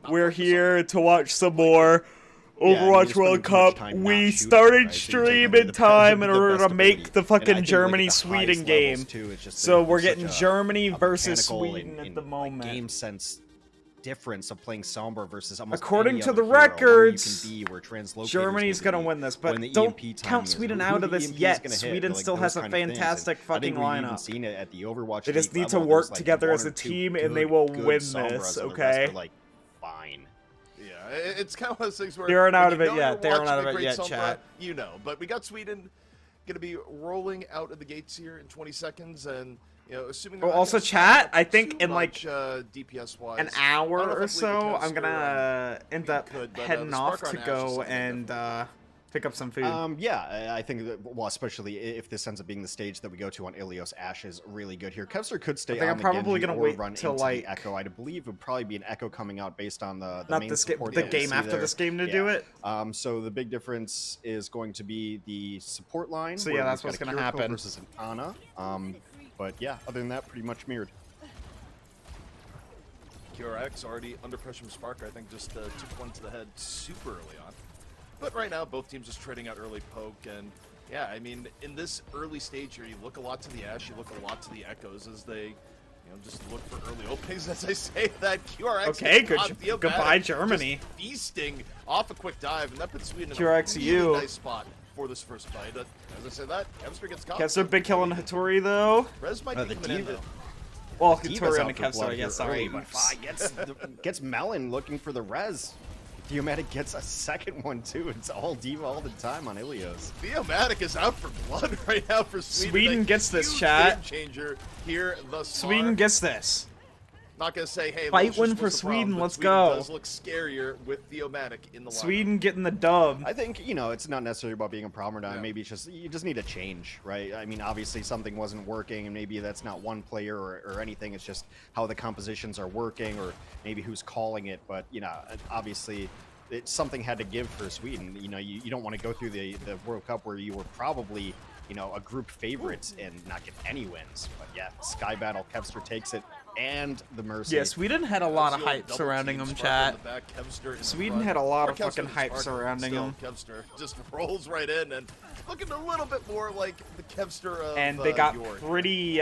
We're here to watch some more Overwatch World Cup. We started stream in time in order to make the fucking Germany-Sweden game. So we're getting Germany versus Sweden at the moment. Game sense difference of playing Sombra versus almost according any to other the hero, records, where you can be, where Germany's gonna win this, but don't count Sweden out of this yet. Sweden still has a fantastic fucking lineup. Seen it at the Overwatch they just need to level. work There's, together as a team, and they will win this. Okay. Like, fine. Yeah, it's kind of one of those things where they aren't out of it yet. yet. They aren't out of it yet, chat. You know, but we got Sweden gonna be rolling out of the gates here in 20 seconds, and you know, assuming. Oh, also, chat. I think in like DPS-wise, an hour or so, I'm gonna end up heading off to go and pick up some food. Yeah, I think that, well, especially if this ends up being the stage that we go to on Ilios, Ashe is really good here. Kevster could stay on I'm probably the gonna Genji wait run till into like the Echo. I believe it would probably be an Echo coming out based on the not main this support the that game we after there. this game to do it. So the big difference is going to be the support line. So yeah, that's what's gonna happen. Versus an Ana. But yeah, other than that, pretty much mirrored. QRX already under pressure from Sparker. I think just took one to the head super early on. But right now, both teams just trading out early poke, and yeah, I mean, in this early stage here, you look a lot to the Ashe, you look a lot to the Echoes as they, you know, just look for early openings. As I say that, QRX. Okay, goodbye Germany. Just feasting off a quick dive, and that puts Sweden in QRX a really nice spot for this first fight. As I say that, Kevster gets caught. Kevster big kill on Hattori though. Rez might be coming in though. Well, Hattori on the Kevster, I guess. Sorry, but Fi gets Melon looking for the res. Theomatic gets a second one too. It's all D.Va all the time on Ilios. Theomatic is out for blood right now for Sweden. Sweden gets this, chat. Changer here thus Sweden far. gets this. Not gonna say, hey, fight win for Sweden. Let's go. Does look scarier with Theomatic in the lineup. Sweden getting the dub. I think, you know, it's not necessarily about being a problem or not. Yeah. Maybe it's just you just need a change, right? I mean, obviously something wasn't working, and maybe that's not one player or anything. It's just how the compositions are working, or maybe who's calling it. But you know, obviously, something had to give for Sweden. You know, you don't want to go through the World Cup where you were probably, you know, a group favorite and not get any wins. But yeah, Sky Battle, Kevster takes it, and the Mercy. Yeah, Sweden had a lot of hype surrounding him, chat. Sweden had a lot of fucking hype surrounding him. Kevster just rolls right in and looking a little bit more like the Kevster of and they got York. pretty,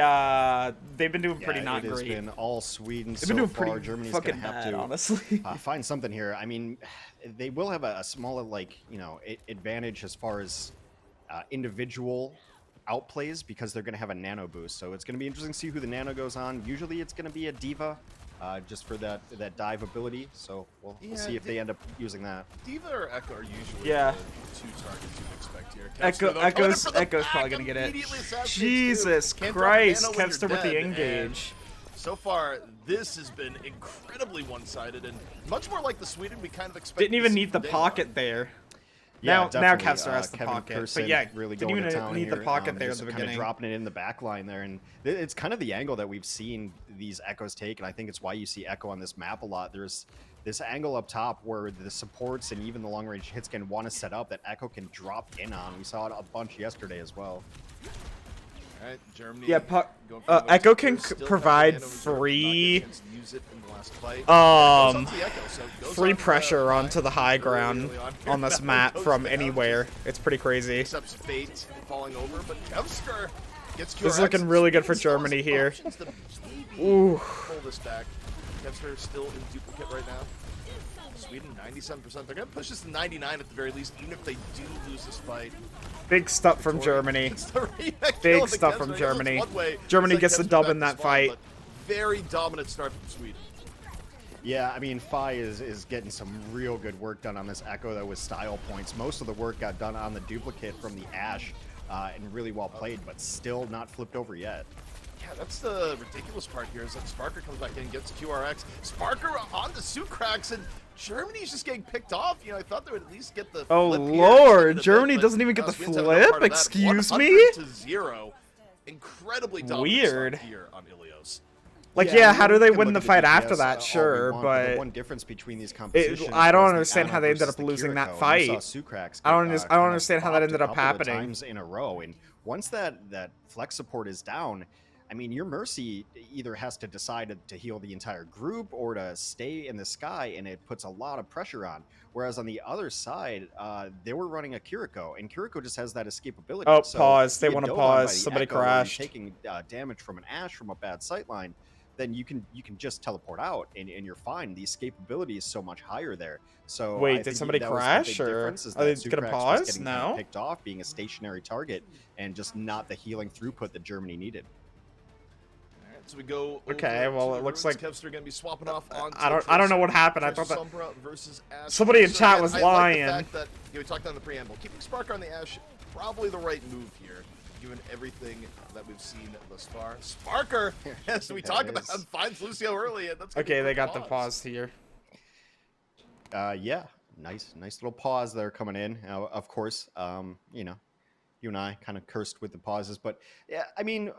they've been doing pretty not it has great. been all Sweden They've been doing far. pretty Germany's fucking gonna have bad, to honestly. find something here. I mean, they will have a smaller, like, you know, advantage as far as individual outplays because they're going to have a nano boost. So it's going to be interesting to see who the nano goes on. Usually it's going to be a D.Va just for that dive ability. So we'll see if they end up using that. D.Va or Echo are usually yeah. the two targets you expect here. Echo's probably going to get it. Jesus Christ, Kevster with the engage. So far, this has been incredibly one-sided and much more like the Sweden we kind of expected. Didn't even need the pocket there. Yeah, now Kevster has the Kevin pocket, Person but yeah, really didn't going even to town need here. the pocket there at Just the kind beginning. of dropping it in the back line there, and it's kind of the angle that we've seen these Echoes take, and I think it's why you see Echo on this map a lot. There's this angle up top where the supports and even the long-range hits can want to set up that Echo can drop in on. We saw it a bunch yesterday as well. All right, Germany. Yeah, Echo can provide free free pressure onto the high ground on this map from anywhere. It's pretty crazy. This is looking really good for Germany here. Ooh. Pull this back. Kevster still in duplicate right now. Sweden 97%. They're gonna push this to 99 at the very least, even if they do lose this fight. Big stuff from Germany. Big stuff from Germany. Germany gets the dub in that fight. Very dominant start from Sweden. Yeah, I mean, Fi is getting some real good work done on this Echo that was style points. Most of the work got done on the duplicate from the Ashe, and really well played, but still not flipped over yet. Yeah, that's the ridiculous part here is that Sparker comes back in and gets QRX. Sparker on the Sucrax, and Germany's just getting picked off. You know, I thought they would at least get the oh flip lord, Germany doesn't even get the flip? Excuse me? 100-0. Incredibly dominant weird here on Ilios. Like, yeah, how do they win the fight after that? Sure, but the one difference between these competitions, I don't understand how they ended up losing that fight. I don't understand how that ended up happening. Times in a row, and once that flex support is down, I mean, your Mercy either has to decide to heal the entire group or to stay in the sky, and it puts a lot of pressure on. Whereas on the other side, they were running a Kiriko, and Kiriko just has that escapability. Oh, So pause. They you get want to dove on by pause. the Somebody Echo, or you're crashed. taking damage from an Ashe from a bad sightline, then you can just teleport out and you're fine. The escapability is so much higher there. So Wait, I did think somebody that was the big crash, or difference, is are they that gonna Sucrax was pause? getting kind of No. picked off, being a stationary target, and just not the healing throughput that Germany needed. All right, so we go. Okay, over well, to it looks Ruins. like- Kevster going to be swapping off on. I don't know what happened. I thought that Sombra versus Ashe. somebody in So chat again, was I lying. like the fact that, we talked on the preamble. Keeping Sparker on the Ashe, probably the right move here, given everything that we've seen thus far. Sparker, as we talked about, finds Lucio early, and that's Okay, they got the pause here. Yeah, nice little pause there coming in. Of course, you know, you and I kind of cursed with the pauses, but yeah, I mean,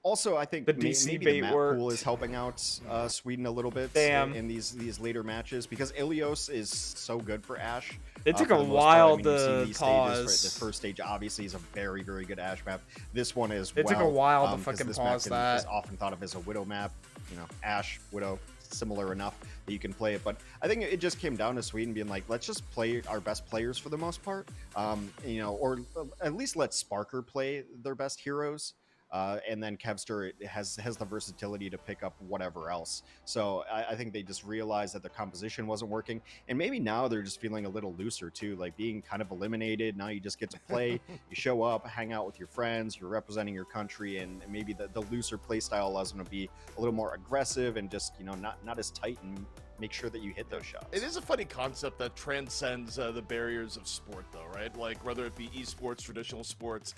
also I think The DC maybe bait the map worked. pool is helping out Sweden a little bit Damn. in these later matches, because Ilios is so good for Ashe. It took for a the most while part. I mean, you've seen to these pause. Stages, the first stage obviously is a very good Ashe map. This one is It took a while to 'cause fucking this pause map that. is often thought of as a Widow map. You know, Ashe, Widow, similar enough that you can play it. But I think it just came down to Sweden being like, let's just play our best players for the most part. You know, or at least let Sparker play their best heroes. And then Kevster has the versatility to pick up whatever else. So I think they just realized that the composition wasn't working, and maybe now they're just feeling a little looser too, like being kind of eliminated. Now you just get to play, you show up, hang out with your friends, you're representing your country, and maybe the looser play style allows them to be a little more aggressive and just, you know, not as tight, and make sure that you hit those shots. It is a funny concept that transcends the barriers of sport, though, right? Like, whether it be esports, traditional sports,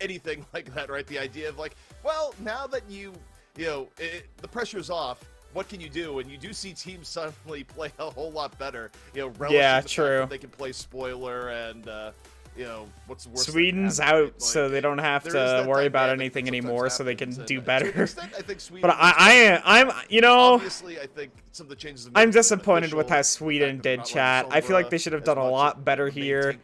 anything like that, right? The idea of like, well, now that you know, the pressure's off, what can you do? And you do see teams suddenly play a whole lot better. You know, relishing Yeah, the true. fact that they can play spoiler and. You know, what's the worst? Sweden's that happened, out, right? so they don't have There to is that worry about dynamic anything that sometimes anymore, so they happens, can and, do to an better. extent, I think Sweden But I'm, you know, obviously, I think some of the changes. I'm disappointed with how Sweden did, chat. I feel like they should have done a lot better here,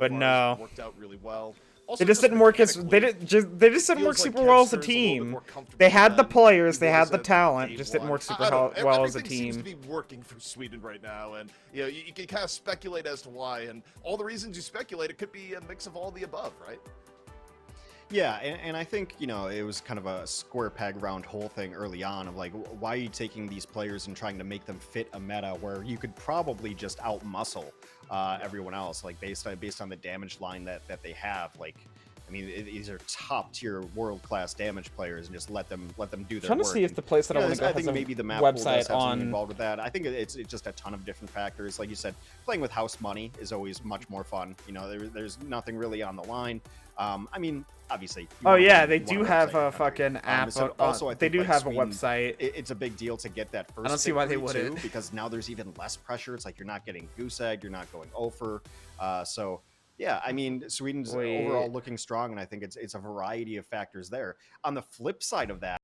but no. Worked out really well. They just didn't work as they just didn't work super well as a team. They had the players, they had the talent, just didn't work super well as a Everything seems to team. be working for Sweden right now, and you know you can kind of speculate as to why, and all the reasons you speculate, it could be a mix of all the above, right? Yeah, and I think, you know, it was kind of a square peg round hole thing early on of like, why are you taking these players and trying to make them fit a meta where you could probably just out muscle everyone else, like based on the damage line that they have. Like, I mean, these are top tier world class damage players, and just let them do their Trying to work. see if the place that I want to go I has think a maybe the map pool does have website something on. involved with that. I think it's just a ton of different factors. Like you said, playing with house money is always much more fun. You know, there's nothing really on the line. I mean, obviously. Oh yeah, they do have a fucking app. Also, I they think, do like, have Sweden, a website. It's a big deal to get that first. I don't see why they victory, wouldn't. too, because now there's even less pressure. It's like you're not getting goose egg, you're not going over. So yeah, I mean, Sweden's overall looking strong, and I think it's a variety of factors there. On the flip side of that,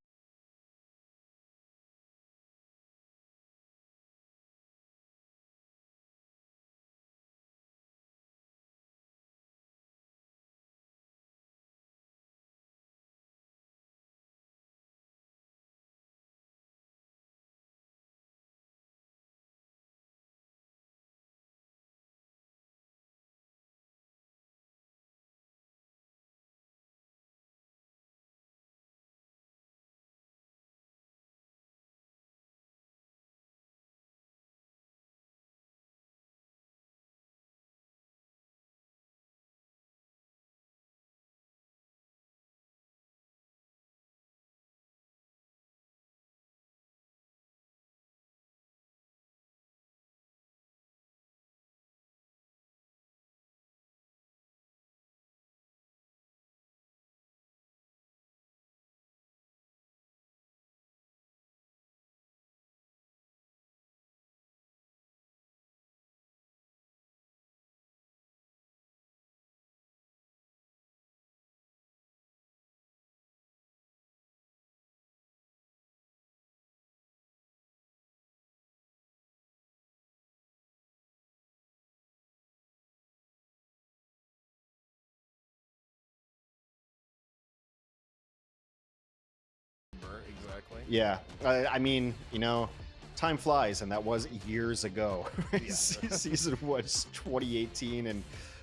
quickly. Yeah, I mean, you know, time flies, and that was years ago. Yeah. Season was 2018, and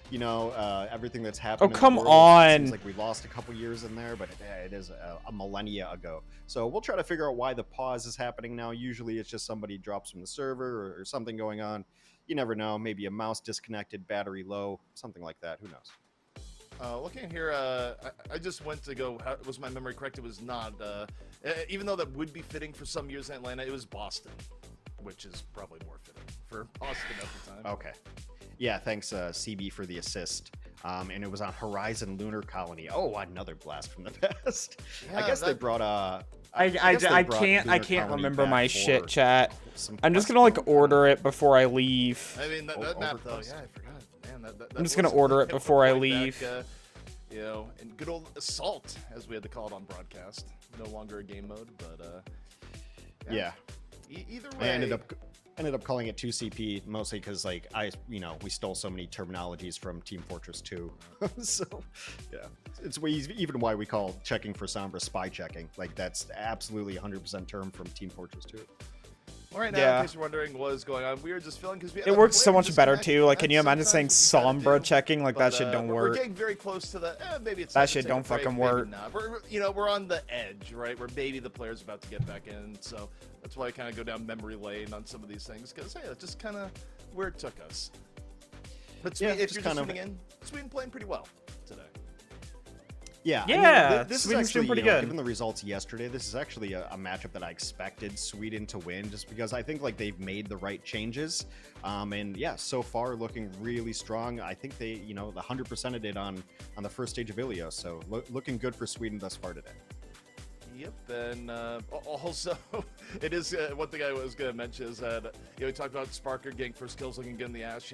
you know, everything that's happened. Oh, in come the world, on. it seems like we lost a couple years in there, but it is a millennia ago. So we'll try to figure out why the pause is happening now. Usually, it's just somebody drops from the server or something going on. You never know. Maybe a mouse disconnected, battery low, something like that. Who knows? Looking here, I just went to go. Was my memory correct? It was not. Even though that would be fitting for some years in Atlanta, it was Boston, which is probably more fitting for Boston at the time. Okay. Yeah, thanks, CB, for the assist. And it was on Horizon Lunar Colony. Oh, another blast from the past. Yeah, I guess they brought I can't remember my shit, chat. I'm just gonna like order it before I leave. I mean that map though. Yeah, I forgot. Man, that I'm just gonna order it before I leave. Back, you know, and good old Assault, as we had to call it on broadcast. No longer a game mode, but yeah. Either way, I ended up calling it 2CP mostly because like we stole so many terminologies from Team Fortress 2. So yeah, it's even why we call checking for Sombra spy checking. Like that's absolutely 100% term from Team Fortress 2. All right, now, in case you're wondering what is going on, we were just feeling because it works so much better too. Like, can you imagine saying Sombra checking? Like that shit don't work. We're getting very close to the. Maybe it's that shit don't fucking work. We're on the edge, right? Where maybe the player's about to get back in, so that's why I kind of go down memory lane on some of these things because hey, that's just kind of where it took us. But Sweden, if you're just tuning in, Sweden playing pretty well today. Yeah, this is actually pretty good. Given the results yesterday, this is actually a matchup that I expected Sweden to win, just because I think like they've made the right changes, and yeah, so far looking really strong. I think they, the 100%ed it on the first stage of Ilios, so looking good for Sweden thus far today. Yep, and also it is one thing I was going to mention is that we talked about Sparker getting first kills, looking good in the Ash.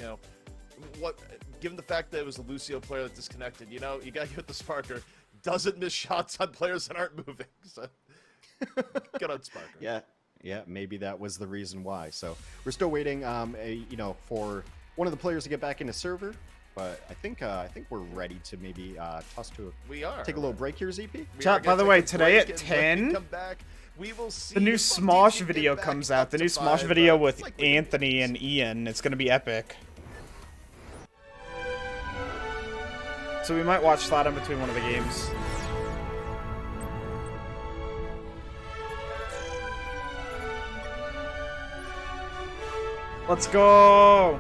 Given the fact that it was a Lucio player that disconnected, you got to get the Sparker. Doesn't miss shots on players that aren't moving. So good on Sparker. Yeah, maybe that was the reason why. So we're still waiting, for one of the players to get back into server. But I think we're ready to maybe toss to. Take a little break here, ZP. Chat. By the way, today at 10. We will see the new Smosh video comes out. The new Smosh video with Anthony and Ian. It's gonna be epic. So we might watch that in between one of the games. Let's go!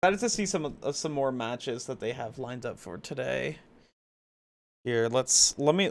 Excited to see some more matches that they have lined up for today. Here, let me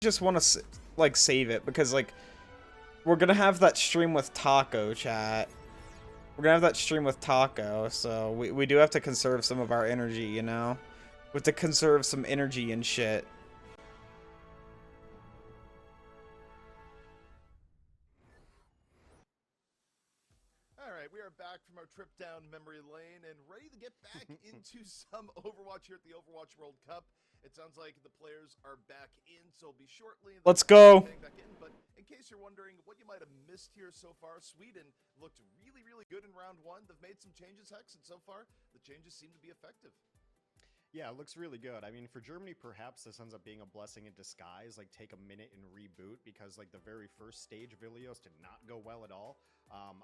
just want to like save it because like we're gonna have that stream with Taco, chat. We're gonna have that stream with Taco, so we do have to conserve some of our energy, you know? We have to conserve some energy and shit. Alright, we are back from our trip down memory lane and ready to get back into some Overwatch here at the Overwatch World Cup. It sounds like the players are back in, so be shortly. Let's go. Back in, but in case you're wondering what you might have missed here so far, Sweden looked really, really good in round one. They've made some changes, Hex, and so far the changes seem to be effective. Yeah, it looks really good. I mean, for Germany, perhaps this ends up being a blessing in disguise. Like, take a minute and reboot because, like, the very first stage of Ilios did not go well at all.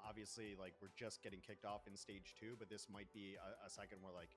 Obviously, like, we're just getting kicked off in stage 2, but this might be a second where, like,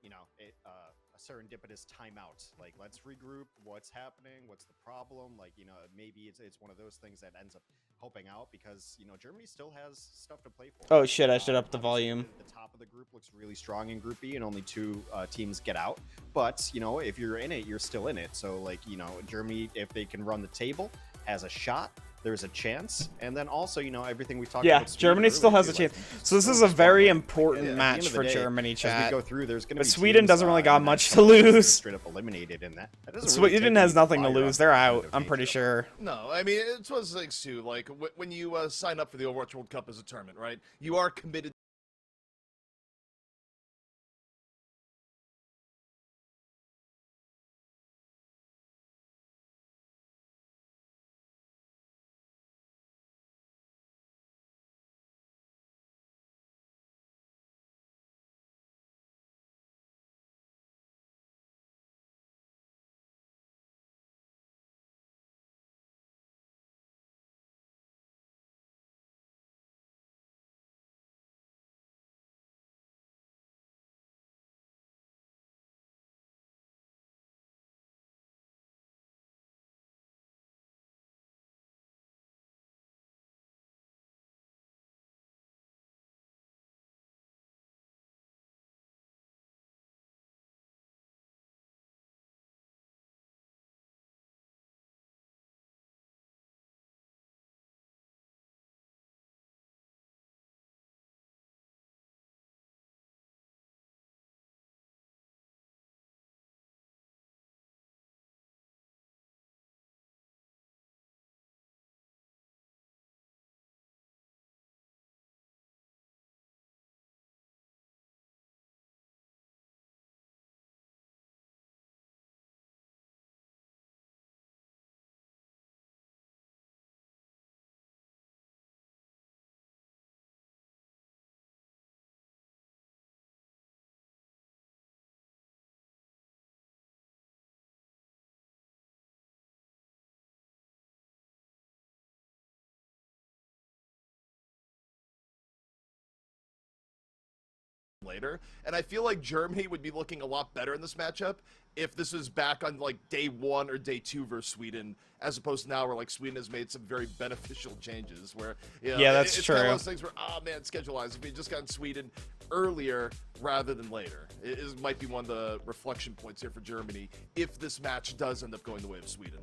you know, a serendipitous timeout. Like, let's regroup. What's happening? What's the problem? Like, you know, maybe it's one of those things that ends up helping out because, you know, Germany still has stuff to play for. Oh shit, I should up the volume. The top of the group looks really strong in Group B and only 2 teams get out. But, you know, if you're in it, you're still in it. So, like, you know, Germany, if they can run the table, has a shot. There's a chance, and then also, you know, everything we talked about. Yeah, Germany still has a chance. So this is a very important match for Germany, chat. As we go through, there's gonna but be Sweden teams, doesn't really got much to lose. Straight up eliminated in that. Sweden has nothing to lose. They're out. I'm pretty sure. No, I mean it's one of those things too. Like when you sign up for the Overwatch World Cup as a tournament, right? You are committed. Later, and I feel like Germany would be looking a lot better in this matchup if this was back on like day 1 or day 2 versus Sweden, as opposed to now where like Sweden has made some very beneficial changes. Where you know, yeah, that's it's true. Kind of those things where man, schedule-wise, if we had just gotten Sweden earlier rather than later, it might be one of the reflection points here for Germany if this match does end up going the way of Sweden.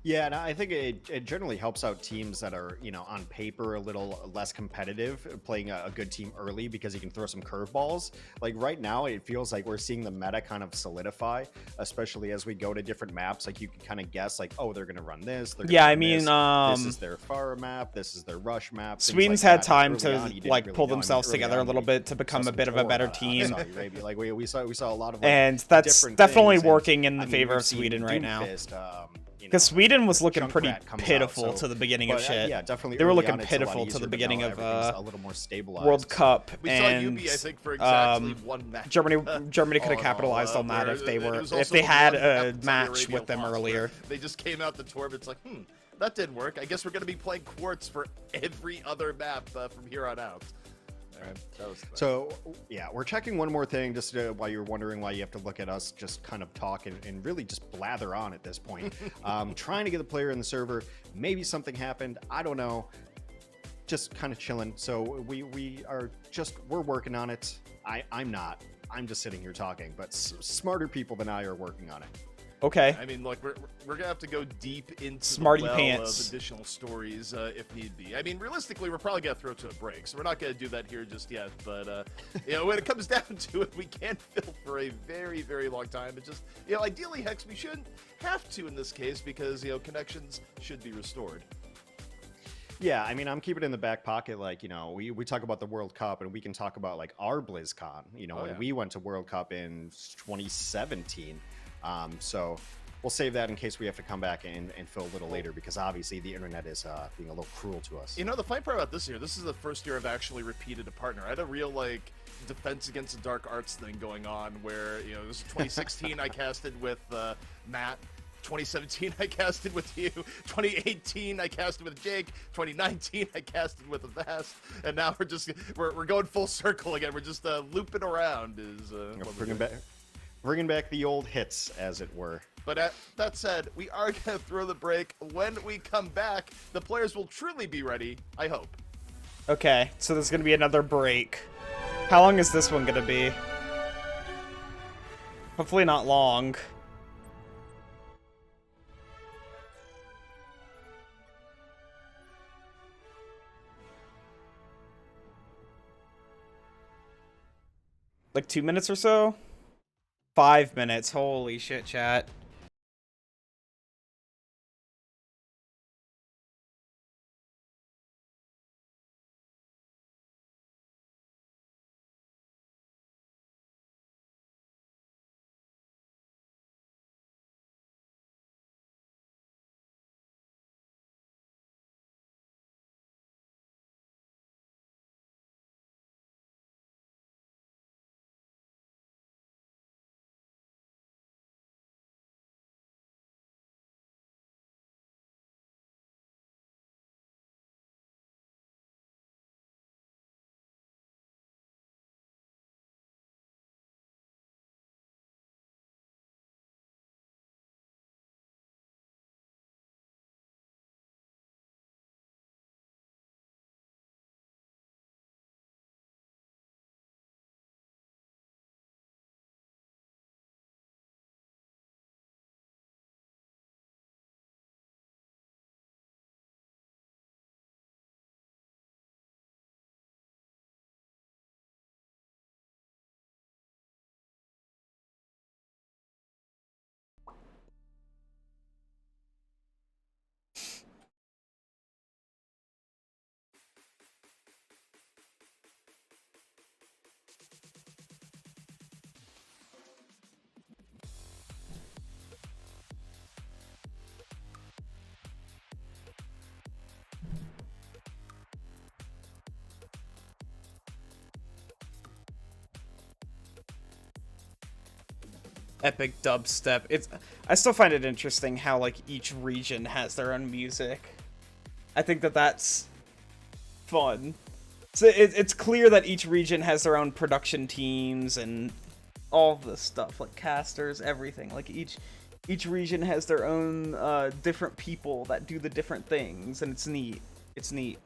Yeah, and I think it generally helps out teams that are, you know, on paper a little less competitive, playing a good team early because you can throw some curveballs. Like right now, it feels like we're seeing the meta kind of solidify, especially as we go to different maps. Like you can kind of guess, like, oh, they're going to run this. Yeah, I mean, this is their far map. This is their rush map. Sweden's like had that. time Early to on, like really pull know. themselves I mean, together a little bit to become a bit of a better team. Like we saw a lot of like, and that's definitely things. working in the I mean, favor we've of Sweden right now. Because Sweden was looking pretty pitiful to the beginning of shit. Yeah, definitely. They were looking pitiful to the beginning of a little more stabilized. World Cup, we and saw UB, I think, for exactly one match. Germany could have capitalized on that if they had a match with them earlier. They just came out the tournament. It's like, that didn't work. I guess we're going to be playing Quartz for every other map from here on out. So yeah, we're checking one more thing just while you're wondering why you have to look at us just kind of talk and really just blather on at this point. Trying to get the player in the server. Maybe something happened. I don't know. Just kind of chilling. So we're working on it. I'm not. I'm just sitting here talking, but smarter people than I are working on it. Okay. I mean, like, we're gonna have to go deep into Smarty the well pants. of additional stories if need be. I mean, realistically, we're probably gonna throw to a break, so we're not gonna do that here just yet. But you know, when it comes down to it, we can't fill for a very, very long time. It just, you know, ideally, Hex, we shouldn't have to in this case because, you know, connections should be restored. Yeah, I mean, I'm keeping it in the back pocket. Like, you know, we talk about the World Cup, and we can talk about like our BlizzCon. You know, when we went to World Cup in 2017. So we'll save that in case we have to come back and fill a little later, because obviously the internet is being a little cruel to us. You know, the funny part about this year, this is the first year I've actually repeated a partner. I had a real, like, Defense Against the Dark Arts thing going on where, you know, this was 2016 I casted with Matt. 2017 I casted with you. 2018 I casted with Jake. 2019 I casted with Avast. And now we're going full circle again. We're just looping around. Bringing back the old hits, as it were. But that said, we are going to throw the break. When we come back, the players will truly be ready, I hope. Okay, so there's going to be another break. How long is this one going to be? Hopefully not long. Like 2 minutes or so? 5 minutes. Holy shit, chat. Epic dubstep. I still find it interesting how, like, each region has their own music. I think that's fun. So it's clear that each region has their own production teams and all of this stuff, like casters, everything. Like each region has their own different people that do the different things, and it's neat. It's neat.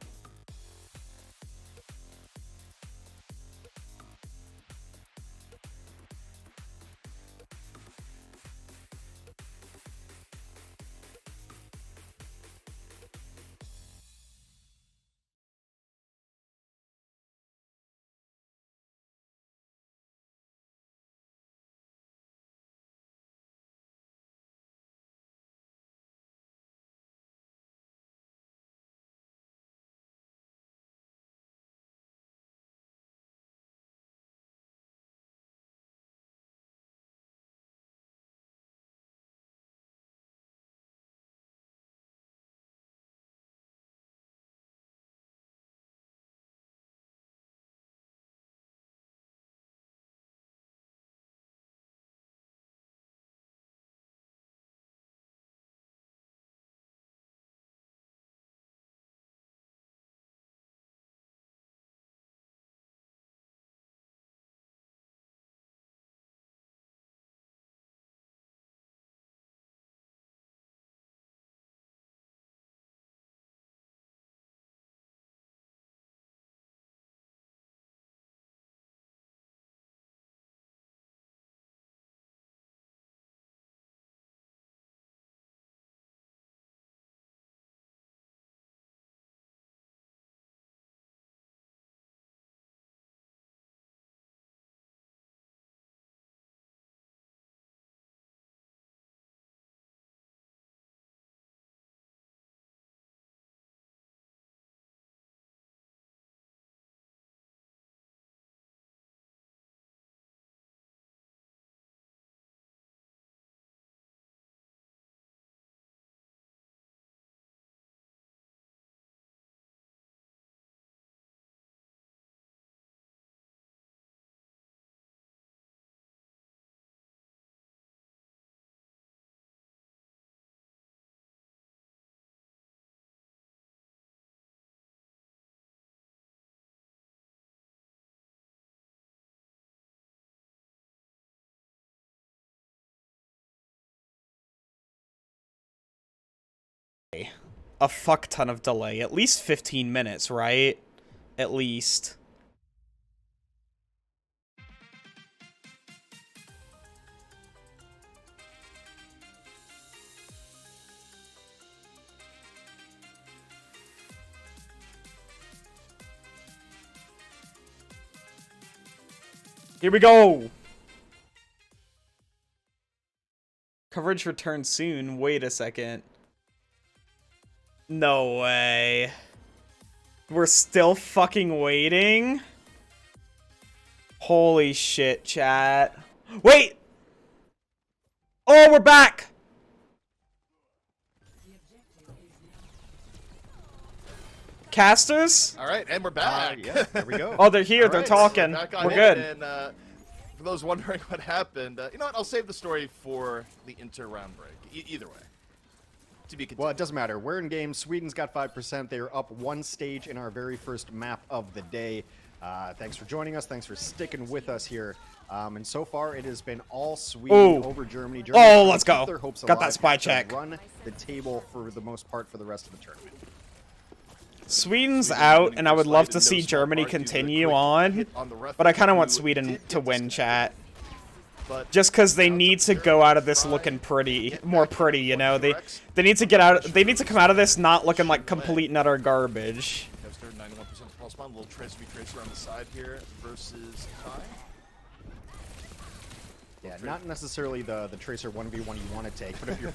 A fuck ton of delay. At least 15 minutes, right? At least. Here we go! Coverage returns soon. Wait a second. No way. We're still fucking waiting? Holy shit, chat. Wait! Oh, we're back! Casters? All right, and we're back. Yeah, there we go. Oh, they're here. All They're right, talking. back on We're in, good. And for those wondering what happened, you know what? I'll save the story for the inter-round break. Either way. To be continued. Well, it doesn't matter. We're in game. Sweden's got 5%. They are up one stage in our very first map of the day. Thanks for joining us. Thanks for sticking with us here. And so far, it has been all Sweden over Germany. Oh, let's go. Their hopes Got that alive, spy have to check. Run the table for the most part for the rest of the tournament. Sweden's out, and I would love to see Germany continue on, but I kind of want Sweden to win, chat. Just because they need to go out of this looking pretty, more pretty, you know. They need to get out. They need to come out of this not looking like complete and utter garbage. 91% pulse bomb, a little tracer on the side here versus Kai. Yeah, not necessarily the Tracer 1v1 you want to take, but if you're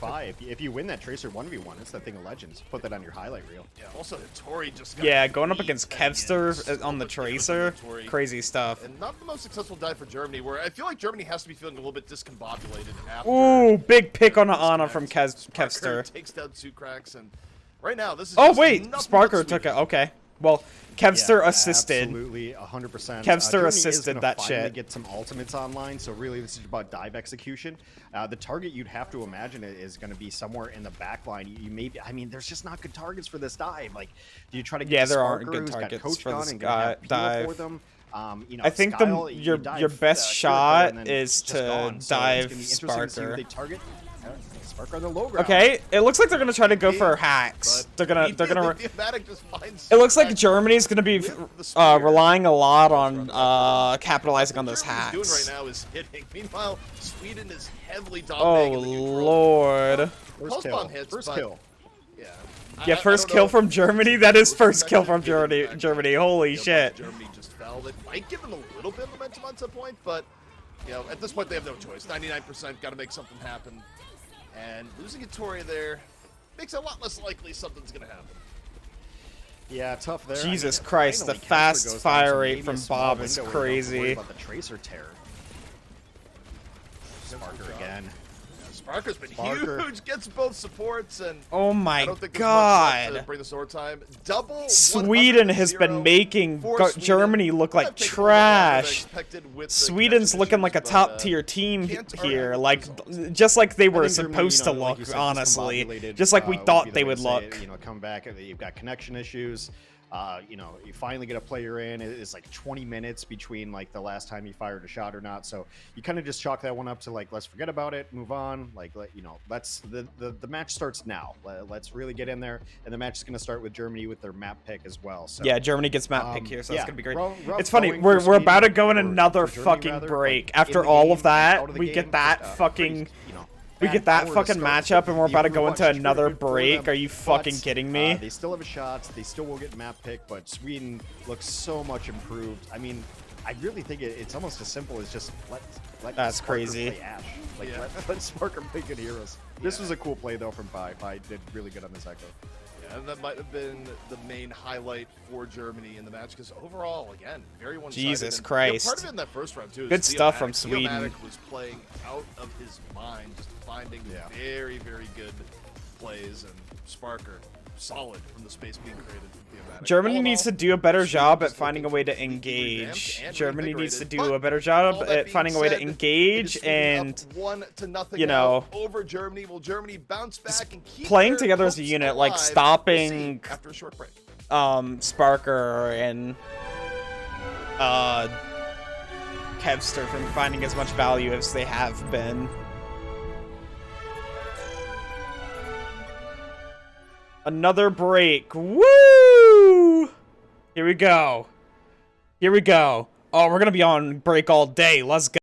if you win that Tracer 1v1, it's that thing of legends. Put that on your highlight reel. Yeah, also Tori just got Going up beat against again. Kevster on the much damage Tracer, from Tori. crazy stuff. And not the most successful dive for Germany, where I feel like Germany has to be feeling a little bit discombobulated after. Ooh, big pick on this Ana match. from Sparker Kevster. takes down 2 cracks, and right now this is Oh just wait, nothing but Sparker took Sweden. it. Okay, well, Kevster Yeah, assisted. Absolutely, 100%. Kevster Germany assisted is gonna that finally shit. Get some ultimates online, so really this is about dive execution. The target you'd have to imagine is going to be somewhere in the back line. You maybe, I mean, there's just not good targets for this dive. Like, do you try to get there Sparker, aren't good who's got targets coach for gun this and gonna have dive. peel for them? You know, I think Skyle, your dive, best Kirko, shot and then is it's just to gone. So dive it's gonna be interesting to see Sparker. what they target. Sparker on the low ground. Okay, it looks like they're gonna try to go for hacks. They're gonna. It looks like Germany's gonna be relying a lot on capitalizing on those hacks. Doing right now is hitting. Meanwhile, Sweden is heavily Oh dominating. lord. First kill. First kill. Yeah. Yeah, first kill from Germany. That is first kill from Germany. Holy shit. Germany just fell. It might give them a little bit of momentum on some point, but you know, at this point they have no choice. 99%, got to make something happen. And losing a Tori there makes it a lot less likely something's going to happen. Yeah, tough there. Jesus I mean, Christ, the finally, Kevster fast goes down, fire so rate maybe from a small Bob is window where we don't have to worry crazy. about the Tracer terror. Sparker again. Sparker's been Sparker. huge, gets both supports, and Oh I my don't think there's much left to god. bring the sword time. Double Sweden has been making Germany look like trash. Sweden's looking like a top tier team here, like just like they were I think Germany, supposed to you know, like look, you said, honestly, discombobulated, just like we would thought be the they way would to say look. it. You know, come back, you've got connection issues. You know, you finally get a player in. It's like 20 minutes between like the last time you fired a shot or not. So you kind of just chalk that one up to like, let's forget about it, move on. Like, you know, let's the match starts now. Let's really get in there, and the match is going to start with Germany with their map pick as well. So Yeah, Germany gets map pick here, so yeah, it's gonna be great. rough It's funny, going we're for about to Sweden, go in or another for Germany, fucking rather, break. like, After in the all game, of that, out of the we game, get that just, fucking. pretty, you know, We get that bad fucking hour to matchup, and we're the about to go into Overwatch another tournament for break. them, Are you fucking but, kidding me? They still have a shot. They still will get map pick, but Sweden looks so much improved. I mean, I really think it's almost as simple as just let That's Sparker crazy. play Ashe. Like Yeah. let Sparker play good heroes. This was a cool play though from Pi. Pi did really good on this echo. Yeah, and that might have been the main highlight for Germany in the match, because overall, again, very one-sided. Jesus and, Christ. part of it in that first round too. Is Good stuff from Theomatic. Sweden. Theomatic was playing out of his mind, just finding very, very good plays, and Sparker solid from the space being created from Theomatic. Germany All in needs all, to do a better Sweden job at just finding a looking way to completely revamped engage. and Germany needs to reinvigorated, do a but better job all that at being finding a way to said, engage it is Sweden and up 1-0 you know, now over Germany. Will Germany bounce back and keep playing their together as a hopes unit, like alive? stopping We'll see after a short break. Sparker and Kevster from finding as much value as they have been. Another break. Woo! Here we go. Here we go. Oh, we're gonna be on break all day. Let's go.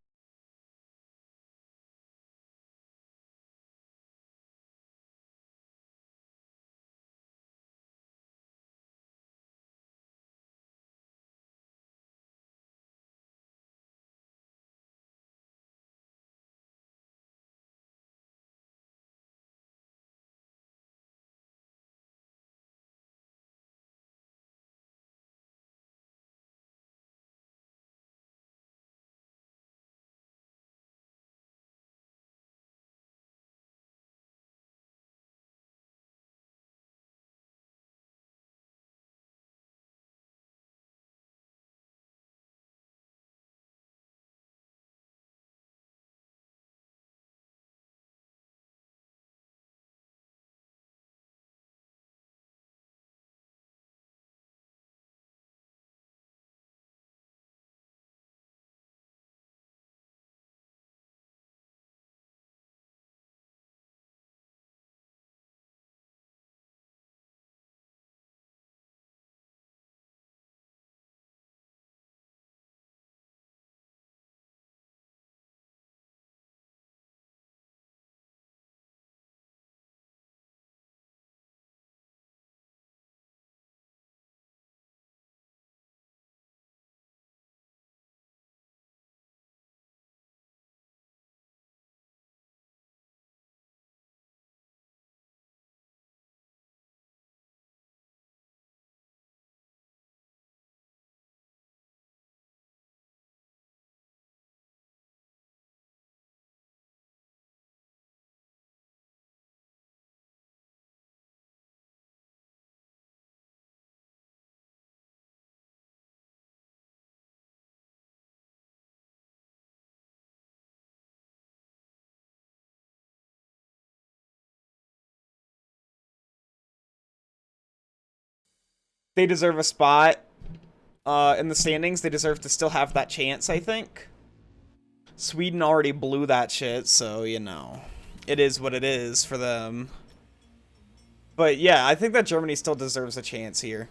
They deserve a spot in the standings. They deserve to still have that chance, I think. Sweden already blew that shit, so, you know, it is what it is for them. But, yeah, I think that Germany still deserves a chance here.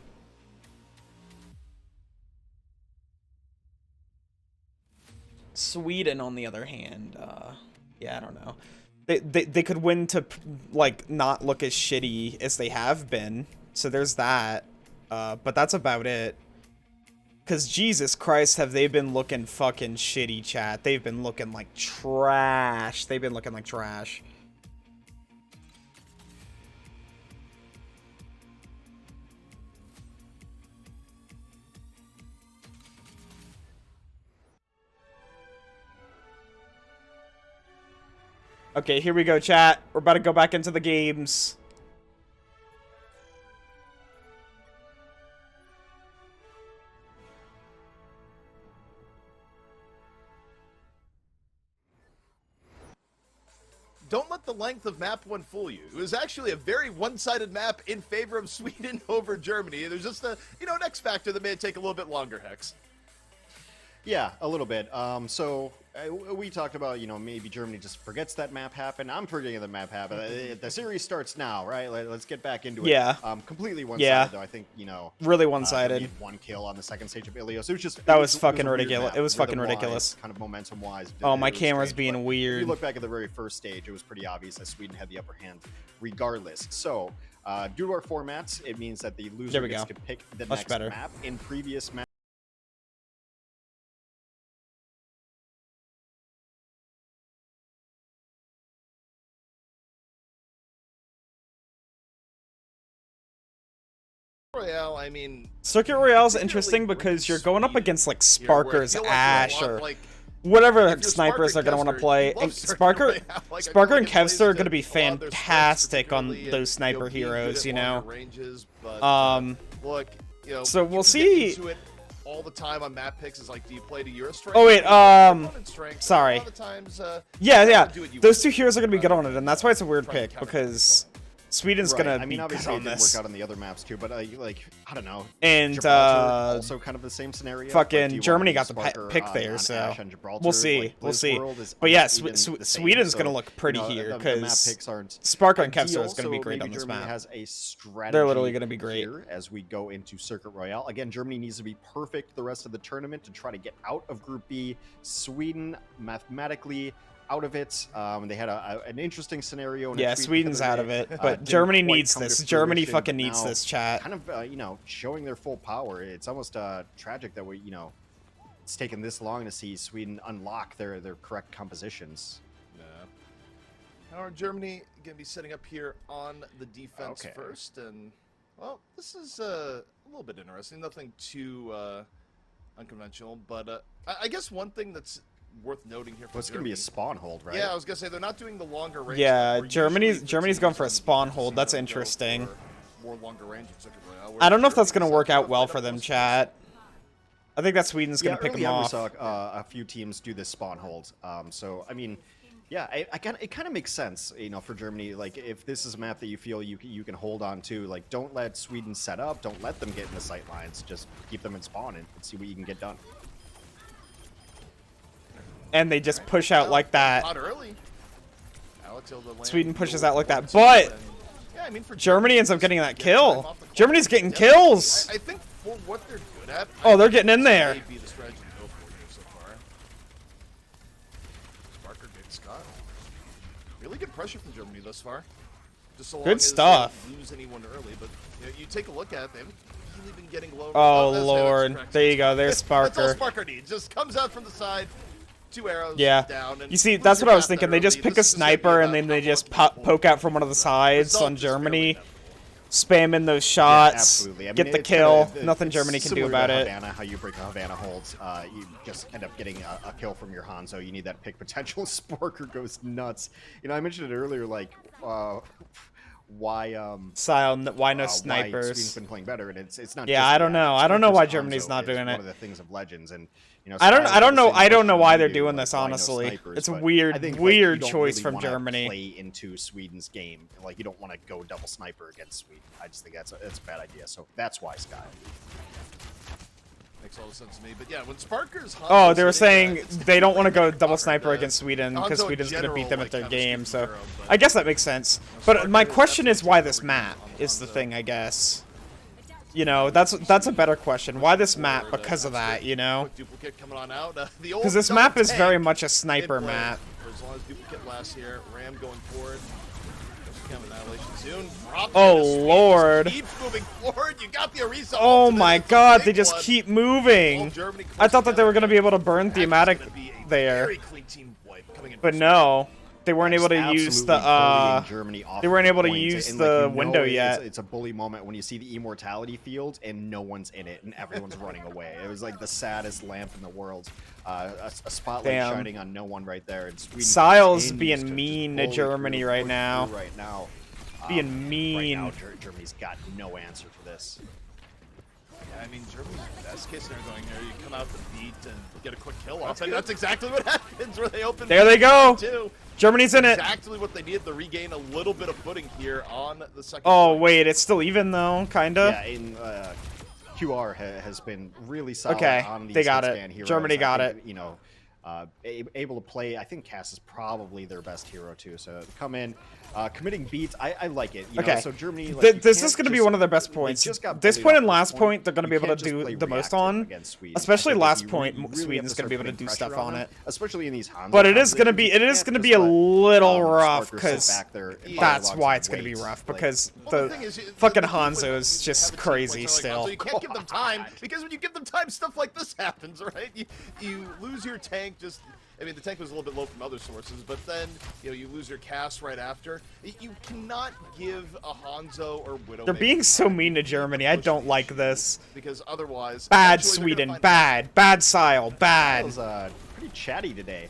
Sweden, on the other hand, yeah, I don't know. They could win to, like, not look as shitty as they have been. So there's that. But that's about it. Because Jesus Christ, have they been looking fucking shitty, chat. They've been looking like trash. They've been looking like trash. Okay, here we go, chat. We're about to go back into the games. Don't let the length of map 1 fool you. It was actually a very one-sided map in favor of Sweden over Germany. There's just a, you know, an X factor that may take a little bit longer, Hex. Yeah, a little bit. We talked about, you know, maybe Germany just forgets that map happened. I'm forgetting that map happened. The series starts now, right? Let's get back into it. Yeah. Completely one-sided, though. I think, you know... Really one-sided. He had 1 kill on the second stage of Ilios. It was just... That was fucking ridiculous. It was fucking ridiculous. Kind of momentum-wise. Oh, my camera's being weird. If you look back at the very first stage, it was pretty obvious that Sweden had the upper hand regardless. So, due to our formats, it means that the loser gets to pick the next map. In previous maps, Royale, I mean... Circuit Royale is interesting because you're going up against, like, Sparker's Ash or whatever snipers they're going to want to play. And Sparker and Kevster are going to be fantastic on those sniper heroes, you know? Look, you know, so we'll see... all the time on map picks is like, do you play to your strength? Oh, wait, sorry. Times, yeah, those two heroes are going to be good on it, and that's why it's a weird pick, because Sweden's gonna I mean, be obviously good it on didn't this. work out on the other maps too, but like I don't know. And Gibraltar, also kind of the same scenario. fucking like, Germany got the Sparker pick on there, so Ash on Gibraltar? we'll see. Like, We'll see. Blizzworld is But yeah, almost even the same, Sweden's so, gonna look pretty you know, here the map because picks aren't Sparker and ideal, Kevster is gonna be so great maybe on this Germany map. has a strategy. They're literally gonna be great here as we go into Circuit Royale. Again, Germany needs to be perfect the rest of the tournament to try to get out of Group B. Sweden mathematically out of it. They had an interesting scenario. In Yeah, a tweet Sweden's the other out of day. it, but Germany Didn't quite needs come to this. Germany fruition, fucking but needs now this, chat. kind of, you know, showing their full power. It's almost tragic that we, you know, it's taken this long to see Sweden unlock their correct compositions. Yeah. How are Germany going to be setting up here on the defense first? And, well, this is a little bit interesting. Nothing too unconventional, but I guess one thing that's worth noting here for It's going to be a spawn hold, right? Yeah, I was going to say they're not doing the longer range. Yeah, Germany's going for a spawn hold. That's interesting. More longer range in Circuit Royale, I don't know if that's going to work out well for them, chat. I think that Sweden's going to pick them off. We saw a few teams do this spawn hold. So, I mean, yeah, it kind of makes sense, you know, for Germany. Like, if this is a map that you feel you can hold on to, like, don't let Sweden set up. Don't let them get in the sight lines. Just keep them in spawn and see what you can get done. And they just push out like that. Not early. Sweden pushes out like that, but yeah, I mean, for Germany ends up getting that kill. Germany's getting kills. I think for what they're good at. Oh, they're getting in there. Be the strategy to go for here so far. Sparker gets Scott. Really good pressure from Germany thus far. Just so long Good as stuff. they don't lose anyone early, but you know, you take a look at them. Really been getting low. Oh Lord, there you go. There's That's all Sparker. Sparker needs. Just comes out from the side. 2 arrows down. And you see, that's what I was thinking. They just pick a sniper and then they just poke out from one of the sides on Germany, spamming those shots, absolutely. I mean, get the it's kill. kinda, Nothing it's Germany can do similar about to it. Havana, how you break a Havana holds, you just end up getting a kill from your Hanzo. You need that pick potential. Sparker goes nuts. You know, I mentioned it earlier, like why why no why snipers? Sweden's been playing better, and it's not. Yeah, just I don't know. I don't know why Hanzo Germany's not doing is it. One of the things of Legends, and you know, I don't know. I don't know why they're do, doing like, this. why no Honestly, snipers, it's a but I weird, think, weird you don't choice really from wanna Germany. Play into Sweden's game, like you don't want to go double sniper against Sweden. I just think that's a bad idea. So that's why Sky. Makes all the sense to me. But yeah, when Sparker's Oh, they were saying they don't want to go double sniper against Sweden because Sweden's going to beat them at their game. So I guess that makes sense. But my question is why this map is the thing, I guess. You know, that's a better question. Why this map? Because of that, you know? Because this map is very much a sniper map. As long as duplicate lasts here, Ram going forward. Oh Lord! Keeps moving forward. You got the Arisa. Oh my God! They just keep moving. I thought that they were gonna be able to burn thematic there, but no, they weren't able to use the they weren't able to use the window yet. It's a bully moment when you see the immortality field and no one's in it and everyone's running away. It was like the saddest lamp in the world. A spotlight shining on no one right there. And Sile's being mean to Germany right now. Being mean. Right now, Germany's got no answer for this. Yeah, I mean, Germany's best case scenario going here. You come out the beat and get a quick kill off, and that's exactly what happens where they open. There they go. Too. Germany's in it. Exactly what they needed to regain a little bit of footing here on the second. Oh wait, it's still even though, kinda. Yeah, in QR has been really solid. Okay, on these they got it. heroes. Germany got think, it. You know, able to play. I think Cass is probably their best hero too. So come in. Committing beats, I like it. You know? So Germany, like, this is going to be one of their best points. This point and last point, they're going to be able to do the most on. Especially last point, Sweden's going to be able to do stuff on it. Especially in these Hanzo. But it is going to be a little rough because that's why it's going to be rough because the fucking Hanzo is just crazy still. You can't give them time because when you give them time, stuff like this happens, right? You lose your tank just. I mean, the tank was a little bit low from other sources, but then, you know, you lose your cast right after. You cannot give a Hanzo or Widow. They're being so mean to Germany. I don't like this. Because otherwise... Bad Sweden, bad. Bad Sile, bad. Kyle's pretty chatty today.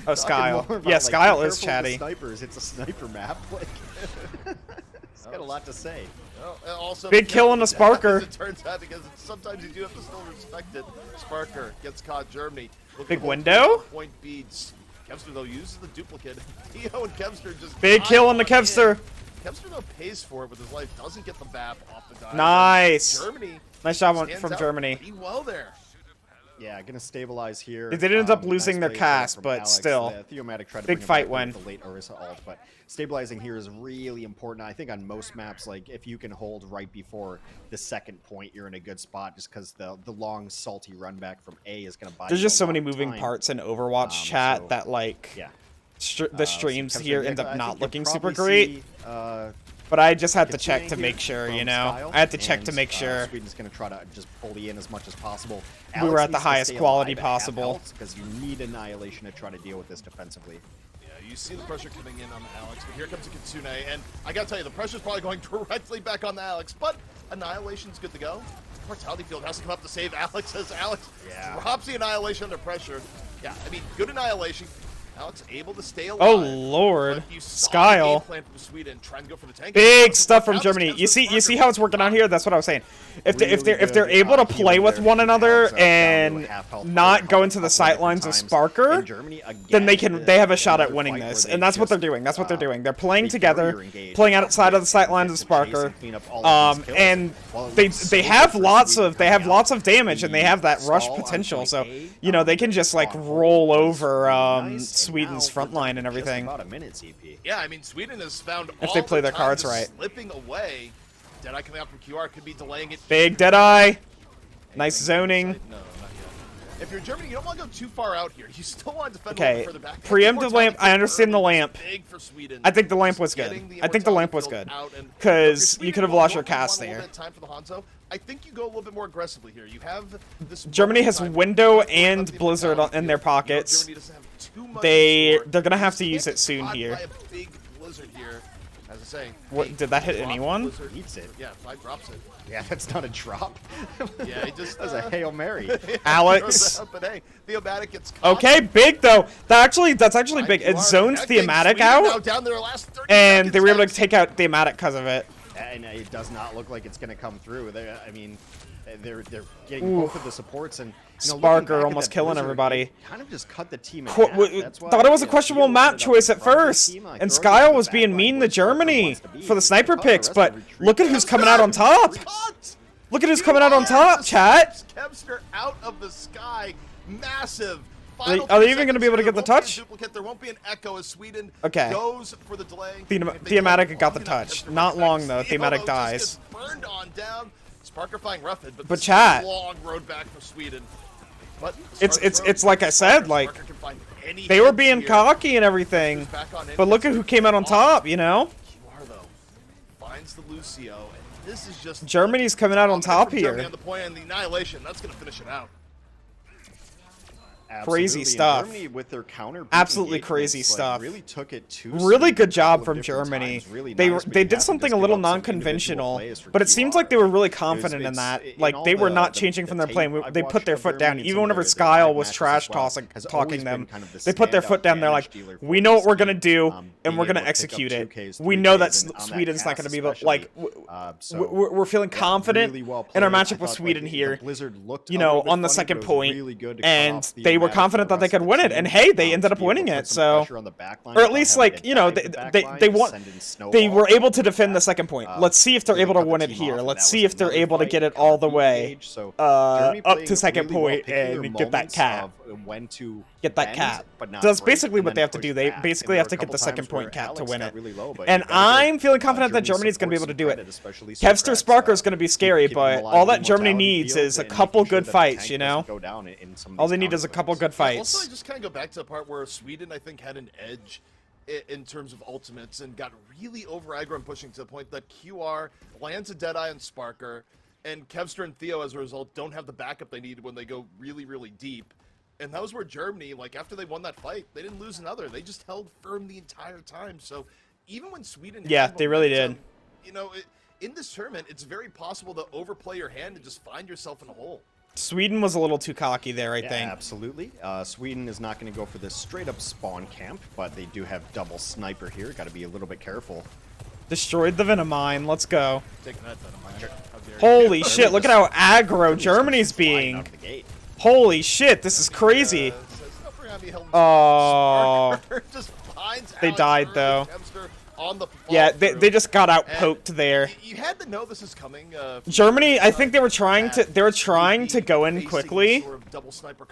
Oh, Skyle. Yeah, Skyle is chatty. Snipers, it's a sniper map. Like, he's got a lot to say. Well, also, big kill on the Sparker. As it turns out, because sometimes you do have to still respect it. Sparker gets caught. Germany. Big window. Point beads. Kevster though uses the duplicate. Theo and Kevster just big kill on the Kevster. Kevster, though, pays for it with his life, doesn't get the BAP off the dive. Nice. Germany Nice job stands from out Germany. pretty well there. Yeah, gonna stabilize here. They did end up losing nice their play cast, from but Alex. still. Theomatic tried to Big bring him fight back win. with the late Orisa ult, but stabilizing here is really important. I think on most maps, like if you can hold right before the second point, you're in a good spot, just because the long salty run back from A is gonna buy. There's you just a so lot many of moving time. parts in Overwatch chat so, that like Yeah. the streams so here Kevster, end I up think not you'll looking super probably great. see, But I just had to Kitsune check to here make sure, you from know. Skyle, I had to check to and, make sure. Sweden's going to try to just bully in as much as possible. We were at the highest quality possible. Because you need Annihilation to try to deal with this defensively. Yeah, you see the pressure coming in on Alex, but here comes a Kitsune, and I gotta tell you, the pressure's probably going directly back on the Alex, but Annihilation's good to go. Mortality Field has to come up to save Alex as Alex drops the Annihilation under pressure. Yeah, I mean, good Annihilation. Alex able to stay alive. Oh lord, but you saw the Skyle. game plan from Sweden trying to go for the tank. Big stuff from Germany. You see how it's working out here. That's what I was saying. If they're able to play with one another and not go into the sightlines of Sparker, then they have a shot at winning this. And that's what they're doing. That's what they're doing. They're playing together, playing outside of the sightlines of Sparker, and they have lots of damage and they have that rush potential. So you know they can just like roll over Sweden's front line and everything. Yeah, I mean, Sweden has found if they play their cards right. Slipping away. Deadeye coming out from QR could be delaying it. Big Deadeye. Nice zoning. No, not yet. If you're Germany, you don't want to go too far out here. You still want to defend a Okay, little further back. preemptive lamp. I understand the lamp. Big for Sweden. I think the lamp was good. I think the lamp was good. Because you could have lost your cast there. Time for the Hanzo. I think you go a little bit more aggressively here. You have this. Germany has Window and Blizzard in their pockets. They're gonna have to use it soon here. Big Blizzard here. As I say, What did that hit anyone? Eats it. Yeah, 5 drops it. Yeah, that's not a drop. Yeah, he just that's a Hail Mary. Alex. But hey, Theomatic gets caught. Okay, big though. That's actually big. It zoned Theomatic out, and they were able to take out Theomatic because of it. And it does not look like it's going to come through. I mean, they're getting both of the supports, and you know, Sparker almost killing Blizzard, everybody. Kind of just cut the team in half. Thought it was a questionable map choice at first, and Skyle was being mean to Germany for the sniper picks, but look at who's coming out on top. Look at who's coming out on top, chat. Kevster out of the sky, massive. Are they even going to be able to get the touch? There won't be an echo as Sweden goes for the delay. Theomatic got the touch. Not long though. Theomatic dies. Burned on down. Sparker flying roughhead, but chat. Long road back for Sweden. But it's like I said, like they were being cocky and everything. But look at who came out on top, you know. QR though finds the Lucio, and this is just Germany's coming out on top here. Germany on the point and the Annihilation. That's going to finish it out. Crazy stuff. With their counter absolutely crazy stuff. Really took it to really good job from Germany. They did something a little non-conventional, but it seems like they were really confident in that. Like they were not changing from their plan. They put their foot down. Even whenever Skyle was trash talking them, they put their foot down. They're like, we know what we're gonna do, and we're gonna execute it. We know that Sweden's not gonna be like. We're feeling confident in our matchup with Sweden here. You know, on the second point, and they were confident that they could win it, and hey, they ended up winning it. So, or at least like you know, they were able to defend the second point. Let's see if they're able to win it here. Let's see if they're able to get it all the way up to second point and get that cap. Get that cap. That's basically what they have to do. They basically have to get the second point cap to win it. And I'm feeling confident that Germany's going to be able to do it. Kevster Sparker is going to be scary, but all that Germany needs is a couple good fights, you know? All they need is a couple good fights. Also, I just kind of go back to the part where Sweden, I think, had an edge in terms of ultimates and got really over aggro and pushing to the point that QR lands a Deadeye on Sparker, and Kevster and Theo, as a result, don't have the backup they need when they go really, really deep. And that was where Germany, like, after they won that fight, they didn't lose another. They just held firm the entire time. So even when Sweden... Yeah, they really did. You know, in this tournament, it's very possible to overplay your hand and just find yourself in a hole. Sweden was a little too cocky there, I think. Absolutely. Sweden is not going to go for this straight-up spawn camp, but they do have double sniper here. Got to be a little bit careful. Destroyed the Venom Mine. Let's go. Take that Venom Mine. Holy shit, look at how aggro Germany's being. Holy shit, this is crazy. Oh, they died though. on the Yeah, they follow-through. just got out And poked there. You had to know this is coming. Germany, I think they were trying to go in quickly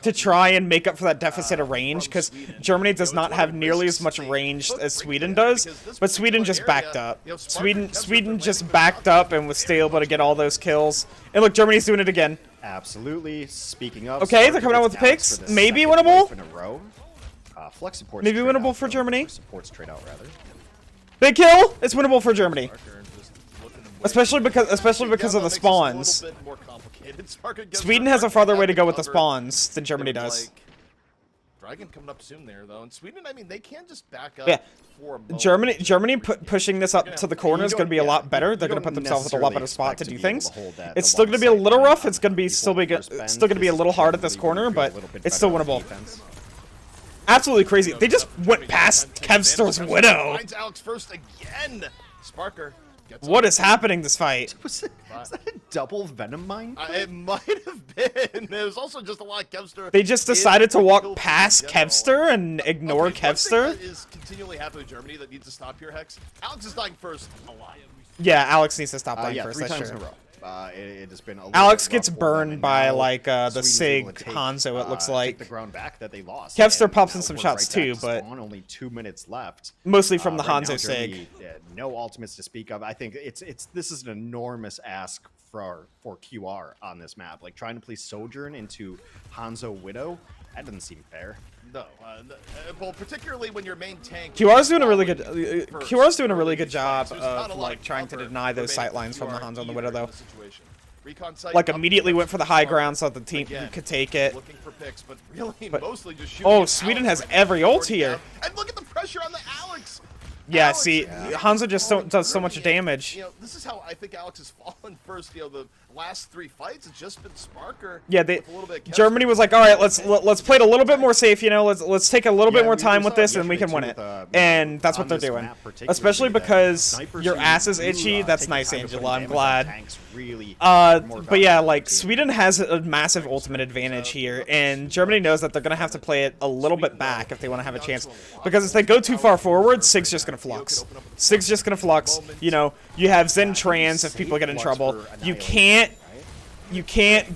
to try and make up for that deficit of range, because Germany does not have nearly as much range as Sweden does, but Sweden just backed up. Sweden just backed up and was still able to get all those kills. And look, Germany's doing it again. Absolutely. Speaking of, Okay, they're coming out with the picks. Maybe winnable. In a row. Flex supports Maybe trade winnable out, for though. Germany. Supports trade out rather. Big kill. It's winnable for Germany, especially because of the spawns. Sweden has a farther way to go with the spawns than Germany does. Dragon coming up soon there though, and Sweden, I mean, they can just back up. Yeah. For a moment. Germany pushing this up to the corner is going to be a lot better. They're going to put themselves in a lot better spot to do things. It's still going to be a little rough. It's going to be still going to be a little hard at this corner, but it's still winnable. Absolutely crazy. They just went past Kevster's Widow. Finds Alex first again. Sparker. What is happening this fight? Was that a double Venom mine? It might have been. There was also just a lot of Kevster. They just decided to walk past Kevster and ignore Kevster. One thing that is continually happening in Germany that needs to stop here, Hex. Alex is dying first a lot. Yeah, Alex needs to stop dying Yeah, first. 3 That's times true. in a row. It has been a little Alex bit gets rough for them, burned and by now like the Sweden's Sig able to take, Hanzo. It looks take like the ground back that they lost. Kevster and pops in now some we're shots right back too, to but spawn, only 2 minutes left. mostly from the Right now, Hanzo Sig. Germany, no ultimates to speak of. I think this is an enormous ask for QR on this map. Like trying to play Sojourn into Hanzo Widow, that doesn't seem fair. No, well, particularly when your main tank. QR's doing a really good. QR's doing a really good job of like trying to deny those sight lines from the Hanzo and the Widow though. Like immediately went for the high ground so that the team could take it. Looking for picks, but really mostly just shooting. Oh, Sweden has every ult here. And look at the pressure on the Alex. Yeah, Alex, see, Hanzo just does so much damage. You know, this is how I think Alex has fallen first. You know, the last 3 fights, it's just been Sparker. Yeah, with a little bit of Germany was like, all right, let's play it a little bit more safe. You know, let's take a little bit more time with this, and we can win it. And that's what they're doing. Especially because your ass is itchy. That's nice, Angela. I'm glad. But yeah, like Sweden has a massive ultimate advantage here, and Germany knows that they're gonna have to play it a little bit back if they want to have a chance. Because if they go too far forward, Sig's just gonna flux. Sig's just gonna flux. You know, you have Zen trans if people get in trouble. You can't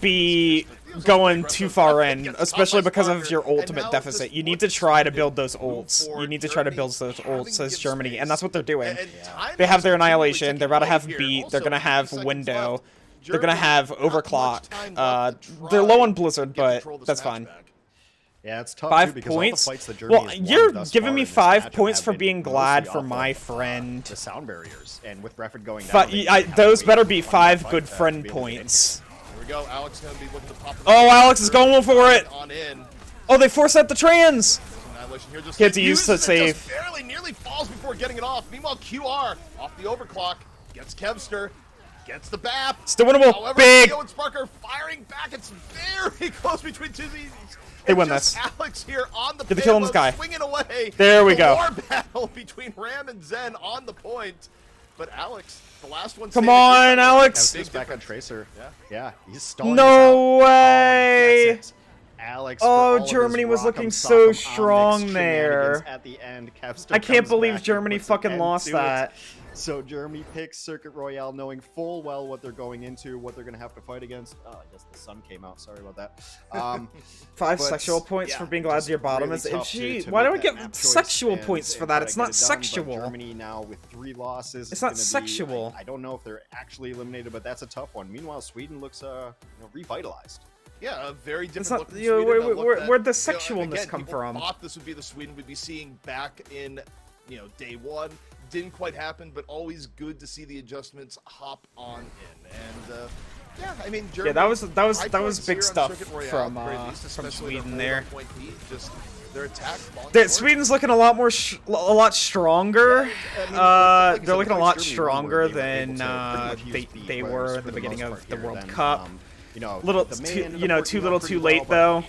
be going too far in, especially because of your ultimate deficit. You need to try to build those ults. You need to try to build those ults as Germany, and that's what they're doing. They have their Annihilation. They're about to have Beat. They're gonna have Window. They're gonna have Overclock. They're low on Blizzard, but that's fine. Yeah, it's tough 5 too, because all points. the fights that Germany Well, has won you're thus giving far me in this 5 matchup points have for been being mostly glad for off my of, friend. the sound barriers, and with Reford going down, But those better be 5 good friend points. Here we go. Alex gonna be looking to pop. Oh, Alex is going for it. On in. Oh, they force out the trans. Annihilation here just Gets used to uses it, save. just barely, nearly falls before getting it off. Meanwhile, QR off the overclock gets Kevster, gets the BAP. Still winnable. However, Big. Theo and Sparker firing back. It's very close between two teams. They win Just this. Alex here on the Get the kill on this guy. swinging away. There we go. War battle between Ram and Zen on the point. But Alex, the last one. Come on, Alex. Kevster's back on Tracer. Yeah. Yeah, he's stalling. No us out. way. Oh, that's it. Alex. Oh, for all of his Germany was Rock'em looking Sock'em so Omnics strong there. shenanigans At the end, Kevster I can't comes believe back and Germany puts an fucking end lost to it. that. So Germany picks Circuit Royale, knowing full well what they're going into, what they're going to have to fight against. Oh, I guess the sun came out. Sorry about that. 5 but, sexual points yeah, for being glad just your bottom really is tough itchy. to Why do I make that get map choice sexual and points for try that? to It's get not it done, but sexual. Germany now with 3 losses. It's not gonna be- sexual. I don't know if they're actually eliminated, but that's a tough one. Meanwhile, Sweden looks revitalized. Yeah, a very different It's not- look from you know, Sweden that looked where'd the at- sexualness again, come people from? Thought this would be the Sweden we'd be seeing back in, day one. Didn't quite happen, but always good to see the adjustments hop on in. And yeah, I mean, Germany, that was high big points here on stuff Circuit Royale, from very least, especially Sweden their there. hold-up point lead, just their attack. Sweden's looking a lot more, a lot stronger. They're looking a lot stronger than they were at the beginning of the World Cup. Too little, too late though.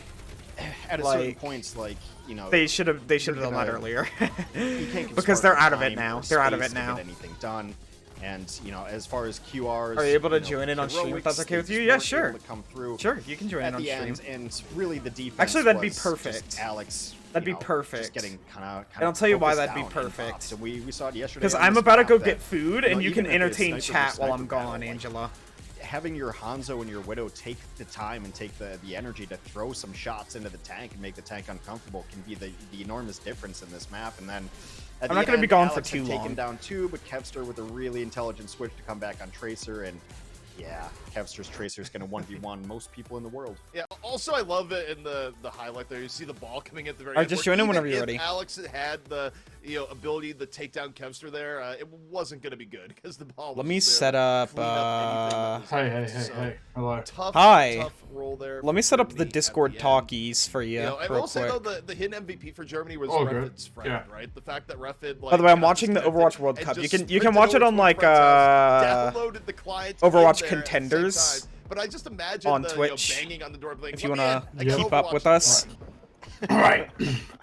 At a certain points, they should have done that earlier. you can't give Because Spark they're out of it time now. or They're out of space it to now. get anything done. And you know, as far as QRs, are you able to you know, join in on stream if that's heroics, okay with they you? just Yeah, weren't sure. able to come through Sure, you can join at in on the stream. end, and really the defense. Actually, that'd be was perfect. just Alex, That'd be you know, perfect. Just getting kind of. And I'll tell you why focused that'd be down in perfect. box. And we saw it yesterday. Because on I'm this about to map go that, get food, you know, and you even can if it's entertain sniper chat versus while I'm sniper gone, battle, like, Angela. having your Hanzo and your Widow take the time and take the energy to throw some shots into the tank and make the tank uncomfortable can be the enormous difference in this map. And then at I'm the not gonna be end, gone Alex for too had long. taken down 2, but Kevster with a really intelligent switch to come back on Tracer, and yeah, Kevster's Tracer is going to 1v1 most people in the world. Yeah. Also, I love it in the highlight there. You see the ball coming at the very Alright, end. just where join in whenever even you're if ready. Alex had the ability to take down Kevster there, it wasn't going to be good because the ball. Let was me just there set to up, clean anything that was Hey, so hello. Tough, Hi. tough roll there. Let me for set up the Germany at Discord end. talkies for you, You know, I real will say though, quick. the hidden MVP for Germany was Oh, good. Refid's friend, Yeah. right? The fact that Refid, like, By the way, I'm got watching the disconnected Overwatch World and Cup. You just can sprinted watch it over on to a like friend's house, downloaded the client Overwatch in there at the same Contenders time. But I just imagine on the, Twitch, banging on the door, like, if you "Let me wanna in. I got keep up Overwatch." with us. Alright.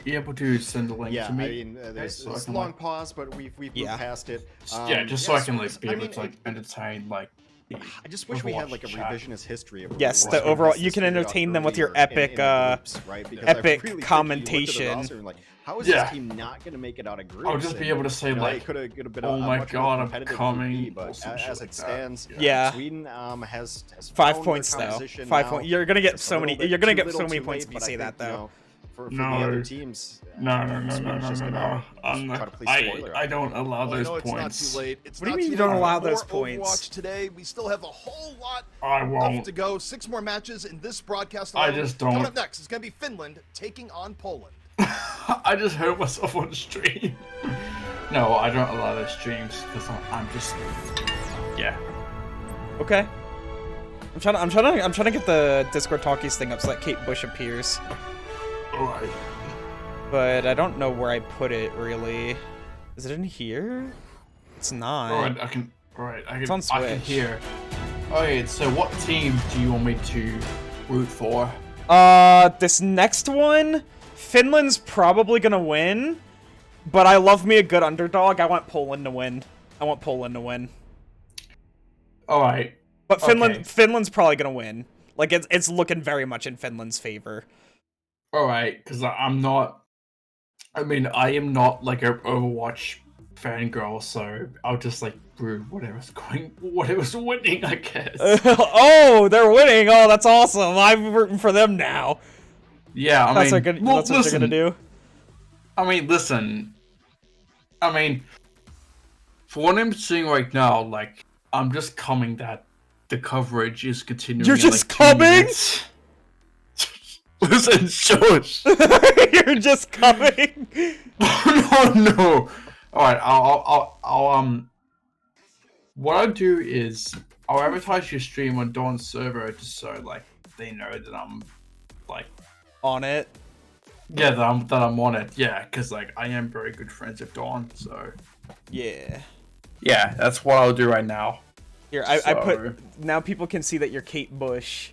You able to send the link Yeah, to me? I mean, there's so I this can, long like- pause, but we've moved Yeah. past it. Yeah, just so I can so like be I able mean, to like entertain like. the I just wish we had Overwatch like a chat. revisionist history of Yes, Overwatch the because overall- this you can figured out entertain them with your earlier epic, in the groups, right? Because I epic really think you looked at the commentation. roster and like, how is Yeah. this team not going to make it out of groups? I'll just be And, able to say you know, like, it could have been "Oh a my much more God, I'm competitive coming," Group B, or but some shit as like it that. stands, Yeah. Sweden has 5 found points their though. composition 5 now. points. You're gonna get It's a so many. little bit You're gonna too get little, so many too points late, if you but I say think, that you though. know, for No. the other teams, No. Sweden's just gonna I'm try to play not, spoiler. I don't allow Well, I those know it's not points. too late. It's What do you not mean too you don't late. allow More those points? Overwatch today. We still have a whole lot I left won't. to go. 6 more matches in this broadcast. I alone. just don't. Coming up next is going to be Finland taking on Poland. I just heard myself on the stream. No, I don't allow those streams because I'm just. Yeah. Okay. I'm trying to get the Discord talkies thing up so that Kate Bush appears, Alright. but I don't know where I put it really. Is it in here? It's not. Alright, I can. Alright, I It's on can. I can Switch. hear. Alright, so what team do you want me to root for? This next one, Finland's probably gonna win, but I love me a good underdog. I want Poland to win. Alright. But Okay. Finland's probably gonna win. Like it's looking very much in Finland's favor. Alright, because I'm not. I mean, I am not like an Overwatch fangirl, so I'll just like root whatever's winning, I guess. Oh, they're winning! Oh, that's awesome! I'm rooting for them now. Yeah, That's I mean, what you're gonna do. I mean, listen. I mean, for what I'm seeing right now, like, I'm just coming that the coverage is continuing. You're in, just like, 2 coming? minutes. Listen, shush. You're just coming. No. All right, I'll what I'll do is I'll advertise your stream on Dawn's server just so like they know that I'm like On it. yeah that I'm on it. Yeah, because like I am very good friends with Dawn, so Yeah. yeah, that's what I'll do right now. Here, I So- put. Now people can see that you're Kate Bush.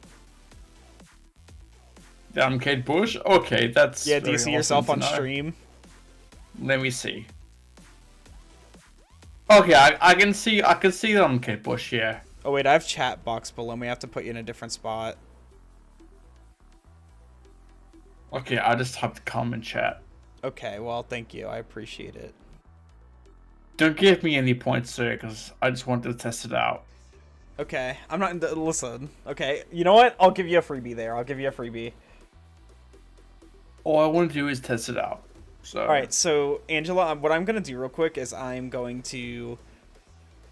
I'm Kate Bush. Okay, that's Yeah, do you very see yourself awesome on to know. stream? Let me see. Okay, I can see that I'm Kate Bush. Yeah. Oh wait, I have chat box below me. I have to put you in a different spot. Okay, I just have to comment chat. Okay, well, thank you. I appreciate it. Don't give me any points, sir, because I just wanted to test it out. Okay, I'm not in the... Listen. Okay, you know what? I'll give you a freebie there. I'll give you a freebie. All I want to do is test it out. So. Alright, so, Angela, what I'm going to do real quick is I'm going to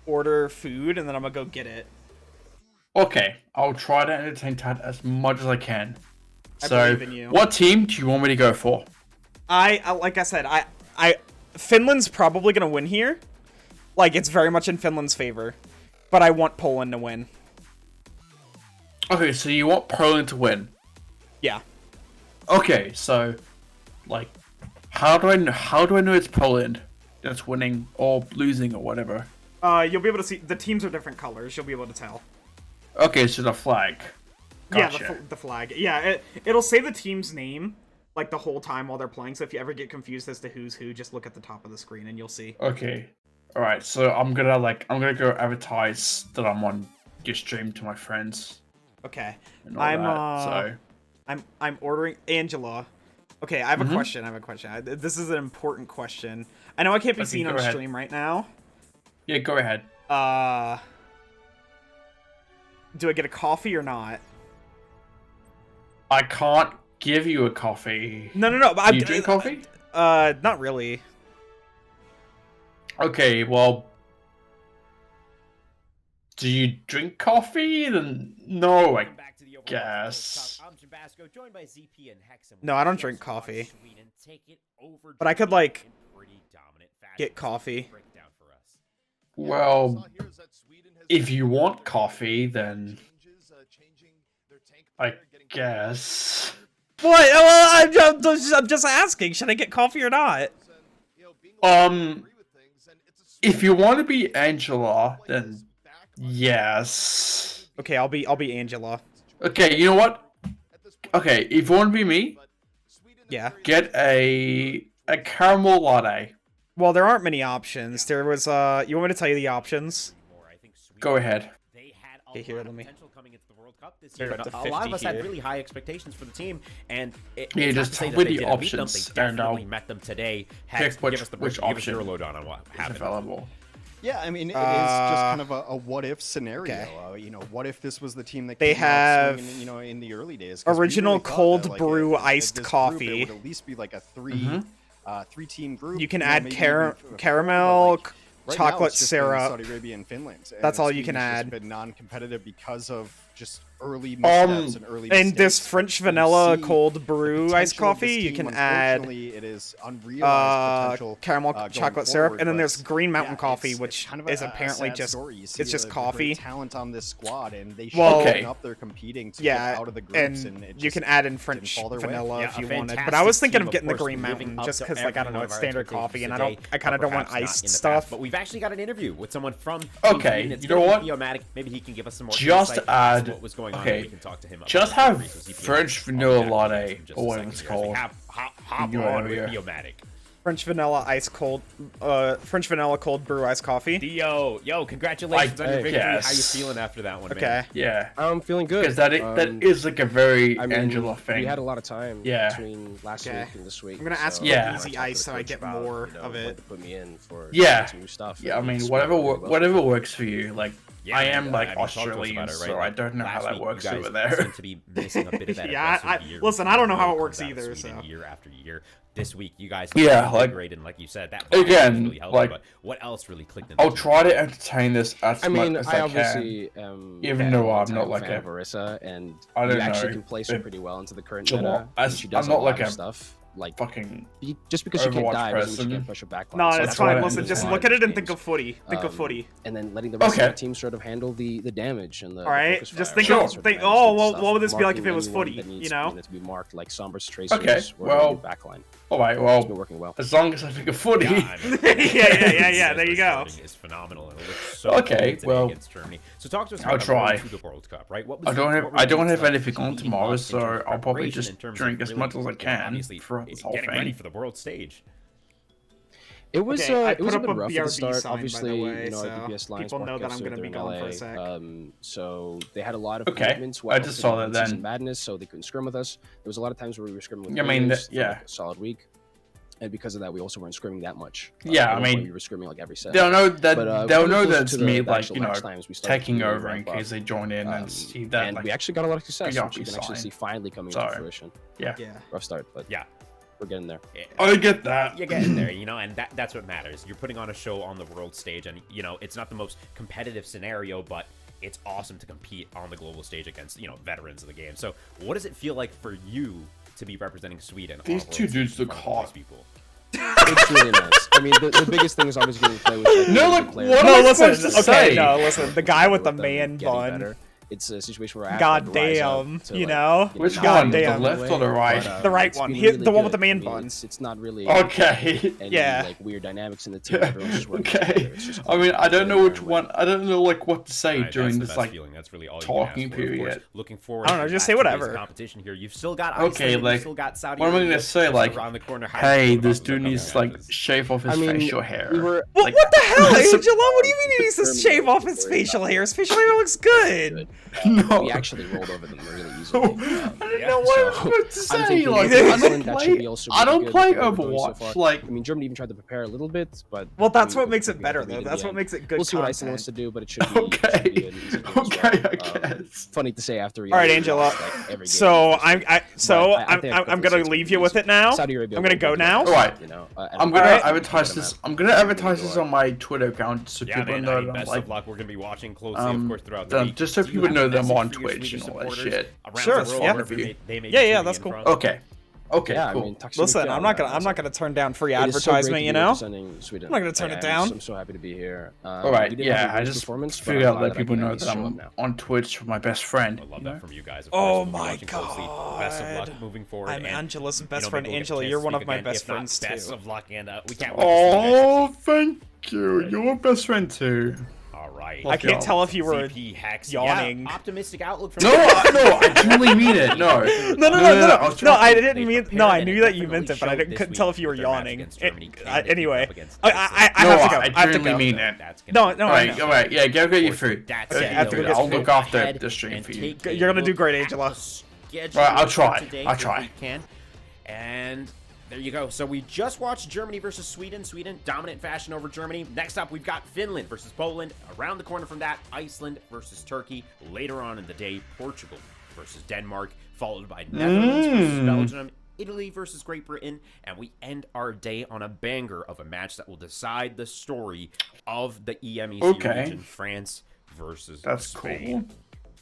order food, and then I'm going to go get it. Okay, I'll try to entertain Tad as much as I can. I So, believe in you. what team do you want me to go for? Like I said, Finland's probably going to win here. Like, it's very much in Finland's favor. But I want Poland to win. Okay, so you want Poland to win. Yeah. Okay, so, like, how do I know it's Poland that's winning or losing or whatever? You'll be able to see... The teams are different colors. You'll be able to tell. Okay, so the flag. Gotcha. Yeah, the flag. Yeah, it'll say the team's name, like, the whole time while they're playing, so if you ever get confused as to who's who, just look at the top of the screen and you'll see. Okay. All right, so I'm gonna go advertise that I'm on your stream to my friends. Okay. And all that, so. I'm ordering Angela. Okay, I have a question. This is an important question. I know I can't be seen on stream right now. Yeah, go ahead. Do I get a coffee or not? I can't give you a coffee. No. Do you drink coffee? Not really. Okay, well, do you drink coffee? Then no, I guess. No, I don't drink coffee. But I could like get coffee. Well, if you want coffee, then I guess. What? Well, I'm just asking. Should I get coffee or not? If you want to be Angela, then yes. Okay, I'll be Angela. Okay, you know what? Okay, if you want to be me, yeah, get a caramel latte. Well, there aren't many options. There was you want me to tell you the options? Go ahead. Okay, here, let me. A lot of us had really high expectations for the team, and yeah, just tell me the options, and I'll met them today. Pick which option your lowdown on what happened. Available. Yeah, I mean, it is just kind of a what-if scenario. Okay. You know, what if this was the team that they came have, out swinging, you know, in the early days? Original really cold that, like, brew iced coffee. Group, it would at least be like a three-team group. You can know, add maybe caramel, like, right chocolate now it's just been syrup. Saudi Arabia and Finland. That's and all you can Sweden's add. just been non-competitive because of just early missteps and early and mistakes. this French vanilla cold brew iced coffee, you can add it is unrealized potential, caramel chocolate syrup, and then there's Green Mountain yeah, coffee, it's which kind of is apparently just it's just coffee. Talent on this squad, and they well, showing up. They're competing to get out of the groups, and it you can add in French vanilla if you wanted. But I was thinking of getting the Green Mountain just because, like, I don't know, it's standard coffee, and I kind of don't want iced stuff. But we've actually got an interview with someone from. Okay, you know what? Maybe he can give us some more. Just add. What was going on? Okay, we can talk to him. Just have French vanilla latte, or whatever it's called. Hop on with Biomatic. French vanilla French vanilla cold brew iced coffee. Yo, congratulations on your victory. Yes. How you feeling after that one, okay. man? Yeah. I'm feeling good. Because that is like a very Angela thing. We had a lot of time between last week and this week. I'm gonna ask for easy ice so I get more of it. To put me in for some new stuff. Yeah, I mean, whatever works for you. Like, I am like Australian, so I don't know how that works over there. Seem to be missing a bit of that. Yeah, listen, I don't know how it works either. So year after year, this week you guys like great, and like you said, that again, really helped, like but what else really clicked in? I'll try to entertain this as much as I obviously can, even though I'm not like a Marissa, and I don't you know, actually can place her pretty well into the current meta. I'm not like a stuff. Like fucking just because she can't die doesn't mean she person. can't push her back. No, so it's fine. Listen, just look at it and think of footy. Think of footy. And then letting the rest of the team sort of handle the damage and the. All right, just think of oh, well, what would this be like if it was footy? You know, to be marked like Sombra's tracers. Okay, well, backline. All right, well, it's been working well. As long as I think of footy. yeah. There you go. Is phenomenal. It looks so okay, well, against Germany. So talk to us I'll try. The World Cup, right? I don't have anything on tomorrow, so I'll probably just drink as much as I can for this whole getting ready thing. for the world stage. It was it was a bit rough at the start. Sign, obviously, way, you know, so DPS Lions people know that I'm going to be gone for a sec. So they had a lot of commitments. I just saw that then. Madness, so they couldn't scrim with us. There was a lot of times where we were scrimming with players for like a solid week. And because of that, we also weren't scrimming that much. Yeah, I mean, we were scrimming like every set. They'll know that they'll know that it's me, like, you know, times, taking over in case they join in and see that. And like, we actually got a lot of success, which you can actually see finally coming into fruition. Yeah. Rough start, but yeah, we're getting there. I get that. You're getting there, you know, and that's what matters. You're putting on a show on the world stage, and you know, it's not the most competitive scenario, but it's awesome to compete on the global stage against, you know, veterans of the game. So, what does it feel like for you to be representing Sweden? These two dudes look hot. People? It's really nice. I mean, the biggest thing is always getting to play with. Like, what am I supposed to say? No, listen. The guy with the man bun. it's a situation where I God have to rise up damn, to, you like, know? Which God one? The damn. left or the right? The right it's one. been Here- really the one with good. the main I mean, bun. It's not really Okay. any Yeah. like weird dynamics in the team. Everyone's just working together. Okay. It's just I mean, I don't know good which environment. one. I don't know like what to say Alright, during that's the this best like. feeling. That's really all you talking can ask for. Of course, period. looking forward. I don't know, to just the say last 2 days of whatever. competition here. You've still got Okay, Iceland, you've like, still got Saudi what am I Arabia gonna say? just Like, around the corner. How do you hey, feel about this the dude upcoming needs to like matches? shave off his I mean, facial hair. we were What, Like- what the hell, That's a- Angela? What do you mean he needs to shave off his facial hair? His facial hair looks good. No. We actually rolled over them really easily. I didn't Yeah, know what I was so supposed to I'm say. thinking Like, Iceland, that should be also I really don't good play with what we're doing so Overwatch. far. Like, I mean, Germany even tried to prepare a little bit, but Well, that's we- what makes it we better, agreed though. in the That's what end. makes it good We'll see what Iceland wants to content. do, but it should be, Okay. it should be an easy game as well. okay, I guess. Funny to say after. All right, Angela. So I'm gonna leave you with it now. Saudi Arabia I'm gonna go now. All right. You know, I'm gonna Alright. advertise this. I'm gonna advertise this on my Twitter account so Yeah, people man, know I mean, that I'm best like. of luck. We're gonna be watching closely, of course, throughout the week. Just so Do you people have know a them message on for your Twitch Swedish and all that supporters shit. around Sure, the world, yeah. wherever they may Yeah, be yeah, tuning that's in cool. from? Okay. Okay. Yeah, Cool. I mean, tack so Listen, mycket. I'm not gonna turn down free It is so great advertisement, to you be know. representing Sweden. I'm not gonna turn it down. I'm so happy to be here. All right. we didn't have Yeah. the I greatest just performance, but figured I'm out glad let people I can know at least that show up I'm now. on Twitch with my best friend. I love you know? that from you guys. Of Oh course, we'll be my watching closely. Best of luck moving forward. I'm and, Angela's you best know, friend. maybe we'll get Angela, a chance you're to one speak of my again. best If not, friends Best too. of luck, and we can't wait to see you guys. Oh, thank you. You're my best friend too. All right. I can't tell if you were CP Hex. yawning. Yeah, optimistic outlook from No, I truly mean it. No. No, I didn't They mean. prepared No, I and knew it that you definitely meant it, but I showed this couldn't tell week if you were with their match yawning. against Germany. Can they keep Anyway, up against I Iceland? have to go. I I have to truly go. mean it. That's No, gonna be no, All I right, know. all right. Yeah, go get your food. That's Okay, it. after we get I'll food. look after Ahead the stream and for you. take a You're gonna do look great, at Angela. the schedule Right, I'll for try. today I'll if try. we can. And there you go. So we just watched Germany versus Sweden. Sweden, dominant fashion over Germany. Next up, we've got Finland versus Poland. Around the corner from that, Iceland versus Turkey. Later on in the day, Portugal versus Denmark, followed by Netherlands versus Belgium, Italy versus Great Britain, and we end our day on a banger of a match that will decide the story of the EMEC Okay. region, France versus That's Spain. cool.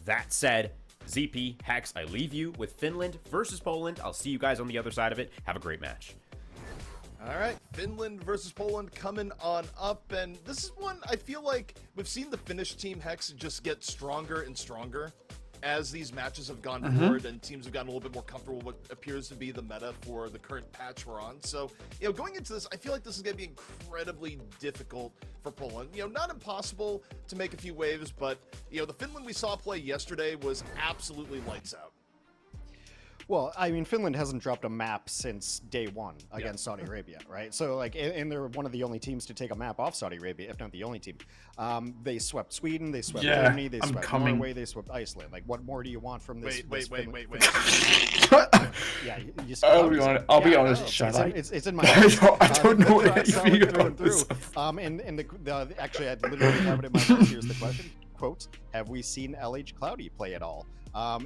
That said, ZP, Hex, I leave you with Finland versus Poland. I'll see you guys on the other side of it. Have a great match. All right, Finland versus Poland coming on up, and this is one I feel like we've seen the Finnish team Hex just get stronger and stronger as these matches have gone forward and teams have gotten a little bit more comfortable with what appears to be the meta for the current patch we're on. So, going into this, I feel like this is going to be incredibly difficult for Poland. Not impossible to make a few waves, but, the Finland we saw play yesterday was absolutely lights out. Well, I mean, Finland hasn't dropped a map since day one against Saudi Arabia, right? So, like, and they're one of the only teams to take a map off Saudi Arabia, if not the only team. They swept Sweden, they swept Yeah, Germany, they I'm swept coming. Norway, they swept Iceland. Like, what more do you want from this? Wait. Yeah, you I'll be yeah, honest, no, shut it's up. It's in my. I don't know That's anything through about and through. this. And actually, I literally have it in my notes. Here's the question: "Quote: Have we seen LH Cloudy play at all?"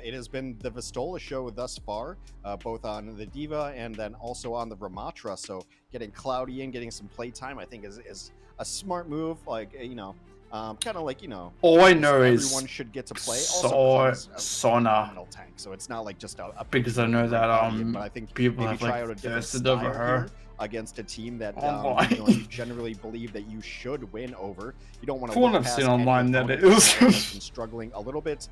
It has been the Vistola show thus far, both on the Diva and then also on the Ramatra. So getting Cloudy in, getting some play time, I think is a smart move. Like kind of like All I know is everyone should get to play. Sona. Phenomenal tank, so it's not like just a Because I know that but I think people maybe have try like out a different thirsted over style her. here against a team that Oh my. you generally believe that you should win over. You don't want to From what look I've past seen any online, that opponent it was- that's been struggling a little bit.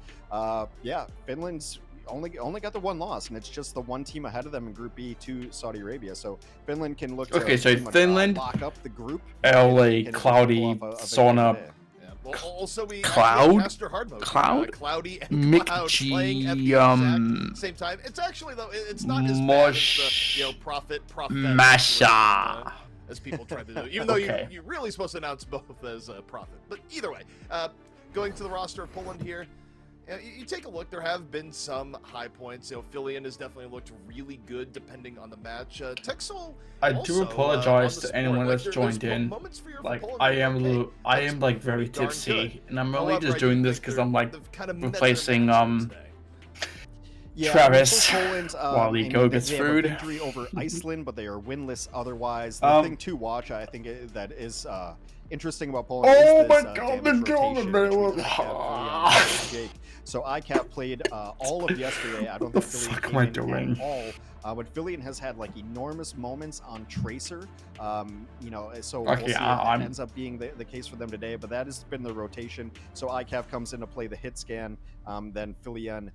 Yeah, Finland's only got the one loss, and it's just the one team ahead of them in Group B to Saudi Arabia. So Finland can look to Okay, so pretty much, Finland, lock up the group. LA, and can Cloudy, pull off a victory Sona, today. Yeah. Well, also we Cloud? Master Hard Mode, Cloud? Cloudy and Mick Cloud G, playing at the exact same time. It's actually though it's not as bad as the Prophet Masha. as people try to do. Even though Okay. you're really supposed to announce both as a Prophet. But either way, going to the roster of Poland here. You take a look. There have been some high points. Filian has definitely looked really good, depending on the match. Texel. I do also, apologize on the to anyone sport. that's There's joined in. moments for Like Poland I where am, you're okay, I that's am like very pretty darn tipsy, good. and I'm only However, just I doing do this think because they're I'm like kind of replacing measured today. Yeah, Travis, for Poland, while I he mean, go they gets have a food. victory over Iceland, but they are winless otherwise. The thing to watch, I think, that is interesting about Poland is Oh this, my God, the damage German rotation between man. ICAP, Filian, and Jake. So ICAP played all of yesterday. I don't The think Filian fuck came am I in doing? at all But Fillion has had like enormous moments on Tracer. You know, so Okay, we'll see if I'm- that ends up being the case for them today. But that has been the rotation. So ICAF comes in to play the hit scan. Then Fillion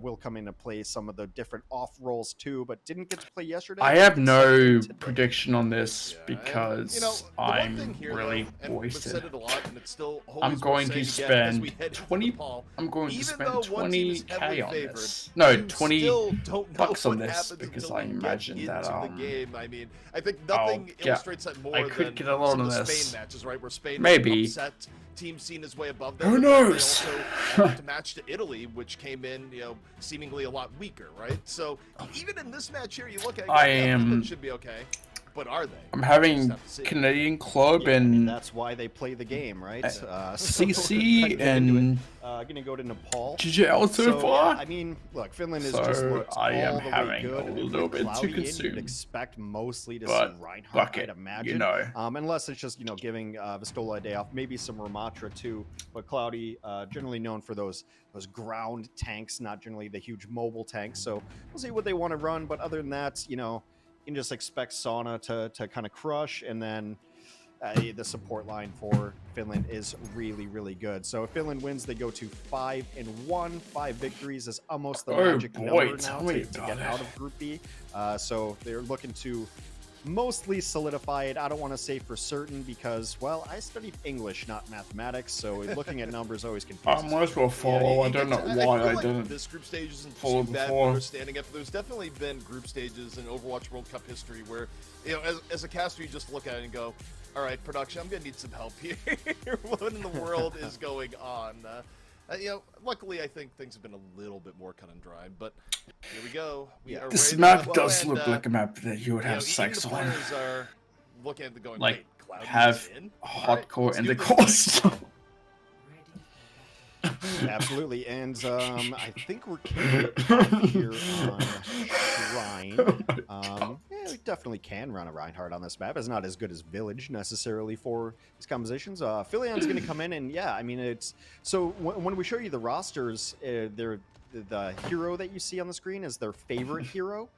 will come in to play some of the different off roles too, but didn't get to play yesterday. I but have gets no today. prediction on this Yeah, and, because you know, the one I'm thing here, really though, and we've said wasted. it a lot, and it's still always I'm worth going to saying again as we spend head into the 20. fall, I'm going to even spend though one team is heavily 20k on favored, this. No, you 20 still don't know bucks on what this happens because until I we imagine get that into the game. I mean, I think nothing get- illustrates that more I could than get a lot some on of the this. Spain matches, right? Where Spain Maybe. upset teams seen his way above them. Who but then knows? They also lost a match to Italy, which came in, you know, seemingly a lot weaker, right? So even in this match here, you look at it, I yeah, am- Finland should be okay, but are they? I'm Just having have to see. Canadian club Yeah, I mean, and that's why they play the game, right? CC and gonna go to Nepal. GGL so So, far. yeah, I mean, look, Finland has So, just looked I am all the way having good. a With little bit to Cloudy in, consume. you'd expect mostly to But, see Reinhardt, fuck it, I'd you imagine. know. Unless it's just, you know, giving Vistola a day off, maybe some Ramatra too. But Cloudy, generally known for those ground tanks, not generally the huge mobile tanks. So we'll see what they want to run. But other than that, you know, you can just expect Sauna to kind of crush, and then the support line for Finland is really, really good. So if Finland wins, they go to 5-1. 5 victories is almost the Oh, magic boy, number now tell me to about get it. out of Group B. So they're looking to mostly solidify it. I don't want to say for certain because, well, I studied English, not mathematics, so looking at numbers always I confuses might as well follow. I don't know why feel I like didn't. This group stage isn't follow too bad before. for standing up. There's definitely been group stages in Overwatch World Cup history where, you know, as a caster, you just look at it and go, all right, production, I'm gonna need some help here. What in the world is going on? You know, luckily, I think things have been a little bit more cut and dry, but here we go. We are This ready to map go, does and, look like a map that you would you know, have even sex the on. players are looking at the going, Like, wait, Cloudy have is in? All right, hardcore let's do this intercourse. thing. Absolutely, and I think we're kicking it off here on Shrine. Yeah, we definitely can run a Reinhardt on this map. It's not as good as Village necessarily for these compositions. Philion's going to come in, and yeah, I mean, it's so when we show you the rosters, they're the hero that you see on the screen is their favorite hero.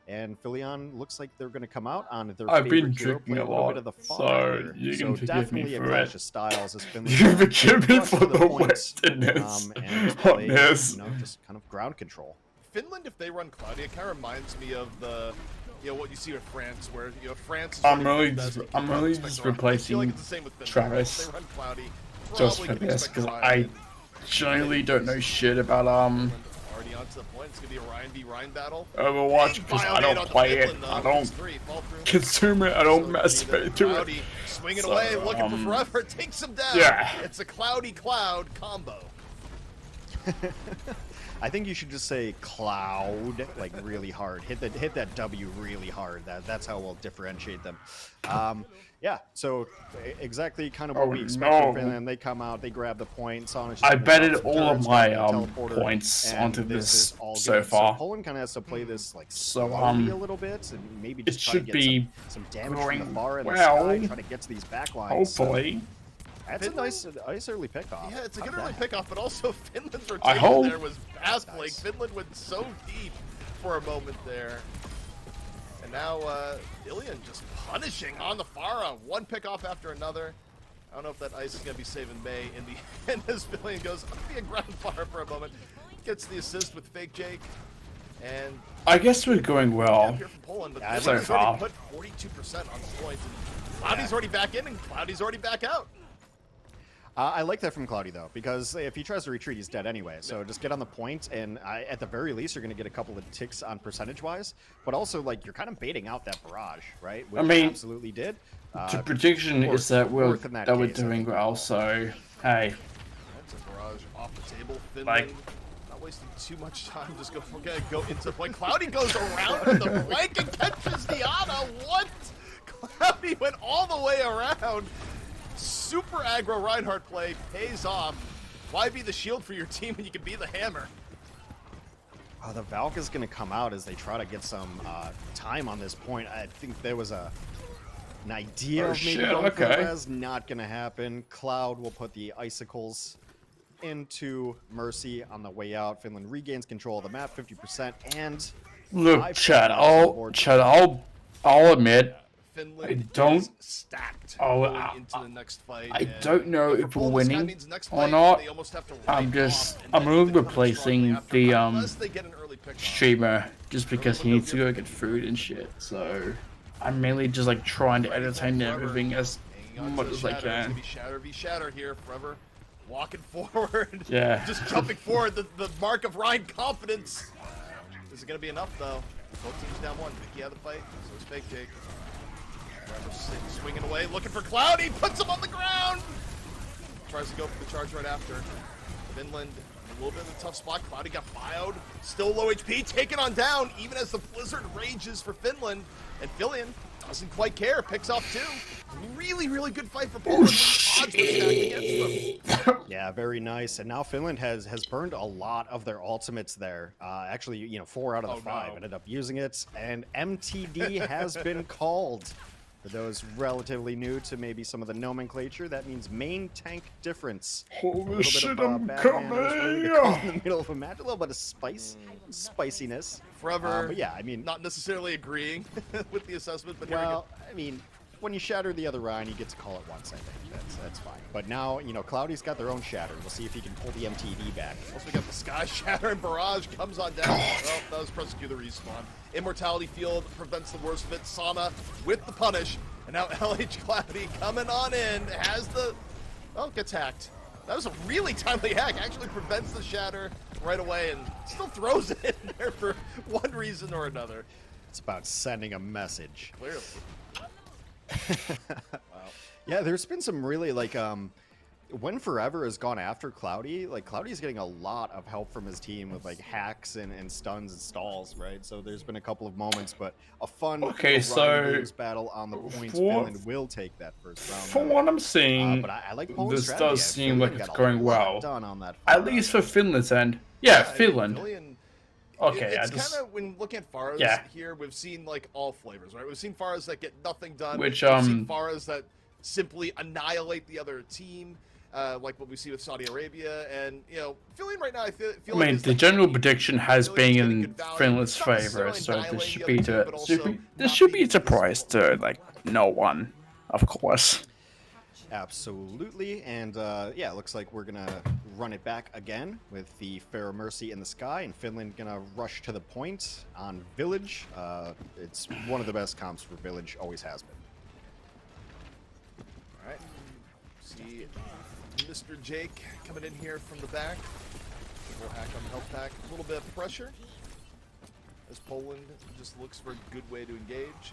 And Philion looks like they're going to come out on their I've favorite been hero, drinking play a little lot, bit of the fun so here. you So can forgive me definitely a for clash it. of styles as Finland You forgive me rush for to the point, westerness and on play, this. you know, just kind of ground control. Finland, if they run Cloudy, it kind of reminds me of the, you know, what you see with France, where, you know, France is I'm running really the just- best, I'm you can really expect just Ryan. I feel like replacing it's the same with Finland. Travis If they run Cloudy, just probably for can this expect because Ryan, I and generally don't know shit about already onto the point. It's gonna be a Ryan v Ryan battle. Overwatch Big because I violate don't on the play it. Finland, though. I don't It's 3, fall through. consume it. I don't So masturbate to it. Cloudy swinging So, away, looking for forever, takes him down. yeah. It's a Cloudy Cloud combo. I think you should just say cloud like really hard. Hit that W really hard. That's how we'll differentiate them. Yeah, so exactly kind of what Oh, we expected. no. And then they come out, they grab the point. Sonic I just betted drops some all of turrets, my grabs the teleporter, points and onto this this is all so good. far. So Poland kind of has to play this like So, slowly a little bit, and maybe it just try should to be get some damage from the going far end of the well. sky, try to get to these backlines. Hopefully. That's a nice early pickoff. Yeah, it's a Not good early bad. pickoff, but also Finland's I rotation hope- there was baffling. Nice. Finland went so deep for a moment there. And now Ilian just punishing on the Pharah. One pickoff after another. I don't know if that ice is going to be saving May in the end as Ilian goes, I'm going to be a ground fire for a moment. Gets the assist with Fake Jake. And I guess we're going well. here from Poland, but Yeah, Finland's so already far. put 42% on the points. And Cloudy's already back in, and Cloudy's already back out. I like that from Cloudy, though, because if he tries to retreat, he's dead anyway. So just get on the point, and at the very least, you're going to get a couple of ticks on percentage-wise. But also, like, you're kind of baiting out that barrage, right? Which I mean, absolutely did. The prediction is that we're worth in that we're case, I doing think. well. So hey, That's a barrage off the table. Finland Like- not wasting too much time. Just we're gonna go into the point. Cloudy goes around with the flank and catches Diana. What? Cloudy went all the way around. Super aggro Reinhardt play pays off. Why be the shield for your team when you can be the hammer? The Valk is going to come out as they try to get some time on this point. I think there was an idea Oh, of maybe shit, going for okay. Rez. Not going to happen. Cloud will put the icicles into Mercy on the way out. Finland regains control of the map, 50%, and Look, Chad, I'll admit, Finland I don't- is stacked Oh, going into the next fight. I and don't know for if we're Poland, this kinda winning means next or fight, not. they almost have to I'm write just, off and I'm then really they come in replacing strongly after the that, unless they get an early pick off. streamer just because he needs to go get food and shit. So I'm mainly just like trying to entertain everything as Hanging on much to as the I shatter. It's can. gonna be shatter v shatter here forever. Walking forward. Yeah. Just jumping forward. The mark of Ryan confidence. Is it gonna be enough though? Both teams down one. Mickey out of the fight. So it's fake Jake. Forever swinging away, looking for Cloudy. Puts him on the ground. Tries to go for the charge right after. Finland a little bit of a tough spot. Cloudy got bioed. Still low HP. Taken on down. Even as the blizzard rages for Finland. And Fillion doesn't quite care. Picks off two. Really, really good fight for Poland. When the odds were stacked against them. Yeah, very nice. And now Finland has burned a lot of their ultimates there. Actually, you know, 4 out of the 5 ended up using it. And MTD has been called. For those relatively new to maybe some of the nomenclature, that means main tank difference. Holy shit, I'm Batman was ready to coming! call in the middle of a match. A little bit of spiciness. Forever. But yeah, I mean, Not necessarily agreeing with the assessment, but well, I mean, when you shatter the other Ryan, you get to call it once, I think. That's fine. But now, you know, Cloudy's got their own shatter. We'll see if he can pull the MTD back. Also, we got the Sky Shatter and Barrage comes on down. Well, that was Prosecute the respawn. Immortality Field prevents the worst of it. Sana with the punish. And now LH Cloudy coming on in. Has the... Oh, gets hacked. That was a really timely hack. Actually prevents the Shatter right away and still throws it in there for one reason or another. It's about sending a message. Clearly. Yeah, there's been some really, like, when Forever has gone after Cloudy, like, Cloudy's getting a lot of help from his team with, like, hacks and stuns and stalls, right? So there's been a couple of moments, but a fun battle on the points. Finland will take that first round. From what I'm seeing, but I like Poland's this strategy. does seem like Finland it's got a going lot well. done on that At least for Finland's end. Yeah, Finland. Okay, It's kind of, when looking at Faras here, we've seen like all flavors, right? We've seen Faras that get nothing done. Which, we've seen Faras that simply annihilate the other team, like what we see with Saudi Arabia, and you know, feeling right now, I feel I mean, like the general prediction has been in Finland's favor, so this should be a surprise to like no one, of course. Absolutely, and yeah, it looks like we're gonna run it back again with the Pharaoh Mercy in the sky, and Finland gonna rush to the point on Village. It's one of the best comps for Village, always has been. All right, see Mr. Jake coming in here from the back. We'll hack on the health pack. A little bit of pressure as Poland just looks for a good way to engage.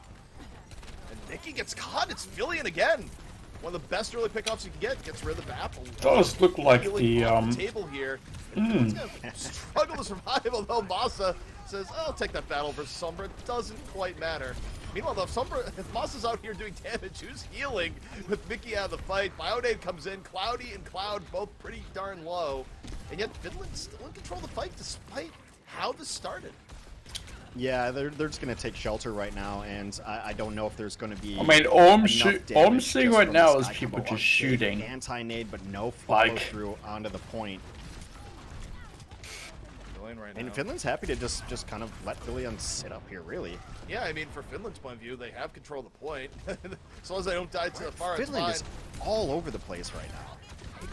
And Nikki gets caught. It's Fillion again. One of the best early pickoffs you can get. Gets rid of the BAP. Does look like the table here. And gonna struggle to survive, although Masa says, "I'll take that battle versus Sombra." It doesn't quite matter. Meanwhile, though, if Masa's out here doing damage, who's healing with Mickey out of the fight? Biodade comes in. Cloudy and Cloud both pretty darn low. And yet Finland's still in control of the fight despite how this started. Yeah, they're just going to take shelter right now, and I don't know if there's going to be. I mean, all I'm seeing right now is people just shooting. Anti-nade, but no follow through onto the point. Right and Finland's happy to just kind of let Fillion sit up here, really. Yeah, I mean, for Finland's point of view, they have control of the point. As long as they don't die to the far, Finland is all over the place right now.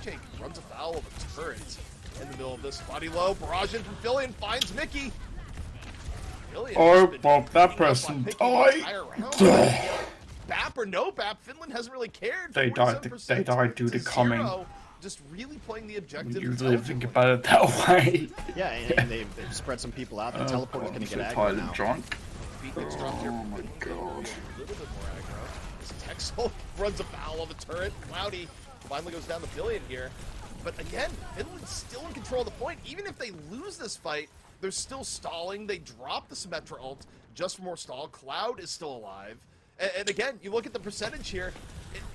Jake runs afoul of a turret in the middle of this. Body low, barrage in from Fillion, finds Mickey. Oh, well, that person died. BAP or no BAP, Finland hasn't really cared. They died due to coming. Just really playing the objective. You really think about it that way. Yeah, and they've spread some people out. The teleporter's going to get aggro now. Drunk. Oh my god. A little bit more aggro. This Texel runs afoul of a turret. Cloudy finally goes down the Fillion here. But again, Finland's still in control of the point. Even if they lose this fight, they're still stalling. They drop the Symmetra ult just for more stall. Cloud is still alive. And again, you look at the percentage here,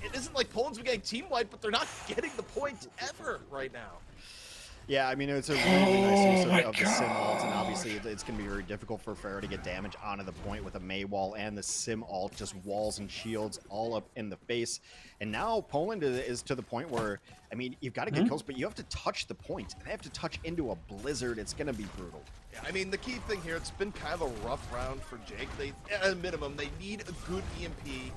it isn't like Poland's been getting team wiped, but they're not getting the point ever right now. Yeah, I mean, it's a really nice use Oh my of the sim ult, and obviously it's going to be very difficult for Pharah to get damage onto the point with a Mei wall and the sim ult, just walls and shields all up in the face. And now Poland is to the point where, I mean, you've got to get kills, but you have to touch the point. They have to touch into a blizzard. It's going to be brutal. Yeah, I mean, the key thing here, it's been kind of a rough round for Jake. They, at a minimum, they need a good EMP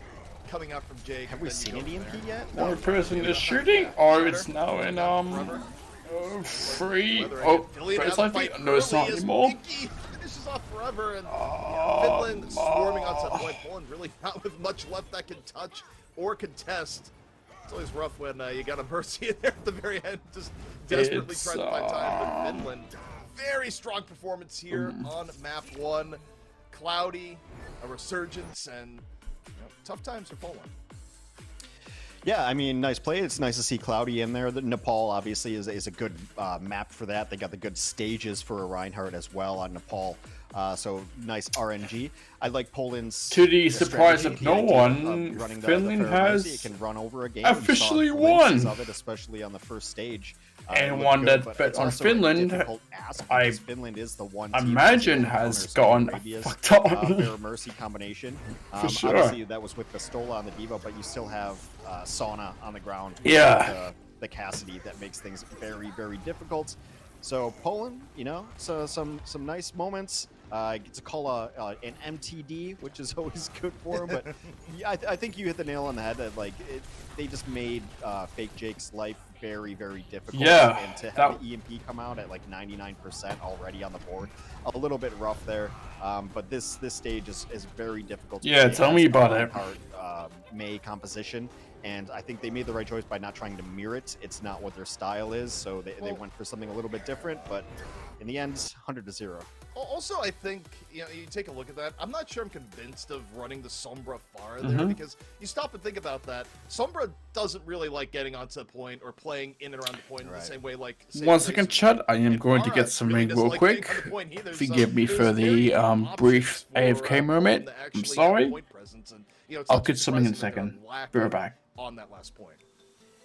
coming out from Jake. Have we seen an EMP yet? One person is shooting, or it's now in free. Oh, first life feed? No, it's not anymore. Finishes off forever, and Finland swarming on set point. Poland really not with much left that can touch or contest. It's always rough when you got a Mercy in there at the very end, just desperately trying to find time. But Finland, very strong performance here on map 1. Cloudy, a resurgence, and tough times for Poland. Yeah, I mean, nice play. It's nice to see Cloudy in there. The Nepal obviously is a good map for that. They got the good stages for a Reinhardt as well on Nepal. So nice RNG. I like Poland's. To the surprise of no one, Finland has it can run over a game. officially won. Of it, especially on the first stage. Anyone that bet on Finland, Finland is the one imagine has gone fucked up. Their Mercy combination. For sure. Obviously, that was with Pistola on the Devo, but you still have Sauna on the ground. Yeah. The Cassidy that makes things very, very difficult. So Poland, you know, so some nice moments. I get to call an MTD, which is always good for him. But yeah, I think you hit the nail on the head. That they just made Fake Jake's life very, very difficult. Yeah, and to have the EMP come out at like 99% already on the board, a little bit rough there. But this stage is very difficult. Yeah, tell me about it. May composition. And I think they made the right choice by not trying to mirror it. It's not what their style is, so they went for something a little bit different. But in the end, 100-0. Also, I think, you take a look at that. I'm not sure I'm convinced of running the Sombra Pharah there, because you stop and think about that. Sombra doesn't really like getting onto the point or playing in and around the point in the same way like... One second, chat. I am going to get something real quick. Forgive me for the brief AFK moment. I'm sorry. I'll get something in a second. Be right back. On that last point.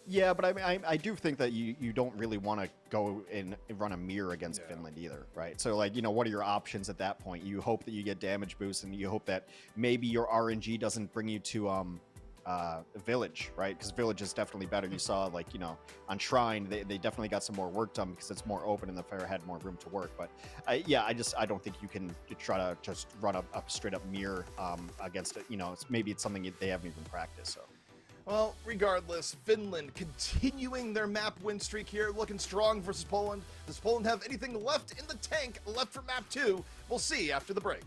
Yeah, but I do think that you don't really want to go and run a mirror against Finland either, right? So like, what are your options at that point? You hope that you get damage boost, and you hope that maybe your RNG doesn't bring you to Village, right? Because Village is definitely better. You saw like, on Shrine, they definitely got some more work done because it's more open and the Pharah had more room to work. But I don't think you can try to just run a straight up mirror against it. Maybe it's something they haven't even practiced. So. Well, regardless, Finland continuing their map win streak here, looking strong versus Poland. Does Poland have anything left in the tank left for map 2? We'll see after the break.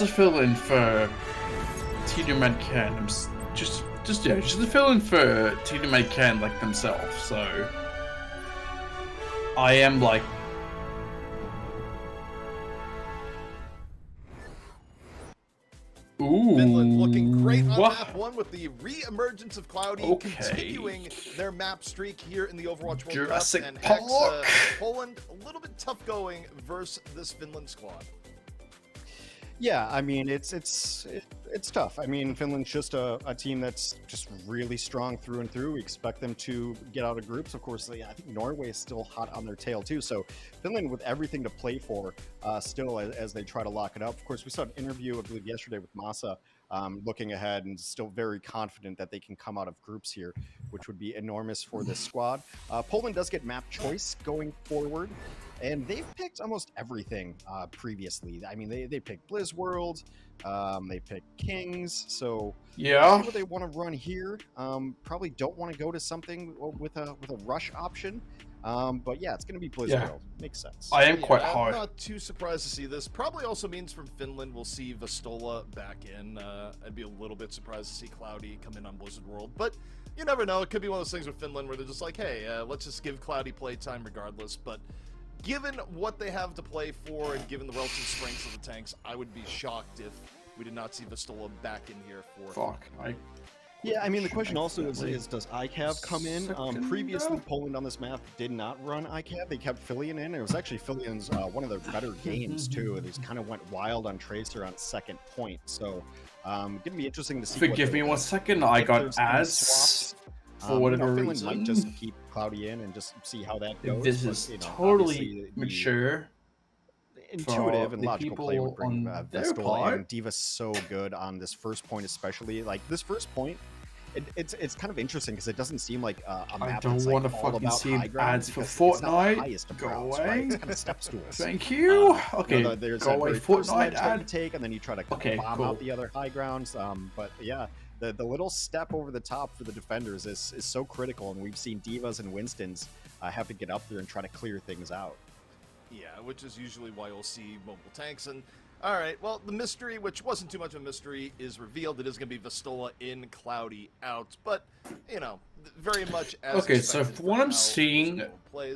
fill-in for teetermancan, just to fill in for teetermancan like themselves. So I am like. Ooh, Finland looking great on map 1 with the re-emergence of Cloudy, continuing their map streak here in the Overwatch World Jurassic Cup. And Park. Poland, a little bit tough going versus this Finland squad. Yeah, I mean, it's tough. I mean, Finland's just a team that's just really strong through and through. We expect them to get out of groups. Of course, I think Norway is still hot on their tail too. So Finland with everything to play for still as they try to lock it up. Of course, we saw an interview, I believe, yesterday with Masa, looking ahead and still very confident that they can come out of groups here, which would be enormous for this squad. Poland does get map choice going forward. And they've picked almost everything previously. I mean, they picked Blizz World, they picked Kings, so yeah, see what they want to run here. Probably don't want to go to something with a rush option. But yeah, it's going to be Blizz World. Makes sense. I am quite hard. I'm not too surprised to see this. Probably also means from Finland we'll see Vastola back in. I'd be a little bit surprised to see Cloudy come in on Blizzard World, but you never know. It could be one of those things with Finland where they're just like, hey, let's just give Cloudy playtime regardless. But given what they have to play for and given the relative strengths of the tanks, I would be shocked if we did not see Vastola back in here for. Yeah, I mean, the question also is does ICAV come in? Previously, Poland on this map did not run ICAV. They kept Filian in. It was actually Filian's one of their better games, too. They just kind of went wild on Tracer on second point. So, going to be interesting to see. Forgive me 1 second. I got ads for whatever Finland reason. might just keep Cloudy in and just see how that goes. This is totally mature. Intuitive and logical play would bring Vastola in. and Diva's so good on this first point, especially. Like, this first point, it's kind of interesting because it doesn't seem like a map. I don't want to fucking see ads for Fortnite. Go away. Right? It's kind of step stools. Thank you. Okay, there's go away, Fortnite ad. You take, and then you try to bomb out the other high grounds. But yeah, the little step over the top for the defenders is so critical, and we've seen Divas and Winstons have to get up there and try to clear things out. Yeah, which is usually why you'll see mobile tanks. And all right, well, the mystery, which wasn't too much of a mystery, is revealed. It is going to be Vastola in, Cloudy out. But, you know, very much as okay, so from what I'm seeing,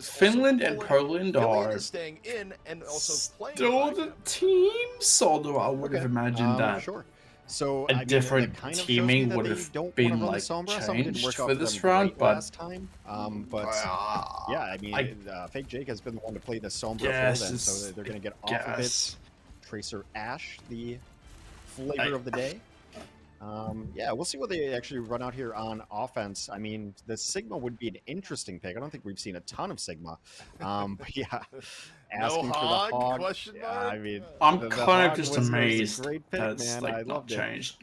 Finland and Poland are staying in and also playing still the teams, although I would have imagined that sure. So a different teaming would have been like changed for this round, but last time. Yeah, I mean, Fake Jake has been the one to play the Sombra for them, so they're going to get off of it. Tracer Ash, the flavor of the day. Yeah, we'll see what they actually run out here on offense. I mean, the Sigma would be an interesting pick. I don't think we've seen a ton of Sigma. But yeah, asking no for hog, the Hog. question mark? Yeah, I mean, I'm kind of Hog just was amazed a great pick, that's man. like I not loved changed.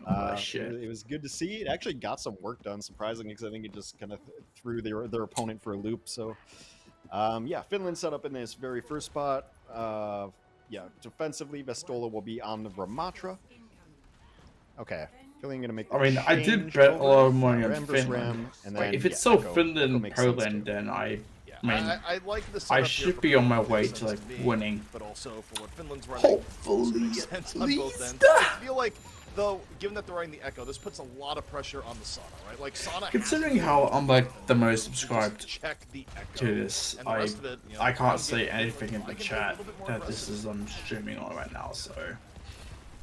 it was good to see. It actually got some work done, surprisingly, because I think it just kind of threw their opponent for a loop. So, yeah, Finland set up in this very first spot. Yeah, defensively, Vastola will be on the Ramatra. Okay, feeling gonna make. I mean, I did bet a lot of money on Finland. And then, if it's so Finland Poland, then I like the I should be on my way to like winning. But also for what Finland's running, hopefully, sense on both ends. I feel like, though, given that they're running the Echo, this puts a lot of pressure on the Sauna, right? Like Sauna. Considering how I'm like the most subscribed check the Echo, to this, I can't say anything in the chat that this is streaming on right now. So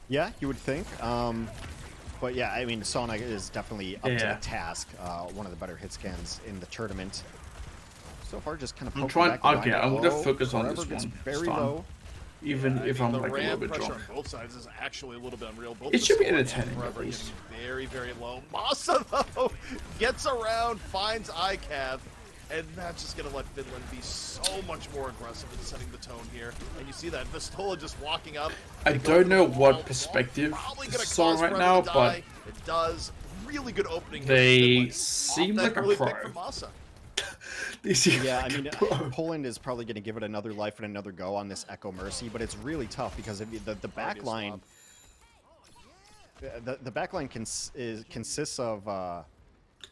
yeah, you would think. But yeah, I mean, Sauna is definitely up to the task. One of the better hit scans in the tournament. So far, just kind of. I'm trying. Okay, I'm gonna focus on this one. Very low. Even if I'm like a little bit drunk. On both sides is actually a little bit unreal. Both it should be entertaining at getting least. very, very low. Masa, though, gets around, finds ICAV, and that's just going to let Finland be so much more aggressive in setting the tone here. And you see that Vastola just walking up. I don't know what perspective this is on right now, but it does. Really good opening. They seem like a pro. Yeah, I mean, Poland is probably going to give it another life and another go on this Echo Mercy, but it's really tough because the back line, the back line consists of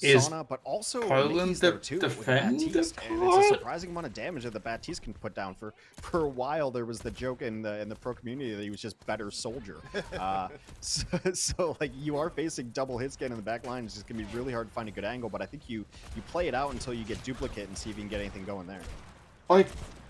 Is Sauna, but also Poland Mickey's there too with defend Baptiste, a and it's a lot? surprising amount of damage that the Baptiste can put down. For a while, there was the joke in the pro community that he was just better soldier. So like you are facing double hit scan in the back line. It's just gonna be really hard to find a good angle. But I think you play it out until you get duplicate and see if you can get anything going there. Like,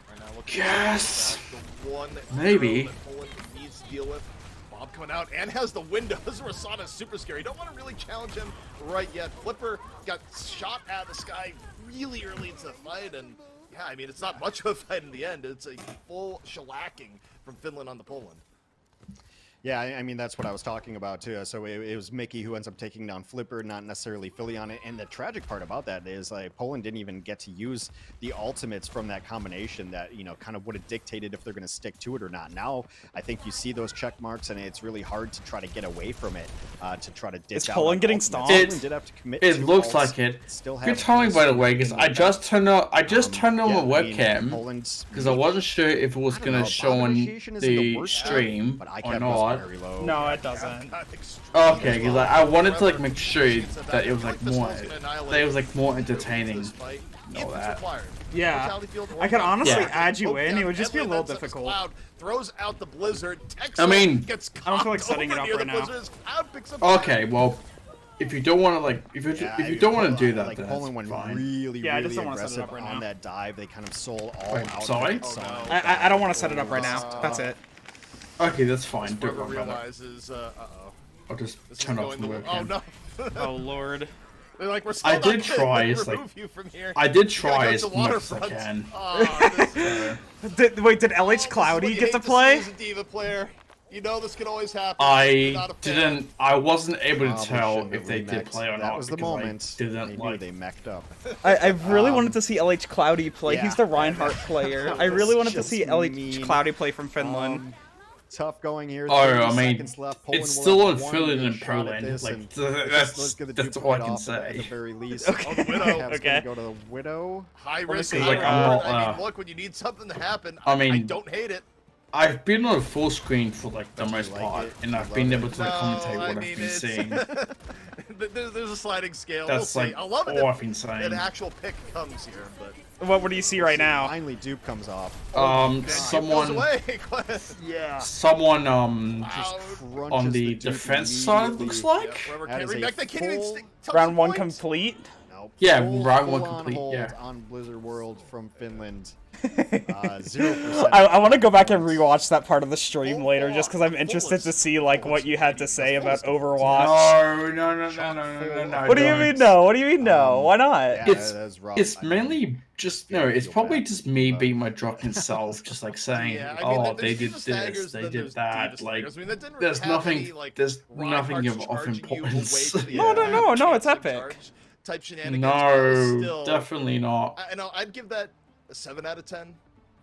Right now, look yes, the one maybe. that Poland needs to deal with. Bob coming out and has the windows. Rasana's super scary. Don't want to really challenge him right yet. Flipper got shot out of the sky really early into the fight, and yeah, I mean, it's not much of a fight in the end. It's a full shellacking from Finland on the Poland. Yeah, I mean, that's what I was talking about, too. So it was Mickey who ends up taking down Flipper, not necessarily Philly on it. And the tragic part about that is, like, Poland didn't even get to use the ultimates from that combination that, you know, kind of would have dictated if they're going to stick to it or not. Now, I think you see those check marks, and it's really hard to try to get away from it, to try to dish out. Is Poland getting ultimates. stomped? Poland did have to commit It two looks ults, like it. Still Good have timing, by the way, because I just turned on my yeah, I mean, webcam Poland's because I wasn't sure if it was I don't gonna know, show bomb on initiation isn't the the worst stream but I or kept not. very low. No, it doesn't. Okay, because I wanted to like make sure that it was like more entertaining. Know that. Yeah. I could honestly Yeah. add you in. It would just be a little difficult. Cloud throws out the blizzard. I mean, gets I don't feel like cocked setting it over up near right the now. blizzards. Cloud picks up Okay, well, if you don't want to like, if you don't want to do that, like then Poland that's went fine. really, Yeah, I just really don't wanna set it aggressive up right on now. that dive. They kind of sold all Wait, out. sorry? of it. Oh, no. I don't want to set it up right now. That's it. Okay, that's fine. Don't Forever worry about it. realizes, uh-oh. I'll just This turn is off the going the... Oh, webcam. no. Oh lord. They're like, we're still I not did gonna try, it's like- remove you from here. I did You gotta try go as to much as I waterfront. can. Oh, this is- Wait, did LH this is what Cloudy you get hate to see play? as a Diva player. You know this could always happen. You're I not a fan. didn't. I wasn't able to Probably tell shouldn't if have they did remexed. play or not. That was the because I moment. didn't They knew like. they mech'd up. I really wanted to see LH Cloudy play. yeah. He's the Reinhardt player. I really wanted to Just see LH mean. Cloudy play from Finland. Tough going here. Oh, 30 I mean, seconds left. Poland it's will still have on one Finland good and shot at Poland. this, Like and that's let's get the that's all I duplicate can off at the say. very least. Okay. Oh, the Widow. Cavs Okay. gonna go to the Widow. High risk, see. high Like, I'm reward. not, I mean, look, when you need something to happen, I mean- I don't hate it. I've been on full screen for like the most like part, it? and You I've love been it? able to like, commentate what I I've mean, been it's- seeing. There's a sliding scale. That's we'll see. like I love it all if I've been saying. an actual pick comes here, but What do you see right now? Finally, dupe comes off. then goes Someone, away. Yeah. someone, Just Crunches on the dupe defense side immediately. looks Yeah, like. forever That can't is a react. They can't even full stick. touch Round the one points. complete. Nope. Yeah, Full- round one full on complete, hold yeah. on Blizzard World from Finland. 0%. I want to go back and rewatch that part of the stream Full later, just because I'm full interested to ex- see like full what you had to experience. say about Full Overwatch. No. What do you mean no? What do you mean no? Why not? Yeah, It's- that's rough. It's I mean, mainly just no. It's probably just me being my drunken self, just like saying, Yeah, I mean, "Oh, there's they did Diva this, staggers, they then did there's that." Diva Like, staggers. I mean, that didn't really there's have nothing. any, like, There's Reinhardt's nothing of charging you importance. away to the No, end, no, it's cancel epic. charge Type shenanigans. but No, still, definitely not. I know. I'd give that a 7 out of 10.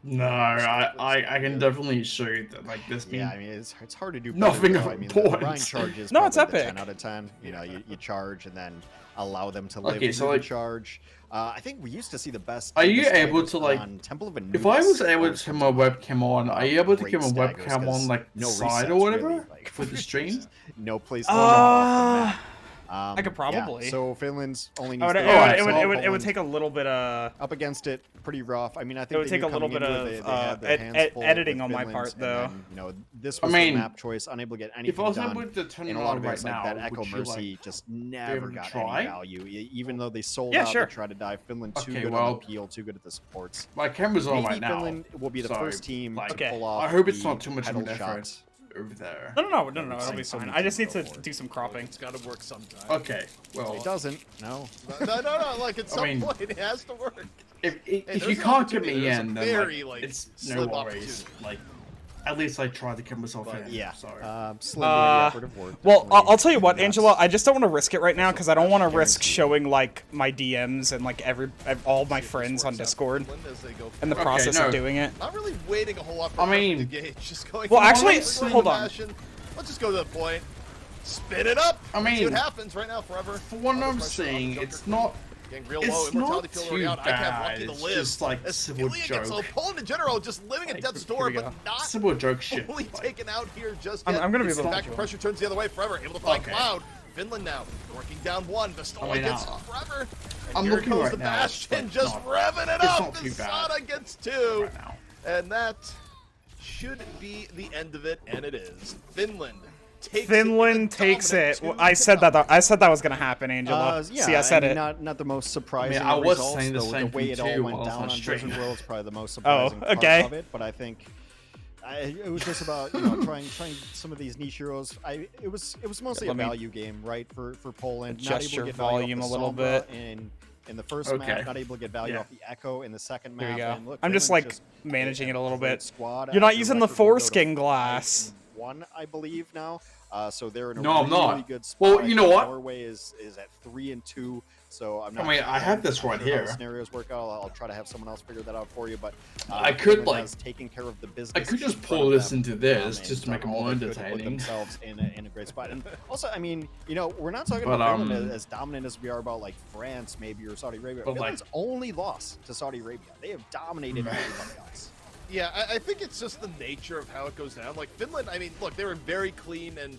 No, I can definitely show you that like this being Yeah, I mean, it's hard to do better, Nothing though. of I mean, the importance. Ryan charge is No, it's probably the epic. 10 out of 10. You know, you charge and then allow them to live Okay, through so, the like- charge. I think we used to see the best. Are you Diva able staggers to, like- on Temple of If I was Anubis able or to turn something. my webcam on, are you able to Great get my staggers, webcam 'cause on like the no side resets, or whatever really, like, for the stream? No place. I could probably. Yeah, so Finland's only needs It would, to it, go would, up, it, would, so it, would, it would Poland take a little bit of up against it pretty rough. I mean, I think it would they take knew a little coming bit into of it, they had their hands full editing with on my Finland, part, and though. then, you know, this I was mean, the map choice, unable to get anything If I was done. able to turn In it a lot on of right ways, like now, that Echo would you Mercy like? just never able to got try? any value. Even though they sold Yeah, out sure. to try to dive, Finland too Okay, good well, on the peel, too good at the supports. My camera's on Maybe right now. Finland will be the so, first team like, to Okay. pull off. I hope it's the not too much of an pedal effort shot. over there. No, it'll be think fine. someone I just can need go to for it. do some cropping. It's got to work sometime. Okay, well, It doesn't. No. No. Like at some mean, point, it has to work. if there's you an can't get opportunity. me There's a in, then very, like, like, it's no slim worries. opportunity. Like, at least I tried to get myself in. Yeah. So. Slim the effort of work. Well, definitely I'll tell you what, nuts. Angela. I just don't want to risk it right now because I don't want to risk Guaranteed. showing like my DMs and like all my friends on Discord in the Okay, process no. of doing it. Not really waiting a whole lot for I Ruff to mean- engage. Just going. Well, through actually, the hold on. fashion. Let's just go to the point. Spin it up. I See mean, what happens right now. Forever. For what Under I'm pressure on saying, Joker it's Queen. not. Getting real It's low. Immortality not filtering too out. I have lucky bad, to it's live. just like As civil Philly gets joke. low. Poland in general just living at death's door, we go. but not Simple joke shit. fully like, taken out here just I'm yet. gonna be In able to fact, do it. pressure turns the other way. Forever able to find Okay. Cloud. Finland now working down one. Vistola mean, gets forever. And I'm here looking goes right the now, it's, Bastion like, just not- revving it it's up. not too bad Visada gets two. right now. And that should be the end of it, and it is. Finland takes it. I said that. I said that was gonna happen, Angela. Yeah, See, I said it. Not the most surprising. I was results, saying the though, same the way thing it all too went while I was down on on stream. Blizzard World is probably the most surprising okay. part of it. But I think it was just about trying some of these niche heroes. It was mostly a Let me value game, right, for Poland. adjust Not able your to get value volume off a the little Sombra bit. in the first Okay. map, not able to get value Yeah. off the Echo in the second There map. you go. And look, I'm just Finland's like managing it a little great bit. Squad You're not after using the record will go to foreskin 5-1, glass. I believe now. So they're in a No, I'm really not. good spot. Well, I you know think what? Norway is at 3-2. So I'm I not. mean, I have this I'm right sure how the here. scenarios work out. I'll try to have someone else figure that out for you. But I could, Finland like- has taken care of the business. I could just in front pull of this them, into this and just to make it done all more they could to put entertaining. themselves in a great spot. And also, I mean, we're not talking But, about Finland as dominant as we are about like France, maybe, or Saudi Arabia. But, like- Finland's only loss to Saudi Arabia. They have dominated everybody else. Yeah, I think it's just the nature of how it goes down. Like Finland, I mean, look, they were very clean and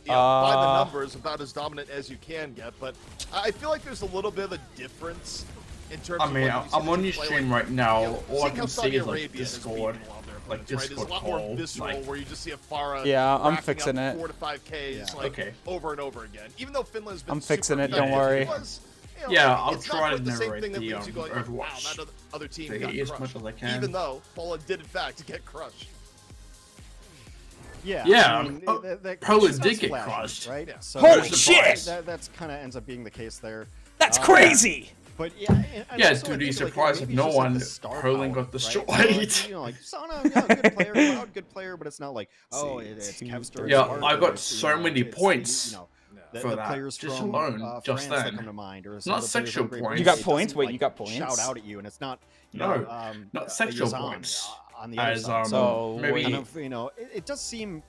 by the numbers, about as dominant as you can get. But I feel like there's a little bit of a difference in terms. I of mean, like, you see I'm the on two your play, stream like, right now. All I seeing how can Saudi see is like Arabia has beaten Discord, a lot of their like opponents, right? There's a Discord lot more poll, visceral, like- where you just see a Farah. Yeah, I'm racking fixing up it. 4 to 5 Ks, Yeah. like Okay. over and over again. Even though Finland's been I'm fixing super it, don't effective, worry. it was, Yeah, like, I'll it's try not to quite the same narrate thing that the, leaves you going, like, wow, Overwatch that other team thing got as crushed. much as I can. Even though Poland did in fact get crushed. Yeah, Yeah, I mean, that Poland sounds did get flashy, crushed. right? Yeah. So Holy shit! That's kind of ends up being the case there. That's Uh, crazy. But yeah, and Yeah, also I to be think, like, surprised if maybe no it's just, like, one the star Poland power, got right? So, destroyed. like Sana, good player, loud, good player, but it's not like it's Kevster. Yeah, Spark, I or got it's, so many it's points the for that, players just from alone, just France that then. come to mind, or Not some of the players sexual from Great points. Britain. You got It points? doesn't, Wait, like, you got points? Shout out at you, and it's not No, not sexual Yazan, points. on the other As side. Oh, So maybe kind of, it does seem.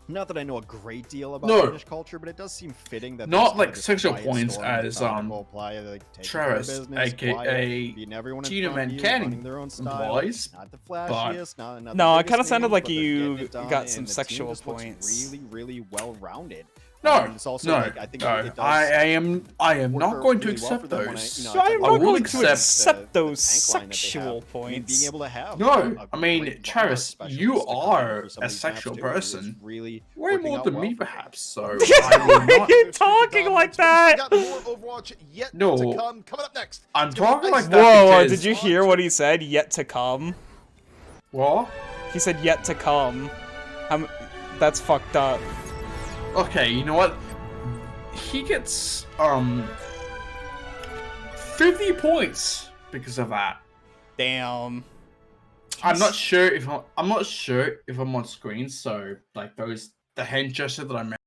Not that I know a great deal about No. Finnish culture, but it does seem fitting that Not there's kind like of this sexual quiet points storm as, that's on the goal play, like, taking care of Travis, business, aka quiet, beating everyone in front of you, teetermancan running their own style. implies, Not the flashiest, not the No, it biggest kinda sounded names, like but they're you getting it done, got and some the team sexual just looks points. really, really well-rounded. No, It's also, no, like, I think no. it does I am work not going to really well for accept them when those. I So I'm talk not about will going the- to accept accept the those tank line that they sexual have. I mean, points. being able to have No, a I mean, great Travis, VAR you specialist to come in are for some a of these sexual maps, too, is person. really Way working more out than well me, for them. perhaps. So Why I will are not. you talking like that? We got more Overwatch yet No. to come. Coming up next. I'm it's gonna be talking like Ice that Whoa, because- did you hear what he said? Yet to come. What? He said yet to come. That's fucked up. Okay, you know what? He gets 50 points because of that. Damn. I'm not sure if I'm on screen, so like the hand gesture that I made.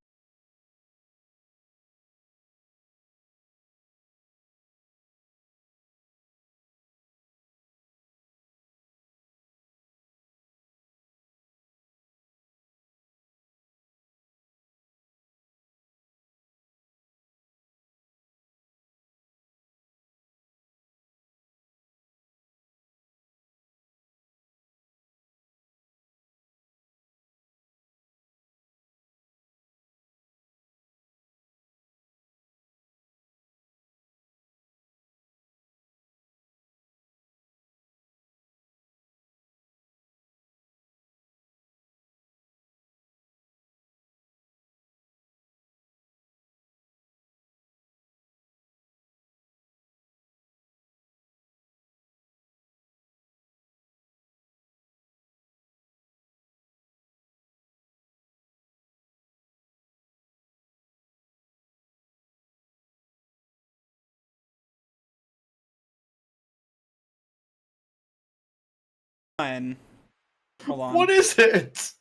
Hold on. What is it?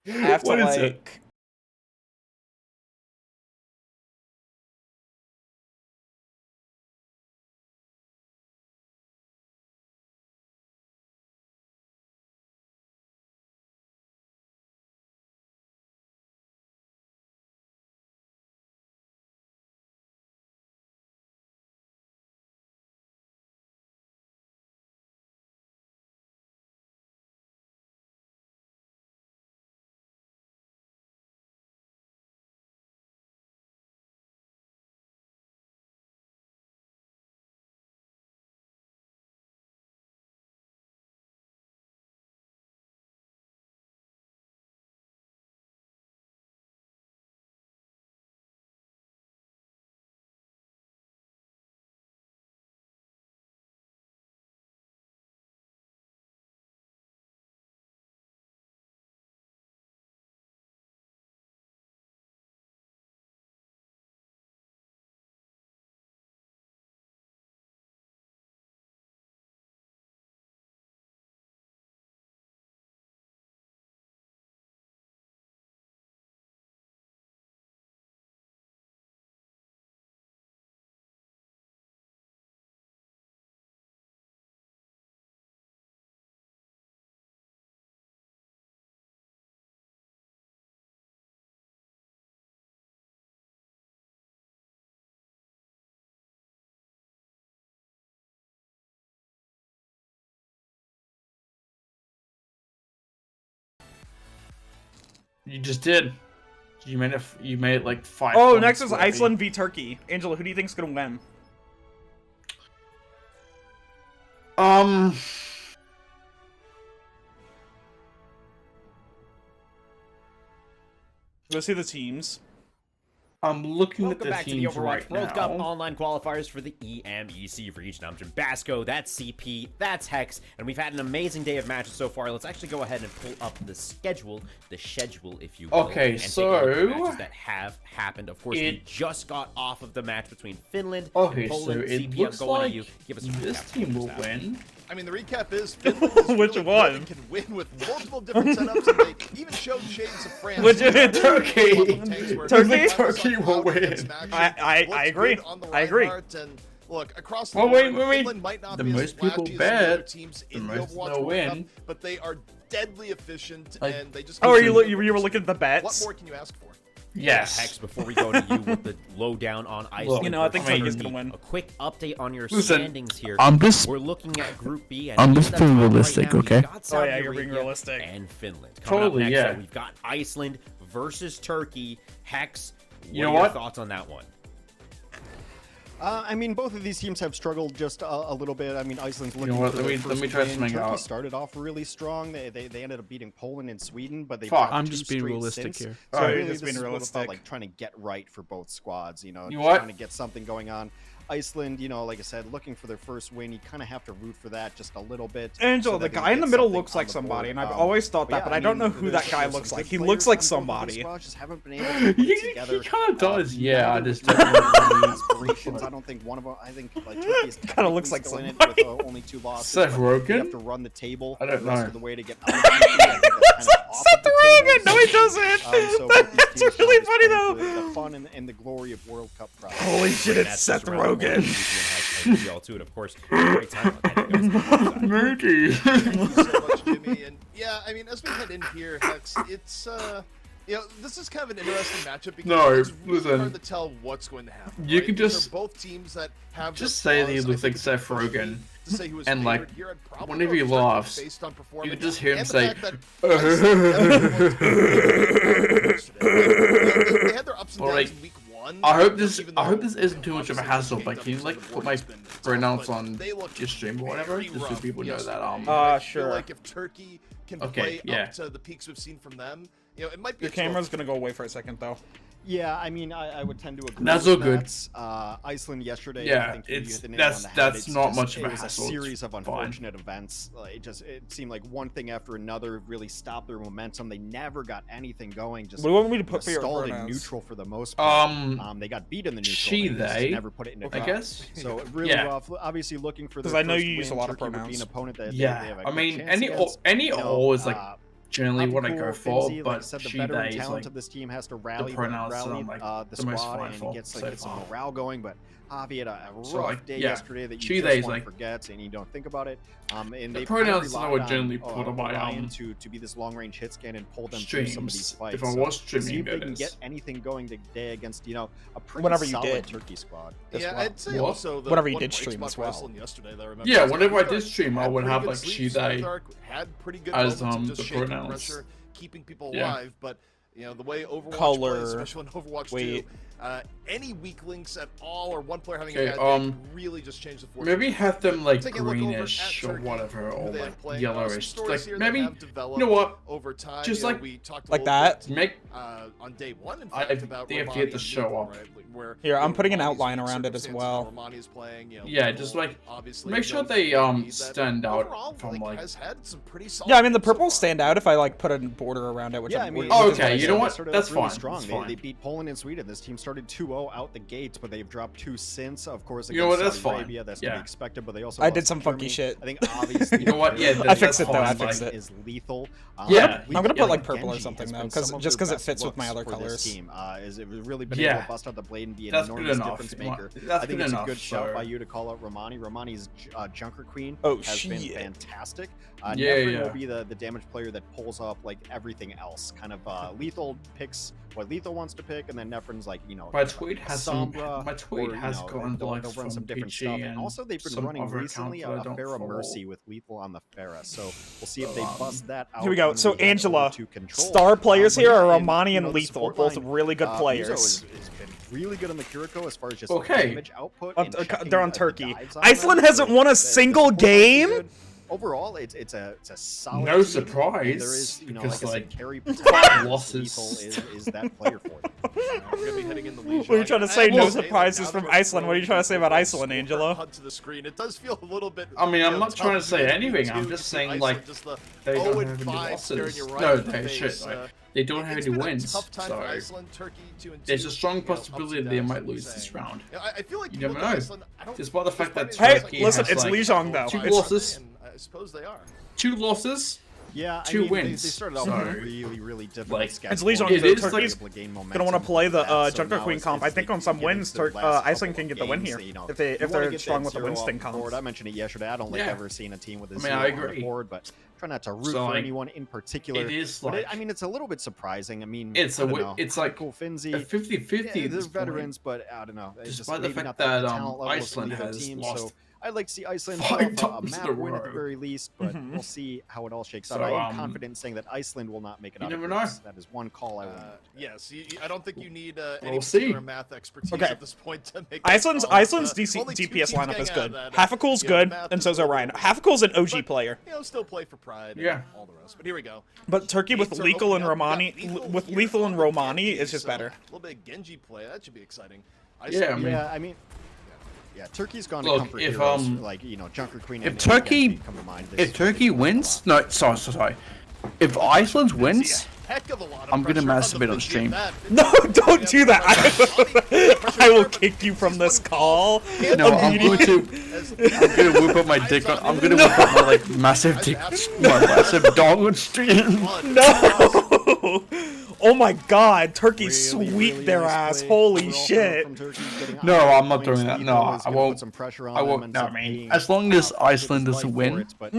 I have to What is it? like You just did. You made it. You made it like 5. Oh, points, next is Scorpy. Iceland v Turkey. Angela, who do you think's gonna win? Let's see the teams. I'm looking Welcome at the back to the teams Overwatch right World now. Cup online qualifiers for the EMEC region. I'm Jim Basco, that's CP, that's Hex, and we've had an amazing day of matches so far. Let's actually go ahead and pull up the schedule if you will. Okay, and so take a look at the matches that have happened. Of course, we just got off of the match between Finland Okay, and Poland. so it CP, looks I'm going like to you. Give us a this recap of team will what's happening. win. I mean, the recap is Finland is Which really one? good and can win with multiple different setups, and they even showed shades of France. Which- Turkey. Turkey? Turkey will win. I agree. I agree. And look, across the Well, board, wait. Finland might not The be as most people flashy as the other bet, teams the in the most Overwatch they'll World Cup, win. but they are deadly efficient, Like- and they just. Oh, you were looking at the What bets? more can you ask for? Yes. Hex, before we go to you with the lowdown on Iceland, You know, I think versus Turkey's Turkey, gonna win. A quick update on your Listen, standings here. I'm looking at Group B, and I'm in just the being top right realistic, now, we've okay? got Saudi Oh, yeah, you're being Arabia realistic. And Finland. Coming up Totally, next, yeah. though, we've got Iceland versus Turkey. Hex, You know what are your what? thoughts on that one? I mean, both of these teams have struggled just a little bit. I mean, Iceland's looking what, for let their me first try win. something Turkey out. started off really strong. They ended up beating Poland and Sweden, but they Fuck. dropped I'm 2 just being straight realistic since. here. So Alright, really, just this being is what it's realistic. about, like trying to get right for both squads. You know, You just what? trying to get something going on. Iceland, you know, like I said, looking for their first win. You kind of have to root for that just a little bit. Angela, so the that they guy in get the middle something looks on like the somebody, board. and I've always thought that, yeah, but I don't know mean, who that guy there's looks some like. good He looks players like on both of somebody. these squads, just haven't been able to put it together. He kind of does. Yeah, I neither just. with the inspirations. I don't think one of them. I think like Turkey's Kinda looks like still in it somebody. with only 2 losses. Seth but Rogen? They have to run the table. I don't the rest know. of the way to get out of the I think that's kind of off Seth of the Rogen! table. No, he doesn't! So both these That's teams really are just funny, playing though. for the fun and the glory of World Cup process. Holy shit, Great it's matches Seth around the Rogen. world, CP and Hex, and y'all too, and of course, great time. Moody. Thank you so much, Jimmy. And yeah, I mean, as we head in here, Hex, it's you know, this is kind of an interesting matchup because No, it's really listen. hard to tell what's going to happen. You right? could These just- are both teams that have just their say that he flaws. I looks think like it's Seth push me Rogen. to say who is And, like, favored here. I'd probably whenever go he with Turkey laughs, based on performance you could just hear him and the say, fact that they had their ups and Or, downs like, in week 1. I hope this even isn't too much of a obviously hassle. gained Like, up can you some like of the put board my has been tough, pronouns but on they looked your stream or whatever, very just so rough people know that yesterday. Ah, I feel sure. like if Turkey can Okay, play yeah. up to the peaks we've seen from them, you know, it might be Your a 12. camera's gonna go away for a second, though. Yeah, I mean, I would tend to agree. That's with all good. that. Iceland yesterday. Yeah, I think you it's- hit the nail that's- on the head. that's It's not just- much of a It was hassle. a It's series of fine. unfortunate events. It seemed like one thing after another really stopped their momentum. They never got anything going. Just What do you want me to it put was for your stalled in pronouns? neutral for the most part. Um, They got beat in the neutral. she, and just they, never put it into I top. guess. So really Yeah. rough. Obviously looking for. 'Cause their I know first you use a win. lot of Turkey would be pronouns. an opponent that they Yeah, have a I good mean, chance any against. any You know, all is like generally what I Cool, go for, Finzy, like I but said, the she, veteran they is talent like of this team has to rally, pronouns rally sound like the the most squad wonderful and get so some far. morale going. But Javi had a rough So, like, day yeah, yesterday that you she, just they's want like- to forget and you don't think about it. And The they pronouns kind I of would relied generally on, put on my Orion to be this long range hit scan and pull them through some of these streams. fights. If I So was to see streaming if they can this, get anything going today against a pretty Whenever you solid did. Turkey squad. As Yeah, well. I'd say What? also the Whatever you one did bright stream spot as for well. Iceland yesterday that I remember yeah, is whenever I Uthark did stream, I had would pretty have good like sleeps. she, they. Uthark had pretty good as, moments of the just shaking pronouns. pressure, keeping people Yeah. alive, but you know the way Overwatch Color. plays, especially in Overwatch 2, Wait. any weak links at all or one player having Okay, a bad day really just change the fortune. Maybe have them like Taking a look over greenish at or Turkey, whatever, who or they have like playing. yellowish. Some stories Like here maybe, that have you developed know what? over time. Just you know, like- we talked a like little that? bit, Make on day one, in I fact, about they have to Romani get the and show Neutral, up. right? Where, Here, I'm putting an Romani's outline unique around it as circumstances, well. how Romani is playing, you know, Yeah, people just, like, obviously make sure don't they, believe that stand out overall, from, like- has had some pretty solid Yeah, I mean the games so purples far. stand out if I like put a border around it, which Yeah, I'm, I mean, which Oh, is okay, I you said. know what? Started That's off really fine, strong. that's They fine. beat Poland and Sweden. This team started 2-0 out the gates, but they've dropped 2 since. Of course, You know what, against that's Saudi fine. Arabia, that's to Yeah. be expected. But they also I lost did to some funky Germany. shit. I think obviously You know what? Yeah, I fixed that's it though. I fine, fixed like- it. is lethal. Yeah. I'm gonna put like Genji purple or has something been though, some of just their because it best fits with my looks other for this colors. team. Is it really been Yeah. able to bust out the blade and be an That's good enormous enough. difference You want- maker. that's I think good it's enough, a good shout so- by you to call out Romani. Romani's Junker Queen Oh, has been shit. fantastic. Yeah, Nefrin yeah. will be the damage player that pulls up like everything else, kind of leads Lethal picks what Lethal wants to pick, and then Nefren's like, you know, My tweet has Sombra, my tweet or, has you know, gotten they'll likes run from some different PG stuff. And also they've been some running other recently accounts that I a don't Pharah follow. Mercy with Lethal on the Pharah. So we'll see if they bust that out. Here we go. when So we head over Angela, to Control. star players But here yeah, are and, Romani you and know, the Lethal, support both line, really good Muzo players. has been really good on the Kiriko as far as just Okay. damage output. Oh, and they're checking on the Turkey. dives on Iceland them. hasn't So won a the single support line's game? good. Overall, it's a solid. No team, surprise, and there is, you know, because, like I like, said, carry 5 potential. losses. Lethal is that player for them. We're gonna be heading into Legion. What are you trying to I say? have No to say, like, surprises now from that we're Iceland. What are you trying to say about throwing Iceland, score Angelo? HUD to the screen, it does feel a little bit. I mean, I'm you know, not trying to tough say being anything. you I'm two. just You see saying, Iceland like, just the they don't 0 have and any 5 staring losses. you right No, in the they face. should. Like, they don't have It's any been a wins. tough time So for Iceland, Turkey 2-2. there's a strong You know, ups possibility and they downs, might like you're lose this saying. round. Yeah, I feel like You look never at know. Iceland, I don't- Despite the fact that Hey, Turkey listen, has it's like Lijiang, though. 2 It's- losses, and I suppose they are. 2 losses. Yeah, 2 They wins. started off So, with a really difficult like, schedule. It's Lijiang, and though. they Turkey's were able to gain Gonna momentum want to play the with that. So Junker now Queen it's- comp. I it's think they on some get wins, into the last Iceland couple can of get the win games here that, you know, if you they're wanna get strong that with the 0 Winston off the board. comps. I mentioned it yesterday. I don't like Yeah. ever seeing a team with a I mean, 0 I on the agree. board, but try not to root So, for like, anyone in particular. it is But like I mean, it's a little bit surprising. I mean, it's I a don't wi- know. it's like Cool Finzi. a 50-50 Yeah, at they're this point. veterans, but I don't know. It's just Despite the maybe fact not that the talent level of Iceland some of the has teams. lost So I'd like to see Iceland 5 pull off a times in a map win at the row. very least, but Mhm. we'll see how it all shakes out. So, I am confident saying that Iceland will not make it you out of never groups. know. That is one call I will make. Yes, I don't think you need any We'll see. particular math expertise Okay. at this point to make that Iceland's call. DPS Only 2 lineup teams is getting out good. of that. Half-a-cool's You know, good, math and is so's a little Orion. bit- Half-a-cool's an OG but, player. You know, still play for pride. Yeah. And all the rest. But here we go. But Turkey with Gates are Lethal and opening up. Romani, We got with here Lethal on and the Romani, Genji, is just so better. A little bit of Genji play. That should be exciting. Yeah, I mean- Yeah, I mean, yeah, Turkey's gone to Look, comfort if, heroes like Junker Queen. if and Turkey- Genji come to mind this If Turkey wins, no, sorry. If Iceland wins, Heck of a lot of I'm gonna pressure masturbate on the stream. that. No, don't do that. I will kick you from this call. no, I'm going to. As- I'm gonna whip up my dick. I'm gonna whip up my like massive dick, my massive dog on stream. No! Oh my god, Turkey really, sweep really their nice ass. play Holy overall shit. from Turkey, getting No, out I'm not points. doing that. Lethal No, is I gonna won't. Put some pressure on I them won't. and No, I some mean, pain. as long as Iceland Take doesn't his life win, for it, but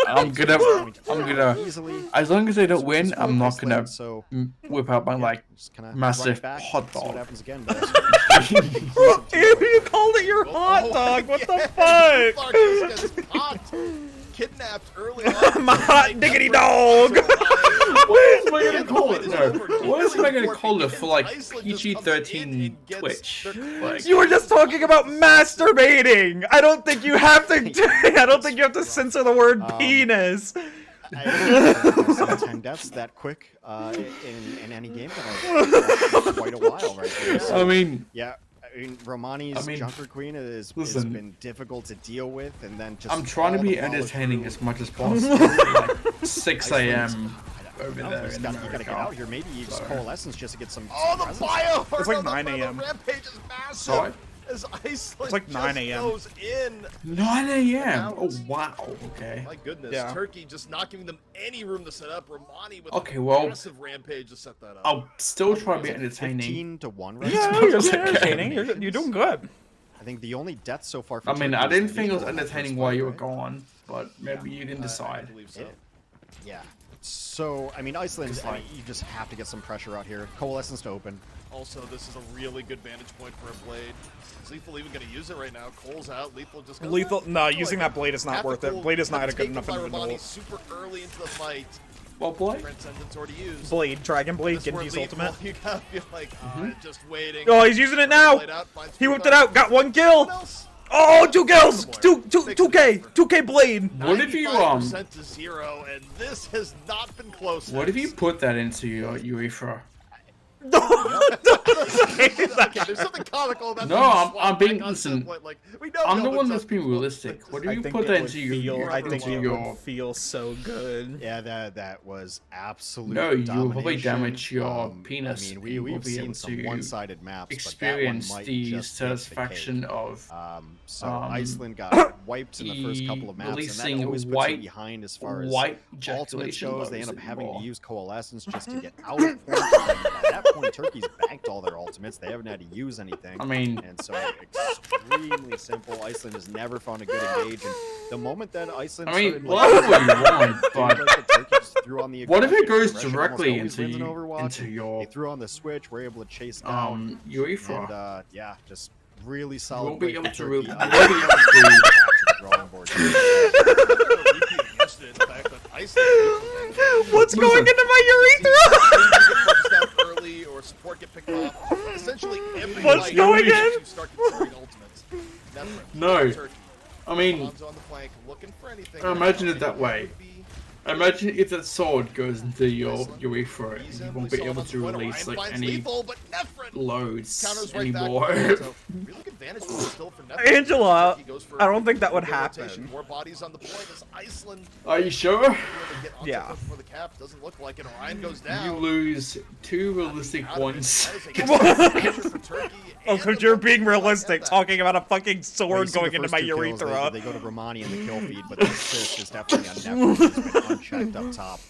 I'm gonna. easily. As long as they don't win, Score I'm not Iceland, gonna so whip out my like. just kinda massive run it back, hot see what dog. happens again, but You called it your hot dog. What the fuck? Clark just gets popped, kidnapped early on. My hot diggity dog. What am I gonna call it? No. What else am I gonna call it for like PG-13 Twitch? Like, You were just talking about masturbating. I don't think you have to. I don't think you have to censor the word penis. I saw 10 deaths that quick in any game for quite a while right there. So, I mean, yeah, I mean, Romani's Junker Queen has listen, been difficult to deal with, and then just I'm trying to all be the follow entertaining through. as much as possible. Like 6 a.m. over No, there you in gotta get America. out here. Maybe you just coalescence just to get some. Oh, some the presence. bio! It's like The 9 a.m. Rampage is massive. Sorry? As Iceland It's like 9 just a.m. goes in. 9 a.m. Oh Hours. wow. Okay. My goodness, Yeah. Turkey just not giving them any room to set up. Romani with Okay, a well, massive rampage to set that up. I'll still try to be entertaining. 15 to 1 right Yeah, now. you're Okay. entertaining. You're doing good. I think the only death so far. For I mean, Turkey I is didn't think it was Lethal in the entertaining first while fight, you were right? gone, but maybe you can I decide. believe so. Yeah. So, I mean, Iceland, Just I mean, like- you just have to get some pressure out here. Coalescence to open. Also, this is a really good vantage point for a blade. Is Lethal even going to use it right now? Cole's out. Lethal just goes, Lethal. No, "Oh, using like that blade is not half a worth it. cool Blade is not a good taken enough by individual. Romani super early into the fight. Well, boy. Transcendence already used. Blade, Dragon Blade, This where Genji's Lethal, ultimate. You gotta be like, just waiting. Oh, he's using it now. Blade out, finds He Fuga. whipped it out. Got one kill. What else? Oh, 2 kills. 2K Blade. What if you 95% to 0, and this has not been close. What if you put that into your urethra? Okay, there's something comical about No, them I'm swapping being- back on listen, Simple, like, we know I'm the no, one but that's being realistic. What if you put that into your I think it your would feel so good. Yeah, that was absolute. No, you will probably domination. damage your penis. I mean, You will we've be seen able some to one-sided maps, experience but that one might the just take the satisfaction cake. of So um, Iceland got wiped in the first e- couple of maps, and releasing that always puts white- you behind as far as white ultimate ejaculation shows. They loads end up having anymore. to use coalescence just to get out of points. And by that point, Turkey's banked all their ultimates. They haven't had to use anything. I mean, and so extremely simple. Iceland has never found a good engage, and the moment that Iceland, I mean, started, well, that's what you want, but like, the Turkey just threw on the what if it aggression. goes Aggression directly almost always wins in Overwatch, into and your they threw on the switch, were able to chase down, UEFA? and yeah, just really You solid. won't be play able from to Turkey. really, I you won't be able to. The fact that Iceland What's Listen. going into my urethra? early or support get picked off. Essentially every What's fight, going you in? start considering ultimates. No. Turkey. I mean, Alonso on the flank, looking for anything. imagine it that way. Imagine if that sword goes into your urethra and you won't be able to release like any loads anymore. Angela, I don't think that would happen. More bodies on the point as Iceland. Are you sure? Yeah. For the cap doesn't look like it. Orion goes down. You lose 2 realistic points. Oh, because you're being realistic, talking about a fucking sword You see the going into first my 2 kills, urethra. They go to Romani in the kill feed, but the assist is definitely on Never. He's been unchecked up top,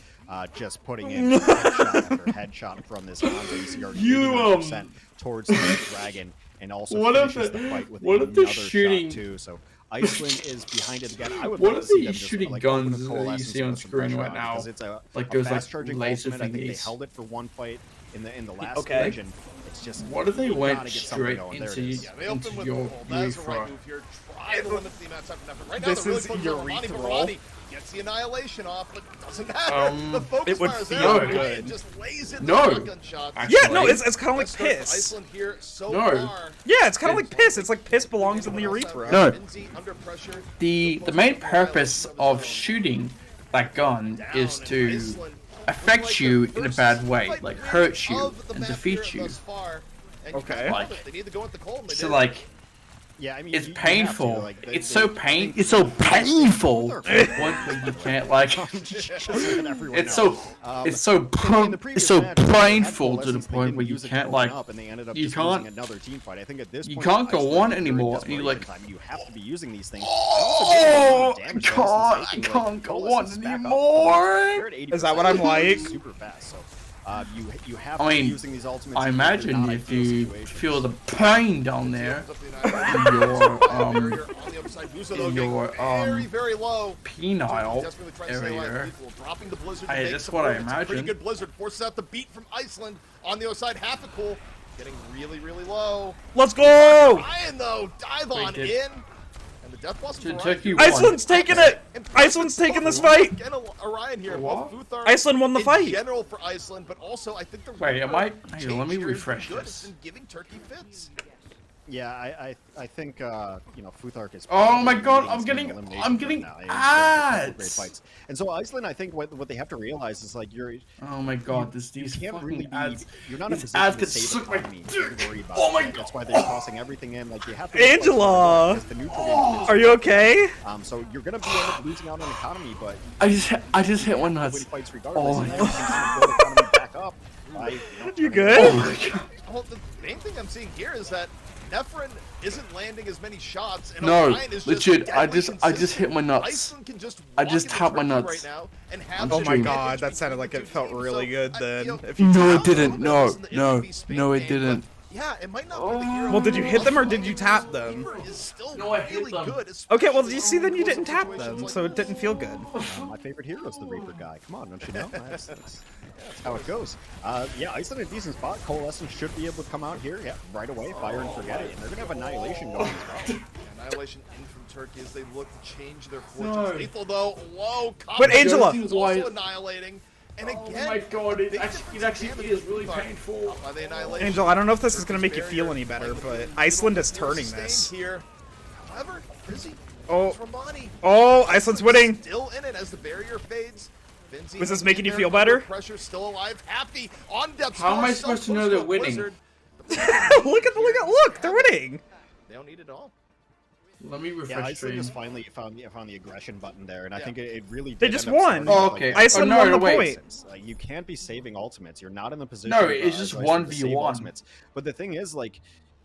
just putting in headshot after headshot from this Hanzo. You see already 89% towards the dragon, and also finishes the fight with another shot too. So Iceland is behind it again. I would What love are to see the them just, shooting like, guns open a that you coalescence see on with some screen pressure right on it, now? because it's a Like those, like, fast-charging laser ultimate. I think they thingies. held it for one fight in the last Okay. stage, and it's just What if they you went gotta get something straight going. There it into is. Yeah, they open into with your the That is the right urethra? move here. Try to limit the amount of time for Nefer. Right now, This they're really is focused on Romani, but urethral. Romani gets the annihilation off, but doesn't matter. The focus it would fire is feel there. good. Ryan just lays in the No. shotgun shots. Yeah, no, Actually. it's kind of like Let's start piss. Iceland here so No. far. Yeah, it's kind of like piss. It's like piss belongs in the urethra. No. Lindsay under pressure. The main purpose of shooting that gun is to affect you in a bad way, like hurt you and defeat you. Okay. Like, They need to go at the cold, and they so did. like, Yeah, I mean, it's you have to, painful. like, It's so painful to the point where you can't like. It's so painful to the point where you can't like. You can't. Another team fight. I think at this You point, can't go Iceland on is anymore. very You like. desperate time. You have to be using these things. Oh, I can't go on anymore. Is that what I'm like? Super fast. So you have I to be mean, using these ultimates. I even if they're imagine not if ideal you situations. feel the pain down there in your very low. penile area. Hey, that's what I Pretty imagine. good blizzard forces out the beat from Iceland on the other side. Half a cool, getting really low. Let's go! Ryan though, dive on did- in, and the death blossom. Should for Turkey Ryan. won. Iceland's taking it! Iceland's taking this fight! Again, Orion here. What? Both Futhar Iceland won the in fight. general for Iceland, but also I think the Wait, am I? Hang on, let me change here has been refresh good. this. It's been giving Turkey fits. Yeah, I think Futhark is. Oh my God, probably I'm leading getting- some eliminations I'm right getting now. It's been great ads. fights. And so Iceland, I think what they have to realize is like Oh my God, these can't fucking really be. ads. You're not in a These position ads to could save suck my economy. dick. To worry about. Oh my That's God. why they're tossing everything in. Like you have to. Angela! Because the neutral game is Are you okay? So you're gonna be end up losing out on economy, but I just hit one nobody nuts. fights regardless. Oh and my then you can build economy back up by, You turning good? it Oh over. my God. Well, the main thing I'm seeing here is that Neferin isn't landing as many shots, and No, Orion is legit, just I deadly just hit consistent. my nuts. Iceland can just I walk just into tapped my Turkey nuts. right now and have I'm the Oh my streaming. God, that sounded like it felt really good then. you know, If you No, found it a little didn't. bit No, of this in the no, MVP Spain no, it game, didn't. but yeah, it might not be the hero. Well, did you hit them or did you tap them? Reaper is still No, I hit really them. good, Okay, well, especially you see, then you in didn't tap situations them, like so it didn't feel good. My favorite hero is the Reaper guy. Come on, don't you know? That's how it goes. Yeah, Iceland in a decent spot. Coalescence should be able to come out here, right away, fire and forget it. And they're going to have Annihilation going as well. Annihilation in from Turkey as they look to change their No. fortunes. Lethal though, low. But Angela- is also annihilating. And Oh again, my God, it big actually damage is to really Futhar painful. by the annihilation. Angel, I don't know if this is gonna Turkey's make you feel barrier any better, playing but with Iceland is more turning sustained this. Here. However, Frizzy, Oh. Romani, Oh, Iceland's winning! still in it as the barrier fades. Finzi Was this hanging making in you there, feel under better? Pressure still alive. Happy on depth. How am I score, supposed to know they're close a winning? Blizzard. Look, they're winning! They don't need it all. Let me Yeah, refresh Iceland stream. just finally found the aggression button there, and I think it really They did just end up won. starting Oh, with, okay. like, Iceland Oh, no, won the wait. point. Like, you can't be saving ultimates. You're not in the position. No, of, it's just Iceland to 1v1. save ultimates. But the thing is, like,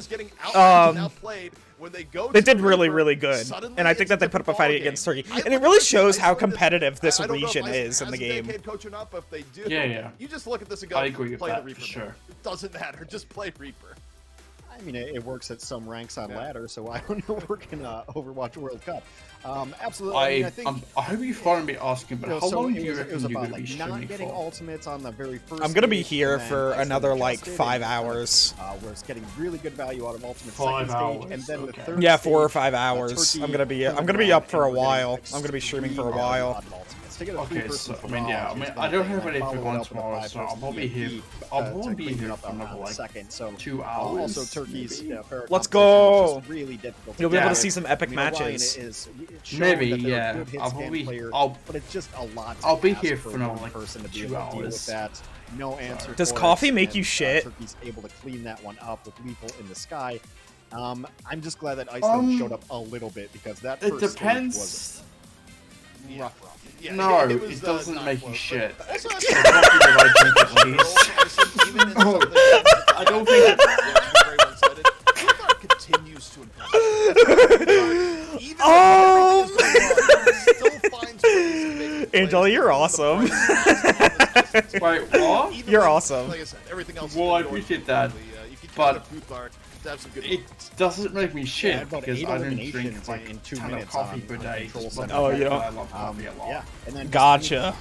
is getting outplayed when they go. They to did the really, Reaper, really good, suddenly and I think it's that a they put up a different fight ballgame. against Turkey, I and look it at really this shows I how look at competitive this I don't know region if is in as the a game. decade coaching up, if they do, Yeah. you just look at this and go, I agree with play that, the Reaper. for sure. It doesn't matter, just play Reaper. I mean, it works at some ranks on ladder, so why don't it work in Overwatch World Cup? Absolutely. I mean, I think. I hope you find me asking, but how long do you reckon you're about going to be not streaming getting for? ultimates on the very first. I'm gonna be stage, here and then for nicely another like adjusted 5 and, hours. Where it's getting really good value out of ultimate 5 second hours, stage, and then okay. the third. Yeah, 4 or stage, 5 hours. Turkey I'm gonna be coming up around, for a and we're getting while. I'm gonna be streaming for a extreme value while. out of ultimates. To get a Okay, three-person so I mean, yeah, I mean, barrage is I don't one have thing, anything and going followed up with a tomorrow, so I'll 5-person probably EMP, here. I'll to probably be clean here up for on another the like second. So 2 hours. also Turkey's maybe? fair Let's competition go. is just really difficult. You'll be Yeah. able to see some epic I mean, Orion matches. is shown Maybe, that they're a yeah. good hit I'll scan probably- player, I'll- but it's just a lot. To I'll be ask here for for another, one like, person to be 2 able to deal hours. with that. No answer. Does for coffee it, make and, you shit? Turkey's able to clean that one up with lethal in the sky. I'm just glad that Iceland showed up a little bit because that It first depends. stage was rough. Yeah, No, was, it doesn't not make you close, shit. but also, The coffee that I drink at least. even in No, something I don't think very one-sided, Coulthard continues to impress. Even Oh! when everything is going wrong, he still finds ways of making plays. Angela, you're Even when the awesome. price is just- Wait, what? even You're when, awesome. Like I said, everything else. Well, I is going appreciate that, poorly, you can but count on Coulthard to have some good It moments. doesn't make me shit Yeah, about because 8 I don't eliminations drink like in 2 ton of minutes coffee on per day. Control just Center. for the Oh, fact you that don't- I love coffee a lot. Yeah, and then Gotcha.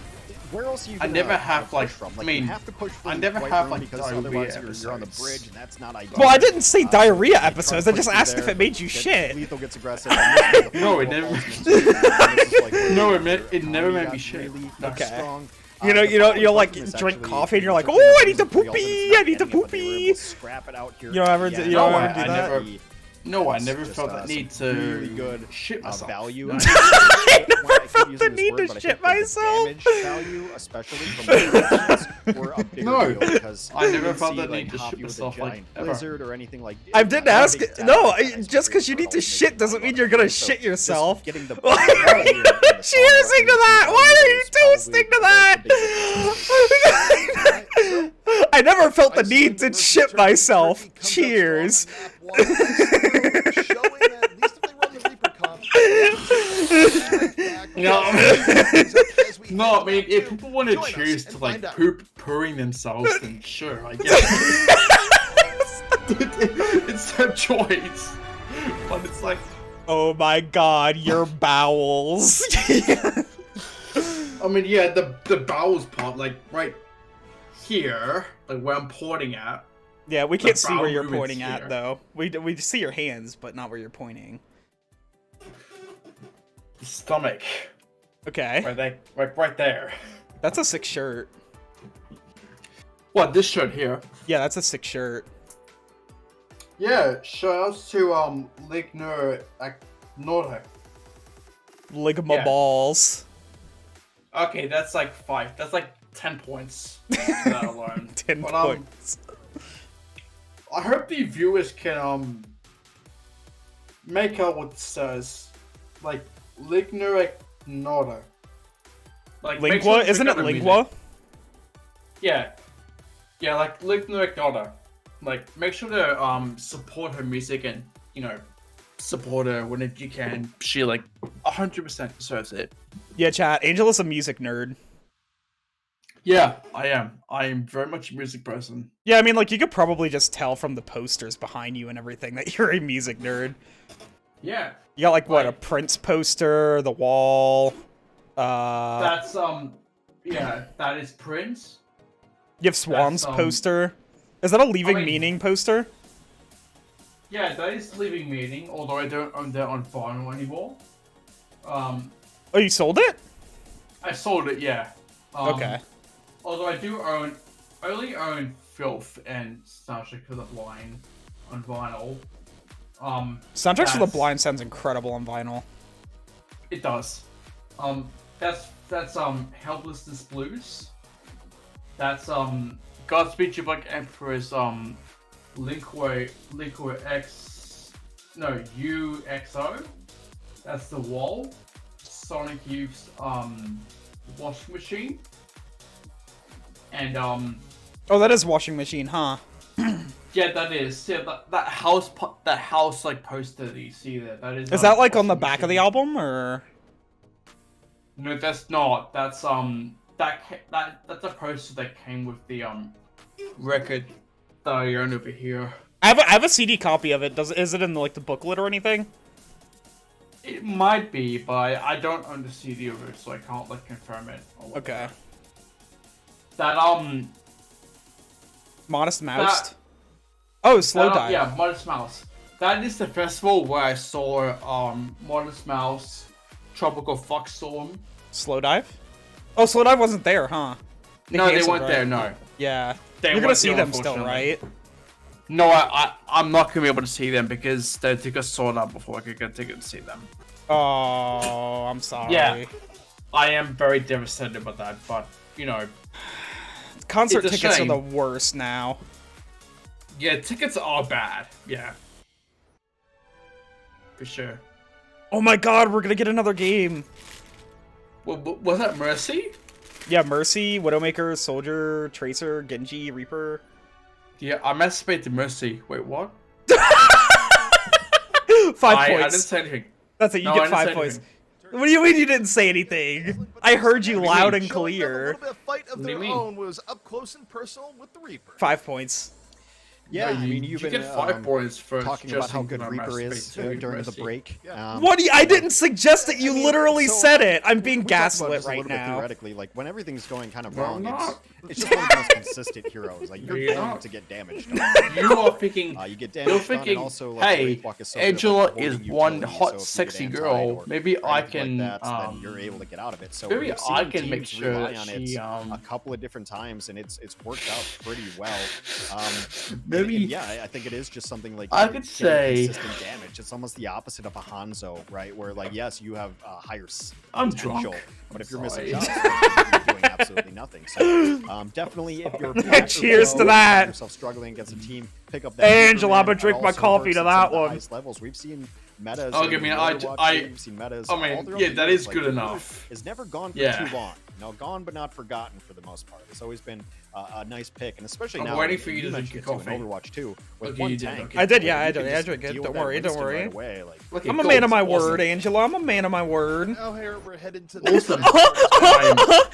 Where else are you I gonna, never have, push like, from? I you mean, have to push from I never White have, Room like, because diarrhea otherwise you're on the episodes. bridge, and that's not ideal. Well, I didn't say So diarrhea they try to episodes. I push just you asked there, if it made you get- shit. Lethal gets aggressive. and No, it the never- ultimate too, and it's just like, No, your it never made got me shit. really Okay. strong. You know, The you'll following like ultimate is drink actually- coffee and you're like, Turkey oh, I has need to the ultimate's poopy, not I need to getting it, but they were able poopy. to scrap it out here. You don't ever at the do- end. you don't No, ever do I that? never. No, I It's never just, felt the need to really good shit myself. value. No. I never Well, I keep felt the using this need word, to but I shit think that the myself. damage value, especially from the were a bigger No, deal because I you never didn't felt see, the like, need to Hoppy shit with a myself, like, giant ever. blizzard or anything like. I didn't not a ask. big No, damage, but just because you it's need to great shit for doesn't mean ultimate you're gonna so shit just yourself. getting the Why value are in you the Sombra cheersing to is that? probably Why are you toasting to that? the biggest I never felt the Iceland need to versus shit Turkey. myself. Turkey comes up Cheers. strong on map 1. Iceland showing that at least if they run the Reaper comp, No, I mean, if people want to Join us choose and to like find out. poop purring themselves, then sure, I guess. It's their choice. But it's like, Oh my god, your bowels. I mean, yeah, the bowels part, like right here, like where I'm pointing at. Yeah, we can't The see where bowel you're movement's pointing at, here. though. We see your hands, but not where you're pointing. The stomach, Okay. right there, right there. That's a sick shirt. What, this shirt here? Yeah, that's a sick shirt. Yeah, shout outs to Ligner Nordic. Ligma Yeah. balls. Okay, that's like 5. That's like 10 points. That alone. 10 But, points. I hope the viewers can make out what it says. Like Ligner Nordic. Like make sure Lingua? to Isn't check it out her music. lingua? Yeah. Yeah, like Ligner Nordic. Like make sure to support her music and, you know, support her whenever you can. She like 100% deserves it. Yeah, chat. Angela's a music nerd. Yeah, I am. I am very much a music person. Yeah, I mean, like, you could probably just tell from the posters behind you and everything that you're a music nerd. Yeah. You got, like, what, a Like- Prince poster, The Wall, That's yeah, that is Prince. you have Swan's that's, poster. Is that a Leaving mean- Meaning poster? Yeah, that is Leaving Meaning, although I don't own that on vinyl anymore. Oh, you sold it? I sold it, yeah. Okay. Although I only own Filth and Soundtrack to the Blind on vinyl. Soundtracks to the that's- Blind sounds incredible on vinyl. It does. That's Helplessness Blues. That's Godspeed You Black Emperor's Linkway X, no, UXO. That's The Wall. Sonic Youth's Washing Machine. And Oh, that is Washing Machine, huh? yeah, that is. Yeah, that house like poster that you see there. That is. Is that, like, on the Washing back of the Machine. album, or...? No, that's not. That's that's a poster that came with the record that I own over here. I have a CD copy of it. Is it in like the booklet or anything? It might be, but I don't own the CD of it, so I can't like confirm it. Okay. That Modest Mouse. Oh, Slow Dive. Yeah, Modest Mouse. That is the festival where I saw Modest Mouse, Tropical Foxstorm. Slow Dive? Oh, Slow Dive wasn't there, huh? No, they canceled, weren't right? there. No. Yeah. They You're gonna weren't see there, them still, unfortunately. right? No, I'm not gonna be able to see them because the tickets sold out before I could get tickets to see them. Oh, I'm sorry. Yeah. I am very devastated about that, but you know, Concert it's a tickets shame. are the worst now. Yeah, tickets are bad. Yeah. For sure. Oh my god, we're gonna get another game. Was that Mercy? Yeah, Mercy, Widowmaker, Soldier, Tracer, Genji, Reaper. Yeah, I masturbated Mercy. Wait, what? 5 points. I didn't say anything. That's it, you No, I get didn't 5 say points. anything. What do you mean you didn't say anything? I heard you loud and Showing them a clear. little bit of fight of What do you their mean? own was up close and personal with the Reaper. 5 points. Yeah, I mean, you you've get been 5 points for talking about just how thinking good I Reaper is masturbated during the Mercy. break. Yeah. What? I didn't suggest it. You I mean, literally so said it. I'm being we talked about gaslit this a right little bit now. Theoretically, like when everything's going kind of No, wrong, I'm not. it's just one of the most consistent heroes. Like you're You're going not. to get damaged. You are thinking. You get You're damaged on, thinking, and also like, hey, Wraithwalk is so good at, Angela like, is holding one utility, hot, so if you sexy get girl. anti-or Maybe I anything can, like that, then you're able to get out of it. So maybe we've seen I can make teams sure rely that on she, it a couple of different times, and it's worked out pretty well. Maybe- and yeah, I think it is just something like I you're could getting say- consistent damage. It's almost the opposite of a Hanzo, right? Where like yes, you have higher I'm potential, drunk. but if you're Sorry. missing shots, you're doing absolutely nothing. So definitely, if you're Cheers to that. yourself struggling against a team, pick up that. Angela, I'm Superman. gonna drink It my also coffee works to at that some of the one. highest levels. We've seen metas. Okay, in I mean, Overwatch, we've seen metas. I all mean, throughout yeah, the that years. is Like, good Reaper enough. It's never gone for Yeah. too long. No, gone but not forgotten for the most part. It's always been a nice pick, and especially I'm now. waiting and for you to mentioned drink it your too in coffee. Overwatch too. With Okay, one you did, tank, okay. I did, yeah, you I can did. I just drank it. deal Don't with that worry, don't Winston worry. Right away. Like, Okay, I'm a cool. man of my Awesome. word, Angela. I'm a man of my word. Now here we're headed to the Awesome.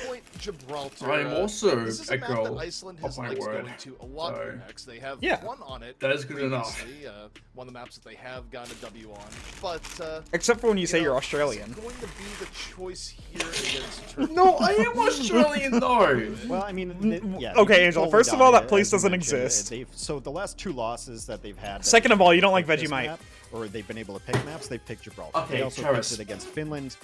Point Gibraltar. I'm also this is a a map girl that Iceland has of my liked word. going to a lot So, in next. They have Yeah. won on it. That is good enough. previously, one of the maps that they have gotten a W on, but Except for when you say know, you're is Australian. it going to be the choice here against Turkey? No, I am Australian though. well, I mean, yeah. Okay, they've Angela, totally first of all, that dominated, place as you doesn't mentioned. exist. So the last two losses that they've had. that Second of they've all, you don't like picked this Vegemite. map, or they've been able to pick maps. They picked Gibraltar. Okay, they also Travis. picked it against Finland.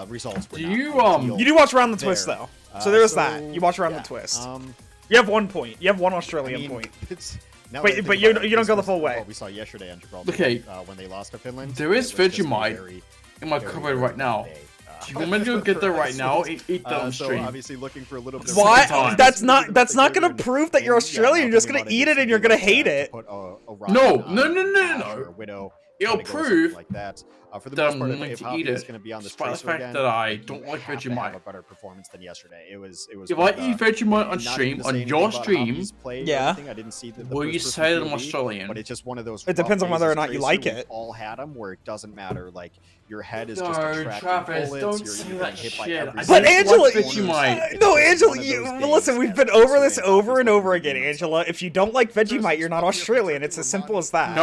Results were Do not you, ideal You do watch Around the Twist, there. though. So there's that. so, You watch Around yeah, the Twist. Um, You have 1 point. You have one I Australian mean, point. it's. Now But- that I think but you about it, you don't this go the was full way. What we saw yesterday on Gibraltar. Okay. When they lost to Finland. There is it was just a Vegemite very, in my very, cupboard very right now. day. Do you want me to go get there right now? Eat that on So stream. obviously looking for a little bit. What? time. That's not gonna prove that you're Australian. You're just gonna eat it and you're gonna hate it. No. It'll prove like that. For the that most I'm part, willing if to Hoppy eat is it, going to be on this despite the tracer fact again, that I you don't like have to have Vegemite. a better performance than yesterday. It was. If one I of the- eat Vegemite on not stream, even to on say your anything about stream, Hoppy's play or Yeah. anything, I didn't see the will you first-person say that I'm POV, Australian? But it's just one of those. It depends on rough whether or days not as you Tracer. like We've it. all had them where it doesn't matter. Like your head is No, just attracting Travis, bullets. don't you're say getting that hit by shit. every I But don't single Angela, like corner. Vegemite. It's No, just Angela, one of those days listen, we've that been Tracer over this and over Hoppy's and over looking again, to do. Angela. If you don't like Vegemite, you're not Australian. It's as simple as that.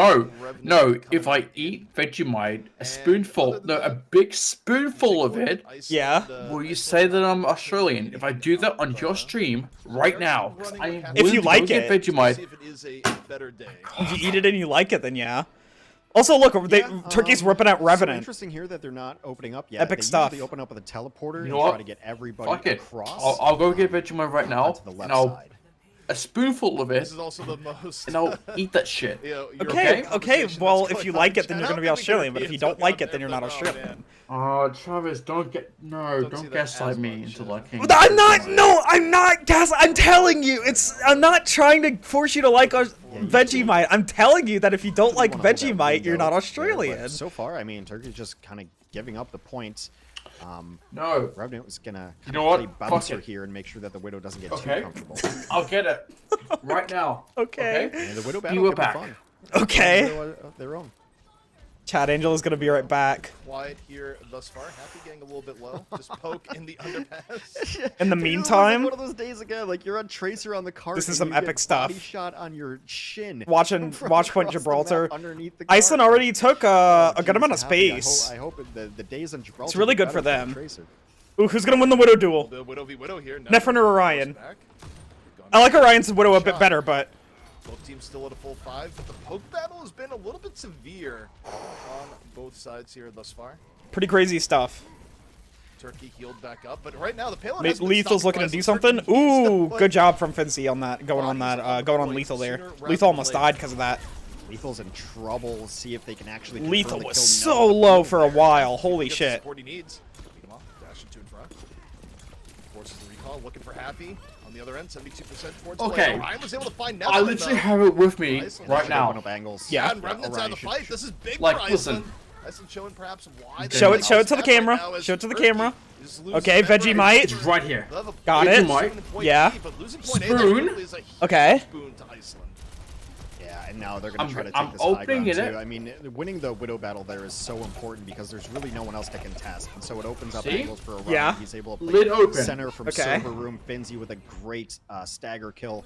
No. If I eat Vegemite, a big spoonful of it, Yeah. will you say that I'm Australian? If I do that on your stream right now, 'cause I am If willing you to go like get it. Vegemite. If it is a better day. If you eat it and you like it, then yeah. Also, look, Turkey's ripping out So Revenant. interesting here that they're not opening up yet. Epic they stuff. usually open up with a teleporter and know try what? to get everybody Fuck it. across. I'll go get Vegemite right now, onto the left and I'll side. a spoonful of it, This is also the most. and I'll eat that shit. you know, Okay, European okay. conversation Well, that's if you going like on it, then in you're chat. gonna be I don't think Australian. But if you don't like it, then you're not oh, Australian. man. Oh, Travis, don't see gaslight that me as into much, liking. But I'm not. No, I'm not. Gas. I'm telling you, I'm not trying to force you to like Vegemite. I'm telling you that if you don't like Wanna hold that Vegemite, you're window not there, Australian. but so far, I mean, Turkey's just kind of giving up the points. No, Revenant was gonna You know what? play Fuck bouncer it. here and make sure that the Widow doesn't get Okay. too comfortable. I'll get it right now. Okay. And the Widow You battle were could back. be fun. Okay. Widow of their own. Chad Angela's gonna be right back. Quiet here thus far. Happy getting a little bit low. Just poke in the underpass. In the Dude, meantime, one of those days again, like you're on Tracer on the cart. This is and some you epic get stuff. Body shot on your shin. watching from Watch Point across the Gibraltar. map underneath the Iceland cart. already took Oh, a good geez, amount of happy. space. I hope the days in Gibraltar. It's really be good for better them. Tracer. Ooh, who's gonna win the Widow duel? The Widow v Widow here. Nephren or Orion? Back. I like Orion's Widow a bit better, but Both teams still at a full 5, but the poke battle has been a little bit severe on both sides here thus far. pretty crazy stuff. Turkey healed back up, but right now the payload Ma- has been Lethal's stopped looking to by do some something. Turkey needs to Ooh, put good job from Fincy on that. Going on bodies that. the Going on point Lethal there. sooner rather Lethal than almost later. died because of that. Lethal's in trouble. See if they can actually. Lethal confirm the was kill. so No. low for a while. He Holy gets the shit. support he needs. Beat him off, dash into in front. Forces the recall, looking for Happy. On the other end, 72% towards Okay. Blade. Ryan was able to find I Neptune, literally though. have it with me Iceland right should now. Open up angles. Yeah. And Remnants out of the Orion fight. This is big Like, for listen. Iceland. Iceland showing perhaps why they Show like it- show it to the this map right camera. now as Show it to the Turkey camera. is losing Okay, member Vegemite. and It's right here. they'll have a Got it. 7-point Yeah. lead, but losing point A, Spoon. that really is a huge Okay. boon to Iceland. Yeah, and now they're going I'm- to try to I'm take this high opening ground it. too. I mean, winning the Widow battle there is so important because there's really no one else to contest, and so it opens up See? angles for Orion. Yeah. He's able to play Lid open. center from Okay. server room. Finzi with a great stagger kill,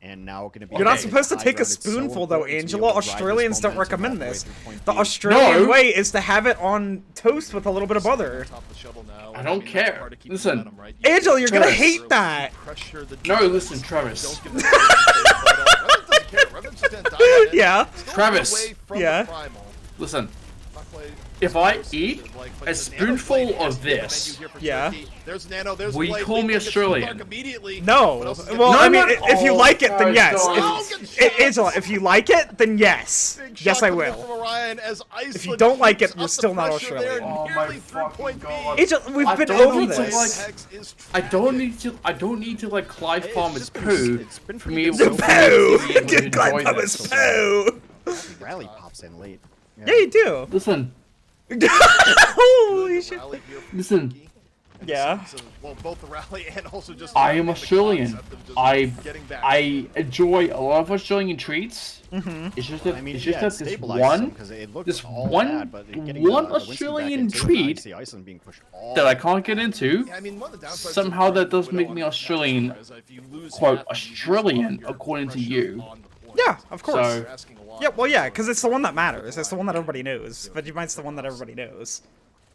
and now going to be. You're not able to supposed to high take a ground. It's so spoonful though, important to be Angela. able to ride this Australians don't momentum recommend all the way this. through point The B. Australian No. way is to have it on toast with a little bit of butter. Top of the shuttle now, I and don't that's care. hard to keep Listen. momentum, right? You Angela, you're gonna Travis. hate that. pressure the No, defense. listen, Travis. Don't give the Remnant doesn't care. Remnant's just gonna dive in. Yeah. Still Travis. away from Yeah. the primal. Listen, Not quite if I close, eat like, a but the spoonful Nano Blade of has been the this- menu here for Yeah. Turkey. There's Nano, there's Will you Blade. call Lethal me gets Australian? dark immediately. No. What else is gonna Well, be- I mean, no, if you oh, like it, then guys, yes. don't. Angela, if you like it, then yes. Big Yes, shot I coming in will. from Orion as If you Iceland don't like keeps it, you're up the still not pressure there, Australian. Oh my nearly through fucking point B. God. Angela, we've I been don't over need to, this. like- Hex is I don't tragic. need to like Clyde It's Farmer's just been- poo it's been for pretty me good to so be far. Poo! able to Good God, enjoy that was this. poo. Rally pops in late. Yeah, you do. Listen, Holy shit. Rally here from Listen. Turkey. And Yeah. so, well, both the rally and also just I am the Australian. concept of just I getting back. I enjoy a lot of Australian treats. It's just that I mean, it's yeah, just it that this stabilizes one them 'cause it looked this all one- bad, but getting one the Winston back Australian into it, treat I see Iceland being pushed all that I can't get into. Yeah, I mean, one of the downsides Somehow of that does Widow make on me the Australian, is if you lose quote, half, you lose Australian, a lot of your according to pressure you. on the point. Yeah, of course. So- You're asking a lot Yeah, well, yeah, for- because it's the one that matters. It's the one that everybody knows. Vegemite's the one that everybody knows.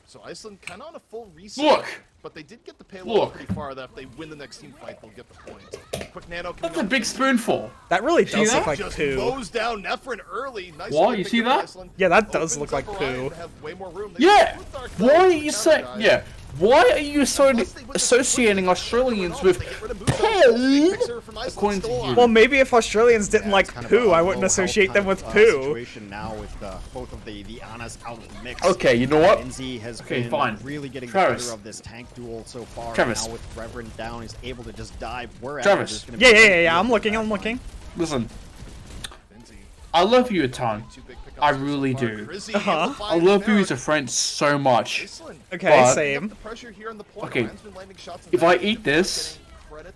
So Iceland kind of on a full reset. Look. But they did get the payload Look. pretty far that if they win the next team fight, they'll get the point. Quick Nano coming That's a up. big spoonful. That really See does that? look like Just poo. mows down Nephren early. Nice What? little You pick see up that? Iceland. Yeah, that does Opens look like up Orion poo. to have way more room. They Yeah. put Dark Why Knight are to you counter saying? dive. Yeah. Why are you so Unless they win the associating point, Australians they with get rid of Muto. Big fixer from Iceland according to still you? alive. Well, maybe if Australians didn't Yeah, like it's kind of poo, a I wouldn't low associate health them kind with of, poo. Situation now with both of the Anas out of the mix. Okay, you know what? Enzi has Okay, been fine. really getting Travis. the better of this tank duel so far. Travis. Now with Reverend down, he's able to just dive wherever. Travis. There's gonna be Yeah, no yeah, field yeah. I'm for looking. that I'm line. looking. Listen, Finzi. I love you a ton. Two big pickups I so really far. do. Grizzy Uh-huh. able to I find love you Merrick. as a friend so much. Iceland. Okay, But- Up same. the pressure here on the point. Okay, Ryan's been landing shots in if the I back, eat this, getting credit.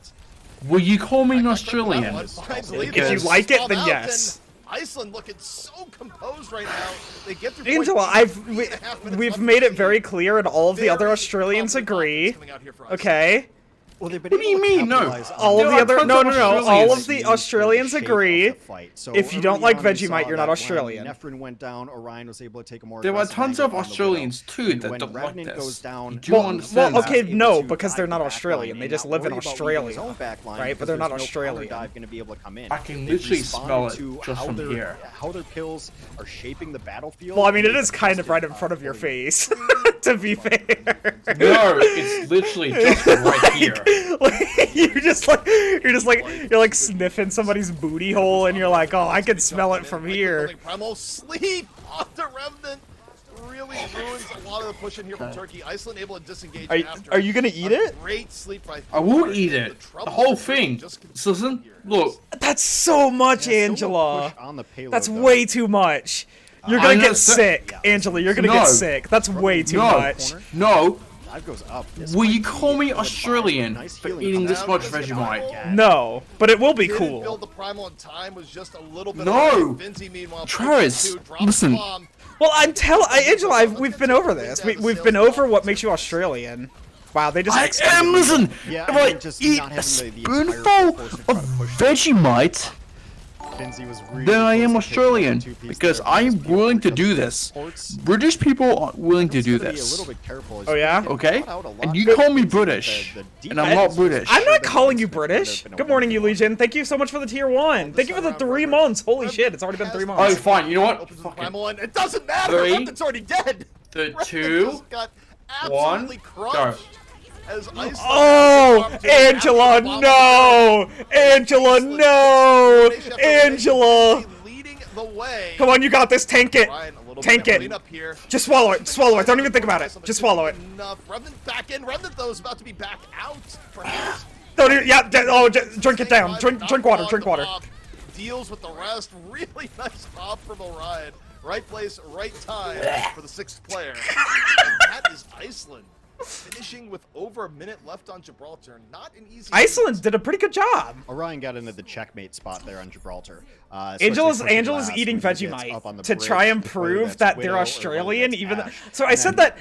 will you call me an One Australian? finds If you Lethal. like it, Stalled then out, yes. and Iceland looking so composed right now. They get through Angela, we've made it very clear, and all of the other Australians agree. Okay. Well, they've been What do you able to mean, no? capitalize on All of There the are other tons no of no no all Australians. of the Australians agree. If you don't like Vegemite, you're not Australian. Nephren went down, Orion was able to take a more There are aggressive tons angle of on the Australians Widow. too And that when don't like Revenant this. goes down, You do understand well, that. okay, able no, to because they're dive not the back Australian. line They and just not live in worry about leaving Australia, his own back line right? But because they're not there's no Australian. counter dive gonna be able to come in. I can They've literally smell responded it to just how from their- here. How their kills are shaping the battlefield. Well, I mean, it They've is kind of right in adjusted, front of your accordingly. face, to be fair. No, it's literally just right here. Like, you're like sniffing somebody's booty hole, and you're like, oh, I can smell it from here. Primal sleep on the Revenant really ruins a lot of the push in here from Turkey. Iceland able to disengage after. Are you gonna eat it? Great sleep by I won't eat it. trouble The whole is Turkey thing. just Listen, look. That's so much, Still no Angela. push on the payload, That's though. way too much. You're I gonna know get so- sick, Angela. You're gonna No. get sick. That's way too No, much. no, Dive goes up. Will you call me Australian for eating this much Vegemite? No, but it will be Didn't cool. build the primal in time, was just a little bit No! away. Finzi, meanwhile, Travis, drops the listen. bomb. Well, Angela, we've been over this. We've been over what makes you Australian. Wow, they just. I am, listen! Yeah, If I I mean, just eat not a having the entire spoonful force to of try to push Vegemite, Finzi was really then I close am to Australian, taking the 2-piece because there, but I'm just be willing to able do get this. supports. British people aren't willing to do Gotta be a this. little bit careful. Oh, yeah? Okay? Caught out a lot And you by call me Finzi. British, The and I'm not defense British. I'm not was calling you sure that British. there would've been a Good morning, 1v1. Legion. Thank you so much for the tier 1. Thank you for the 3 months. Holy shit, it's already been 3 Oh, months. fine, you know what? Opens the Fucking primal, and it doesn't matter. 3, Remnant's already dead. the Remnant 2, just got absolutely 1, crushed. go. As Iceland Oh, has the opportunity Angela, after the bomb no! Angela, no! Angela! leading the way. Come on, you got this. Tank it. Ryan, a little Tank bit of it. cleanup here. Just swallow it. Swallow it. Don't even think about it. Just swallow it. Enough. Remnant back in. Remnant though is about to be back out. Perhaps. Don't even, yeah. Drink it down. Drink water. Drink water. Deals with the rest. Really nice pop from Orion. Right place, right time for the 6th player. And that is Iceland. Finishing with over a minute left on Gibraltar. Not an easy. Iceland did a pretty good job. Orion got into the checkmate spot there on Gibraltar. Angela's eating Vegemite to try and prove that they're Australian, even though, so I said that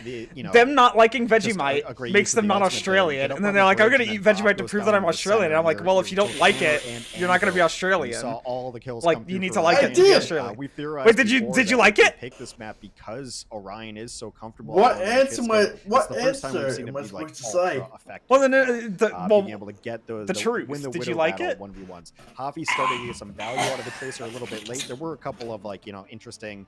them not liking Vegemite makes them not Australian, and then they're like, I'm gonna eat Vegemite to prove that I'm Australian, and I'm like, well, if you don't like it, you're not gonna be Australian. Like, you need to like it to be Australian. Wait, did you like it? Pick this map because Orion is so comfortable. What answer am I supposed to say? Well, then being able to get the truth. win the Did Widow you like battle it? 1v1s. Javi started to get some value out of the Tracer a little bit late. There were a couple of interesting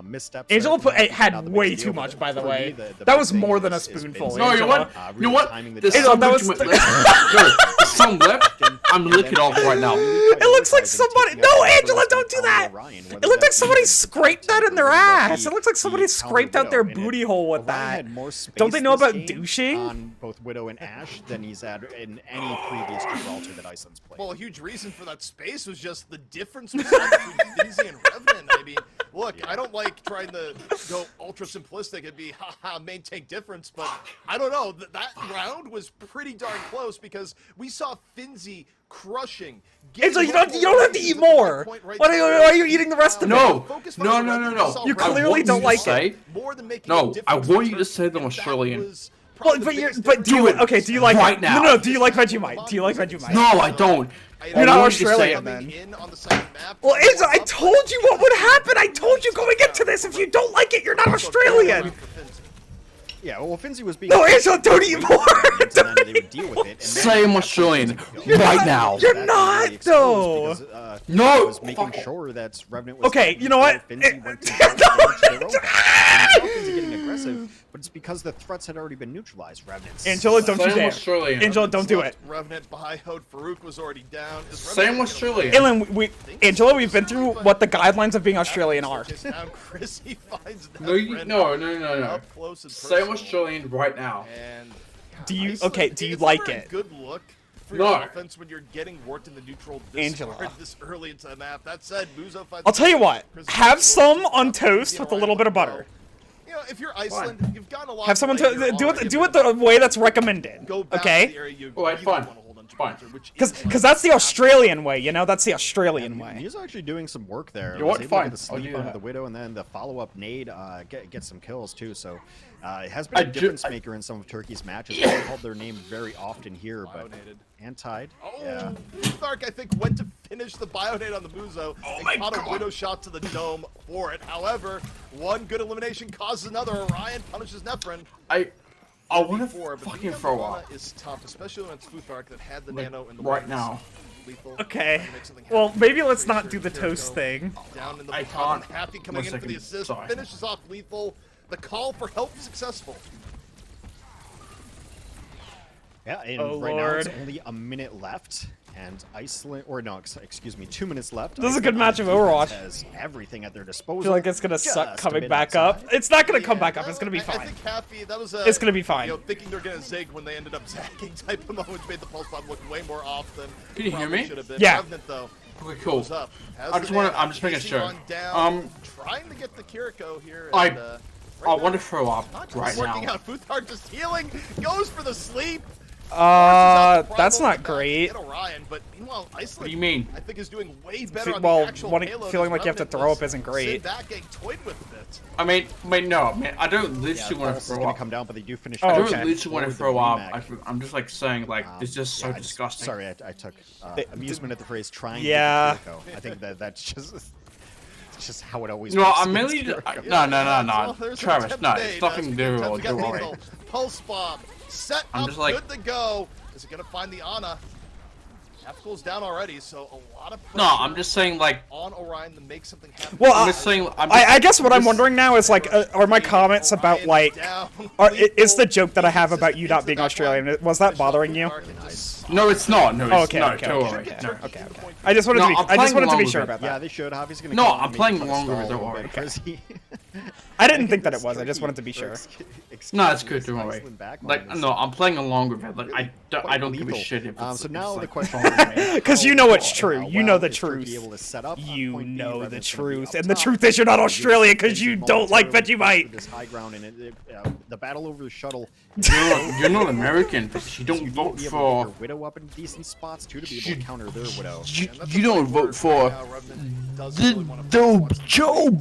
missteps. Angela there. had Not the way biggest too deal, much, but by the for way. me, the That big was thing more than a is spoonful. Finzi, No, you know what? really You know what? timing the There's Angela, some that was Vegemite left. Yo, there's some left. I'm licking off right now. It looks like somebody. No, Angela, don't do that. It looked like somebody scraped that in their ass. It looks like somebody scraped out their booty hole with that. Don't they know about douching? On both Widow and Ashe than he's had in any previous Gibraltar that Iceland's played. Well, a huge reason for that space was just the difference between Finzi and Revenant. I mean, look, I don't like trying to go ultra simplistic and be haha main tank difference, but I don't know. That round was pretty darn close because we saw Finzi crushing. Angela, you don't have to eat more. Why are you eating the rest of it? No. You clearly don't like it. No, I want you to say them Australian. Well, but do you like right it? now. No, do you like Vegemite? Do you like Vegemite? No, I don't. You're not I want you to say Australian it. then. Well, Angela, I told you what would happen. I told you going into this. If you don't like it, you're not Australian. Yeah, well, Finzi was being. No, Angela, don't eat more. Say I'm Australian right now. You're not, though. No. Was making sure that Revenant was okay, you know what? Finzi went to Finzi getting aggressive, but it's because the threats had already been neutralized. Revenant. Angela, don't you Same dare. Australian. Angela, don't do it. Revenant by Hode Farouk was already down. Same Australian. Angela, we've been through what the guidelines of being Australian are. No. Same Australian right now. Do you like it? Good look for No. your offense when you're getting worked in the neutral this early into the map. That said, Muzo finds I'll tell you what. Have some on toast with a little bit of butter. You know, if you're Iceland, you've got a lot. Have someone do it the way that's recommended. Okay? Alright, fine. Because that's the Australian way, you know. That's the Australian way. He's actually doing some work there. You know what? Was able to Fine. get the sleep I'll do on that. the Widow and then the follow-up nade get some kills too. So it has been a difference maker in some of Turkey's matches. I've called their name very often here, but and tied. Oh, yeah. Thark, I think, went to finish the Bionade on the Muzo and caught a Widow shot to the dome for it. However, one good elimination causes another. Orion punishes Nephrin. I want to fucking throw up. Is tough, especially when it's Futhark that had the Like, nano in the right now. Lethal. Okay. Well, maybe let's not do the toast thing. Down in the I bottom. can't. Happy coming in for the assist. Sorry. Finishes off Lethal. The call for help successful. Yeah, and Oh, right now it's Lord. only a minute left, and Iceland, or no, excuse me, 2 minutes left. This is a good Iceland match of defense Overwatch. Has everything at their disposal. I feel like it's gonna suck Just a coming bit back outside. up. It's not gonna come back up. It's gonna be I fine. think Happy, that was It's gonna be fine. You know, thinking they're gonna zig when they ended up zagging type of moment, which made the pulse bomb look way more off than Can you hear probably me? should have been. Yeah. Revenant, though, Okay, cool. goes up. Has I the just wanna- nano, I'm just making easy sure. one down, trying to get the Kiriko here. And, I want to throw up Not right working now. out. Futhar just healing, goes for the sleep. That's not great. Orion, but meanwhile, Iceland, What do you mean? I think is doing way better on Well, the actual payload. feeling like you have to throw up isn't great. That getting toyed with a bit. I mean, no, man, I don't Yeah, literally want to Pulse is throw going up. to come down, but they do finish. Oh, I okay. don't literally want to before the throw up. remake. I'm just like saying, like, it's just so Yeah, I disgusting. Sorry, I took amusement at the phrase trying. Yeah. To get the I think that's just. It's just how it always. No, works I'm against mainly. Jericho. No. Well, there's an Travis, attempt no, made. it's nothing to do Attempt with to get don't worry. lethal. Pulse bomb set I'm up, just like- good to go. Is it gonna find the Ana? Half cool's down already, so a lot of pressure. No, I'm just saying, like, on Orion to make something happen. Well, I'm just saying. I guess what I'm wondering now is like, are my comments about like, is the joke that I have about you not being Australian, was that bothering you? No, it's not. No, Oh, it's okay, no, okay, don't okay, worry. okay, No. okay. I just wanted No, to be, I'm I just playing wanted to along be with sure it. about Yeah, that. they should. Javi's gonna. No, come in I'm and playing make fun of longer with Stall it, a little don't bit, worry. 'cause he- I didn't think that it was. I just wanted to be sure. No, it's good. Don't worry. Like, no, I'm playing along with it. Like, I don't give a shit if it's. So now it's the like, question is, 'Cause you know it's true. You know the is Turkey truth. able to set up on You point B? know the Revenant's gonna be truth, up and the top. truth is you're not Gives Australian because Fizzy you don't like momentarily Vegemite. this high ground, and the battle over the shuttle. You're not American because you don't You need vote to be able to get for. your Widow up in decent spots too to be able to counter their Widow. You don't vote for Joe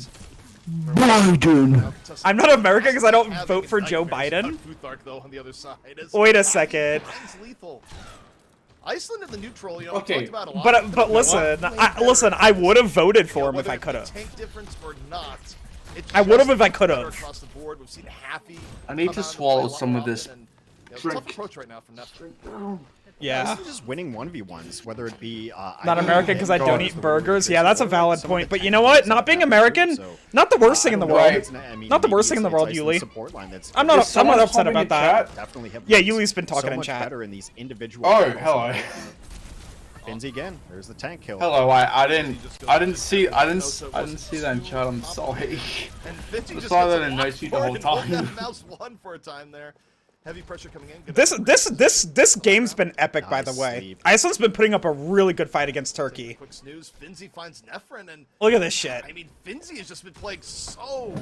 Biden. I'm not American because I don't vote for Joe Biden. Wait a second. Iceland in the neutral, you know, Okay, talked about a lot. But listen, I would have voted for him if I could have. Tank difference or not. I would have if I could have. Across the board, we've seen Happy I need come to out and swallow play a lot some of often, this and, you know, drink. tough approach right now from Neptune. Yeah. Iceland is winning 1v1s, whether it be Not American because I don't eat burgers. Yeah, that's a valid point. But you know what? Not being American, not the worst thing in the world. Not the worst thing in the world, Yuli. I'm not upset about that. Yeah, Yuli's been talking in chat. Better in these individual Oh, battles. hello. Finzi again. There's the tank kill. Hello, I didn't see that in chat. I'm sorry. And Vinci I just saw gets that a in lock Night Sheet for the it whole and hold time. that mouse one for a time there. Heavy pressure coming in. This game's been epic, by the way. Iceland's been putting up a really good fight against Turkey. Quick snooze. Finzi finds Nephrin, and Look at this shit. I mean, Finzi has just been playing so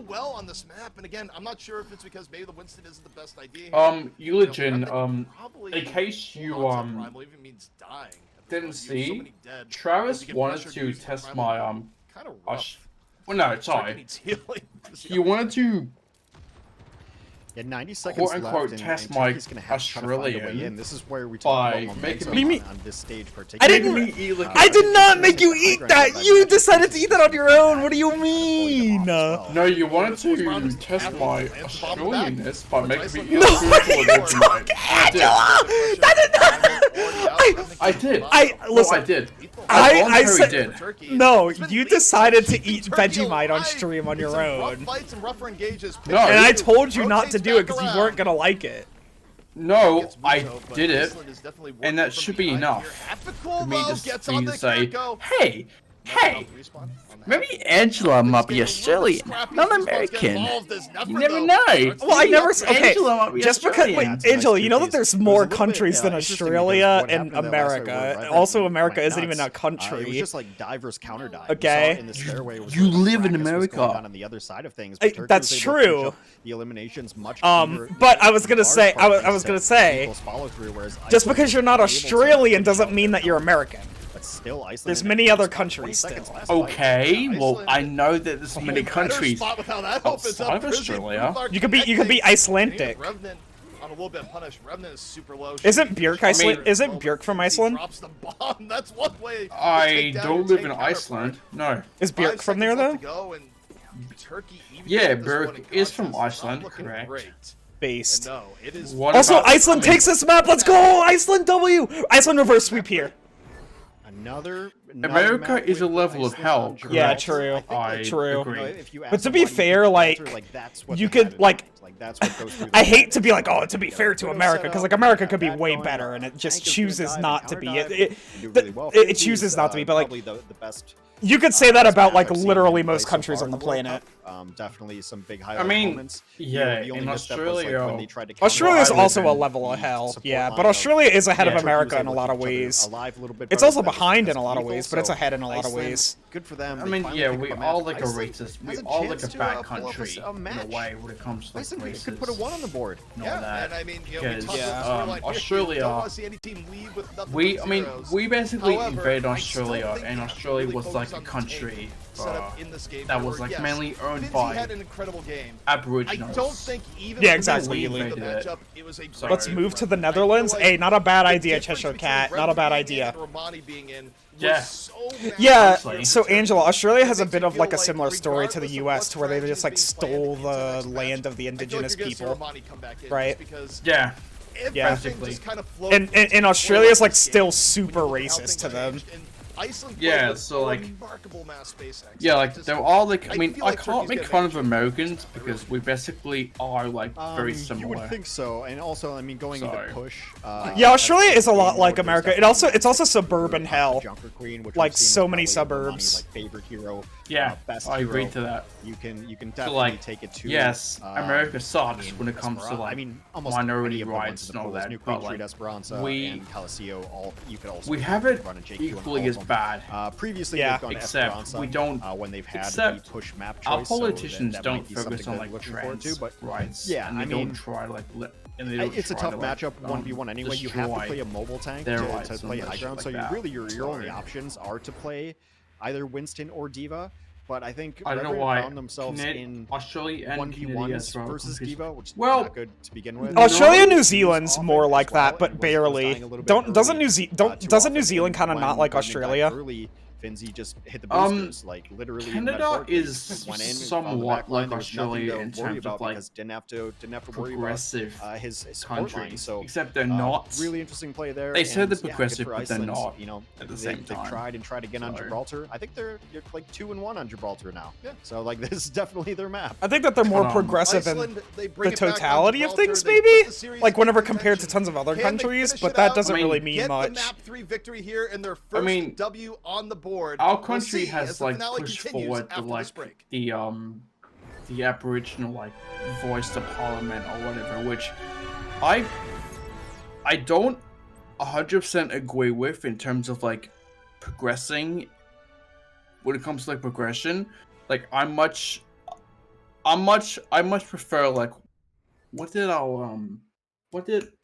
well on this map. And again, I'm not sure if it's because maybe the Winston isn't the best idea. Eulogian, in case you Primal even means dying. didn't So see, many dead. Travis You get wanted pressure to used test Primal. my Kind of rough. well, no, Turkey sorry. needs healing. He wanted to Yeah, 90 seconds quote-unquote left, test and my Turkey's gonna have to try to find a way Australian in. This is where we by talk about making momentum me- on this stage I particularly. didn't. I did not make you eat that. You decided to eat that on your own. What do you mean? No, you wanted to test my Australianness by making me eat No, Vegemite. That did not. I did. Listen. I did. I voluntarily said did. no. You decided to eat Vegemite on stream on your own, No, and I told you not to do it because you weren't gonna like it. No, I did it, and that should be enough for me to say, hey, maybe Angela might be Australian, not American. You never know. Well, I never. Okay, Angela might be just because. Australian. Wait, Angela, you know that there's more countries than Australia and America. Also, America isn't even a It was country. just like dive versus counter dive. Okay. In the stairway was You where the live in fracas was America. going on the other side of things, but Turkey That's was able to push true. up the eliminations much But I was gonna say, I was gonna say, just because you're not Australian doesn't mean that you're American. But still, Iceland There's many other countries still. Okay, well, I know that there's many countries outside of Australia. You could be Icelandic. Revenant on a little bit punished. Revenant is super low. Isn't Björk Iceland? Isn't Björk from Iceland? Drops the bomb. That's one way. to I take down don't your live tank in counterpart. Iceland. No. Is 5 Björk from there seconds though? left to go, and Turkey, even Yeah, with this Björk one in is from conscience, not Iceland, looking correct. great. Based. No, it is. What Also, about- Iceland takes this map. Let's go, Iceland W. Iceland reverse sweep here. Another America map is a with level of Iceland hell, on correct? Yeah, true. I True. agree. If you But ask to be somebody, fair, you like, answer, that's what you they could, had in like- mind. That's what goes through I the hate to be like, mind. oh, to be fair to Widow America, set because up, like America could be that way going, better, and it just Tank is gonna chooses dive not and to be. counter dive It and do really well. it Finzi's, chooses not to be, but like probably the best you could say that about like I've seen literally him most play so countries far on the in the World planet. Cup. Definitely some big highlight moments. yeah, the only in misstep was, like, Australia, when they tried to Australia's counter also a the level of hell, support yeah, line but of- Australia is ahead of Turkey America was in a able to lot of keep each other ways. alive a little bit It's better, also but that was behind in because a lot of lethal, ways, but it's so ahead in a lot of Iceland, ways. good for them. I They mean, finally yeah, pick up we a all match. like a Iceland racist. We has a all like chance a to, bad pull off country a in a match. way when it comes to like Iceland races. could put a 1 on the board. and all Yeah, that. and I mean, you know, we Because, talked about the storyline here. Australia, You don't want to see any team leave with nothing we, but I mean, zeros. we basically However, invaded I still Australia, think and you have to Australia really was focus like a on the country tank setup in this game that here, was where, like yes, mainly owned Finzi by had an incredible game. Aboriginals. I don't think even Yeah, if exactly, we Ely. the matchup, it was a great Let's game move for to him. the I feel Netherlands. like Hey, not a bad the idea, difference Cheshire between Cat. Not a Rebel bad being in idea. and Romani being in was Yeah. so massive Yeah, Honestly. so Angela, Australia has a It bit makes of you like feel a similar story to the regardless of US, what to where they just like strategy is being stole planned the into the next land match, of the I feel like indigenous you're gonna see people. Romani come back in Right. just because Yeah. Yeah. everything just kind of flowed And Australia is like still super racist to them. Iceland Yeah, played so, like- remarkable mass SpaceX. Yeah, like Just- they're all like. I I mean, feel I like can't Turkey's make gonna fun make of it. Americans I because really we basically are like very You similar. would think so, and also, I mean, going Sorry. into push. Yeah, Australia is a lot game like mode, America. there's It also definitely it's also matches suburban for, hell. Junker Queen, which Like, we've seen so is many probably Romani's, suburbs. like favorite hero. Yeah, best I agree hero. to that. You can So definitely like, take it to. yes, America sucks in when it comes to Esperanza. like I mean, almost minority any of the ones rights in the and all pools, that. New But Queen Street, like, Esperanza, we and Calisio, all you could also we have it run a JQ on equally all as of them. bad. Previously, Yeah. they've gone Except Esperanza, we don't- when they've had except the push map choice. Our so politicians that don't might be focus something on to like look forward trans to, but rights. yeah, and they I don't mean, try like. And they don't it's a try tough to, like, matchup 1v1 anyway. You have to destroy play a mobile tank their to rights play and high shit ground. like So that. your only Sorry. options are to play either Winston or Diva. But I think I don't know Revenant why found themselves in Australia and 1v1s Canada versus Diva, which is Well, not good to begin with. Australia, No, New Zealand's often more as like well, that, but and was barely. dying a little bit Doesn't early, too doesn't New often, Zealand and kind of when not like Revenant died Australia? Early, Finzi just hit the Um, boosters, like literally. Canada metaphorically. is Went in, found the somewhat back line, like there was nothing Australia to in worry terms about of like because didn't have to worry about progressive his support line. countries. So Except they're not. really interesting play there. They said and, they're yeah, good progressive, for but they're Iceland. not You know, at the same they've time. tried again on So- Gibraltar. I think they're like 2-1 on Gibraltar now. Yeah. So like this is definitely their map. I think that they're more Hold on. progressive in Iceland, they bring the it back on totality of Gibraltar, things, they put maybe? the series Like whenever in compared to contention. tons of other Can they countries, finish but it that out? doesn't I mean, really mean Get much. the map 3 victory here and their first I mean, W on the board. Our We'll country see has as the like finale pushed continues forward the after like this break. the Aboriginal like voice to Parliament or whatever, which I don't 100% agree with in terms of like progressing. When it comes to like progression, like I much prefer like what did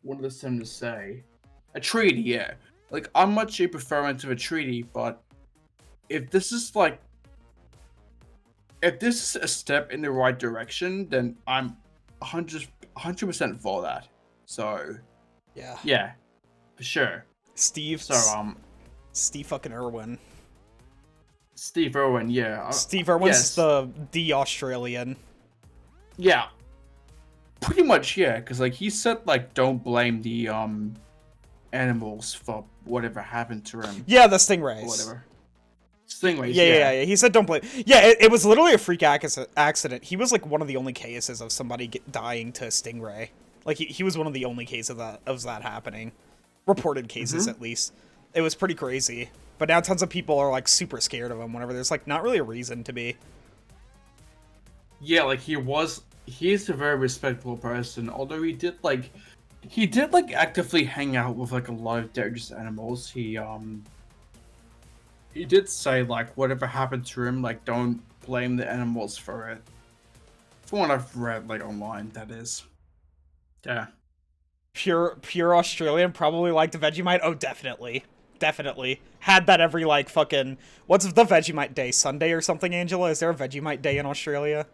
one of the senators say? A treaty, yeah. Like I'm much a preference of a treaty, but if this is a step in the right direction, then I'm 100% for that. So Yeah. yeah, for sure. Steve. So Steve fucking Irwin. Steve Irwin, yeah. Steve Irwin's yes. the Australian. Yeah. Pretty much, yeah, because like he said like don't blame the animals for whatever happened to him. Yeah, the Or stingrays. whatever. Stingrays, Yeah. He said don't blame. Yeah, it was literally a freak accident. He was like one of the only cases of somebody dying to a stingray. Like he was one of the only cases of that happening. Reported cases at least. It was pretty crazy. But now tons of people are like super scared of him whenever there's like not really a reason to be. Yeah, like he's a very respectable person, although he did actively hang out with like a lot of dangerous animals. He did say like whatever happened to him, like don't blame the animals for it. From what I've read like online, that is. Yeah. Pure Australian, probably liked Vegemite. Oh, definitely. Had that every like fucking, what's the Vegemite day? Sunday or something, Angela? Is there a Vegemite day in Australia?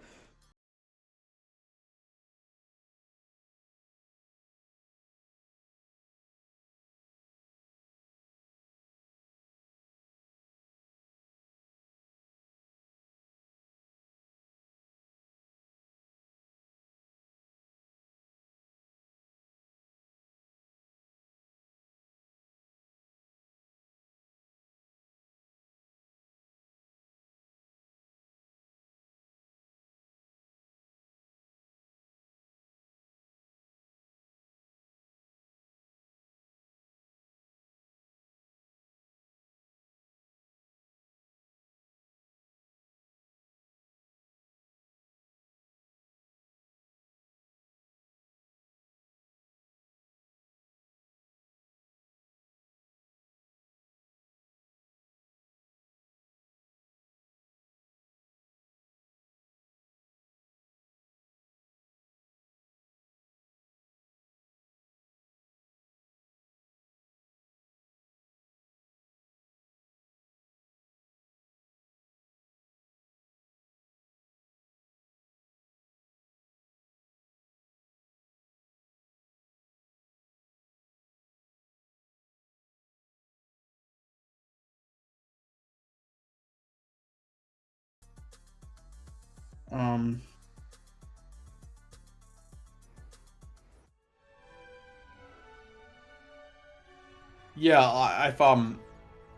Yeah,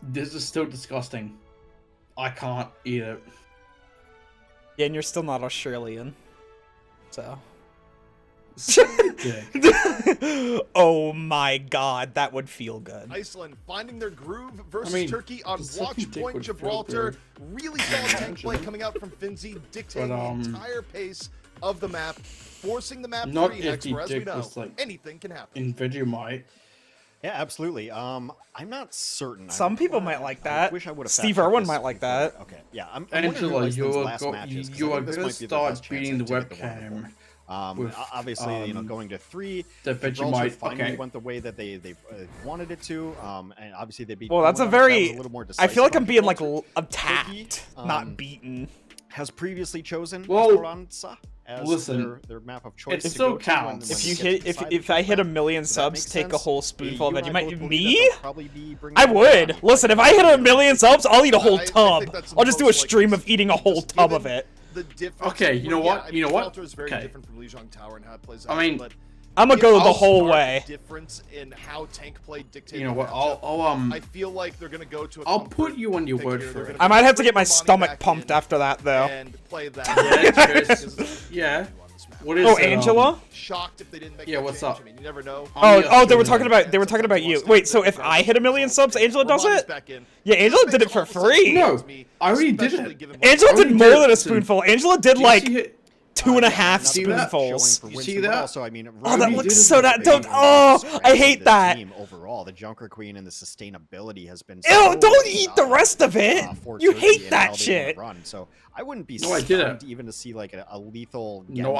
this is still disgusting. I can't eat it. Yeah, and you're still not Australian. So. Oh my god, that would feel good. Iceland finding their groove versus Turkey on Watch Point Gibraltar. Really solid tank play coming out from Finzi, dictating the entire pace of the map, forcing the map not 3 if hex, the where as we dick know, was, like, anything can happen. in Vegemite. Yeah, absolutely. I'm not certain. Some people might like that. I wish I would have. Steve Irwin might like that. Okay, yeah. I'm Angela, you are going gonna start beating the webcam. Obviously, you know, going to 3. The Vegemite finally went the way that they wanted it to. And obviously they beat. Well, that's a very. I feel like I'm being like attacked, not beaten. Has previously chosen Well, as their map of choice. It still counts. If I hit 1 million subs, take a whole spoonful of Vegemite. Me? I would. Listen, if I hit 1 million subs, I'll eat a whole tub. I'll just do a stream of eating a whole tub of it. Okay, you know what? You know what? Okay. I mean, I'm gonna go the whole way. Difference in how tank play dictates. You know what? I feel like they're gonna go to. I'll put you on your word for it. I might have to get my stomach pumped after that, though. And play that. Yeah. What is Angela? Shocked if they didn't make. Yeah, what's up? I mean, you never know. Oh, they were talking about you. Wait, so if I hit 1 million subs, Angela does it? Yeah, Angela did it for free. No, I already did it. Angela did more than a spoonful. Angela did like 2.5 spoonfuls. You see that? Also, I mean, Oh, that looks so don't. Oh, I hate that. Overall, the Junker Queen and the sustainability has been. Ew! Don't eat the rest of it. You hate that shit. So I wouldn't be stunned even to see like a lethal. No,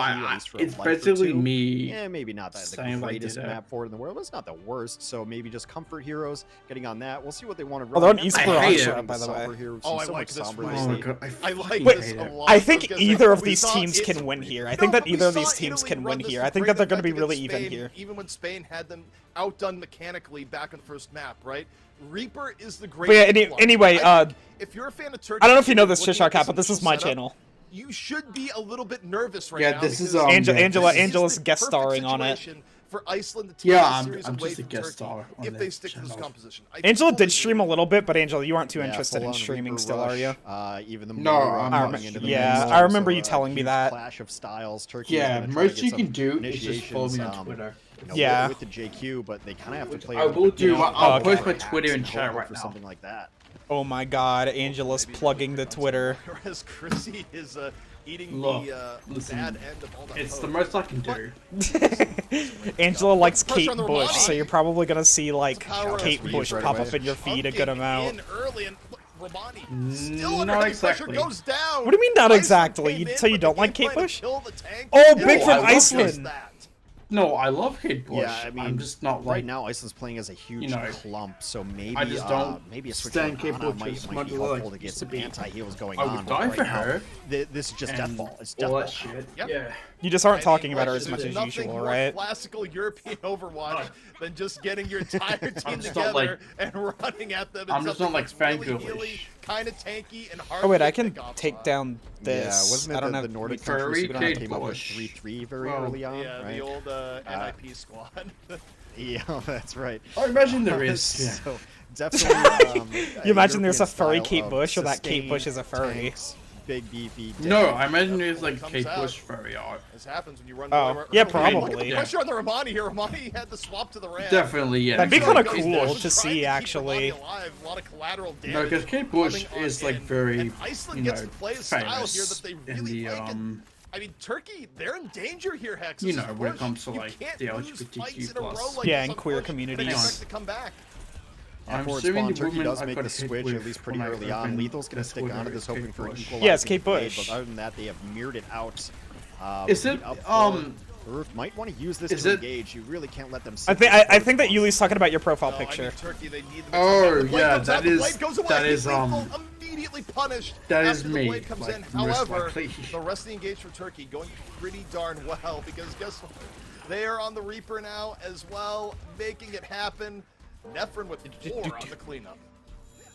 it's basically me. Yeah, maybe not the greatest map for it in the world, but it's not the worst. So maybe just Comfort Heroes getting on that. We'll see what they want to run. Oh, they're on Esperanza, by the way. Oh, I like this. I like this a lot. I think either of these teams can win here. I think that either of these teams can win here. I think that they're going to be really even here. Even when Spain had them outdone mechanically back on the first map, right? Reaper is the great. But yeah, anyway, if you're a fan of Turkey, I don't know if you know this, Shishar Cat, but this is my channel. You should be a little bit nervous right now. Yeah, this is Angela's guest starring on it. For Iceland, the team I'm just a guest star on if they stick to this composition. Angela did stream a little bit, but Angela, you aren't too interested in streaming still, are you? Even the I remember you telling me that. Clash of styles. Turkey. Yeah, most you can do is just follow me on Twitter. Yeah. With the JQ, but they kind of have to play. I will do. I'll post my Twitter and chat right now. Something like that. Oh my God, Angela's plugging the Twitter. Whereas Chrissy is eating the bad end of all that. It's the most I can do. Angela likes Kate Bush, so you're probably gonna see like Kate Bush pop up in your feed a good amount. Not exactly. Goes down. What do you mean not exactly? So you don't like Kate Bush? Oh, Big from Iceland. No, I love Kate Bush. Yeah, I mean, I'm just not like, right now. Iceland's playing as a huge clump, so maybe I just don't maybe a switch stand Kate might Bush be helpful to get some anti-heals going on. I would die for her. This is just deathball. It's all that deathball. shit. Yep. Yeah. You just aren't talking about her as much as usual, right? Classical European Overwatch than just getting your entire team together and running at them. I'm just not like really kind of tanky and hard. Oh wait, I can take down this. Yeah, wasn't it I don't the have Nordic Furry countries came Kate up with Bush. 3-3 very early on? Yeah, right? the old NIP squad. Yeah, that's right. I imagine there is. So definitely. You imagine there's a furry Kate Bush, or that Kate Bush is a furry? Big beefy. No, I imagine there's like Kate Bush furry art. This happens when you run. Oh, yeah, probably. Look at the pressure on the Romani here. Romani had the swap to the ramp. Definitely, yeah. That'd be kind of Kate cool Bush. to see, actually. A lot of collateral damage. No, because Kate Bush is like very, and Iceland gets to play a style here famous that they in really the like. I mean, Turkey, they're in danger here, Hex. You know, when it comes to like the LGBTQ+. Yeah, and queer communities. Expect to come back. I'm For assuming spawn, the Turkey woman does I make got the hit switch with at least pretty when I early on. opened Lethal's going to stick Twitter onto this, is hoping Kate for Bush. equalizing. Yeah, it's Kate play, Bush. But other than that, they have mirrored it out. Is it Earth might want to use this is to it- engage. You really can't let them. I think that Yuli's talking about your profile No, picture. I mean, Turkey, they need them. Oh, The blade yeah, comes out, that the is- blade goes away. that is, Lethal immediately punished. that is after me, The blade comes like, in. most However, likely. the rest of the engage for Turkey going pretty darn well because guess what? They are on the Reaper now as well, making it happen. Nephrin with 4 on the cleanup.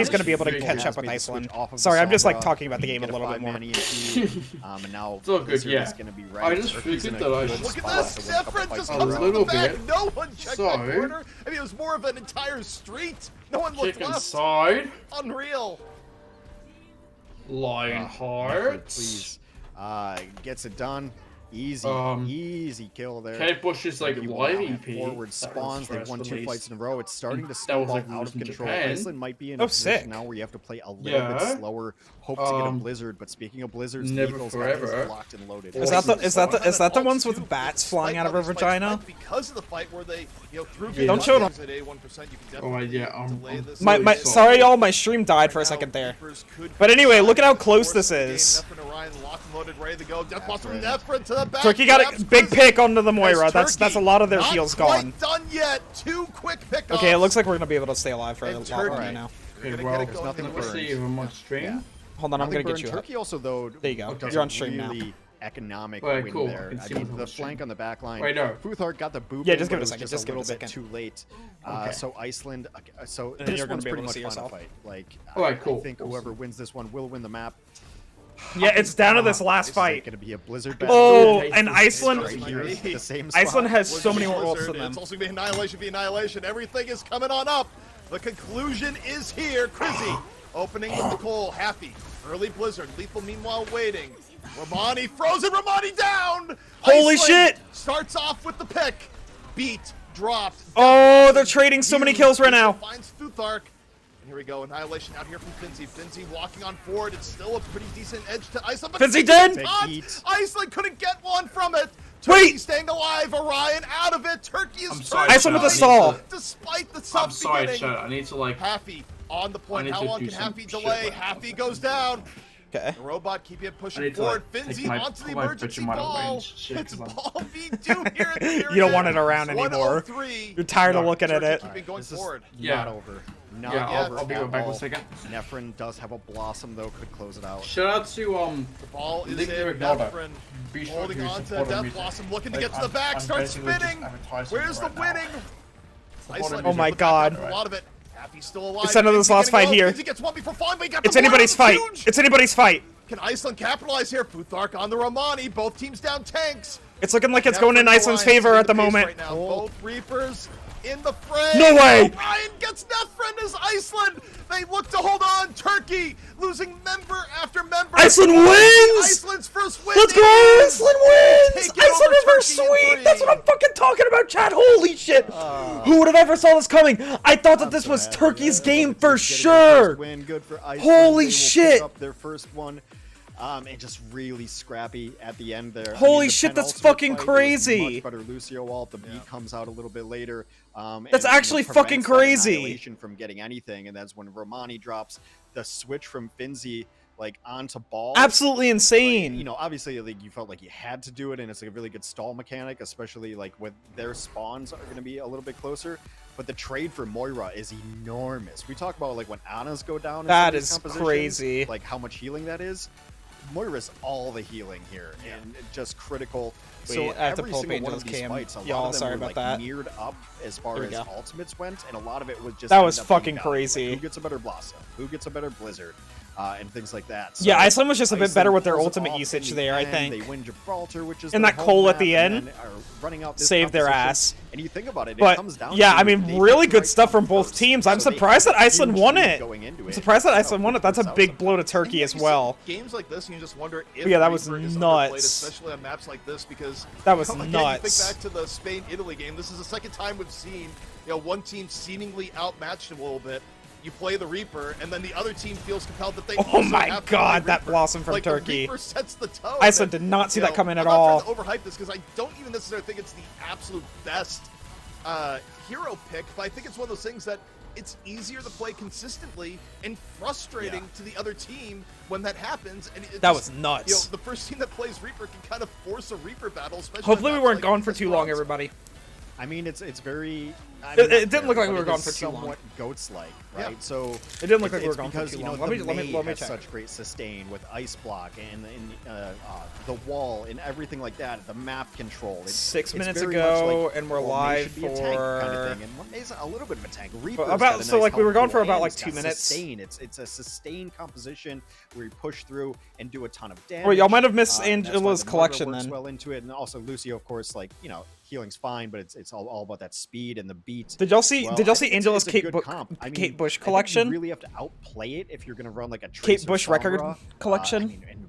he's going to be able to catch up with Iceland. Sorry, I'm just like talking about the game a little bit more. And now it's all good, yeah. Gonna be I just figured that I should Look at this! Different just a comes out little the back. bit. No one checked So, that corner. I mean, it was more of an entire street. No one looked chicken left. side, Unreal. Lionheart. please. Gets it done. Easy kill there. Kate Bush is like live EP. Forward spawns. They've won 2 fights in a row. It's starting to That snowball was, like, out of released in control. Japan. Iceland might be in a position sick. now where you have to play a little bit slower, hope to get a blizzard. But speaking of blizzards, Never Eagles forever. locked and loaded. Is that the ones with bats flying out of her vagina? Because of the fight where they, threw Yeah. Don't show them. at 81%, you can Oh, definitely yeah, delay this. My Really sorry y'all, my stream died for a second there. But anyway, look at how close this is. Nephrin and Orion locked and loaded, ready to go. Death Blast from Nephrin to the back. Turkey got a grabs big Chrissy. pick onto the Moira. As That's Turkey a lot of their not heals quite gone. done yet. 2 quick pickups. Okay, it looks like we're gonna be able to stay alive for a And lot Turkey. longer now. They're Okay, gonna well, get it going nothing for the but let's Burns. see if I'm on stream. Hold on, I'm gonna Nothing get you burn. up. Turkey also though. There you go. does You're a on stream now. really economic Alright, win cool. there. I can I see mean, what's on the the stream. flank on the back line. Wait, no. Futhart got the boop. Yeah, just in, give it a but second, was just a give it a little bit second. too late. Okay. So Iceland. So then this you're gonna one's be pretty able to much see fun to yourself. fight. Like, Alright, cool. I think whoever wins this one will win the map. Yeah, it's down to this last This is fight. going to be a blizzard. Oh, Battle. and Iceland. right here, the same Iceland spot. has so many more ults Blizzard, than them. It's also gonna be annihilation, Everything is coming on up. The conclusion is here. Chrissy opening with the Cole. Happy. Early Blizzard. Lethal meanwhile waiting. Romani frozen. Romani down. Holy Iceland shit! Starts off with the pick. Beat. Dropped. Oh, they're trading so many kills right now. Finds Futhark. And here we go. Annihilation out here from Finzi. Finzi walking on forward. It's still a pretty decent edge to Iceland. But Finzi dead! Big not. heat. Iceland couldn't get one from it. Wait! Turkey staying alive. Orion out of it. Turkey is I'm sorry, Iceland with Chad, the stall. Despite the I'm tough sorry, beginning. Chad. I need to like. Happy on the I point. need How to long do can some Happy shit delay? right now. Happy goes down. Okay. The robot keep it I pushing need to forward. like Finzi take my onto the pull my emergency bitch out of ball. range. Shit, It's 'cause I'm- ball v2 here at the You don't want it around anymore. 103. You're tired of No, looking at Turkey it. keeping going This is forward. Yeah. not over. Not Yeah, over I'll be at right back in all. a second. Nephrin does have a blossom though, could close it out. Shout out to The ball is Link in. to Ignota. Nephrin Be sure holding to on to support Death music. Blossom, looking to Like, get to the I'm- back. I'm Starts basically just spinning. advertising Where's the right now. winning? Support Iceland music. Oh my with the backup, God. A lot of it. Happy's still alive. It's another this Finzi last getting fight low. here. Finzi gets one before falling, but he got It's the block. anybody's fight. Huge. It's anybody's fight. Can Iceland capitalize here? Futhark on the Romani. Both teams down tanks. It's looking like it's going in Iceland's favor at the moment. Right now. Both Reapers in the fray. No way! Orion gets Nephrin as Iceland. They look to hold on. Turkey losing member after member. Iceland wins! Iceland's first win. Let's go! is- Iceland wins! Take it Iceland over reverse Turkey in sweep! That's what I'm 3. fucking talking about, Chad! Holy shit! Who would have ever saw this coming? I thought that this was Turkey's game for sure! Win, good for Iceland. Holy They will shit. Pick up their first one. And just really scrappy at the end there. Holy the shit, Penn that's Ultimate fucking fight, it was crazy. Much better Lucio ult. The B comes out a little bit later. That's actually fucking prevents that crazy. annihilation from getting anything, and that's when Romani drops the switch from Finzi like onto ball. Absolutely insane. You know, obviously, like you felt like you had to do it, and it's like a really good stall mechanic, especially like with their spawns are going to be a little bit closer. But the trade for Moira is enormous. We talk about like when Annas go down. In That some of these is compositions, crazy. Like how much healing that is. Moira's all the healing here, and just critical. So Wait, I have to every pull up single one Angel's of these cam. fights, a Y'all, lot of them sorry were about like that. mirrored up as far Here we as go. ultimates went, and a lot of it was just That ended was up being fucking value. Like, crazy. who gets a better Blossom? Who gets a better Blizzard? And things like that. So Yeah, Iceland was just a bit better Iceland with their pulls it ultimate off in usage the there, I end. think. They win Gibraltar, which is And their that home Cole at map, the and end then are running out this saved their composition. ass. And you think about it, it But comes down yeah, to I mean, they really picked the good right stuff from comp both first. teams. I'm So they surprised had that a Iceland huge won lead it. going into I'm it. surprised that You know, Iceland won it. That's a that was big blow to Turkey Yeah, as you see well. Games like this, and you just wonder if Yeah, that was Reaper is underplayed, nuts. especially on maps like this, because That was again, nuts. You think back to the Spain-Italy game. This is the second time we've seen one team seemingly outmatched a little bit. You play the Reaper, and then the other team feels compelled that they Oh also my have to God, play that Reaper. blossom from like, Turkey. The Reaper sets the tone. Iceland and, did not see you that know, coming at I'm all. not trying to overhype this because I don't even necessarily think it's the absolute best hero pick, but I think it's one of those things that it's easier to play consistently and frustrating to the other team when that happens. And it That just, was nuts. the first team that plays Reaper can kind of force a Reaper battle. Especially Hopefully we on maps weren't like gone for too long, Esperance. everybody. I mean, it's very. I It- mean, it not didn't fair, look like we but were it gone is for too long. somewhat goats-like, Yeah. right? So It didn't look like we were it's gone for because, too you know, long. the Let me Maid has check. such great sustain with Ice Block and the wall and everything like that. The map control. It's, 6 it's minutes very ago, much like, and we're well, Maid live should be a tank kind of for- thing, and Maid's a little bit of a tank. Reaper's about- got a so, nice like, we were gone for helpful about, like, and 2 got minutes. Sustain. It's a sustained composition where you push through and do a ton of damage. Well, y'all might have missed and that's why Angela's the Moira collection works then. well into it, and also Lucio, of course, like healing's fine, but it's all about that speed and the beat. Did y'all see? Well, Did y'all I see think Angela's it's a good Kate comp. I mean, Kate Bush I think collection? You really have to outplay it if you're going to run like a Kate Tracer Bush record Sombra. collection? And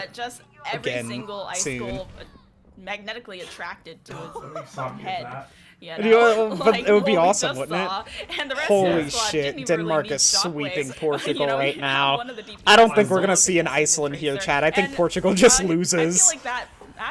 but just every again single ice soon. skull magnetically attracted to his head. Yeah, But it would be awesome, wouldn't it? And the rest Holy of the squad shit, didn't even Denmark really is need sweeping shockwaves. Portugal You know, right you now. have one of the DPS I don't think we're solo gonna see an defensive Iceland here, tracer. Chad. I think And, Portugal just I feel loses. like that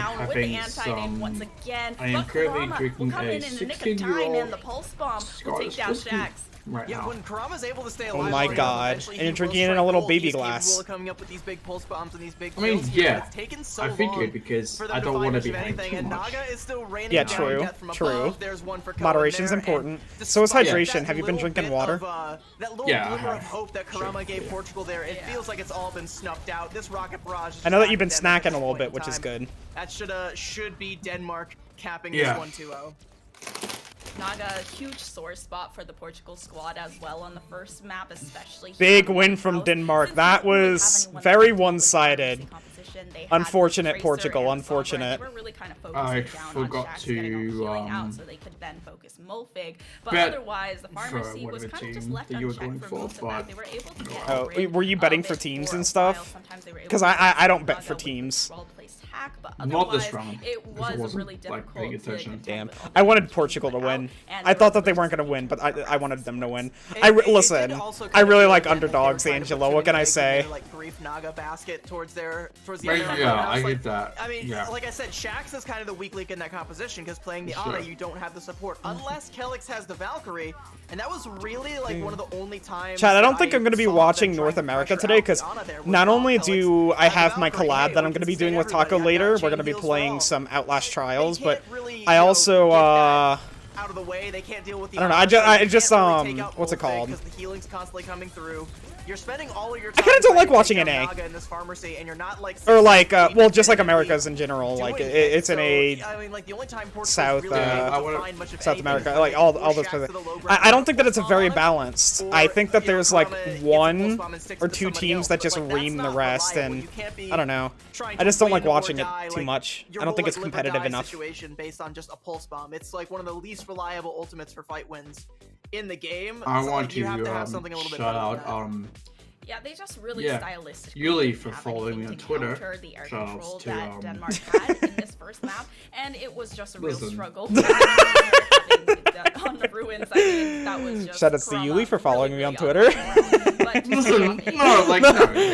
down with the having anti-name once some. again. I am But currently Kurama will drinking come a in the nick of time, 16-year-old and the pulse bomb will take down whiskey. Shax. right Yeah, now. when Kurama's able to stay alive. Oh my god. And you're drinking it in a little baby glass. Coming up with these big pulse bombs and these big I mean, kills here, yeah. but it's taken so I figured long because for them I don't find want to much be of having anything, too and much. Naga is still raining Yeah, down true, death from true. above. There's one for Koa Moderation's in there, important. and So is despite hydration. that Have you been little drinking bit water? Of, that little Yeah, I glimmer of have. hope that Kurama gave Portugal there, it feels like it's all been snuffed out. This rocket barrage is I know that back you've been to them at snacking a this little point bit, in which is time. good. That should be Denmark capping Yeah. this 1-2-0. Naga, huge sore spot for the Portugal squad as well on the first map, especially. Big win from Denmark. That was very one-sided. Unfortunate Portugal, unfortunate. They were really kind of I focusing down forgot on Shax getting all to, healing out so they could then focus Mulfig. But bet otherwise, the pharmacy for was whatever kind of just team left that you were unchecked going for for, most of that. but- They were able to get Oh, a rid were you betting of for it teams for and a stuff? while. Sometimes they were able Because to I don't Naga bet for with teams. well-placed hack, but Not this otherwise, round, it 'cause I was wasn't, really like, difficult paying to attention. contend Damn. with all I the wanted damage Portugal to coming win. out, and I there thought was that they a weren't risk going to win, but for I wanted them to win. It did Listen, also I kind of really feel like Denmark, they were underdogs, trying to put Angelo. too What can many I eggs in their, say? like grief Naga basket towards the Right, other yeah, rounds. I Like, get that. I mean, Yeah. like I said, Shax is kind of the weak link in that composition because playing the Sure. Ana, you don't have the support unless Kelix has the Valkyrie, and that was really like one of the only times. Chad, I don't that think I'm going to be saw them watching trying North to America pressure today out because the Ana there was not while only Kelix do I had the have my Valkyrie, collab hey, that we I'm going to can be stay doing with everybody. Taco I got later, we're chain going to be heals for playing all. some Outlast They Trials, can't but really, I you know, also, get that out of the way. They can't deal with the I don't know, Ana, I so they just, can't really take out what's it Mulfig called? 'cause the healing's constantly coming through. You're spending all of your I time kinda don't like trying to watching take down NA. Naga in this pharmacy, and you're not like or like, well, successfully just like definitively Americas in general, like, doing it's an so, A, I mean, like the only time Portugal's South, really been able to I find much of South anything America, is like when all they those push places. Shax to the low ground I don't with think that it's a pulse very bomb on it, balanced. or, I think that you know, there's like Kurama gets a pulse one bomb and sticks or it to two somebody teams else, that but, just like, that's ream the not rest, reliable. and You can't be I don't know. trying I to just don't like win or watching it die, too like, much. your I don't whole, think it's like, live or competitive die enough. situation based on just a pulse bomb. It's like one of the least reliable ultimates for fight wins in the game. I so, want like, you have to have to something a little bit shout better than out that. Yeah, they just really Yeah. stylistically Yuli didn't for have following me anything on to Twitter. counter the air Shout outs control to, that Denmark had in this first map, and it was just a real Listen. struggle. On the ruins, I mean, that was just Shout outs to Kurama Yuli for following really me on really Twitter. But, Listen, no, like, no.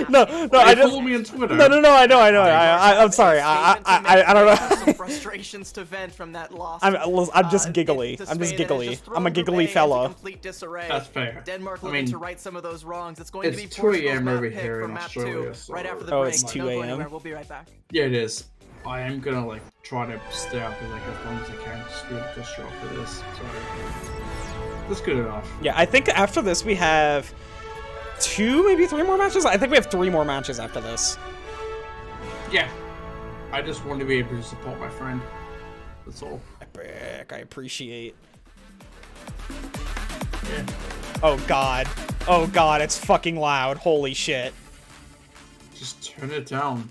No, I Hey, just follow me on Twitter. no, I know. I'm sorry. I don't know. Some frustrations to vent from that loss. I'm just giggly. into I'm just Spain, and giggly. it's just I'm a thrown giggly Group A into fella. complete disarray. That's fair. Denmark I looking mean, to right some of those wrongs. It's going to be it's 2 Portugal's a.m. map over pick here from in map Australia, 2, so- right after the Oh, break. it's 2 Don't go a.m. anywhere. We'll be right back. Yeah, it is. I am gonna like try to stay up like as long as I can to be able to show for this. So that's good enough. Yeah, I think after this we have 2, maybe 3 more matches. I think we have 3 more matches after this. Yeah. I just want to be able to support my friend. That's all. Epic. I appreciate. Yeah. Oh god. Oh god, it's fucking loud. Holy shit. Just turn it down.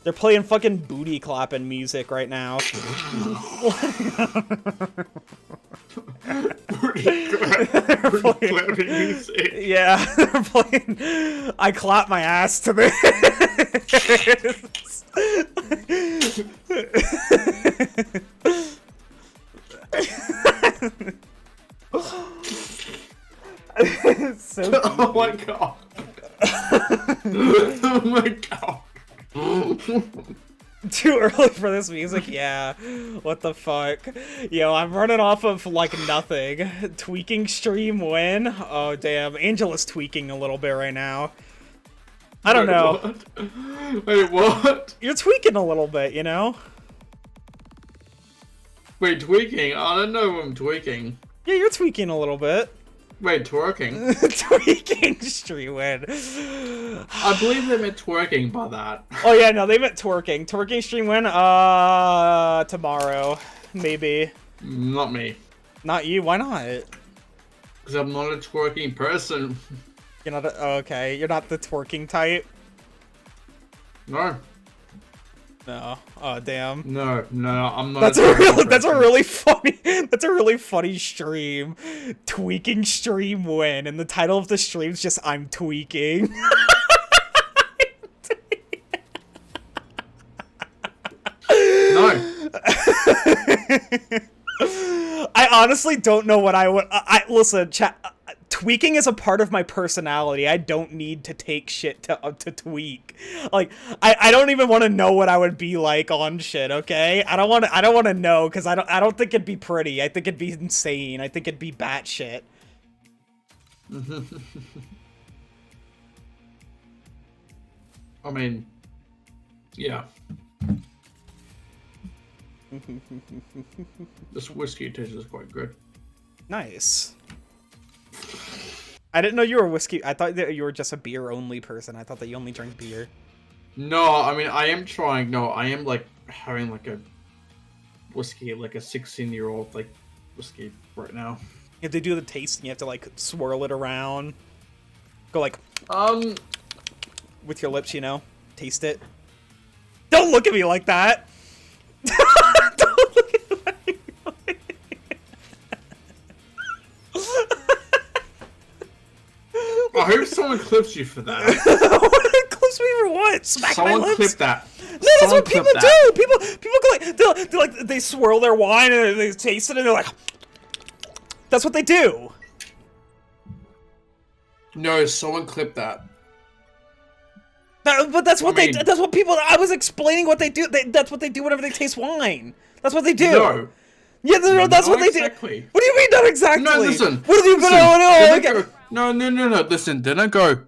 They're playing fucking booty clapping music right now. Yeah, they're playing. I clap my ass to this. It's so Oh my god. Oh my god. too early for this music. Yeah, what the fuck. Yo, I'm running off of like nothing. Tweaking stream win. Oh damn, Angela's tweaking a little bit right now. I don't know. What? Wait, what? You're tweaking a little bit, you know? Wait, tweaking? I don't know if I'm tweaking. Yeah, you're tweaking a little bit. Wait, twerking? Tweaking stream win. I believe they meant twerking by that. Oh yeah, no, they meant twerking. Twerking stream win, tomorrow. Maybe. Not me. Not you, why not? Because I'm not a twerking person. You're not okay, you're not the twerking type? No. No. Oh damn. No, I'm not That's a twerking that's a person. really funny stream. Tweaking stream win, and the title of the stream's just I'm tweaking. No. I honestly don't know what I would. Listen, chat. tweaking is a part of my personality. I don't need to take shit to tweak. Like, I don't even want to know what I would be like on shit, okay? I don't want to know, because I don't think it'd be pretty. I think it'd be insane. I think it'd be batshit. I mean, yeah. This whiskey tastes quite good. Nice. I didn't know you were a whiskey. I thought that you were just a beer-only person. I thought that you only drank beer. No, I mean, I am trying. No, I am, like, having, like, a whiskey, like a 16-year-old, like, whiskey right now. If they do the taste, you have to, like, swirl it around. Go, like... with your lips, you know? Taste it. Don't look at me like that! Don't look at me like that. I hope someone clips you for that. Clips me for what? Smack someone my lips? clip that. No, that's what people do! People go like, they swirl their wine and they taste it and they're like... That's what they do! No, someone clip that. But that's what that's what people... I was explaining what they do. That's what they do whenever they taste wine. That's what they do. No. Yeah, no, that's what they exactly. do. What do you mean, not exactly? No, listen. What do you mean? No. Listen, didn't go.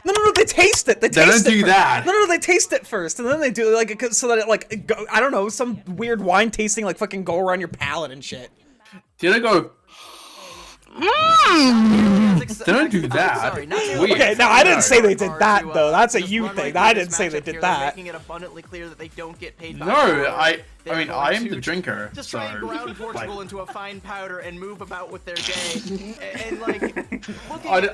No, they taste it. They taste don't it do first. that. No, they taste it first, and then they do like so that it like go, I don't know, some weird wine tasting like fucking go around your palate and shit. Didn't go. Don't do that. Okay, now I didn't say they did that though. That's a you thing. I didn't say they did that. Making it abundantly clear that they don't get paid. No, I mean I am the drinker. Just so, try and ground Portugal into a fine powder and move about with their day. And like,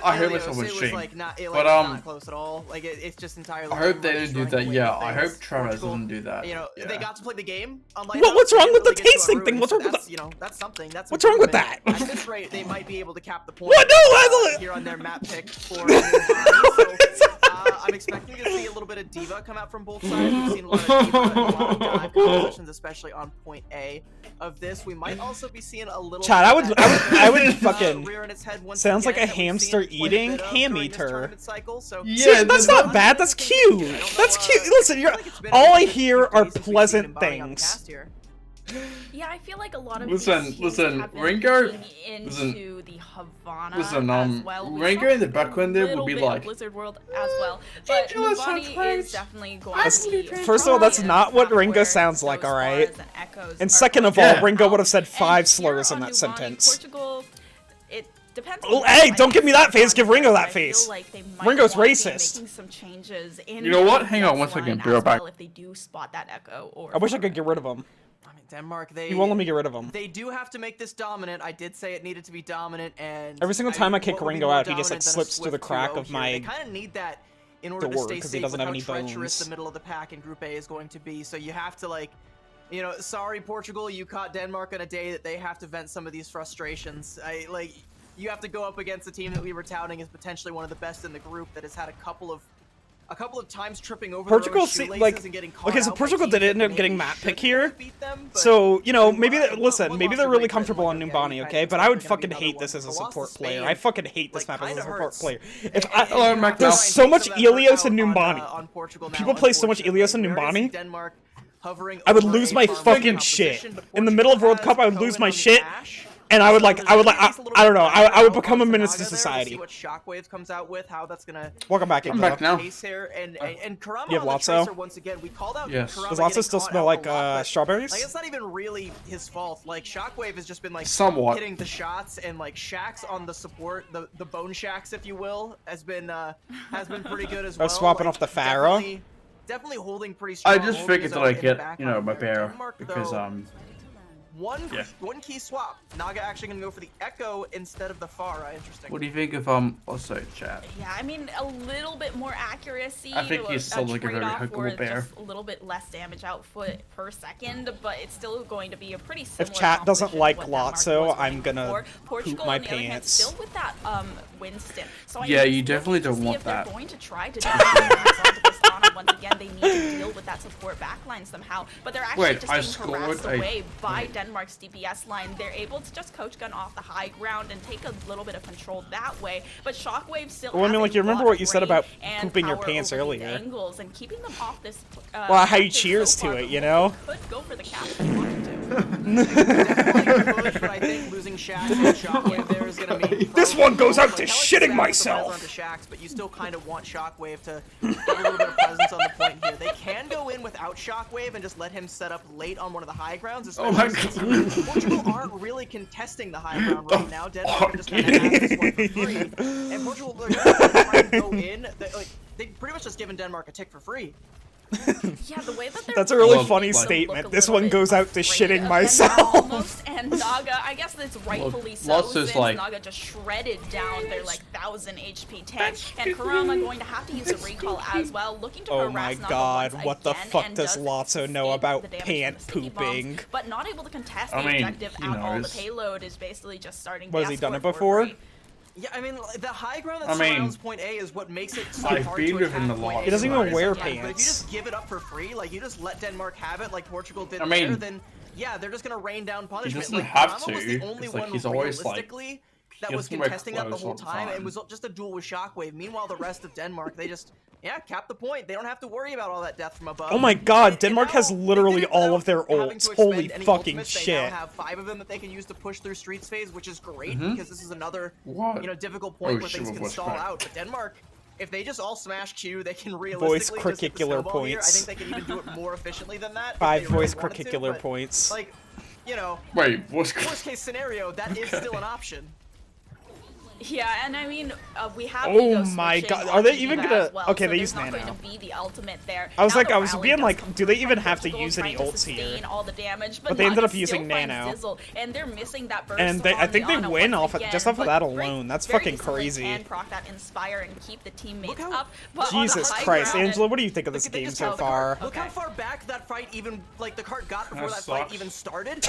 I heard myself on stream, but not close at all. Like it's just entirely. I hope they didn't do that. Yeah, I hope Travis doesn't do that. You know, they got to play the game. What's wrong with the tasting thing? What's wrong with that? You know, that's something. That's what's wrong with that? At this rate, they might be able to cap the point. What? No, here on their map pick for. I'm expecting to see a little bit of diva come out from both sides. We've seen a lot of diva and a lot of dive compositions, especially on point A of this. We might also be seeing a little. Chad, I would fucking. Rearing its head once sounds like again a hamster eating ham eater. So, yeah, that's not bad. That's cute. That's cute. Listen, all I hear are pleasant things. Yeah, I feel like a lot of listen, Ringo, into the Havana as well. Ringo in the background there would be like Blizzard World as well. But Nubani is definitely going to be. First of all, that's not what Ringo sounds like, all right. And second of all, Ringo would have said 5 slurs in that sentence. Portugal, it depends. Oh, hey, don't give me that face. Give Ringo that face. Ringo's racist. Some changes in you know what? Hang on one second. Be right back. If they do spot that echo, or I wish I could get rid of him. Denmark, he won't let me get rid of him. They do have to make this dominant. I did say it needed to be dominant, and every single time I kick Ringo out, he just like slips through the crack of my They kind of need that in order to stay safe with how treacherous the middle of the pack in Group A is going to be. So you have to like, you know, sorry Portugal, you caught Denmark on a day that they have to vent some of these frustrations. You have to go up against a team that we were touting as potentially one of the best in the group that has had a couple of times tripping over Portugal, like, and getting caught okay, so Portugal did end up getting map pick here. Them, so, you know, maybe, listen, maybe they're really comfortable on Numbani, okay? But I would fucking hate this as a support player. I fucking hate this map as a support player. There's so much Ilios and Numbani. People play so much Ilios and Numbani. I would lose my fucking shit. In the middle of World Cup, I would lose my shit. And I don't know, I would become a menace to society. See what Shockwave comes out with, how that's gonna. Welcome back, I'm back now. And Kurama you have Lotso? Once again, we called out. Yes. Does Lotso still smell like strawberries? Like, it's not even really his fault. Like Shockwave has just been like somewhat hitting the shots, and like Shax on the support, the bone Shax, if you will, has been pretty good as well. Swapping off the Pharaoh. Definitely holding pretty strong. I just figured that I get, you know, my pair because one key swap. Naga actually gonna go for the Echo instead of the Pharah. Interesting. What do you think of also chat? Yeah, I mean a little bit more accuracy. I think he's still like a very huggable bear. Just a little bit less damage output per second, but it's still going to be a pretty similar. If chat doesn't like Lotso, I'm gonna poop my pants. Still with that Winston. So yeah, you definitely don't want that. They're going to try to and once again, they need to deal with that support backline somehow. But they're actually just being harassed away by Denmark's DPS line. They're able to just coach gun off the high ground and take a little bit of control that way. But Shockwave still. Well, I mean, like, you remember what you said about pooping your pants earlier. Angles and keeping them off this. Well, how you cheers to it, you know? Could go for the cap if you wanted to. But I think losing Shax and Shockwave there is going to mean this one goes out to shitting myself. Shax, but you still kind of want Shockwave to get a little bit of presence on the point here. They can go in without Shockwave and just let him set up late on one of the high grounds. Oh my god. Portugal aren't really contesting the high ground right now. Denmark just kind of has this one for free. And Portugal, they're going to try to go in. They pretty much just given Denmark a tick for free. Yeah, the way that they're That's a really funny statement. This one goes out to shitting myself. Almost, and Naga, I guess it's rightfully so, since Naga just shredded down their 1000 HP tank, and Kurama going to have to use a recall as well, looking to harass my Naga god, once what the again, fuck and does Lotso know about pant pooping? Bombs, but not able to contest the objective at all. The payload is basically just starting. What, has he done it before? Yeah, I mean, the high ground that surrounds point A is what makes it so hard to attack point A. He doesn't even wear pants. But if you just give it up for free, like, you just let Denmark have it like Portugal did there, then, yeah, they're just going to rain down punishment. He doesn't have to. Was the only it's like one he's always, like, that was contesting that the whole time, and it was just a duel with Shockwave. Meanwhile, the rest of Denmark, they just, cap the point. They don't have to worry about all that death from above. Oh my god, Denmark has literally all of their ults. Holy fucking shit. They now have 5 of them that they can use to push through Streets phase, which is great, because this is another, difficult point where things can stall out. But Denmark, if they just all smash Q, they can realistically voice criticular points. I think they can even do it more efficiently than that. 5 voice criticular points. Like, you know, wait, worst case scenario, that is still an option. Yeah, and I mean, we have. Oh my god, are they even gonna? Well, okay, so they use not Nano. Going to be the ultimate there. I was now like, I was being like, do they even have to use any ults here? All the damage, but they ended up using Nano. Zizzle, and they're missing that burst. And I think they win off just off of that alone. alone. That's fucking crazy. And proc that inspire and keep the teammates up. But Jesus Christ, Angela, what do you think of this game so far? Look how far back that fight even, like, the cart got before that fight even started.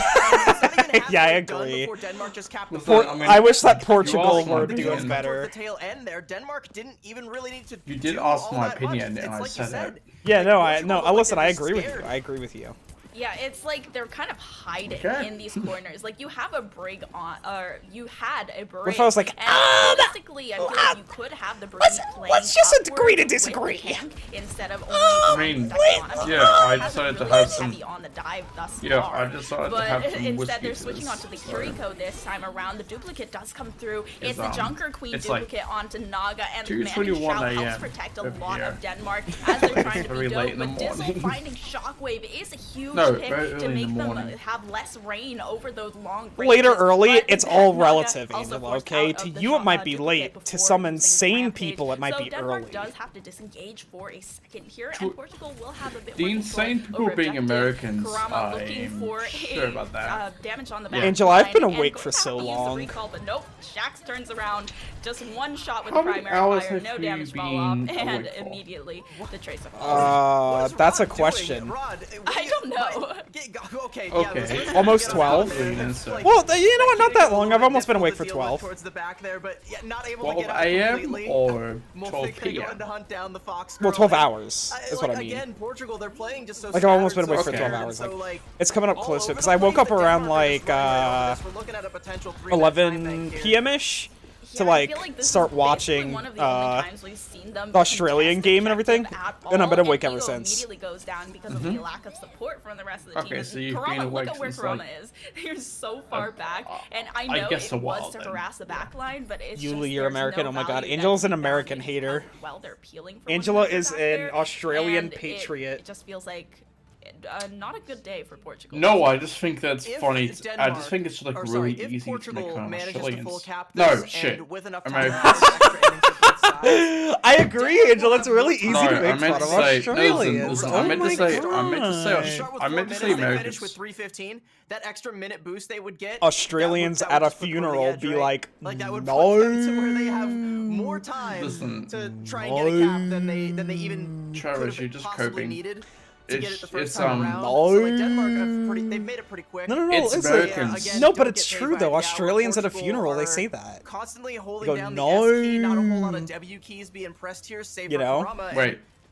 Yeah, I agree. Denmark just capped I wish that Portugal were doing better. The tail end there, Denmark didn't even really need to. You did ask my opinion, and I said it. Yeah, no, listen, I agree with you. I agree with you. Yeah, it's like they're kind of hiding in these corners. Like, you have a brig on, or you had a brig. What if I was like, realistically, I feel like you could have the brig playing let's just agree to disagree. Instead of only I decided to have some. on the dive thus far. I decided to have some. Instead, they're switching onto the Kiriko this time around. The duplicate does come through. It's the Junker Queen duplicate onto Naga, and the Command Shout helps protect a lot of Denmark as they're trying to be dope. But Dizzle finding Shockwave is a huge pick to make them have less rain over those long ranges. Later early, it's all relative, Angela, okay? To you it might be late. To some insane people it might be early. Denmark does have to disengage for a second here, and Portugal will have a bit the more insane people being Americans, looking for sure about that. Damage on the back. Angela, I've been awake for so long. Recall, but nope, Shax turns around, just one shot with the primary fire, no damage fall off, and immediately the tracer falls. That's a question. I don't know. Okay. Almost 12. Well, you know what? Not that long. I've almost been awake for 12. Towards the back there, but not able 12 to get out a.m. completely. or 12 going p.m. to hunt down the Fox Well, 12 hours is what I mean. Again, Portugal, they're playing just so like, I've almost been awake for 12 hours. Like, it's coming up close to it, because I woke up around, like, 11 p.m.-ish. To like start watching the Australian game and everything, and I've been awake ever since. Immediately goes down because of the lack of support from the rest of the team. So you've Kurama, been awake look at where since, Kurama is. They're so far back, and I know it was to harass the backline, but it's just you're American. Oh my god, Angela's an American hater. Well, they're appealing for Angela is an Australian patriot. It just feels like not a good day for Portugal. No, I just think that's funny. I just think it's like really easy to make fun of Australians. No, shit. Americans. I agree, Angela. It's really easy to make fun of Australians. I meant to say Americans. With 315, that extra minute boost they would get. Australians at a funeral be like, that would put them to where they have more time to try and get a cap than they even Travis, you're just coping. Needed. To get it the first time around. So like Denmark, they've made it pretty quick. No, it's Americans. Again, no, but it's true though. Australians at a funeral, they say that. Constantly holding down the S key, not a whole lot of W keys being pressed here. Save for Kurama. Wait.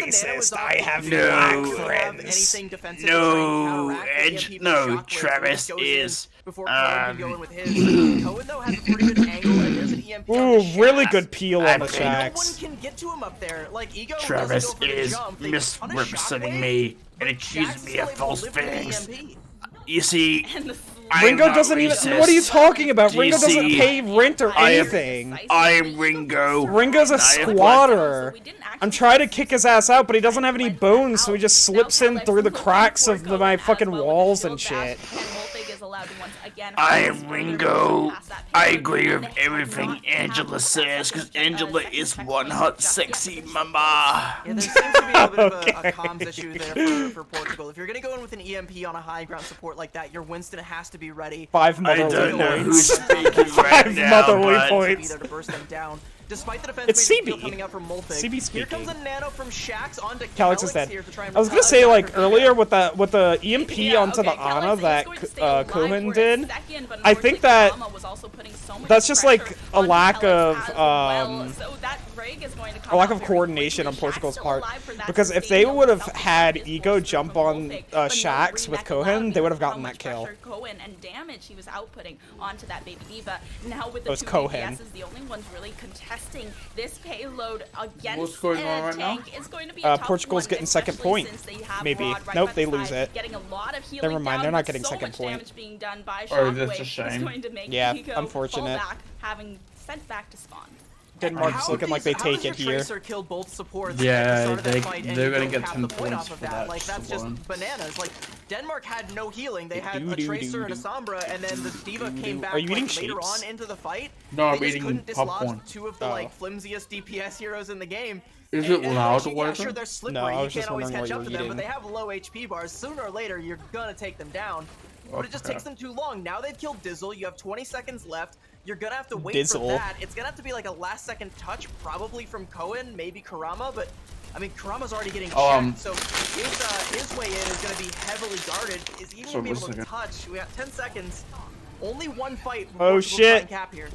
racist. I have no black friends. No, Edge. No, Travis is. Ooh, really good peel on the tracks. No one can get to him up there. Like Ego Travis is misrepresenting me and accusing me of false things. You see, Ringo doesn't even. What are you talking about? Ringo doesn't pay rent or anything. I am Ringo. Ringo's a squatter. I'm trying to kick his ass out, but he doesn't have any bones, so he just slips in through the cracks of my fucking walls and shit. I am Ringo. I agree with everything Angela says, because Angela is one hot, sexy mama. Yeah, there seems to be a little bit of a comms issue there for Portugal. If you're going to go in with an EMP on a high ground support like that, your Winston has to be ready. 5 motherly points. I don't know who's speaking right now, 5 motherly points. To burst them down. Despite the defense coming out from Molfig. CB speaking. Here comes a nano from Shax onto Calyx is dead. I was gonna say, like, earlier with the EMP onto the Ana that Kohen did, I think that that's just like a lack of coordination on Portugal's part. Because if they would have had Ego jump on Shax with Kohen, they would have gotten that kill. And damage he was outputting onto that baby diva. Now with It the was 2 Kohen. BBSs, the only ones really contesting this payload against What's going on right now? tank is going to be a tough Portugal's one, getting second especially point. since they have Maybe. Rod right Nope, by they the lose side, it. Getting a lot of healing Never mind, down, they're not but getting so second much point. damage being done by Oh, that's a Shockwave is shame. going to make Yeah, Ego unfortunate. fall back, having sent back to spawn. Denmark's looking like they take it here. Killed both supports Yeah, at the start of that fight, and they're Ego gonna get capped 10 the point points off of for that. that. Like, that's alone. just bananas. Like, Denmark had no healing. They had a Tracer and a Sombra, and then the Diva came back Are you eating later shapes? on into the fight. No, I'm they just eating couldn't dislodge popcorn. 2 of the like flimsiest DPS heroes in the game. Is it loud or Yeah, whatever? sure, they're slippery. No, I You was can't just always wondering catch what up to you were them, but eating. they have low HP bars. Sooner or later, you're gonna take them down. But it just Okay. takes them too long. Now they've killed Dizzle. You have 20 seconds left. You're gonna have to wait Dizzle. for that. It's gonna have to be like a last-second touch, probably from Cohen, maybe Karama. But I mean, Karama's already getting checked, so his way in is gonna be heavily guarded. Is he gonna be able to touch? We got 10 seconds. Only one fight. Oh, Portugal shit. trying Cap here.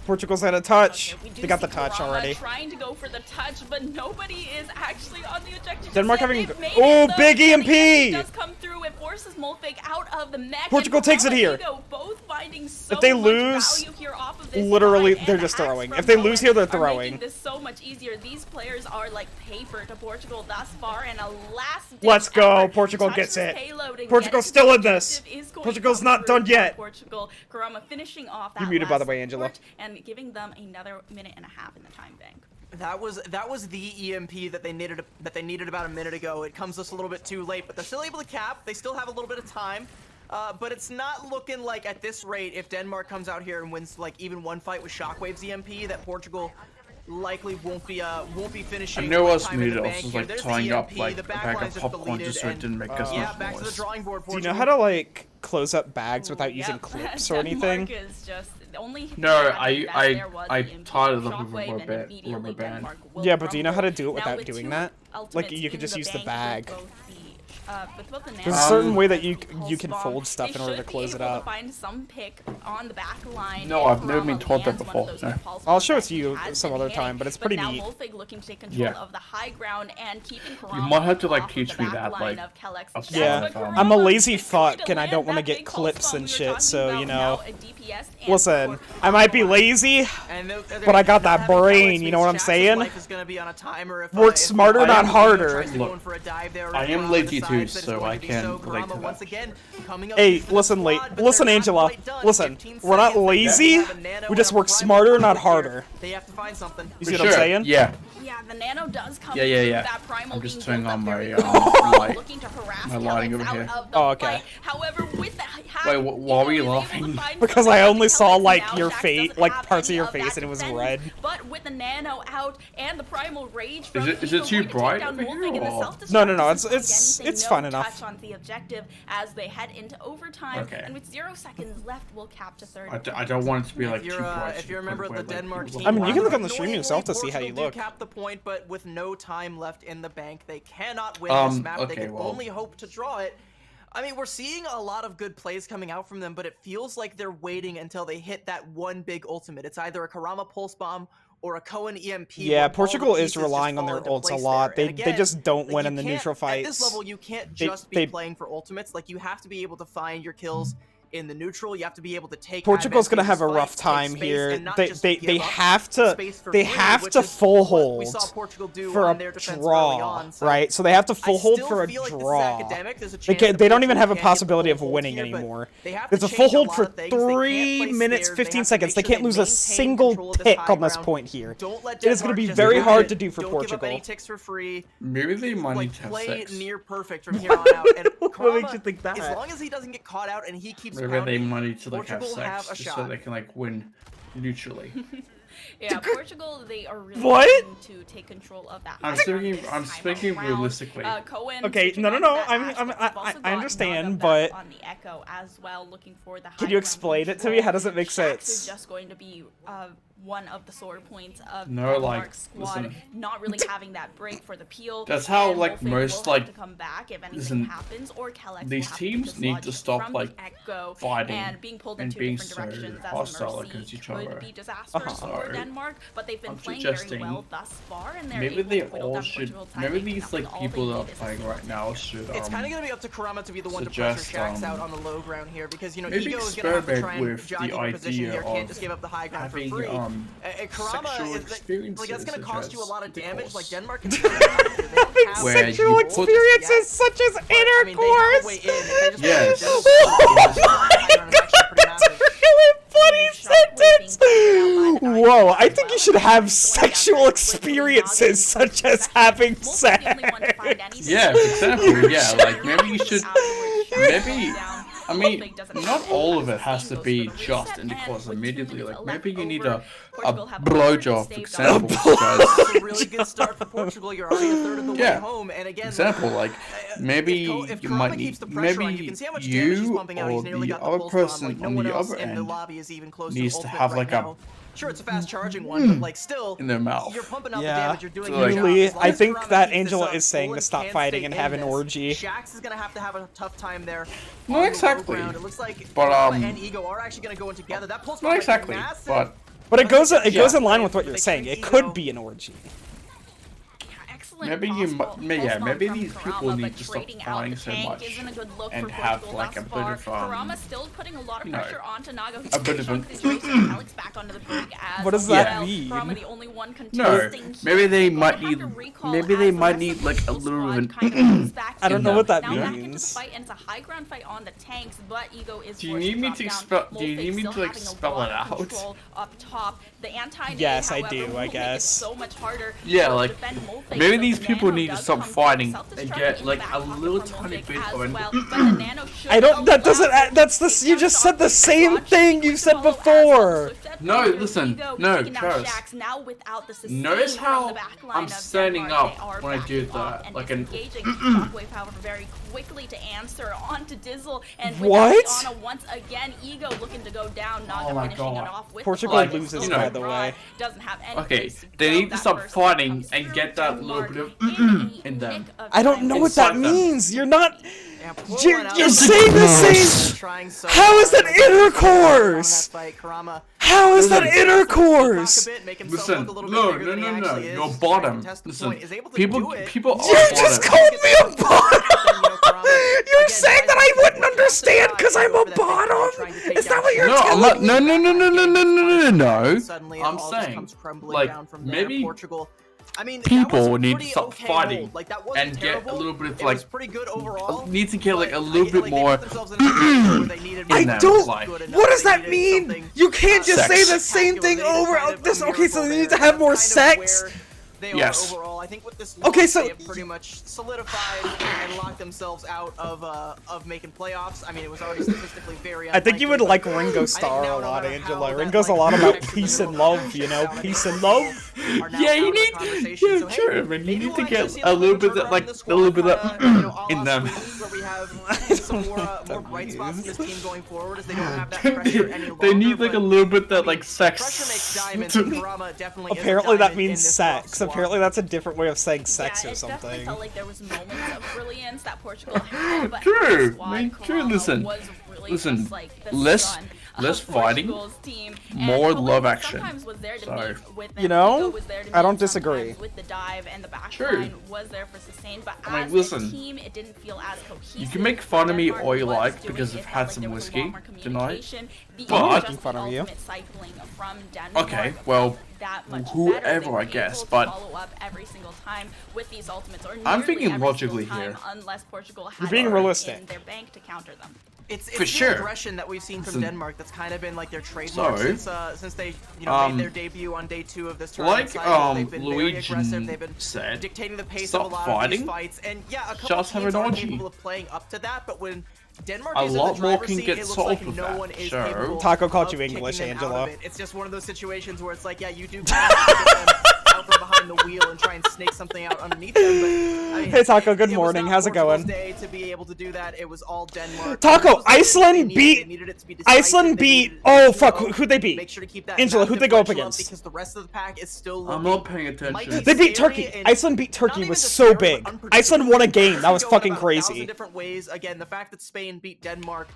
Portugal's had a touch. Okay, we do They got the see touch Karama already. Trying to go for the touch, but nobody is actually on the objective. Denmark set. having- They've made Oh, it, though, big and the EMP! does come through. It forces Molfig out of the mech. Portugal and takes it Karama here. and Ego both finding so If they much lose, value here off of this literally, fight, they're and just the hacks throwing. from If they lose Cohen here, they're are throwing. making this so much easier. These players are like paper to Portugal thus far, and a last. Let's go. effort Portugal to touch gets this it. payload and Portugal's get it to still the in this. objective is going to Portugal's come not through done for yet. Portugal. Karama finishing off that You're muted, by the last way, Angela. support and giving them another minute and a half in the time bank. That was the EMP that they needed about a minute ago. It comes just a little bit too late, but they're still able to cap. They still have a little bit of time. But it's not looking like at this rate, if Denmark comes out here and wins like even one fight with Shockwave's EMP, that Portugal likely won't be finishing. I know with us time in the muted bank also here. like There's the tying up EMP, like the a back bag line's of just popcorn deleted, just so it and, didn't make us yeah, much back to the noise. drawing board. Do you Portugal. know how to, like, close up bags without using Yep. clips or anything? Denmark is just the only thing No, that there was I the tied it up with Shockwave, a and rubber immediately band. Denmark will Yeah, but do you know how to crumble. do it Now, without with doing two that? ultimates Like, you could in just use the bank bag. with both with both the There's a Nano certain way that and you Pulse can Bomb, fold stuff they in order to should be close it able to up. find some pick on the back line. No, and I've never been Karama told that lands one of before, those no. pulse I'll bombs show it that to he you has some been other hitting, time, but it's but pretty now neat. Molfig looking to take control Yeah. of the high ground and keeping Karama You might have to like off of teach the me back that line like of Kellex. of Yeah, But Karama. I'm a Karama lazy is going fuck and I land don't want to that get big clips pulse bomb and we were shit, talking so, about you now, know. a DPS and Listen, support I might be on the lazy, And but I got that not having brain, Kellex you know what I'm means Shax's saying? life is gonna be on a timer if, Work if smarter, Ego not tries harder. to go in for a dive there, or I am Karama lazy decides too, that it's so going I to be can so. relate Karama to once that. again coming up Hey, into the listen, squad, but listen, they're not Angela. quite done. Listen, 15 we're not seconds, they lazy. have a nano We just and a work primal smarter, not conflict here. harder. They have to find something. You see For what I'm sure, saying? Yeah. Yeah, the Nano does come Yeah, yeah, through yeah. that primal I'm just being turning built on up my, very well, light. looking to harass My lighting Kellex over out here. of the Oh, okay. fight. However, with the Wait, why were you laughing? Because I only saw, like, now your Shax face, doesn't like, have parts of any your that face and it was defense, red. But with the Nano out and the primal rage from Is it too bright over here, or? No, it's fine enough. On the objective as they head into overtime, Okay. and with 0 seconds left, we'll cap to third. I don't want it to be like too bright. If you're a member of the Denmark team, I mean, you can look on the annoyingly, stream yourself to see how you Portugal look. do cap the point, but with no time left in the bank, they cannot win this map. They okay, can well. only hope to draw it. I mean, we're seeing a lot of good plays coming out from them, but it feels like they're waiting until they hit that one big ultimate. It's either a Karama Pulse Bomb or a Cohen EMP. Yeah, where all Portugal the is pieces relying just on their fall into ults a place lot. there. They And again, just don't like, win you in the can't- neutral fights. At this level, you can't They- just be they- playing for ultimates. Like, you have to be able to find your kills in the neutral. You have to be able to take. Portugal's gonna have a rough time here. They have to full hold for a draw, right? So they have to full hold for a draw. They don't even have a possibility of winning anymore. There's a full hold for 3 minutes 15 seconds. They can't lose a single tick on this point here. It is going to be very hard to do for Portugal. Maybe they might need to have play sex. near perfect from here on out. And What makes you think that? As long as he doesn't get caught out and he keeps Maybe they might need to Portugal have sex just so they can win neutrally. Yeah, Portugal, they are really trying to take control of that. I'm speaking realistically. Okay, no. I understand, but on the Echo as well, looking for the can you explain it to me? How does it make sense? Is just going to be one of the sore points of Denmark's squad, listen. not really having that break for the peel. That's how most to come back if anything happens, or these teams need to stop fighting and being pulled and in being different so directions hostile as against each could other. be disastrous for Denmark, but they've been playing very well thus far, and they're maybe able they to whittle all down should. Portugal's time. Maybe these people that are playing right now should. It's kind of gonna be up to Kurama to be the one to suggest, pressure Shaxx out on the low ground here, because you know maybe Ego is gonna have to try and with jockey the the position idea here. of Can't just give up the high ground having, for free. Kurama is that's gonna cost you a lot of damage. Like Denmark can sexual experiences such as intercourse. Yes. That's a really funny sentence. Whoa, I think you should have sexual experiences such as having sex. Yeah, exactly. Yeah, like maybe you should. Maybe. I mean, not all of it has to be just intercourse immediately. Like maybe you need a blowjob, for example. That's a really good start for Portugal. You're already a third of the way home, and again, example, like maybe you might need maybe you or the other person on the other end needs to have like a. Sure, it's a fast charging one, but like still in their mouth. You're pumping out the damage you're doing. Really, I think that Angela is saying to stop fighting and have an orgy. Shaxx is gonna have a tough time there. Not exactly. It looks like but and Ego are actually gonna go in together. That pulls not exactly, but it goes in line with what you're saying. It could be an orgy. Maybe maybe these people need to stop fighting so much and have like a bit of still putting a lot of pressure onto Naga, a bit of what does that mean? No, maybe they might need like a little bit. I don't know what that means. Do you need me to spell it out? Yes, I do. I guess. Yeah, like maybe these people need to stop fighting and get like a little tiny bit of an. I don't. That doesn't. That's this. You just said the same thing you said before. No, listen. No, Charles. Notice how I'm standing up when I do that, like an. Very quickly to answer onto Dizzle, and what? Anna once again, Ego looking to go down, Naga finishing it off with Portugal loses, by the way. Doesn't have any okay, they need to stop fighting and get that little bit of in them. I don't know what that means. You're not. You're saying the same. How is that intercourse? How is that intercourse? Listen, no. You're bottom. Listen, people are You just called me a bottom. You're saying that I wouldn't understand because I'm a bottom? Is that what you're telling me? No. I'm saying, like, maybe people need to stop fighting and get a little bit of like need to get like a little bit more I don't what does that mean? You can't just say the same thing over this. Okay, so they need to have more sex. Yes. Overall, I think with this okay, so they have pretty much solidified and locked themselves out of making playoffs. I mean, it was already statistically very unlikely. I think you would like Ringo Starr a lot, Angela. Ringo's a lot about peace and love, you know, peace and love. Yeah, you need. Yeah, sure. Man, you need to get a little bit of like a little bit of in them. Where we have some more bright spots in this team going forward, as they don't have that pressure any longer. They need like a little bit that like sex. Pressure makes diamonds, and Kurama definitely. Apparently that means sex. Apparently that's a different way of saying sex or something. Definitely felt like there was moments of brilliance that Portugal had, but true. squad, True. Listen. was really Listen. just like the Let's Less fighting, Portugal's team. more And love action. Was there to So, meet with them. You know, was there to I don't meet disagree. With the dive and the back True. line was there for sustain, but I mean, as listen, a team, it didn't feel as cohesive. you can make fun of me Denmark all you was like doing because it I've felt had like some there was a whiskey lot more tonight. communication. But making fun of you. Cycling from Denmark okay, well, that much whoever I guess, but follow up every single time with these ultimates, or I'm nearly thinking every logically single time, here. unless Portugal had You're being it realistic. in their bank to counter them. It's For the sure. aggression that we've seen from So- Denmark that's kind of been like their trademark since they made their debut on day 2 of this tournament. Like they've been very aggressive. Luigi They've been said, dictating the pace stop of a lot fighting, of these fights, and yeah, a couple just have teams an are orgy. capable of playing up to that. But when Denmark A is in lot the more driver's can seat, get it looks solved like with no that, one is so- capable Taco called of you kicking English, them out of Angela. it. It's just one of those situations where it's like, yeah, you do kind of have to get them out from behind the wheel and try and snake something out underneath them. But I mean, Hey Taco, good morning. How's it Portugal's going? day to be able to do that. It was all Denmark. Taco, Iceland beat. Iceland beat. Oh fuck, who'd they Make beat? sure to keep that Angela, who'd they go up differential against? Because the rest of the pack is still I'm looking not paying mighty attention. They beat scary Turkey. and Iceland beat not Turkey even was just so scary, but big. unpredictable. Iceland won a game. That Could was go in fucking about 1,000 crazy. different ways. Again, the fact that Spain beat Denmark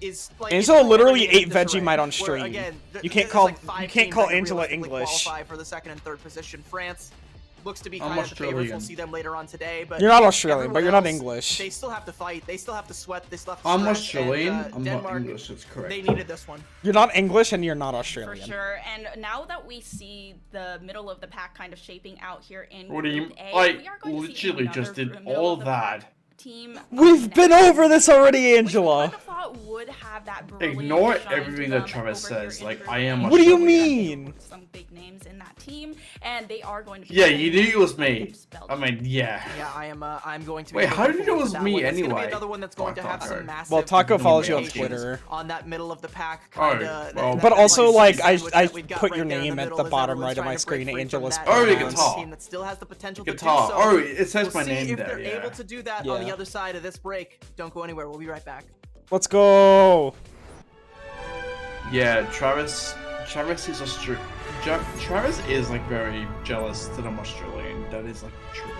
is like Angela it's literally everything in ate disarray, Vegemite on where, stream. again, You can't there's call like 5 you can't teams call that can Angela realistically English. qualify for the 2nd and 3rd position. France looks to be I'm kind of the favorites. Australian. We'll see them later on today. But You're not Australian, but everyone you're not else, English. They still have to fight. They still have to sweat. They still have to I'm stress, Australian. and, I'm Denmark, not English. That's correct. They needed this one. You're not English and you're not For Australian. sure, and now that we see the middle of the pack kind of shaping out here in What do you? Group A, I we are going to see literally another just did middle all of the pack that. Team We've been over this already, Angela. Which we kind of thought would have that brilliant Ignore shine to everything that them Travis over here says. in Like, Group I A. am What do you Australian. mean? Some big names in that team, and they are going to be. Yeah, you knew it was me. I mean, yeah. Yeah, I'm going to. Be Wait, how did you know it looking was forward to me that one. It's gonna be anyway? another one that's going to have Taco. some massive. Well, Taco follows you on implications Twitter. on that middle of the pack. Oh, Kinda, well. But also, like, I we've got put right your there in name the at middle the as bottom everyone's right of my trying to screen. break free Angela's from Oh, that the pronouns. guitar. team that still has the potential Guitar. to do so. Oh, it says We'll my see name if there. they're Yeah. able to do that on the Yeah. other side of this break. Don't go anywhere. We'll be right back. Let's go. Yeah, Travis is Australian. Travis is like very jealous that I'm Australian. That is like true.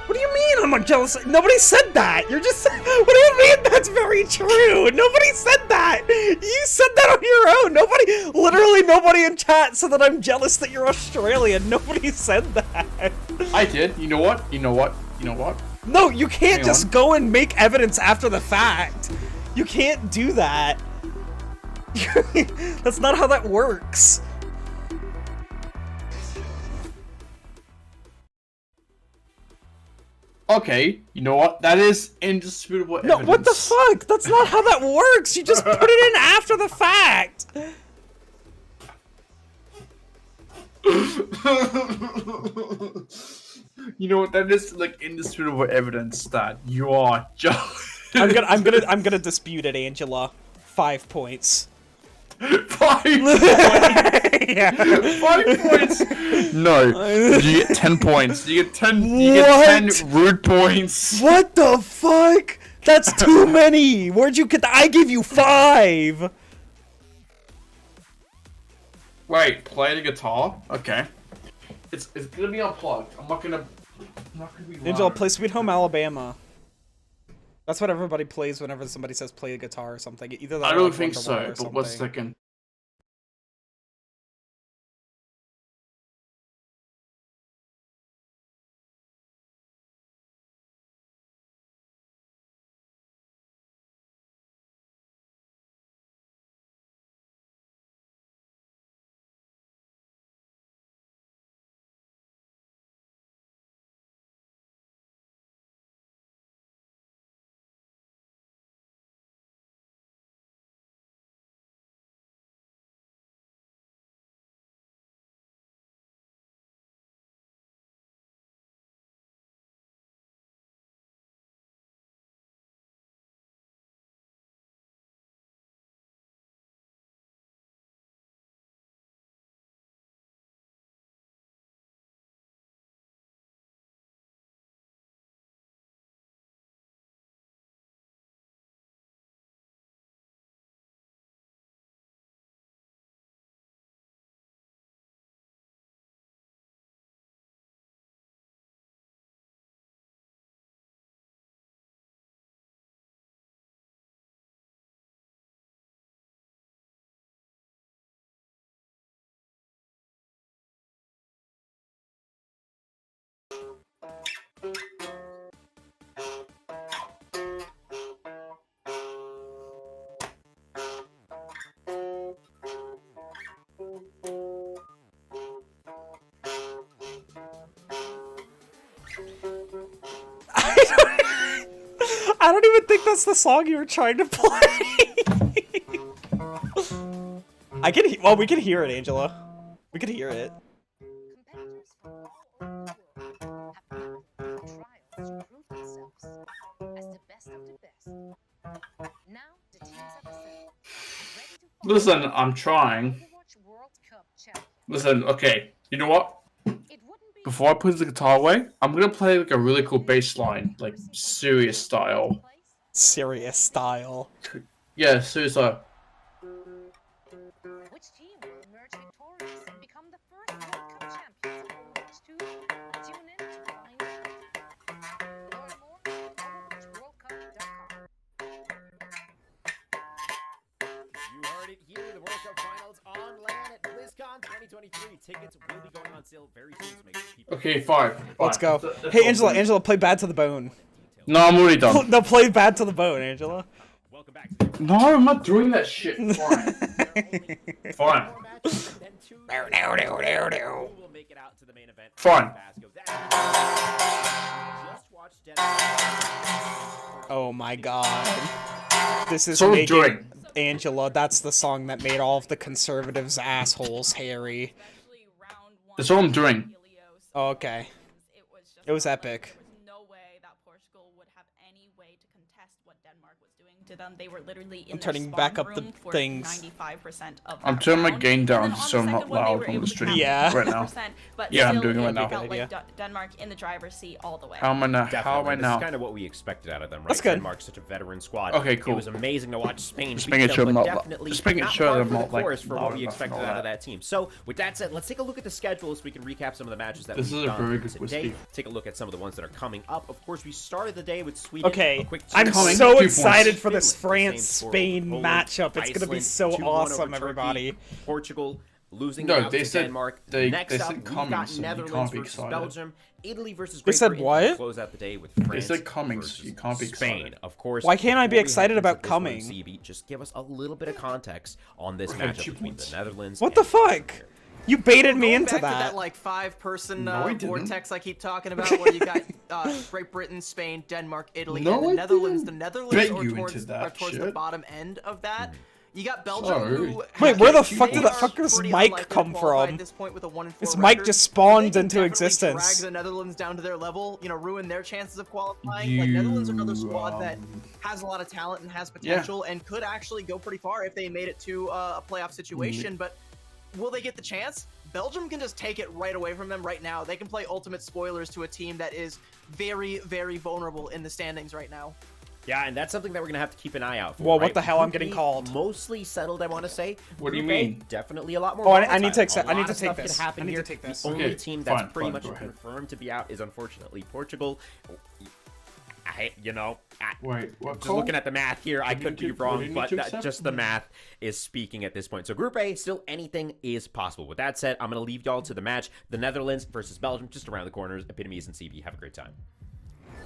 What do you mean I'm not jealous? Nobody said that. You're just. What do you mean that's very true? Nobody said that. You said that on your own. Literally nobody in chat said that I'm jealous that you're Australian. Nobody said that. I did. You know what? You know what? You know what? No, you can't Hang just on. go and make evidence after the fact. You can't do that. That's not how that works. Okay, you know what? That is indisputable No, evidence. what the fuck? That's not how that works. You just put it in after the fact. You know what? That is like indisputable evidence that you are jealous. I'm gonna dispute it, Angela. 5 points. 5 points. Yeah. 5 points. No, you get 10 points. You get 10. You What? get 10 rude points. What the fuck? That's too many. Where'd you get that? I give you 5. Wait, play the guitar. Okay. It's gonna be unplugged. I'm not gonna be Angela, loud. play Sweet Home Alabama. That's what everybody plays whenever somebody says play a guitar or something. Either that I or, don't like, think Wonderwall so. or But one something. second. I don't even think that's the song you were trying to play. Well, we can hear it, Angela. We could hear it. Listen, I'm trying. Listen, okay. You know what? Before I put the guitar away, I'm gonna play like a really cool bass line, like serious style. Serious style. Yeah, serious style. Which team will emerge victorious and become the first World Cup champions of Overwatch 2? Tune in to find out. Learn more at OverwatchWorldCup.com. You heard it here, the World Cup Finals on land at BlizzCon 2023. Tickets will be going on sale very soon to make sure people... Okay, fine. Let's go. Hey, Angela, play Bad to the Bone. No, I'm already done. No, play Bad to the Bone, Angela. Welcome back. No, I'm not doing that shit. Fine. Fine. Fine. Oh my god. This is So making Angela, that's the song that made all of the conservatives' assholes hairy. That's all I'm doing. Oh, okay. It was epic. Them. They were literally in I'm turning back up the things. 95% of I'm turning my gain down so I'm not loud on the stream right now. But yeah, I'm doing it right now. Felt like Denmark in the driver's seat all the way. How am I now? This is kind of what we expected out of them, right? That's good. Denmark's such a veteran squad. Okay, cool. It was amazing to watch Spain. Just making sure I'm not for what we expected out of that team. So, with that said, let's take a look at the schedule so we can recap some of the matches that we've done today. Take a look at some of the ones that are coming up. Of course, we started the day with Sweden. Okay, I'm so excited for this France-Spain matchup. It's gonna be so awesome, everybody. Portugal losing to Denmark. Next up, we've got Netherlands versus Belgium. Italy versus Great Britain. What? Close out the day with France. They said Cummings. You can't be Spain, of course. Why can't I be excited about Cummings? Just give us a little bit of context on this matchup between the Netherlands. What the fuck? You baited me into back to that like 5-person vortex I keep talking about, where you got Great Britain, Spain, Denmark, Italy, and the Netherlands. The Netherlands are towards the bottom end of that. You got Belgium. Who wait, where the fuck did that fucking mic come from? This point with a 1-4 this mic just spawned into existence. Drag the Netherlands down to their level, you know, ruin their chances of qualifying. Like Netherlands are another squad that has a lot of talent and has potential and could actually go pretty far if they made it to a playoff situation. But will they get the chance? Belgium can just take it right away from them right now. They can play ultimate spoilers to a team that is very, very vulnerable in the standings right now. Yeah, and that's something that we're going to have to keep an eye out for. Well, what the hell? I'm getting called. Mostly settled, I want to say. What do you mean? Definitely a lot more. Oh, I need to accept. I need to take this. I need to take this. The only team that's pretty much confirmed to be out is unfortunately Portugal. Wait, what? Just looking at the math here, I could be wrong, but just the math is speaking at this point. So Group A, still anything is possible. With that said, I'm going to leave y'all to the match. The Netherlands versus Belgium, just around the corners. Epitomes and CB. Have a great time.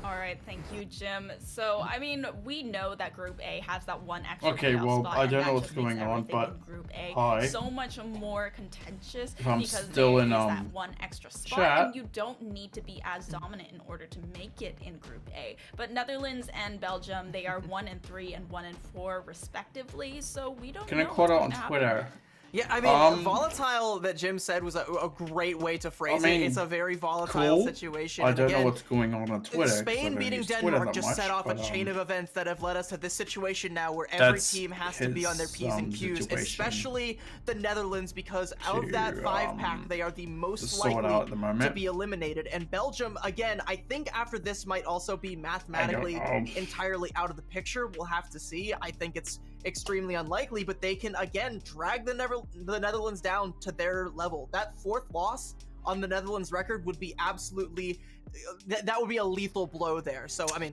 All right, thank you, Jim. So, I mean, we know that Group A has that one extra well, spot, I don't know what's going on, but Group A so much more contentious because still in that one extra spot, and you don't need to be as dominant in order to make it in Group A. But Netherlands and Belgium, they are 1-3 and 1-4 respectively. So we don't. Can I quote out on Twitter? Yeah, I mean, volatile that Jim said was a great way to phrase it. It's a very volatile situation. I don't know what's going on Twitter. Spain beating Denmark just set off a chain of events that have led us to this situation now where every team has to be on their P's and Q's, especially the Netherlands, because out of that 5-pack, they are the most likely to be eliminated. And Belgium, again, I think after this might also be mathematically entirely out of the picture. We'll have to see. I think it's extremely unlikely, but they can again drag the Netherlands down to their level. That 4th loss on the Netherlands record would be absolutely that would be a lethal blow there. So I mean,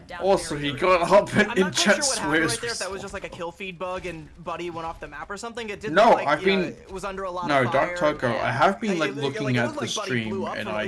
went down. Also, he got up in chat I'm not quite sure what happened right swears. there. If that was just like a kill feed bug and Buddy went off the map or something. It didn't No, look like, I've been. it was under a lot No, of fire. Dark Taco. I have been like it looking looked at like the Buddy stream, blew up and from what I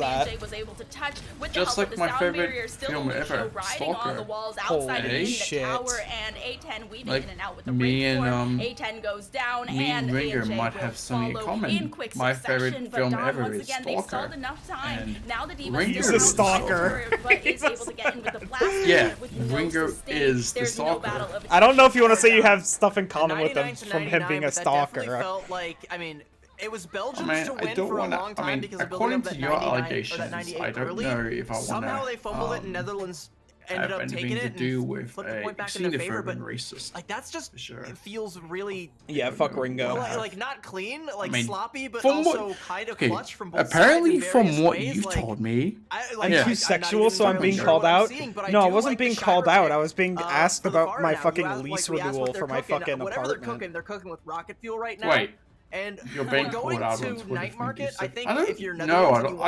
that. AJ was able to touch with Just the like help my of the sound favorite barrier, still film Lucio ever, riding on the Stalker. walls outside Holy in shit. the tower, and A10 weaving Like, in and out with the me break and, A10 goes down, me and Ringer AJ might will have something in follow common. in quick My succession, favorite but film Don, ever once is again, they Stalker. stalled enough time. And Now the Diva's Ringo still is a out stalker. over, but is able to get in with the blast Yeah, with no Ringo sustain. is the There's no stalker. battle of I don't know if you want to say you attrition. have stuff in common with him 99 to from him being 99, a but that definitely stalker. felt like, I mean, it was Belgium's I mean, to I win don't for wanna- a long time I mean, because of according building up to that your 99 or allegations, that 98 I don't early. know if I wanna, Somehow they fumbled it, and Netherlands ended up taking it and flipped the point back in their favor, but racist. like that's just it feels really fuck Ringo. Like not clean, like sloppy, but from also kind of clutch from both apparently sides in from various what ways. you've told me, I'm too sexual, so I'm being called out. No, I wasn't being called out. I was being asked about my fucking lease renewal for my fucking apartment. They're cooking with rocket fuel right now. Wait. And you're being going called out to on Twitter. Night Market, I think if you're I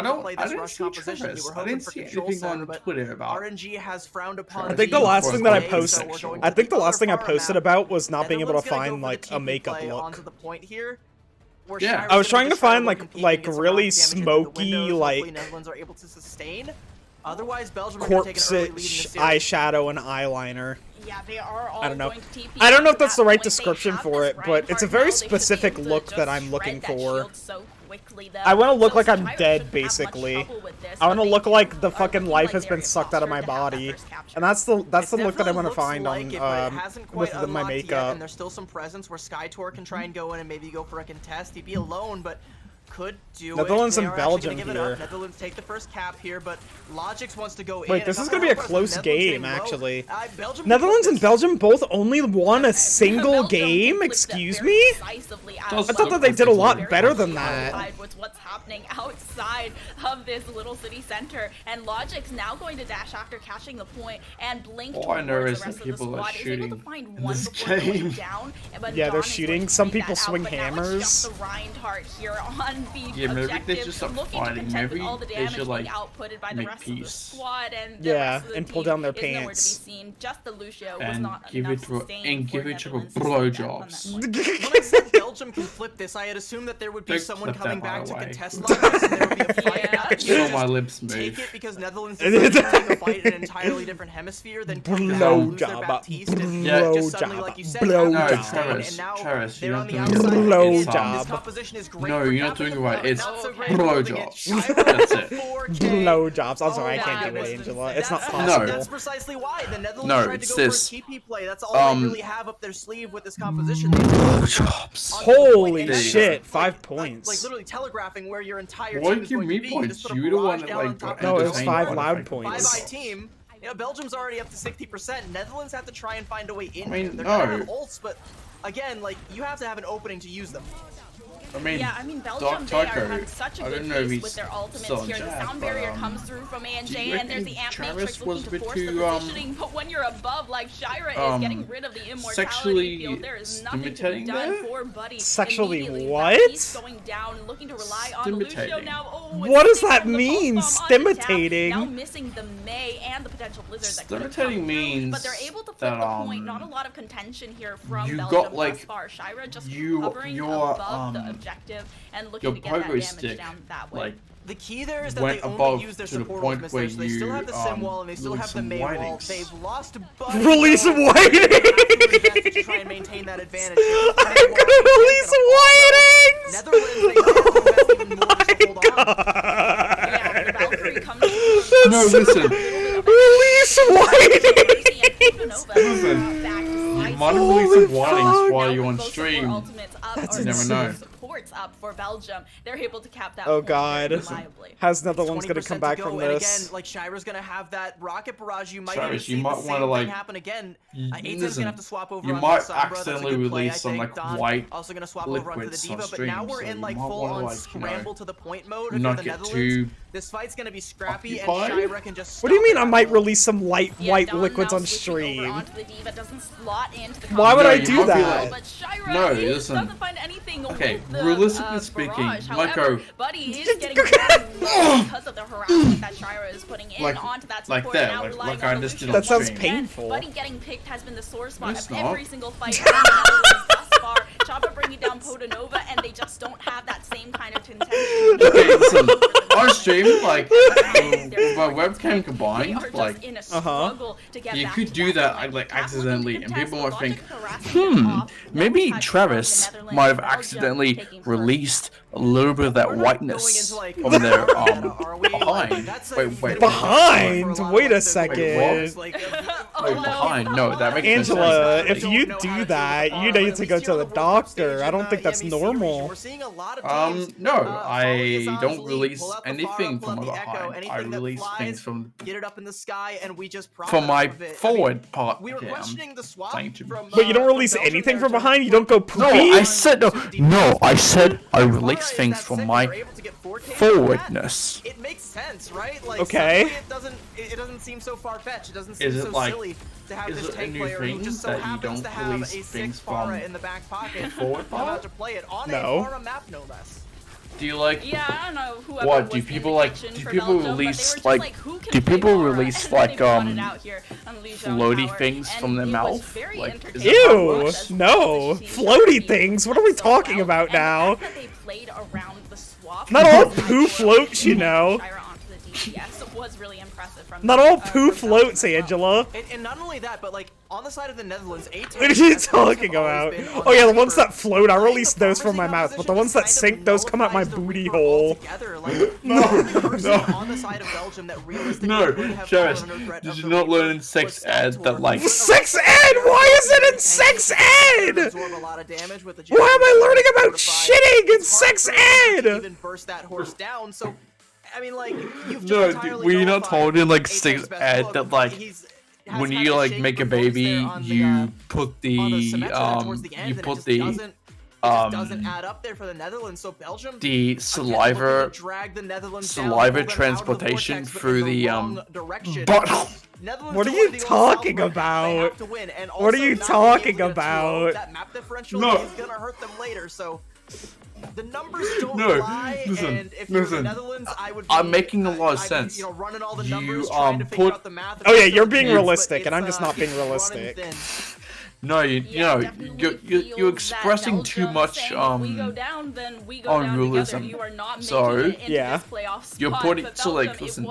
didn't see Travis. you were I didn't see anything on Twitter about. RNG has frowned upon. I think the last thing that I posted, about was not being able to find like a makeup look. Yeah, I was trying to find like really smoky like Netherlands are able to sustain. Otherwise, Belgium corpse-ish eyeshadow and eyeliner. Yeah, they are all I don't know. going to TP. I don't know if that's the right description for it, but it's a very specific look that I'm looking for. I want to look like I'm dead, basically. I want to look like the fucking life has been sucked out of my body, and that's the look that I want to find on with my makeup. And there's still some presence where SkyTour can try and go in and maybe go for a contest. He'd be alone, but could do Netherlands it. and Belgium here. Netherlands take the first cap here, but Logix wants to go in. Wait, this is gonna be a close game, actually. Netherlands and Belgium both only won a single game? Excuse me? I thought that they did a lot better than that. With what's happening outside of this little city center, and Logix now going to dash after catching the point and blink towards the rest of the squad. Is able to find one before going down. Yeah, they're shooting. Some people swing hammers. Here on the maybe objective, they should stop fighting. Maybe all the they should like outputted by the make rest peace. of the squad, and and pull down their pants. Just the Lucio was and not give enough give each other blowjobs. When I said Belgium can flip this, I had assumed that there would be someone coming back to contest Logix, and there would be a fight. Saw my lips move. Take it because Netherlands is take a fight in an entirely different hemisphere than blowjob. Travis, they're on the blowjob. Composition is great. No, you're not doing it right. It's blowjobs. That's it. Blowjobs. I'm sorry, I can't do it, Angela. It's not possible. That's precisely why the Netherlands tried to go for a TP play. That's all they really have up their sleeve with this composition. Blowjobs. Holy shit! 5 points. Like literally telegraphing where your entire Why team is going to be. Points? You the one that like got no, it was 5 loud points. 5 by team. You know, Belgium's already up to 60%. Netherlands have to try and find a way in. They're no. gonna have ults, but again, like you have to have an opening to use them. I mean, Belgium, they are having such a good pace with their ultimates here. The sound barrier comes through from ANJ, and there's the Amp Matrix looking to force the positioning, but when you're above, like Shira is getting rid of the immortality field, there is nothing to be done for Buddy. Sexually what? He's going down, looking to rely on Lucio now. What does that mean? Stimitating? Now missing the May and the potential blizzard that could have come means but they're able to flip the point. Not a lot of contention here from you Belgium got, like, thus far. Shira just hovering above the objective and looking to get that damage down that way. Like, the key there is that they only use their support missiles. They still have the sim wall and they still have the May wall. They've lost Buddy. Release Whiting! To try and maintain that advantage. I'm gonna release Whiting! Netherlands, they even more to hold on. Yeah, the Valkyrie comes no, listen. Release Whiting! Listen. You might have released some Whitings while you're on stream. You never know. Supports up for Belgium. They're able to cap that. Oh god. How's Netherlands gonna come back from this? And again, like Shira's gonna have that rocket barrage. You might Travis, even see the same thing happen again. Listen, gonna have to swap over. You might accidentally release some like white also gonna swap over onto the Diva, but now we're in like full on scramble to the point mode. Not get too. This fight's gonna be scrappy, and Shira can just. What do you mean I might release some light white liquids on stream? Why would I do that? No, listen. Okay, realistically speaking, might go. Buddy is getting because of the harassment that Shira is putting in onto that support. Like that, like I just did on That sounds stream. painful. Buddy getting picked has been the sore spot It's of not. every single fight in the Netherlands thus far. Chopper bringing down Potanova, and they just don't have that same kind of contention. Okay, listen. On stream, like with my webcam combined, like you could do that like accidentally, and people might think, maybe Travis might have accidentally released a little bit of that whiteness over there behind. Wait. Behind? Wait a second. way behind. No, that makes Angela, sense. if you do that, you need to go to the doctor. I don't think that's normal. We're seeing a lot of teams, No, I don't release anything from my behind. I release things from get it up in the sky, and we just from my forward part. We were questioning the swap from, but you don't release anything from behind. You don't go poopy. No, I said no. No, I said I release things from my forwardness. It makes sense, right? Like, okay. It doesn't seem so far-fetched. It doesn't seem so silly to have this tank player who just so happens to have a 6 Pharah in the back pocket about to play it on a Pharah map, no less. Do you like? Yeah, I don't know. Whoever what do people like? Do people release like? Do people release like floaty things from their mouth? Like, ew, no, floaty things. What are we talking about now? Not all poo floats, you know. Was really impressive from not all poo floats, Angela. And not only that, but like on the side of the Netherlands, what are you talking about? Oh yeah, the ones that float, I release those from my mouth, but the ones that sink, those come out my booty hole. No, Travis, did you not learn in sex ed that like sex ed? Why is it in sex ed? Why am I learning about shitting in sex ed? Even burst that horse down, so. I mean, like, you've just we're not told in like sex ed that like when you like make a baby, you put the doesn't add up there for the Netherlands, so Belgium the saliva transportation through the but what are you talking about? What are you talking about? That map differential is gonna hurt them later, so. The numbers don't lie, and if you're the Netherlands, I would be, I'm making a lot of sense. You know, running all the numbers, trying to figure out the math. Oh yeah, you're being realistic, and I'm just not being realistic. No, you're expressing too much on realism. So yeah, you're putting listen.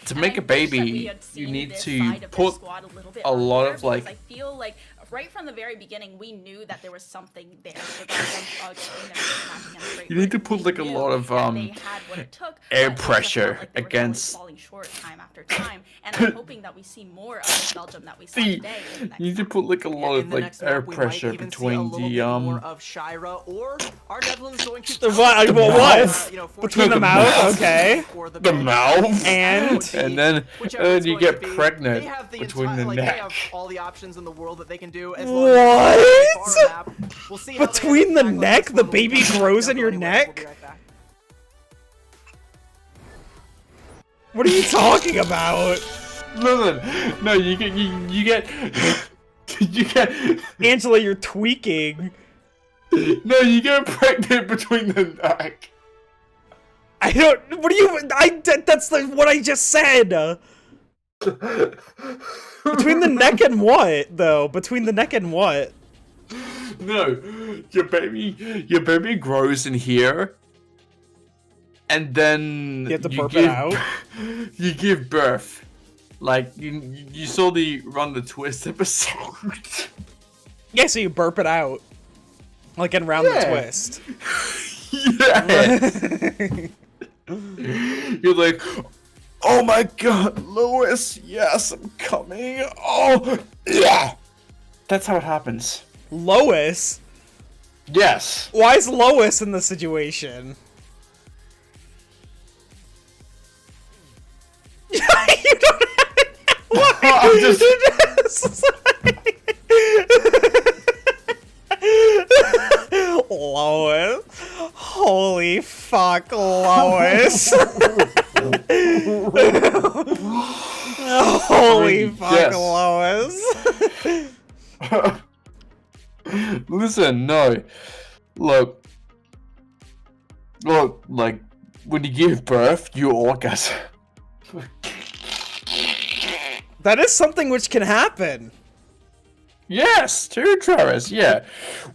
To make a baby, you need to put a lot of like. I feel like right from the very beginning, we knew that there was something there. You need to put like a lot of air pressure against. Falling short time after time, and I'm hoping that we see more of the Belgium that we saw today. You need to put like a lot of like air pressure between the of Shira or our Netherlands going to what? Between the mouth, okay. The mouth and then you get pregnant between the neck. They have all the options in the world that they can do. What? Between the neck, the baby grows in your neck? What are you talking about? No, you get Angela, you're tweaking. No, you get pregnant between the neck. I don't. What do you? That's what I just said. Between the neck and what, though? Between the neck and what? No, your baby grows in here, and then you have to burp it out. You give birth, like you saw the Run the Twist episode. Yeah, so you burp it out, like in Round the Twist. Yeah. You're like. Oh my god, Lois, yes, I'm coming. Oh, yeah. That's how it happens. Lois? Yes. Why is Lois in the situation? You don't I'm just... Lois? Holy fuck, Lois. Holy fuck, Lois. Listen, no. Look, like, when you give birth, you orgasm. That is something which can happen. Yes, true, Travis, yeah.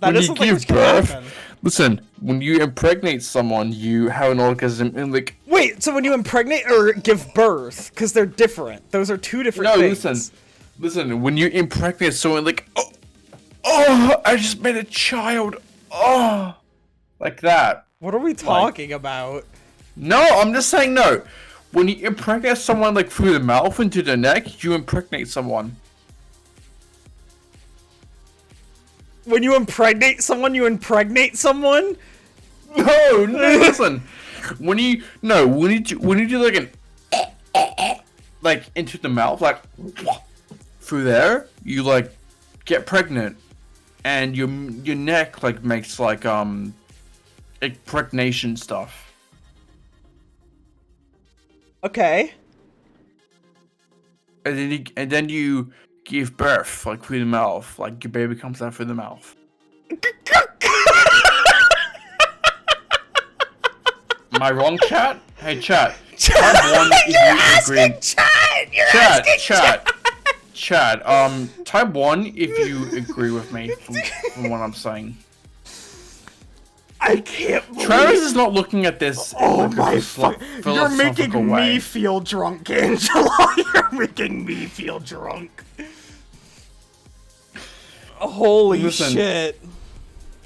When you give birth, listen, when you impregnate someone, you have an orgasm in like... Wait, so when you impregnate or give birth? Because they're different. Those are two different things. No, listen, when you impregnate someone, like, oh, I just made a child, oh, like that. What are we talking about? No, I'm just saying no. When you impregnate someone, like, through the mouth into the neck, you impregnate someone. When you impregnate someone, you impregnate someone? No, listen. When you do like an like into the mouth, like through there, you like get pregnant, and your neck like makes like impregnation stuff. Okay. And then you give birth like through the mouth, like your baby comes out through the mouth. Am I wrong, chat? Hey, chat. Type 1 if you agree. Chat. Type 1 if you agree with me from what I'm saying. I can't believe... Travis is not looking at this. Oh my fuck! You're making me feel drunk, Angela. You're making me feel drunk. Holy shit!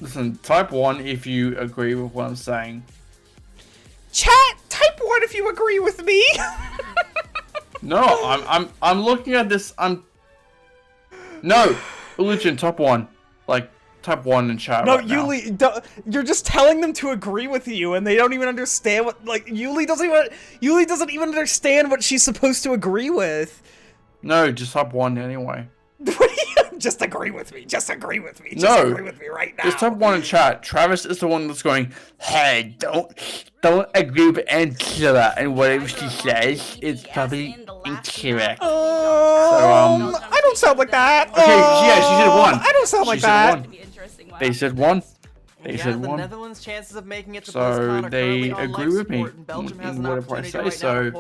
Listen, type 1 if you agree with what I'm saying. Chat, type 1 if you agree with me. No, I'm looking at this. No, religion, type 1. Like, type 1 in chat. No, right Yuli, you're just telling them to agree with you, and they don't even understand what. Like, Yuli doesn't even understand what she's supposed to agree with. No, just type 1 anyway. Just agree with me. Just agree with me. Just agree with me right now. Just type 1 in chat. Travis is the one that's going, hey, don't agree with Angela, and whatever she says is probably incorrect. I don't sound like that. Okay, yeah, she said 1. I don't sound like that. They said 1. They yeah, said the 1. Netherlands' chances of making it to so they agree with me in whatever I say. So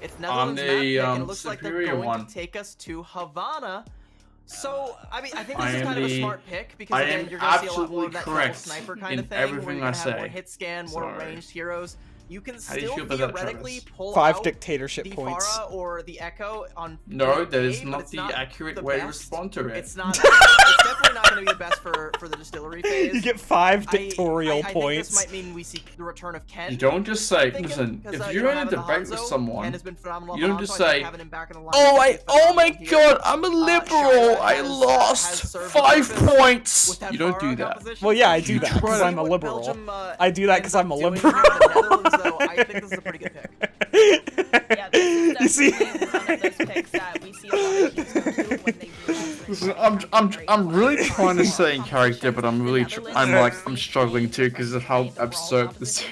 it's I'm the and it looks like they're superior going one. to take us to Havana. So, I mean, I think this is kind of a smart pick because again, you're going to see a lot more of that double sniper kind of thing where you're going to have more hit scan, more ranged heroes. You can still theoretically pull 5 out dictatorship the points. Farah or the Echo on No, that is A, not the accurate way to respond to it. It's not. It's definitely not going to be the best for the distillery phase. You get 5 dictatorial I points. think this might mean we see the return of Ken. You don't just say, listen, if you're in a debate with someone, you don't just say, oh my god, I'm a liberal, I lost 5 points. You don't do that. Well, yeah, I do that because I'm a liberal. I do that because I'm a liberal. I think this is a pretty good pick. Yeah, this is definitely one of those picks that we see a lot of teams go to when they Listen, I'm really trying to stay in character, but I'm struggling too because of how absurd this is.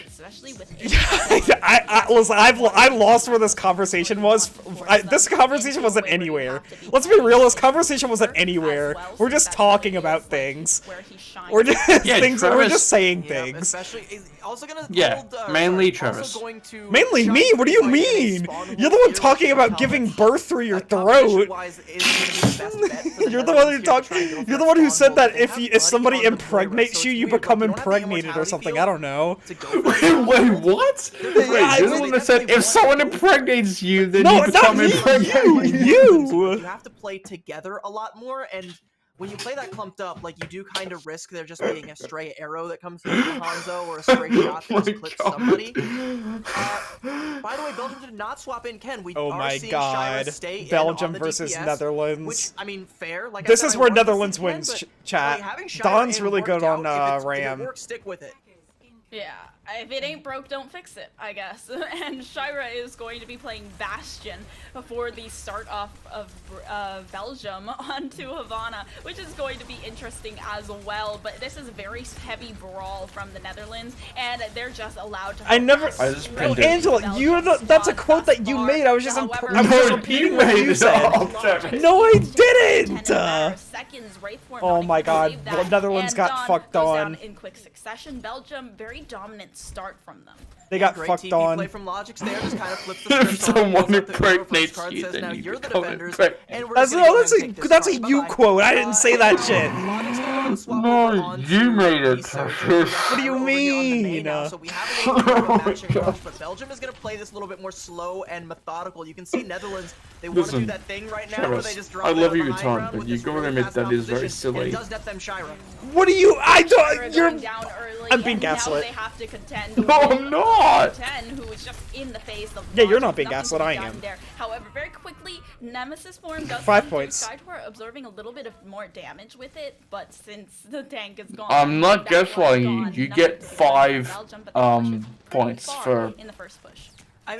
Listen, I lost where this conversation was. This conversation wasn't anywhere. Let's be real, this conversation wasn't anywhere. We're just talking about things. We're just we're just saying things. Mainly Travis. Mainly me? What do you mean? You're the one talking about giving birth through your throat. You're the one who said that if somebody impregnates you, you become impregnated or something. I don't know. Wait, what? Wait, you're the one that said if someone impregnates you, then you become impregnated. You have to play together a lot more, and when you play that clumped up, like, you do kind of risk there just being a stray arrow that comes through the Hanzo or a stray shot that just clips somebody. By the way, Belgium did not swap in Ken. We are seeing Shira stay Belgium in on the versus DPS, Netherlands. Which, I mean, fair. Like this I said, is where I want to Netherlands see Ken, wins, but, chat. having Shira Don's in really worked good on out. If Ram. it works, stick with it. Yeah, if it ain't broke, don't fix it, I guess. And Shira is going to be playing Bastion before the start off of Belgium onto Havana, which is going to be interesting as well. But this is a very heavy brawl from the Netherlands, and they're just allowed to. Angela, that's a quote that you made. I was just repeating what you said. No, I didn't. Oh my God, Netherlands got fucked on. In quick succession, Belgium very dominant start from them. They got fucked on. Play from Logic's there, just kind of flips the if someone impregnates you, then you become impregnated. That's a you quote. I didn't say that shit. No, you made it. What do you mean? So we have a little bit of a matching rush, but Belgium is going to play this a little bit more slow and methodical. You can see Netherlands, they want to do that thing right now where they just drop I love you a ton, but you go and admit that is very silly. It does net them Shira. What do you? I don't. You're. I'm being gaslit. Now they have to A10. No, I'm not. A10, who is just in the face of. Yeah, you're not being nothing gaslit. to be I done am. there. However, very quickly, Nemesis form does 5 come through. points. Skytor absorbing a little bit of more damage with it, but since the tank is gone, I'm not that gaslighting one's gone, you. You nothing get to be done 5 for Belgium, but they push it pretty points far for in the first push.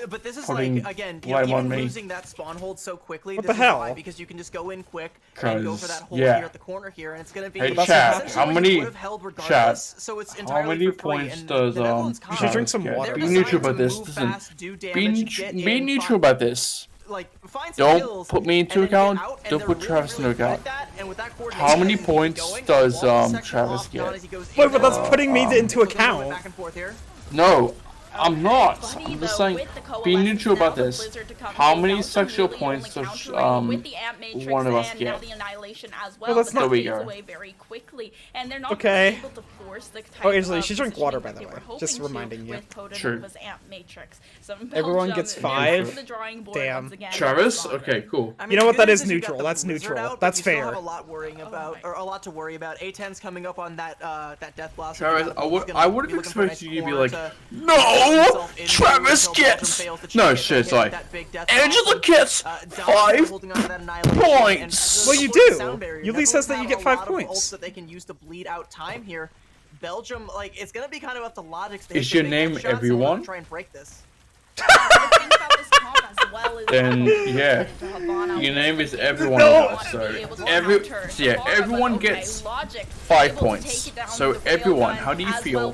But this is putting like, again, blame on even me. losing that spawn hold so quickly, What this the hell? is why, because you can just go in quick and go for that hole yeah. here at the corner here, and it's going to be... Hey, That's chat, essentially how what many... you would have held regardless, so it's How entirely many for free, points and does, the Netherlands You should drink some get? water. They're Be neutral designed about to this. move Listen, fast, do be, damage, get be in, neutral about this. like, find some Don't kills, put me into and then get account. out, and Don't they're put really, Travis really into good at account. that, and with that How many coordination, points going, does while the section Travis off, get? not as he goes Wait, in but that's there. putting me into So a little bit account. back and forth here. No, I'm not. Buddy, I'm just though, saying, with the be coalescence, neutral now about the this. Blizzard to come How in, many Belgium sexual really points only does countering with the Amp Matrix one of us and now get? the Annihilation as Well, well, that's but not- that There we fades go. away very quickly, and they're not Okay. able to force the type Oh, Angela, you of should drink positioning water, by that the they way. were hoping Just to reminding you. with Sure. Potenova's Amp Matrix. So Everyone Belgium gets is 5? to the drawing board Damn. once again. Travis? Okay, cool. I mean, You know the what? good That news is you got neutral. the That's Blizzard neutral. out, but That's you still fair. have a lot worrying about, or a lot to worry about. A10's coming up on that that Death Blast. Travis, I would have expected you to be like, no, no, Travis gets. No, shit, sorry. Angela gets 5 points. Well, you do. Yuli says that you get 5 points. That they can use to bleed out time here. Belgium, like, it's gonna be kind of up to Logic. Is your name everyone? Try and break this. Then yeah, your name is everyone. No. So everyone gets 5 points. So everyone, how do you feel?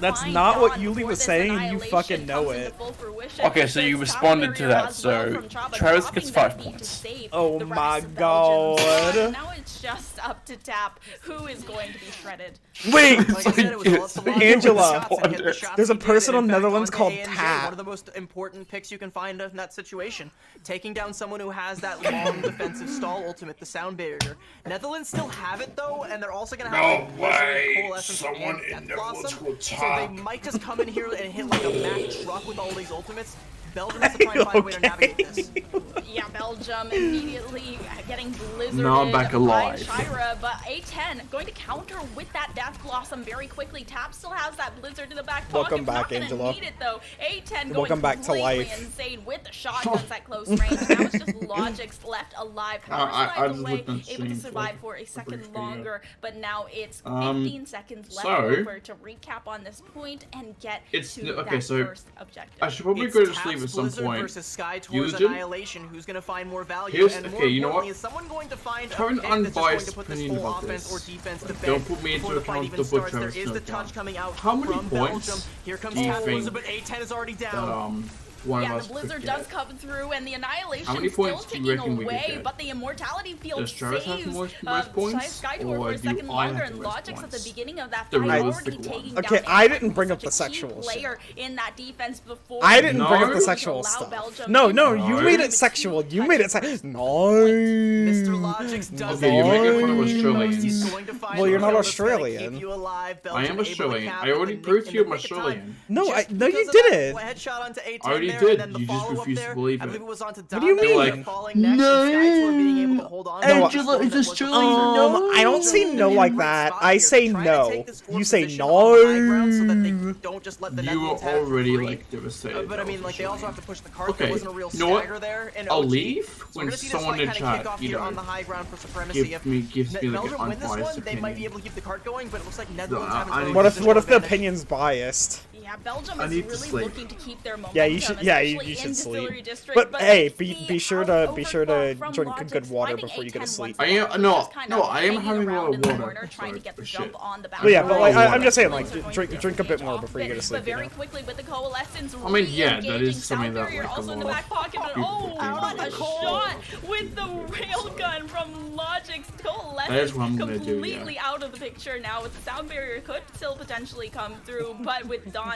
That's not what Yuli was saying, and you fucking know it. Okay, so you responded to that. So Travis gets 5 points. Oh my god. Now it's just up to Tap, who is going to be shredded. Wait! Like I said, it was lots of Angela, shots and hit the shots there's a he did. person In on fact, Netherlands onto called ANJ, Tap. One of the most important picks you can find in that situation. Taking down someone who has that long defensive stall ultimate, the sound barrier. Netherlands still have it though, and they're also gonna have No way. Coalescence Someone and in Death Netherlands Blossom. will So talk. they might just come in here and hit like a Mac truck with all these ultimates. Belgium has to try and find a way to navigate this. Yeah, Belgium immediately getting blizzarded Now I'm back alive. by Shira, but A10 going to counter with that Death Blossom very quickly. Tap still has that blizzard in the back pocket. Welcome back, Not gonna Angela. Need it though. A10 going Welcome back to completely life. insane with the shotguns at close range. Now it's just Logic's left alive. Power I slide just away, looked on able to stream survive for for a brief second video. longer, but now it's 15 seconds left so- over to recap on this point and get to okay. that So first objective. I should probably It's go to Tap's sleep at some Blizzard point. versus Sky Tour's Eulogy? Annihilation, who's gonna find more value, Here's- and more okay, you know importantly, what? is someone going to find Have an a pick that's just going unbiased to put this opinion full about offense this. or defense to bed Don't put me into before the fight account even the starts. Travis There is the Snow touch count. coming out How many from points Belgium. Here comes do you Tap think Blizzard, but A10 is already that down. one Yeah, of the us could Blizzard get? does come through, and the Annihilation How many still points do you ticking reckon we could away, get? but the Immortality Field Does Travis have saves most points, Skytor or for a do second I longer, have and the most Logic's at the points? beginning of that The fight realistic already one. taking Okay, down I A10, didn't bring who's up the such a key sexual player in that defense before. I didn't No. bring up the to sexual allow stuff. Belgium No, to no, move you No. made the it sexual. key You made it touch sexual. Mr. No. Logic's does Okay, you're making fun of He's Australians. going to find Well, you're not someone that's gonna Australian. keep you alive. I Belgium am able to Australian. cap I already in the proved to you I'm nick of time. Australian. No, Just no, because you of that didn't. headshot onto A10 I already there, did. and then the You just follow-up refuse to there, believe I it. believe it was onto What do you Dom, mean? falling next, and Skytor being able to hold on to No, that storm that was I don't say no like that. I say no. You say no. Don't just let the You were Netherlands have it for already free. like devastated. But I that mean, was like they also Australian. have to push the cart. Okay, There wasn't a real you know what? stagger there. In I'll OG. leave So we're when gonna see this someone fight in kind of chat, kick off you here know, on the high ground for supremacy. gives me like Belgium an win this one, unbiased they might be opinion. able to keep the cart going, but it looks like Netherlands I haven't. need What to if the opinion's biased? Yeah, Belgium I is need to really sleep. looking to keep their momentum. Yeah, you should. Yeah, you especially in should Distillery sleep. District, But hey, it's the be sure to overclock from drink Logic's good water finding before you go to A10 sleep. once I am again, no, just kind no. of I am hanging having a around lot in of the water. corner, trying to get the jump on the back. Well, yeah, but like I'm just saying, Netherlands like are going to drink a bit finish more off before you go to it, sleep. But You very know. quickly with the coalescence, I mean, yeah, that re-engaging is something that, Soundbarrier like, also a in the lot back pocket, but people do. out of the shot with the railgun from Logic's That is coalescence what I'm gonna do, completely yeah. out of the picture now. With the sound barrier could still potentially come through, but with Dawn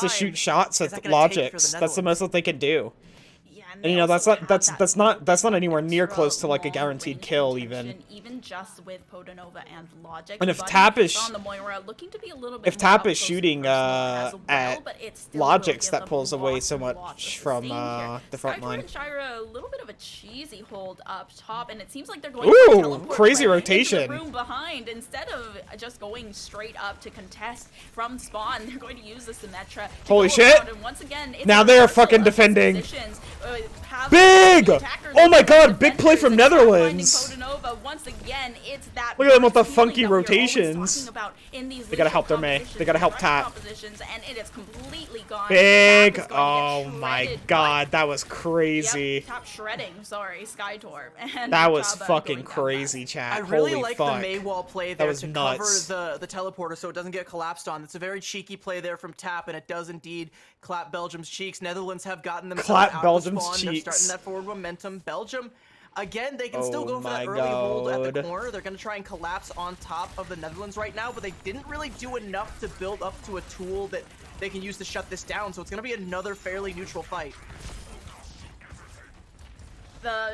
has to shoot shots at Logics. That's the most that they can do. Yeah, And you know, that's not anywhere near close to like a guaranteed kill even just with Podanova and Logic. And if Tap is shooting at Logics, that pulls away so much from the front line. Shira, a little bit of a cheesy hold up top, and it seems like they're going to teleport crazy right rotation into the room behind instead of just going straight up to contest from spawn. They're going to use the Symmetra. Holy shit! And once again, now they're fucking defending. Big! Oh my god, big play from Netherlands. Once again, it's that look at them with the funky rotations. They gotta help their May. They gotta help Tap. And it is completely gone. Big! Oh my god, that was crazy. Yep, Tap shredding, sorry, Skytorp. And that was fucking crazy, chat. I really Holy like fuck. the May wall play there to nuts. cover the teleporter so it doesn't get collapsed on. It's a very cheeky play there from Tap, and it does indeed clap Belgium's cheeks. Netherlands have gotten themselves out of the spawn. They're starting that forward momentum. Belgium, again, they can still go for that early hold at the corner. They're going to try and collapse on top of the Netherlands right now, but they didn't really do enough to build up to a tool that they can use to shut this down, so it's going to be another fairly neutral fight.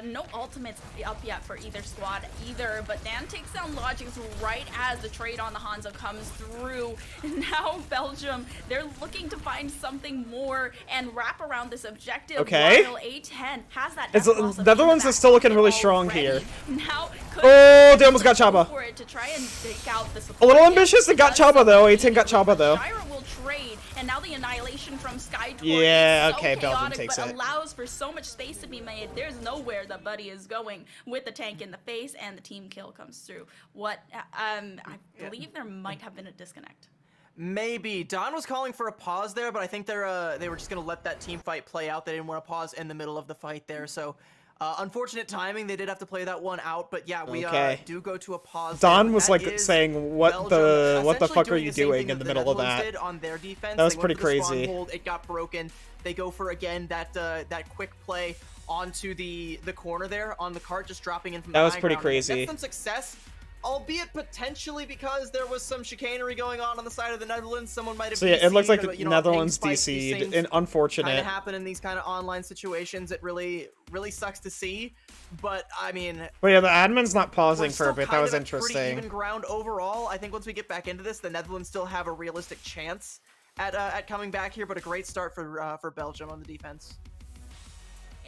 No ultimates up yet for either squad either, but Dan takes down Logics right as the trade on the Hanzo comes through. Now Belgium, they're looking to find something more and wrap around this objective. Okay. While A10 has that Netherlands is still looking really strong here. Now oh, they almost got Chaba. To try and take out the a little ambitious. They got Chaba though. A10 got Chaba though. Shira will trade, and now the annihilation from Skytorp yeah, is so okay, chaotic, Belgium takes but it. allows for so much space to be made. There's nowhere the buddy is going with the tank in the face, and the team kill comes through. What I believe there might have been a disconnect. Maybe. Don was calling for a pause there, but I think they were just going to let that team fight play out. They didn't want to pause in the middle of the fight there, so unfortunate timing. They did have to play that one out, but yeah, we do go to a pause. Don was like saying, "What the fuck are you doing in the middle of that?" On their defense. That was pretty crazy. It got broken. They go for again that quick play onto the corner there on the cart, just dropping in from the high ground. That was pretty crazy. That's some success, albeit potentially because there was some chicanery going on the side of the Netherlands. Someone might have. So yeah, it looks like the Netherlands DC'd, and unfortunate. Kind of happen in these kind of online situations. It really sucks to see, but I mean. But yeah, the admin's not pausing for a bit. That was interesting. Pretty even ground overall. I think once we get back into this, the Netherlands still have a realistic chance at coming back here, but a great start for Belgium on the defense.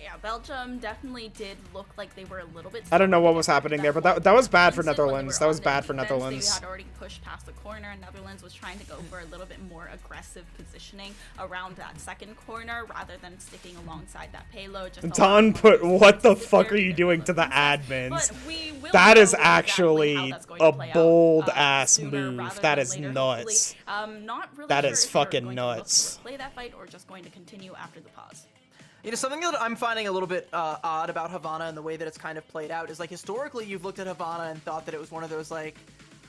Yeah, Belgium definitely did look like they were a little bit. I don't know what was happening there, but that was bad for Netherlands. That was bad for Netherlands. They had already pushed past the corner. Netherlands was trying to go for a little bit more aggressive positioning around that second corner rather than sticking alongside that payload. Don put, "What the fuck are you doing to the admins?" That is actually a bold ass move. That is nuts. That is fucking nuts. Play that fight or just going to continue after the pause. You know, something that I'm finding a little bit odd about Havana and the way that it's kind of played out is, like, historically you've looked at Havana and thought that it was one of those, like,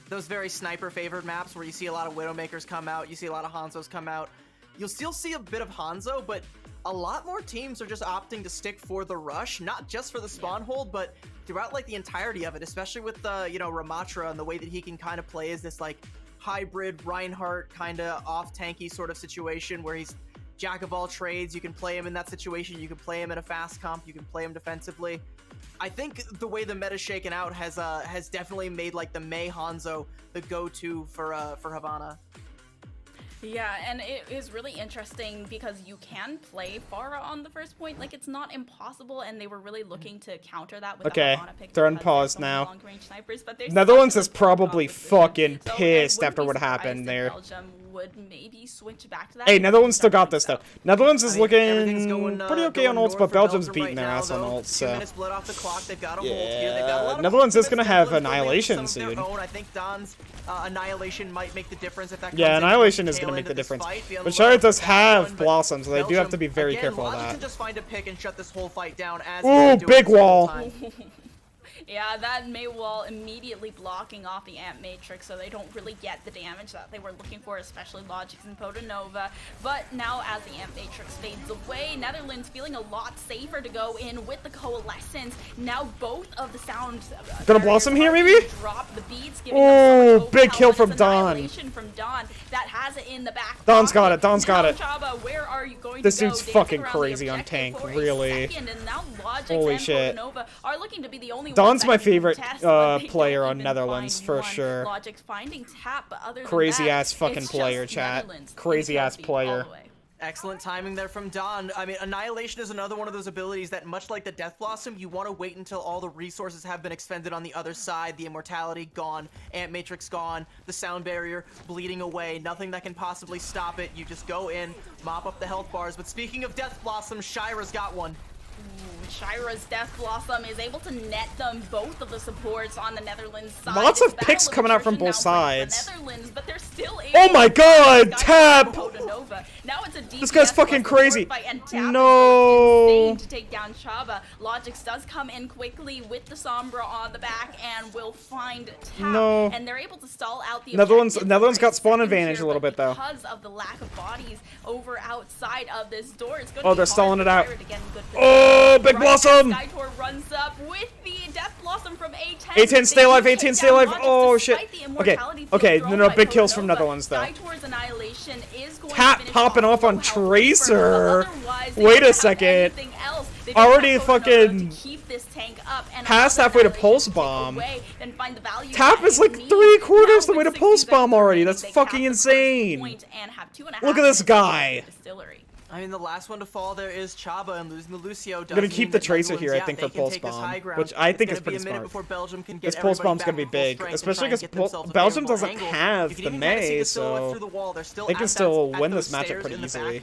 those very sniper-favored maps where you see a lot of Widowmakers come out, you see a lot of Hanzos come out. You'll still see a bit of Hanzo, but a lot more teams are just opting to stick for the rush, not just for the spawn hold, but throughout, like, the entirety of it, especially with, you know, Ramatra and the way that he can kind of play as this, like, hybrid Reinhardt kind of off-tanky sort of situation where he's jack of all trades. You can play him in that situation. You can play him in a fast comp. You can play him defensively. I think the way the meta's shaken out has definitely made like the May Hanzo the go-to for Havana. Yeah, and it is really interesting because you can play Pharah on the first point. Like, it's not impossible, and they were really looking to counter that with the Havana pick. They're on pause now. Long-range snipers, but Netherlands is probably fucking pissed after what happened there. Belgium would maybe switch back to that. Hey, Netherlands still got this though. Netherlands is looking pretty okay on ults, but Belgium's beating their ass on ults. So yeah, Netherlands is gonna have Annihilation soon. I think Don's Annihilation might make the difference if that. Yeah, Annihilation is gonna make the difference. But Shire does have Blossom, so they do have to be very careful of that. Can just find a pick and shut this whole fight down. Ooh, big wall. Yeah, that May wall immediately blocking off the Amp Matrix, so they don't really get the damage that they were looking for, especially Logix and Potonova. But now as the Amp Matrix fades away, Netherlands feeling a lot safer to go in with the Coalescence. Now both of the sounds... Gonna Blossom here, maybe? Drop the beats, oh, big kill from Dawn. From Dawn that has it in the back. Dawn's got it, Dawn's got it. Chaba, where are you going this to dude's fucking crazy on tank, really. Holy shit. Are looking to be the only Dawn's my favorite player on Netherlands, for sure. Logix finding Tap, but other crazy than that, ass fucking player, chat. Crazy ass player. Excellent timing there from Dawn. I mean, Annihilation is another one of those abilities that, much like the Death Blossom, you want to wait until all the resources have been expended on the other side. The Immortality gone, Amp Matrix gone, the Sound Barrier bleeding away, nothing that can possibly stop it. You just go in, mop up the health bars. But speaking of Death Blossom, Shira's got one. Shira's Death Blossom is able to net them, both of the supports on the Netherlands side. Lots of picks coming out from both sides. But they're still oh my god, Tap! Now it's a this guy's fucking crazy. No. To take down Chaba. Logix does come in quickly with the Sombra on the back and will find Tap. No. And they're able to stall out the Netherlands got spawn advantage a little bit though. Because of the lack of bodies over outside of this door. It's going oh, to they're stalling it out. Oh, big Blossom! Skytor runs up with the Death Blossom from A10. A10 stay alive, A10 stay alive. Oh shit. Okay, no, big kills from Netherlands though. Skytor's Annihilation is going Tap popping off on Tracer. Wait a second. Already fucking past halfway to Pulse Bomb. Tap is like 3/4 the way to Pulse Bomb already. That's fucking insane. Look at this guy. I mean, the last one to fall there is Chaba, and losing the Lucio does. I'm gonna keep the Tracer here, I think, for Pulse Bomb, which I think is pretty smart. This Pulse Bomb's gonna be big, especially because Belgium doesn't have the May, so they can still win this matchup pretty easily.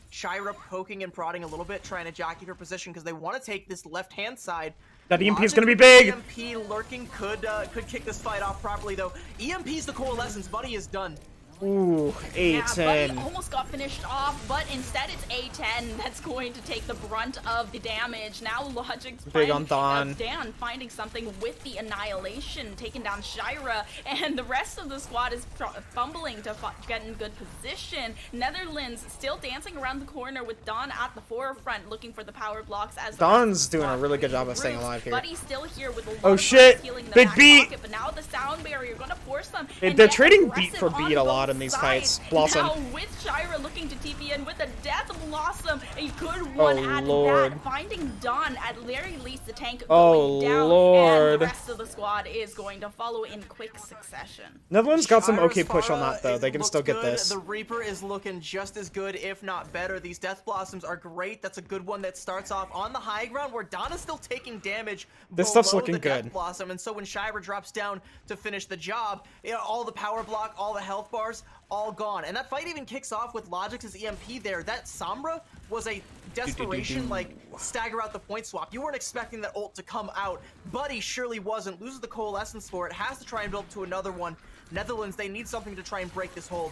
Shira poking and prodding a little bit, trying to jockey her position because they want to take this left-hand side. That EMP is gonna be big. EMP lurking could kick this fight off properly though. EMP's the Coalescence. Buddy is done. Ooh, A10. Yeah, Buddy almost got finished off, but instead it's A10 that's going to take the brunt of the damage. Now Logic's big on Dawn. Dan finding something with the Annihilation, taking down Shira, and the rest of the squad is fumbling to get in good position. Netherlands still dancing around the corner with Dawn at the forefront, looking for the power blocks. As Dawn's doing a really good job of staying alive here. Buddy's still here with a lot oh shit! Big beat. Pocket, but now the sound barrier gonna force them. They're trading beat for beat a lot in these fights. Blossom. Now with Shira looking to TP in with a Death Blossom, a good one at that. Finding Dawn at very least the tank going down, and the rest of the squad is going to follow in quick succession. Netherlands got some okay push on that though. They can still get this. The Reaper is looking just as good, if not better. These Death Blossoms are great. That's a good one that starts off on the high ground where Dawn is still taking damage. This stuff's looking good. Death Blossom, and so when Shira drops down to finish the job, you know, all the power block, all the health bars, all gone. And that fight even kicks off with Logix's EMP there. That Sombra was a desperation, like, stagger out the point swap. You weren't expecting that ult to come out. Buddy surely wasn't. Loses the Coalescence for it. Has to try and build to another one. Netherlands, they need something to try and break this hold.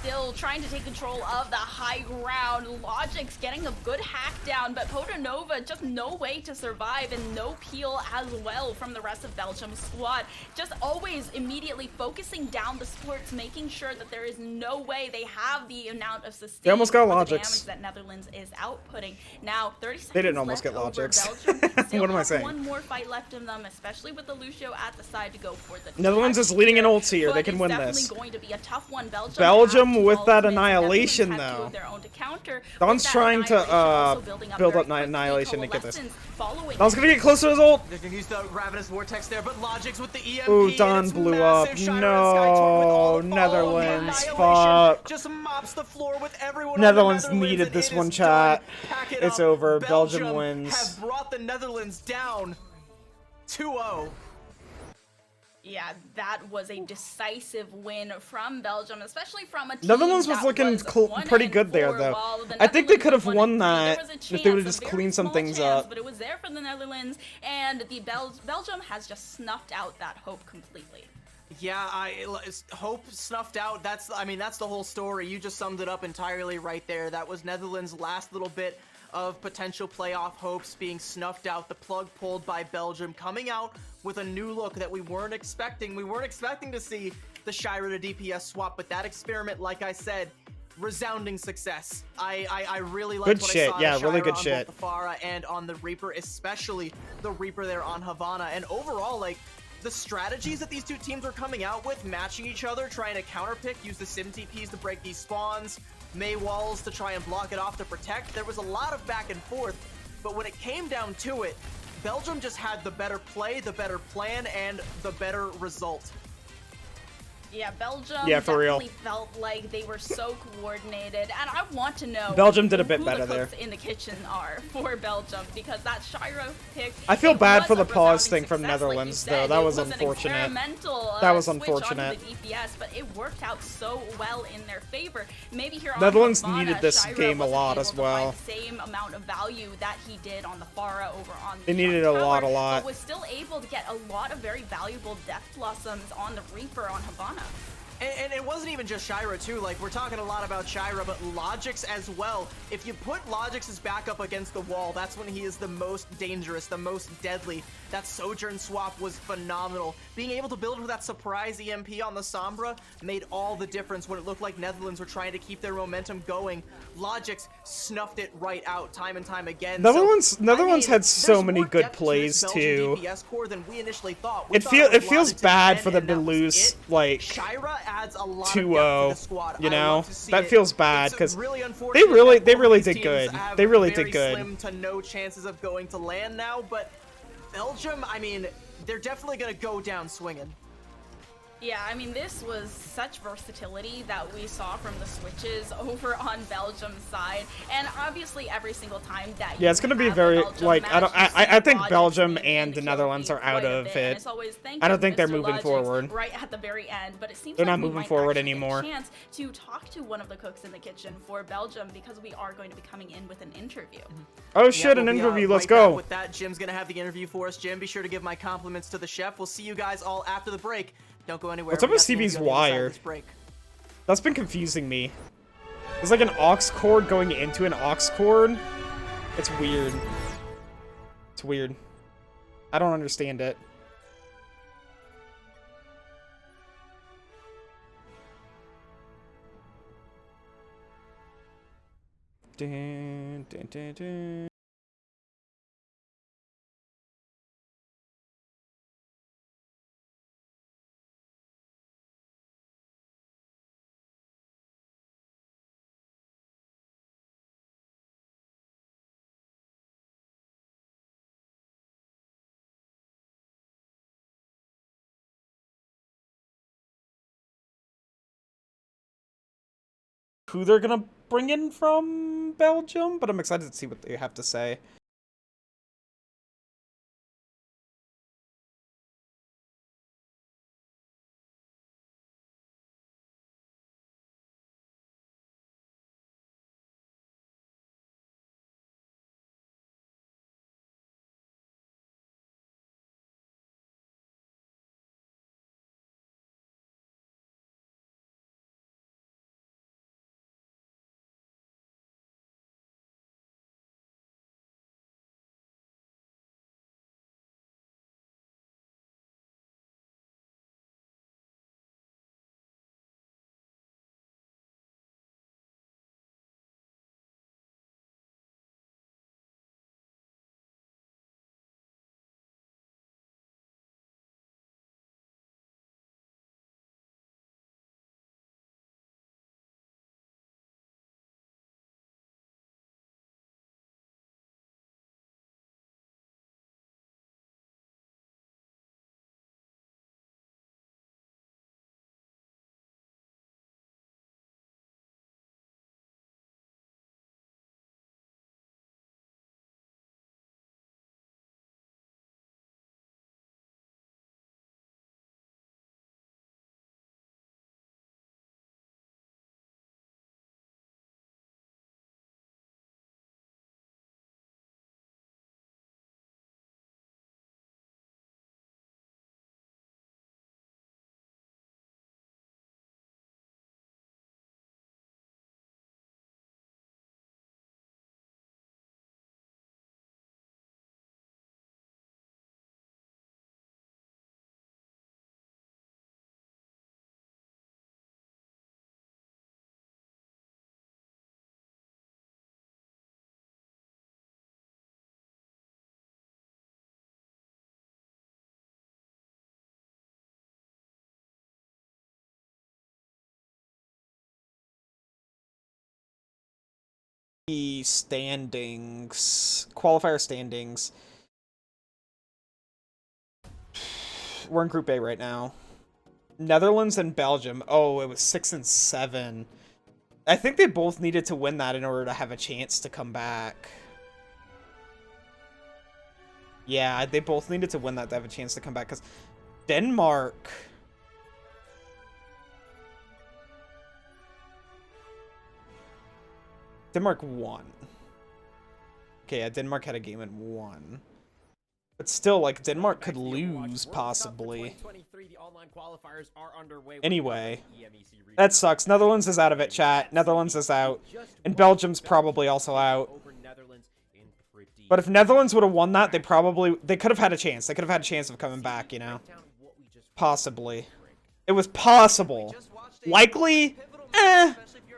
Still trying to take control of the high ground. Logic's getting a good hack down, but Potonova just no way to survive and no peel as well from the rest of Belgium's squad. Just always immediately focusing down the supports, making sure that there is no way they have the amount of sustain. They almost got the Logix. Damage that Netherlands is outputting. Now 30 seconds They didn't almost left get Logix. What am I saying? One more fight left in them, especially with the Lucio at the side to go for the Netherlands is leading in ults here. They can win this. Going to be a tough one. Belgium with that Annihilation though. Dawn's trying to build up Annihilation to get this. Dawn's gonna get close to his ult. They're gonna use the Ravenous Vortex there, but Logix with the EMP. Ooh, Dawn blew up. No, Netherlands. Fuck. Just mops the floor with everyone. Netherlands needed this one, chat. It's over. Belgium wins. Have brought the Netherlands down 2-0. Yeah, that was a decisive win from Belgium, especially from a team Netherlands was looking pretty good there, though. I think they could have won that if they would have just cleaned some things up. But it was there for the Netherlands, and the Belgium has just snuffed out that hope completely. Yeah, Hope snuffed out. That's the whole story. You just summed it up entirely right there. That was Netherlands' last little bit of potential playoff hopes being snuffed out. The plug pulled by Belgium, coming out with a new look that we weren't expecting. We weren't expecting to see the Shira to DPS swap, but that experiment, like I said, resounding success. I really liked what I saw. Yeah, really good on shit. Both the Pharah and on the Reaper, especially the Reaper there on Havana. And overall, like, the strategies that these two teams were coming out with, matching each other, trying to counterpick, use the Sim TPs to break these spawns, May walls to try and block it off to protect. There was a lot of back and forth, but when it came down to it, Belgium just had the better play, the better plan, and the better result. Yeah, Belgium for real. definitely felt like they were so coordinated, and I want to know Belgium did a bit who better the there. cooks in the kitchen are for Belgium, because that Shiro pick. I feel bad for the pause pause thing from Netherlands, though. That was unfortunate. That was unfortunate. The DPS, but it worked out so well in their favor. Maybe here on Netherlands Havana, needed this Shiro game a wasn't lot able as to well. find the same amount of value that he did on the Pharah over on the They needed a lot. but was still able to get a lot of very valuable Death Blossoms on the Reaper on Havana. And it wasn't even just Shira too, like we're talking a lot about Shira, but Logix as well. If you put Logix's back up against the wall, that's when he is the most dangerous, the most deadly. That Sojourn swap was phenomenal. Being able to build with that surprise EMP on the Sombra made all the difference when it looked like Netherlands were trying to keep their momentum going. Logix snuffed it right out time and time again. Netherlands had so many good plays too. Than we initially thought. It feels bad for them to lose like Shira adds a lot 2-0, you know? That feels bad because they really did good. They really did good. Slim to no chances of going to land now, but Belgium, I mean, they're definitely going to go down swinging. Yeah, I mean, this was such versatility that we saw from the switches over on Belgium's side, and obviously every single time that it's going to be very like I think Belgium and the Netherlands are out of it. I don't think they're moving forward. Right at the very end, but it seems they're like not moving forward anymore. Chance to talk to one of the cooks in the kitchen for Belgium because we are going to be coming in with an interview. Oh shit, an interview! Let's go. With that, Jim's going to have the interview for us. Jim, be sure to give my compliments to the chef. We'll see you guys all after the break. Don't go anywhere. What's up with CB's wire? That's been confusing me. There's like an aux cord going into an aux cord. It's weird. It's weird. I don't understand it. Dun, dun, dun, dun. Who they're gonna bring in from Belgium, but I'm excited to see what they have to say. the standings, qualifier standings. We're in Group A right now. Netherlands and Belgium. Oh, it was 6 and 7. I think they both needed to win that in order to have a chance to come back. Yeah, they both needed to win that to have a chance to come back, because Denmark... Denmark won. Okay, yeah, Denmark had a game and won. But still, like, Denmark could lose, possibly. Anyway, that sucks. Netherlands is out of it, chat. Netherlands is out. And Belgium's probably also out. But if Netherlands would have won that, they could have had a chance. They could have had a chance of coming back, you know? Possibly. It was possible. Likely? Eh.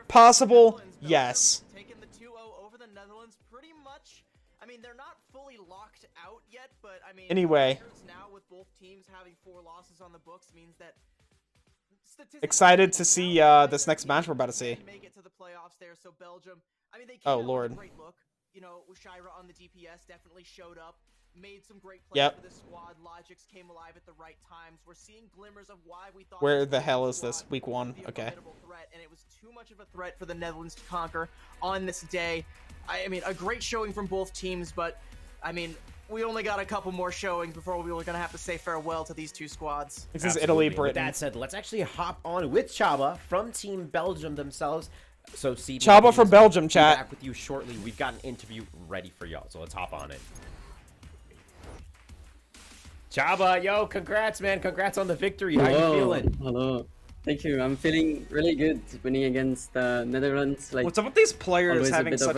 Possible? Yes. Taking the 2-0 over the Netherlands pretty much. I mean, they're not fully locked out yet, but I mean, anyway. Now with both teams having 4 losses on the books means that excited to see this next match we're about to see. Make it to the playoffs there, so Belgium, I mean, they oh Lord. Great look. You know, Shira on the DPS definitely showed up, made some great plays for the squad. Logics came alive at the right times. We're seeing glimmers of why we thought. Where the hell is this? Week 1. Okay. Threat, and it was too much of a threat for the Netherlands to conquer on this day. I mean, a great showing from both teams, but I mean, we only got a couple more showings before we were going to have to say farewell to these two squads. This is Italy, Britain. With that said, let's actually hop on with Chaba from Team Belgium themselves. So, see, Chaba from Belgium, chat. Back with you shortly. We've got an interview ready for y'all, so let's hop on in. Chaba, yo, congrats, man. Congrats on the victory. How you feeling? Hello. Thank you. I'm feeling really good winning against the Netherlands. Like, what's up with these players having such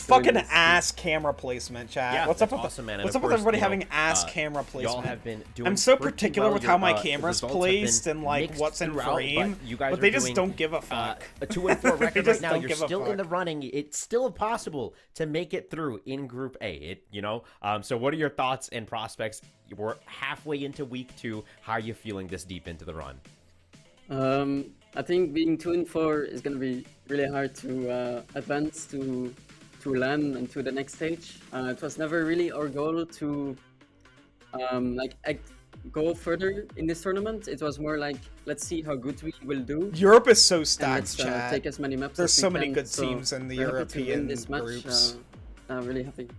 fucking ass camera placement, chat? Yeah, what's up with awesome, man. What's up with everybody having ass camera placement? Y'all have been doing I'm so particular with how my camera's placed and like what's in frame, but they just don't give a fuck. A 2-4 record right now. You're still in the running. It's still possible to make it through in Group A. So what are your thoughts and prospects? We're halfway into week 2. How are you feeling this deep into the run? I think being 2-4 is gonna be really hard to advance to LAN and to the next stage. It was never really our goal to go further in this tournament. It was more like, let's see how good we will do. Europe is so stacked, chat. Take as many maps There's as so we many can. good teams in the European this match, groups. I'm really happy.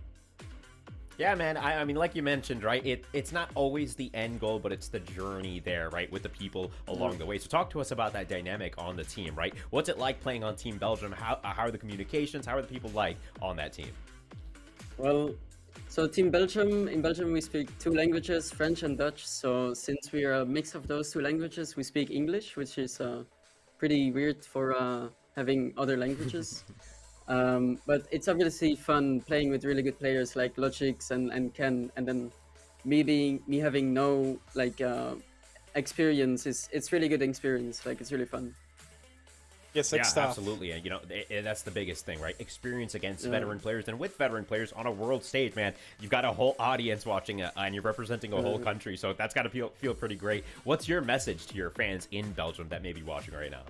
Yeah, man. I mean, like you mentioned, right? It's not always the end goal, but it's the journey there, right? With the people along the way. So talk to us about that dynamic on the team, right? What's it like playing on Team Belgium? How are the communications? How are the people like on that team? Well, so Team Belgium, in Belgium we speak 2 languages, French and Dutch. So since we are a mix of those 2 languages, we speak English, which is pretty weird for having other languages. But it's obviously fun playing with really good players like Logix and Ken, and then me having no experience it's really good experience. Like, it's really fun. Yes, yeah, absolutely. And that's the biggest thing, right? Experience against veteran players, and with veteran players on a world stage, man, you've got a whole audience watching it, and you're representing a whole country, so that's got to feel pretty great. What's your message to your fans in Belgium that may be watching right now?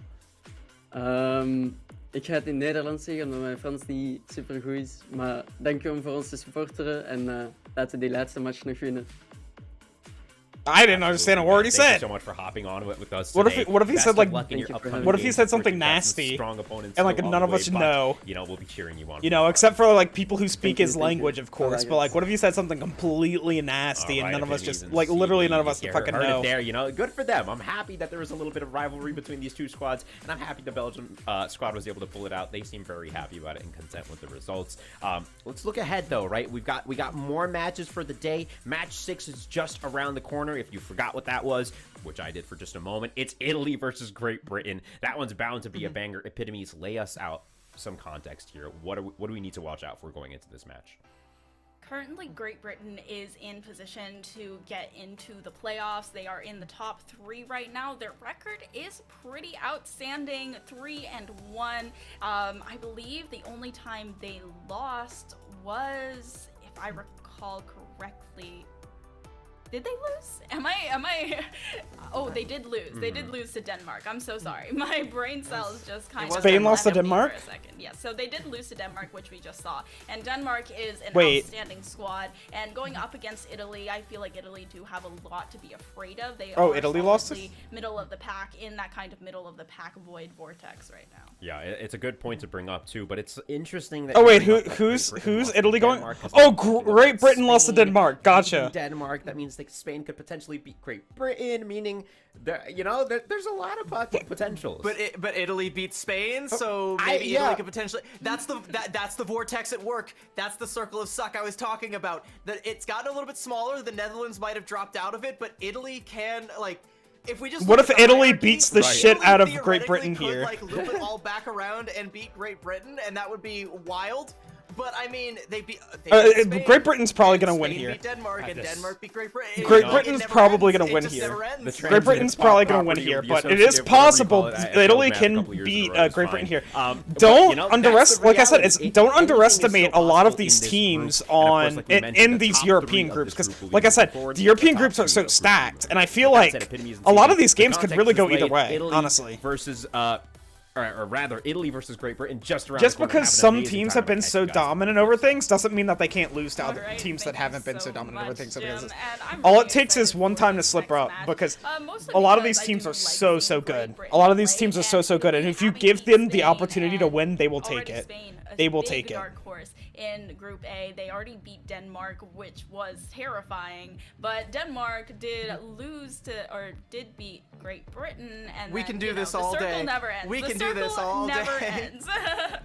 Ik ga het in Nederlands zeggen, omdat mijn Frans niet super goed is. Maar dank u om voor ons te supporteren en laten we die laatste match nog winnen. I didn't understand a word he said. Thank you so much for hopping on with us today. What if he said like, what if he said something nasty, strong opponents and like none of us know? We'll be cheering you on. Except for like people who speak his language, of course. But like, what if he said something completely nasty and none of us just like literally none of us fucking know? There, good for them. I'm happy that there was a little bit of rivalry between these 2 squads, and I'm happy the Belgium squad was able to pull it out. They seem very happy about it and content with the results. Let's look ahead though, right? We got more matches for the day. Match 6 is just around the corner. If you forgot what that was, which I did for just a moment, it's Italy versus Great Britain. That one's bound to be a banger. Epitomes, lay us out some context here. What do we need to watch out for going into this match? Currently, Great Britain is in position to get into the playoffs. They are in the top 3 right now. Their record is pretty outstanding, 3-1. I believe the only time they lost was, if I recall correctly, Did they lose? Am I? Oh, they did lose. They did lose to Denmark. I'm so sorry. My brain cells just kind of. Spain lost to Denmark? For a second. Yes. Yeah, so they did lose to Denmark, which we just saw. And Denmark is an outstanding squad. And going up against Italy, I feel like Italy do have a lot to be afraid of. They are Italy lost middle of the pack in that kind of middle of the pack void vortex right now. Yeah, it's a good point to bring up too. But it's interesting that. Oh wait, who's Italy going? Oh, Great Britain lost to Denmark. Gotcha. Denmark. That means that Spain could potentially beat Great Britain, meaning there's a lot of potentials. But Italy beat Spain, so maybe Italy could potentially. That's the vortex at work. That's the circle of suck I was talking about. That it's gotten a little bit smaller. The Netherlands might have dropped out of it, but Italy can like. If we just what if Italy beats the shit out of Great Britain could, here? Like loop it all back around and beat Great Britain, and that would be wild. But I mean, they beat Spain, Great Britain's probably gonna win here. Beat Denmark, and Denmark beat Great Britain. Great Britain's probably gonna win here. Great Britain's probably gonna win here, but it is possible Italy can beat Great Britain here. Don't underestimate. Like I said, don't underestimate a lot of these teams in these European groups, because, like I said, the European groups are so stacked, and I feel like a lot of these games could really go either way. Honestly, versus. Or rather, Italy versus Great Britain just because some teams have been so dominant over things doesn't mean that they can't lose to other teams that haven't been so dominant over things. All it takes is one time to slip up, because a lot of these teams are so good. A lot of these teams are so good, and if you give them the opportunity to win, they will take it. They will take it. In Group A, they already beat Denmark, which was terrifying, but Denmark did beat Great Britain, and we can do this all day. The circle never ends. We can do this all day. Never ends.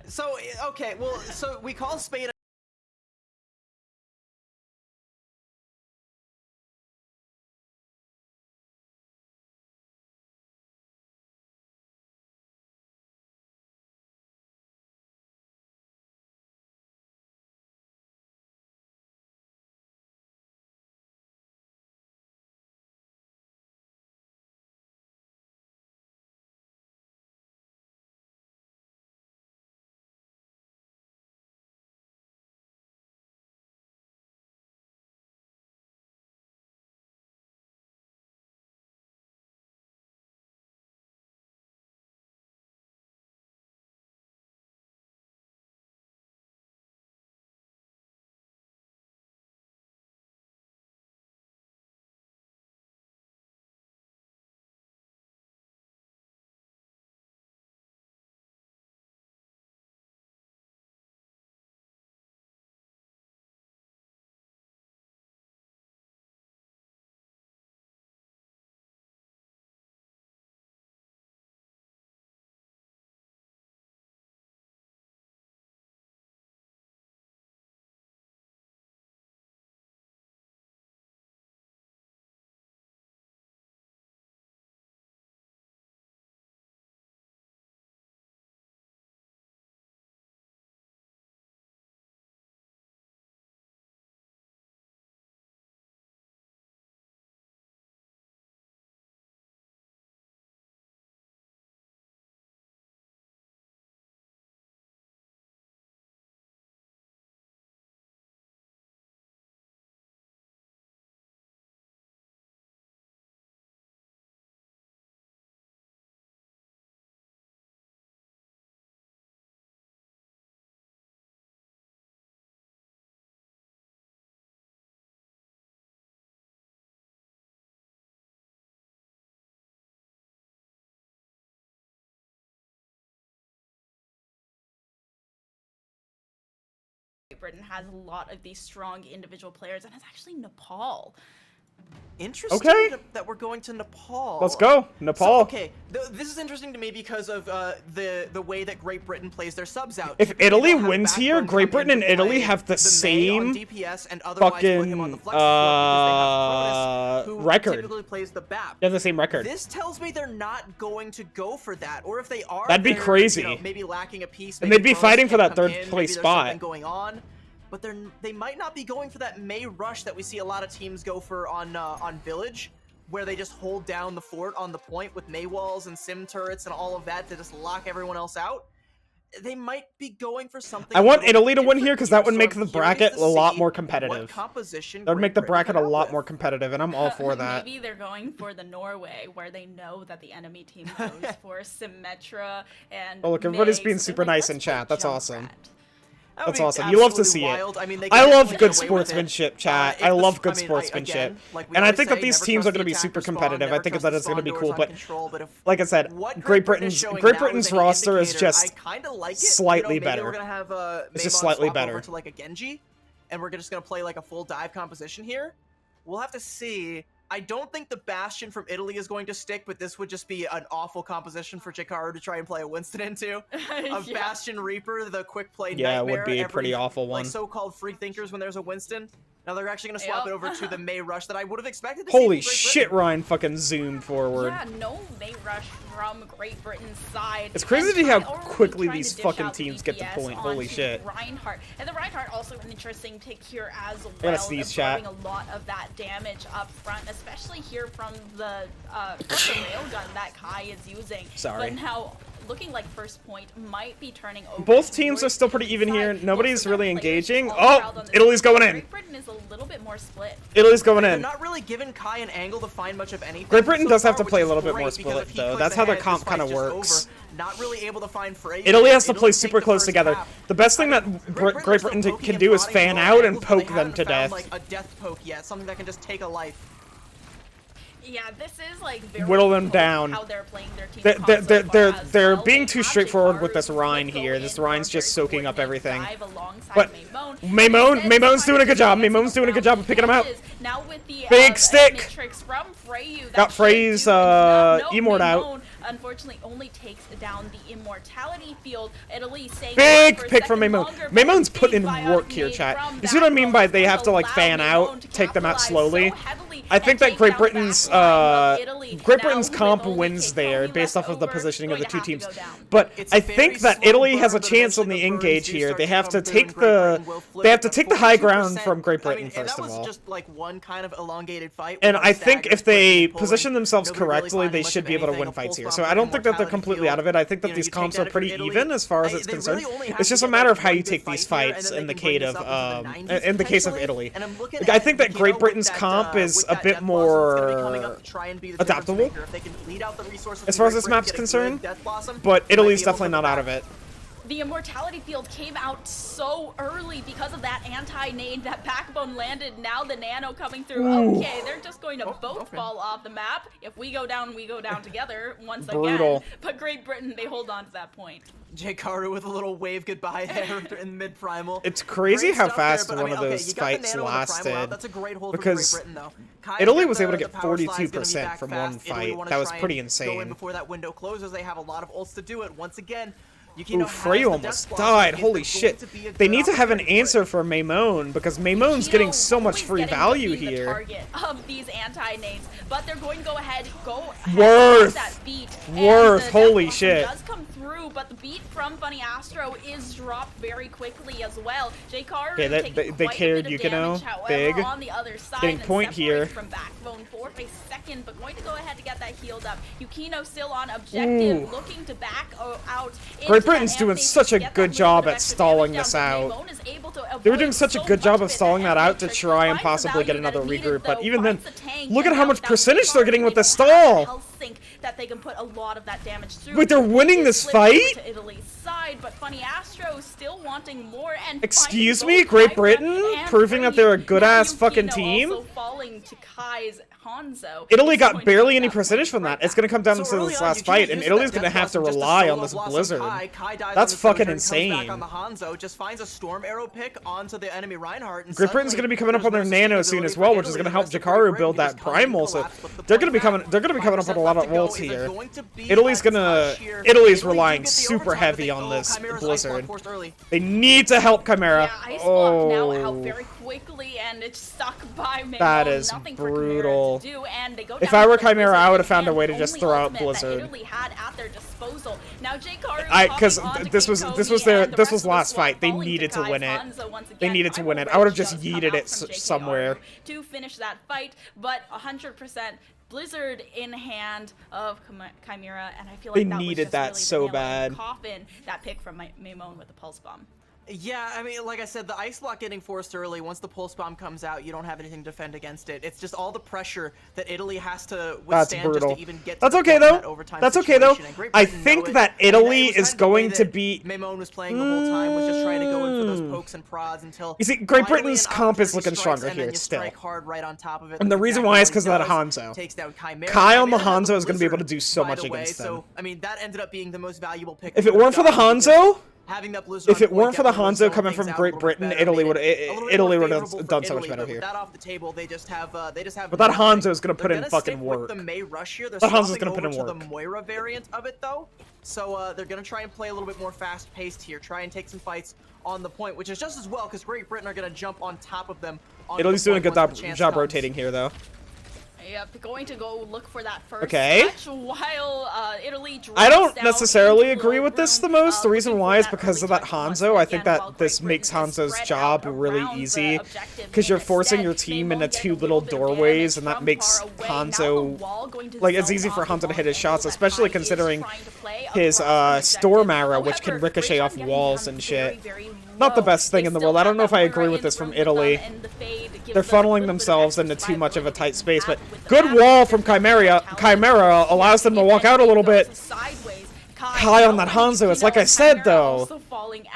So okay, well, so we call Spain. Britain has a lot of these strong individual players, and it's actually Nepal. Interesting that we're going to Nepal. Let's go, Nepal. So, okay, this is interesting to me because of the way that Great Britain plays their subs out. If Italy wins here, Great Britain and Italy have the same fucking record. Typically plays the BAP. They have the same record. This tells me they're not going to go for that, or if they are, that'd be crazy. You know, maybe lacking a piece, and they'd be fighting for that third place spot. Going on. But they might not be going for that May rush that we see a lot of teams go for on Village, where they just hold down the fort on the point with May walls and sim turrets and all of that to just lock everyone else out. they might be going for something. I want Italy to win here because that would make the bracket a lot more competitive. That would make the bracket a lot more competitive, and I'm all for that. Maybe they're going for the Norway, where they know that the enemy team goes for Symmetra and. Oh look, everybody's being super nice in chat. That's awesome. That's awesome. You love to see it. I mean, I love good sportsmanship, chat. I love good sportsmanship. And I think that these teams are going to be super competitive. I think that it's going to be cool. But like I said, Great Britain's roster is just slightly better. It's just slightly better. To like a Genji, and we're just going to play like a full dive composition here. We'll have to see. I don't think the Bastion from Italy is going to stick, but this would just be an awful composition for Jikaru to try and play a Winston into. Of Bastion Reaper, the quick play nightmare. Yeah, it would be a pretty awful one. Like so-called free thinkers when there's a Winston. Now they're actually going to swap it over to the May Rush that I would have expected to see. Holy shit, Ryan fucking zoomed forward. Yeah, no May Rush from Great Britain's side. It's crazy to see how quickly these fucking teams get to point. Holy shit. Reinhardt. And the Reinhardt also an interesting pick here as well. Gotta sneeze, chat. A lot of that damage up front, especially here from the railgun that Kai is using. Sorry. But now looking like first point might be turning over. Both teams are still pretty even here. Nobody's really engaging. Oh, Italy's going in. Great Britain is a little bit more split. Italy's going in. They're not really giving Kai an angle to find much of anything. Great Britain does have to play a little bit more split though. That's how their comp kind of works. Not really able to find Frey. Italy has to play super close together. The best thing that Great Britain can do is fan out and poke them to death. Like a death poke yet, something that can just take a life. Yeah, this is like very whittle them down. How they're playing their team they're being too straightforward with this Rhine here. This Rhine's just soaking up everything. But Maymon's doing a good job. Maymon's doing a good job of picking him out. Now with the big stick. From Freyu, got Frey's Immort out. Unfortunately, only takes down the immortality field. Italy saying big pick from Maymon. Maymon's putting in work here, chat. You see what I mean by they have to like fan out, take them out slowly? I think that Great Britain's comp wins there based off of the positioning of the two teams. But I think that Italy has a chance on the engage here. They have to take the high ground from Great Britain first of all. Just like one kind of elongated fight. And I think if they position themselves correctly, they should be able to win fights here. So I don't think that they're completely out of it. I think that these comps are pretty even as far as it's concerned. It's just a matter of how you take these fights in the case of Italy. I think that Great Britain's comp is a bit more adaptable as far as this map's concerned, but Italy's definitely not out of it. The immortality field came out so early because of that anti-nade that Backbone landed. Now the nano coming through. Ooh. Okay, they're just going to both fall off the map. If we go down together once Brutal. again. But Great Britain, they hold on to that point. Jkaru with a little wave goodbye there in mid primal. It's crazy how fast one of those fights lasted. That's a great hold because for Great Britain, though. Italy was able to get 42% from one fight. That was pretty insane. Go in before that window closes. They have a lot of ults to do it. Once again, Ooh, Freyu almost died. Holy shit. They need to have an answer for Maymon because Maymon's getting so much free value here. Target of these anti-nades, but they're going to go ahead Worth. That beat. Worth. Holy shit. Does come through, but the beat from Funny Astro is dropped very quickly as well. Jkaru they carried Yukino big. On the other side, getting point here. From Backbone for a second, but going to go ahead to get that healed up. Yukino still on objective, looking to back out. Great Britain's doing such a good job at stalling this out. They were doing such a good job of stalling that out to try and possibly get another regroup, but even then, look at how much percentage they're getting with the stall! That they can put a lot of that damage through. Wait, they're winning this fight? To Italy's side, but Funny Astro still wanting more and excuse me, Great Britain? Proving that they're a good-ass fucking team? Also falling to Kai's Hanzo. Italy got barely any percentage from that. It's going to come down to this last fight, and Italy's going to have to rely on this Blizzard. That's fucking insane. Just finds a storm arrow pick onto the enemy Reinhardt. Great Britain's going to be coming up on their nano soon as well, which is going to help Jkaru build that primal. So they're going to be coming up with a lot of ults here. Italy's relying super heavy on this Blizzard. They need to help Chimera. Now out very quickly, and it's stuck by Maymon. That is brutal. If I were Chimera, I would have found a way to just throw out Blizzard. Because this was last fight. They needed to win it. They needed to win it. I would have just yeeted it somewhere. To finish that fight, but 100%. Blizzard in hand of Chimera, and I feel they like that needed was just that really so the nail in bad. the coffin, that pick from Maimon with the Pulse Bomb. Yeah, I mean, like I said, the Ice Block getting forced early, once the Pulse Bomb comes out, you don't have anything to defend against it. It's just all the pressure that Italy has to withstand just to even get to That's the okay, point of though. that overtime That's okay, though. situation. I think that Italy is going to be... Maimon was playing the whole time, was just trying to go in for those pokes and prods until... You see, Great Britain's comp is looking stronger here still. Hard right on top of it. And the reason why is because of that Hanzo. Kai on the Hanzo is going to be able to do so much against them. So, I mean, that ended up being the most valuable pick. If it weren't for the Hanzo... Having that if it weren't for the Hanzo coming from Great Britain, Italy would have done so much better here. That off the table, they just have. But that Hanzo is gonna put in fucking work. The May rush here. They're that Hanzo's gonna put in work. The Moira variant of it though, so they're gonna try and play a little bit more fast-paced here. Try and take some fights on the point, which is just as well because Great Britain are gonna jump on top of them. Italy's doing a good job rotating here though. Yep, going to go look for that first catch while Italy I don't necessarily agree with this the most. The reason why is because of that Hanzo. I think that this makes Hanzo's job really easy because you're forcing your team into two little doorways, and that makes Hanzo, like, it's easy for Hanzo to hit his shots, especially considering his Storm Arrow, which can ricochet off walls and shit. Not the best thing in the world. I don't know if I agree with this from Italy. They're funneling themselves into too much of a tight space, but good wall from Chimera. Chimera allows them to walk out a little bit. Kai on that Hanzo. It's like I said, though.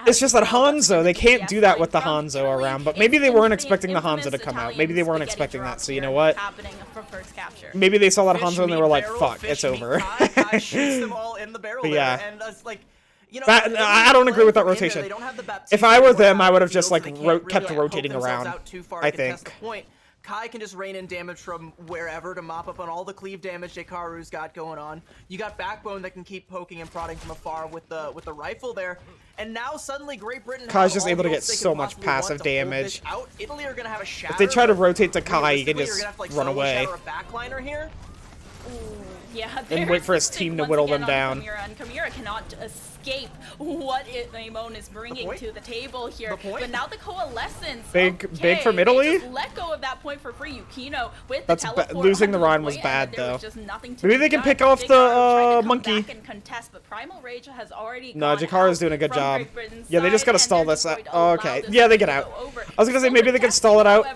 It's just that Hanzo. They can't do that with the Hanzo around, but maybe they weren't expecting the Hanzo to come out. Maybe they weren't expecting that, so you know what? Maybe they saw that Hanzo and they were like, fuck, it's over. But yeah. I don't agree with that rotation. If I were them, I would have just like kept rotating around. I think. Kai can just rain in damage from wherever to mop up on all the cleave damage Jkaru's got going on. You got Backbone that can keep poking and prodding from afar with the rifle there. And now suddenly Great Britain Kai's just able to get so much passive damage. Italy are gonna have a shatter. If they try to rotate to Kai, he can just run away. Yeah, and wait for his team to whittle them down. Chimera cannot escape what Maimon is bringing to the table here. But now the coalescence. Big from Italy. Just let go of that point for free. Yukino with the teleport. Losing the Rhine was bad though. Maybe they can pick off the monkey. Contest, but Primal Rage has already no, Jakaru's doing a good job. Yeah, they just gotta stall this out. Oh, okay. Yeah, they get out. I was gonna say maybe they could stall it out.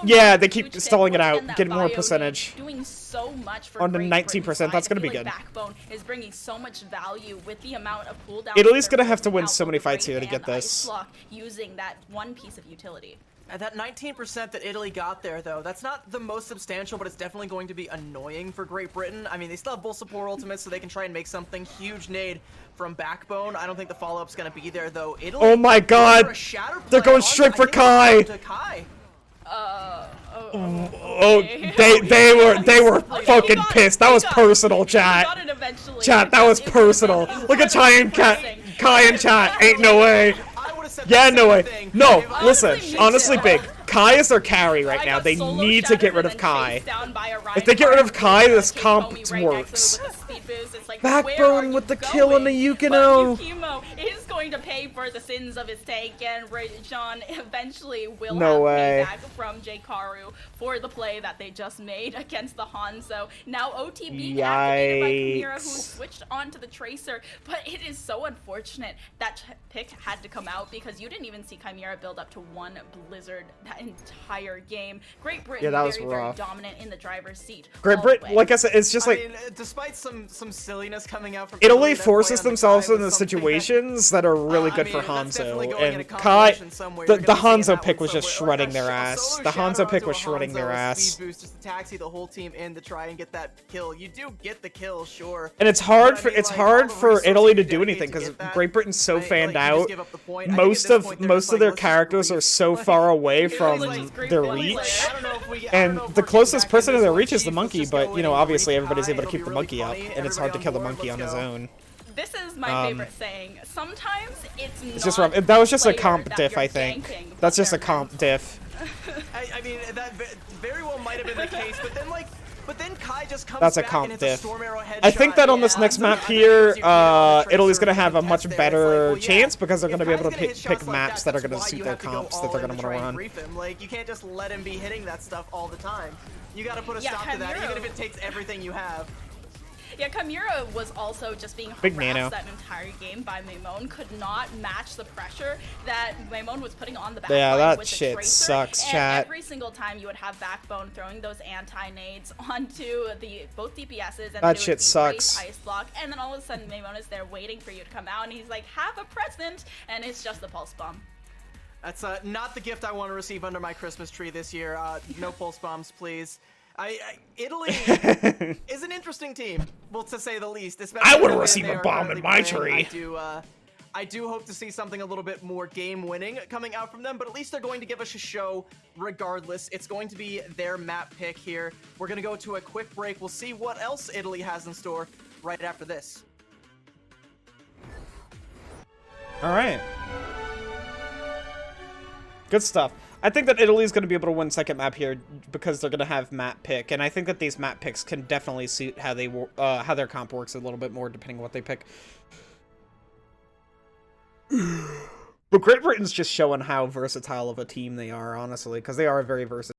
Yeah, they keep stalling it out, getting more percentage. Doing so much for on the 19%. That's gonna be good. Backbone is bringing so much value with the amount of cooldown. Italy's gonna have to win so many fights here to get this. Using that one piece of utility. And that 19% that Italy got there, though, that's not the most substantial, but it's definitely going to be annoying for Great Britain. I mean, they still have bull support ultimates, so they can try and make something. Huge nade from Backbone. I don't think the follow-up's going to be there, though. Italy, oh my god! They're going straight for Kai! They were fucking pissed. That was personal, chat. Chat, that was personal. Look at Kai and chat. Ain't no way. Yeah, no way. No, listen. Honestly, Big. Kai is their carry right now. They need to get rid of Kai. If they get rid of Kai, this comp works. Backbone with the kill on the Yukino. Yukino is going to pay for the sins of his tank, and Rajan eventually will have payback from Jkaru for the play that they just made against the Hanzo. Now OTB activated by Chimera, who switched onto the Tracer, but it is so unfortunate that pick had to come out because you didn't even see Chimera build up to one Blizzard that entire game. Great Britain very dominant in the driver's seat. Great Britain, like I said, it's just like despite some silliness coming out from Italy forces themselves into situations that are really good for Hanzo, and Kai, the Hanzo pick was just shredding their ass. The Hanzo pick was shredding their ass. Boost just to taxi the whole team in to try and get that kill. You do get the kill, sure. And it's hard for Italy to do anything because Great Britain's so fanned out. Most of their characters are so far away from their reach, and the closest person to their reach is the monkey. But you know, obviously everybody's able to keep the monkey up, and it's hard to kill the monkey on his own. This is my favorite saying. Sometimes it's just rough. That was just a comp diff, I think. That's just a comp diff. I mean, that very well might have been the case, but then like But then Kai just comes That's a back comp and hits a diff. Storm Arrow headshot. I think that on this next map here, Italy's going to have a much It's better like, well, chance because they're if going to be able Kai's to gonna hit pick shots like maps that are that's going to why suit you their have to go comps all that they're in going to try want to and run. brief him. Like, you can't just let him be hitting that stuff all the time. You got to put a stop to that, even if it takes everything you have. Yeah, Chimera was also just being Big harassed nano. that entire game by Maimone, could not match the pressure that Maimone was putting on the backline Yeah, that with the shit Tracer, sucks, and chat. every single time you would have Backbone throwing those anti-nades onto both DPSs, and That it shit would be sucks. Ice block, and then all of a sudden Maimone is there waiting for you to come out, and he's like, have a present, and it's just the pulse bomb. That's not the gift I want to receive under my Christmas tree this year. No pulse bombs, please. Italy is an interesting team, well, to say the least. I wouldn't the way receive they a are bomb in my currently tree. playing. I do hope to see something a little bit more game-winning coming out from them, but at least they're going to give us a show regardless. It's going to be their map pick here. We're going to go to a quick break. We'll see what else Italy has in store right after this. All right. Good stuff. I think that Italy's going to be able to win second map here because they're going to have map pick, and I think that these map picks can definitely suit how they how their comp works a little bit more depending on what they pick. But Great Britain's just showing how versatile of a team they are, honestly, because they are very versatile.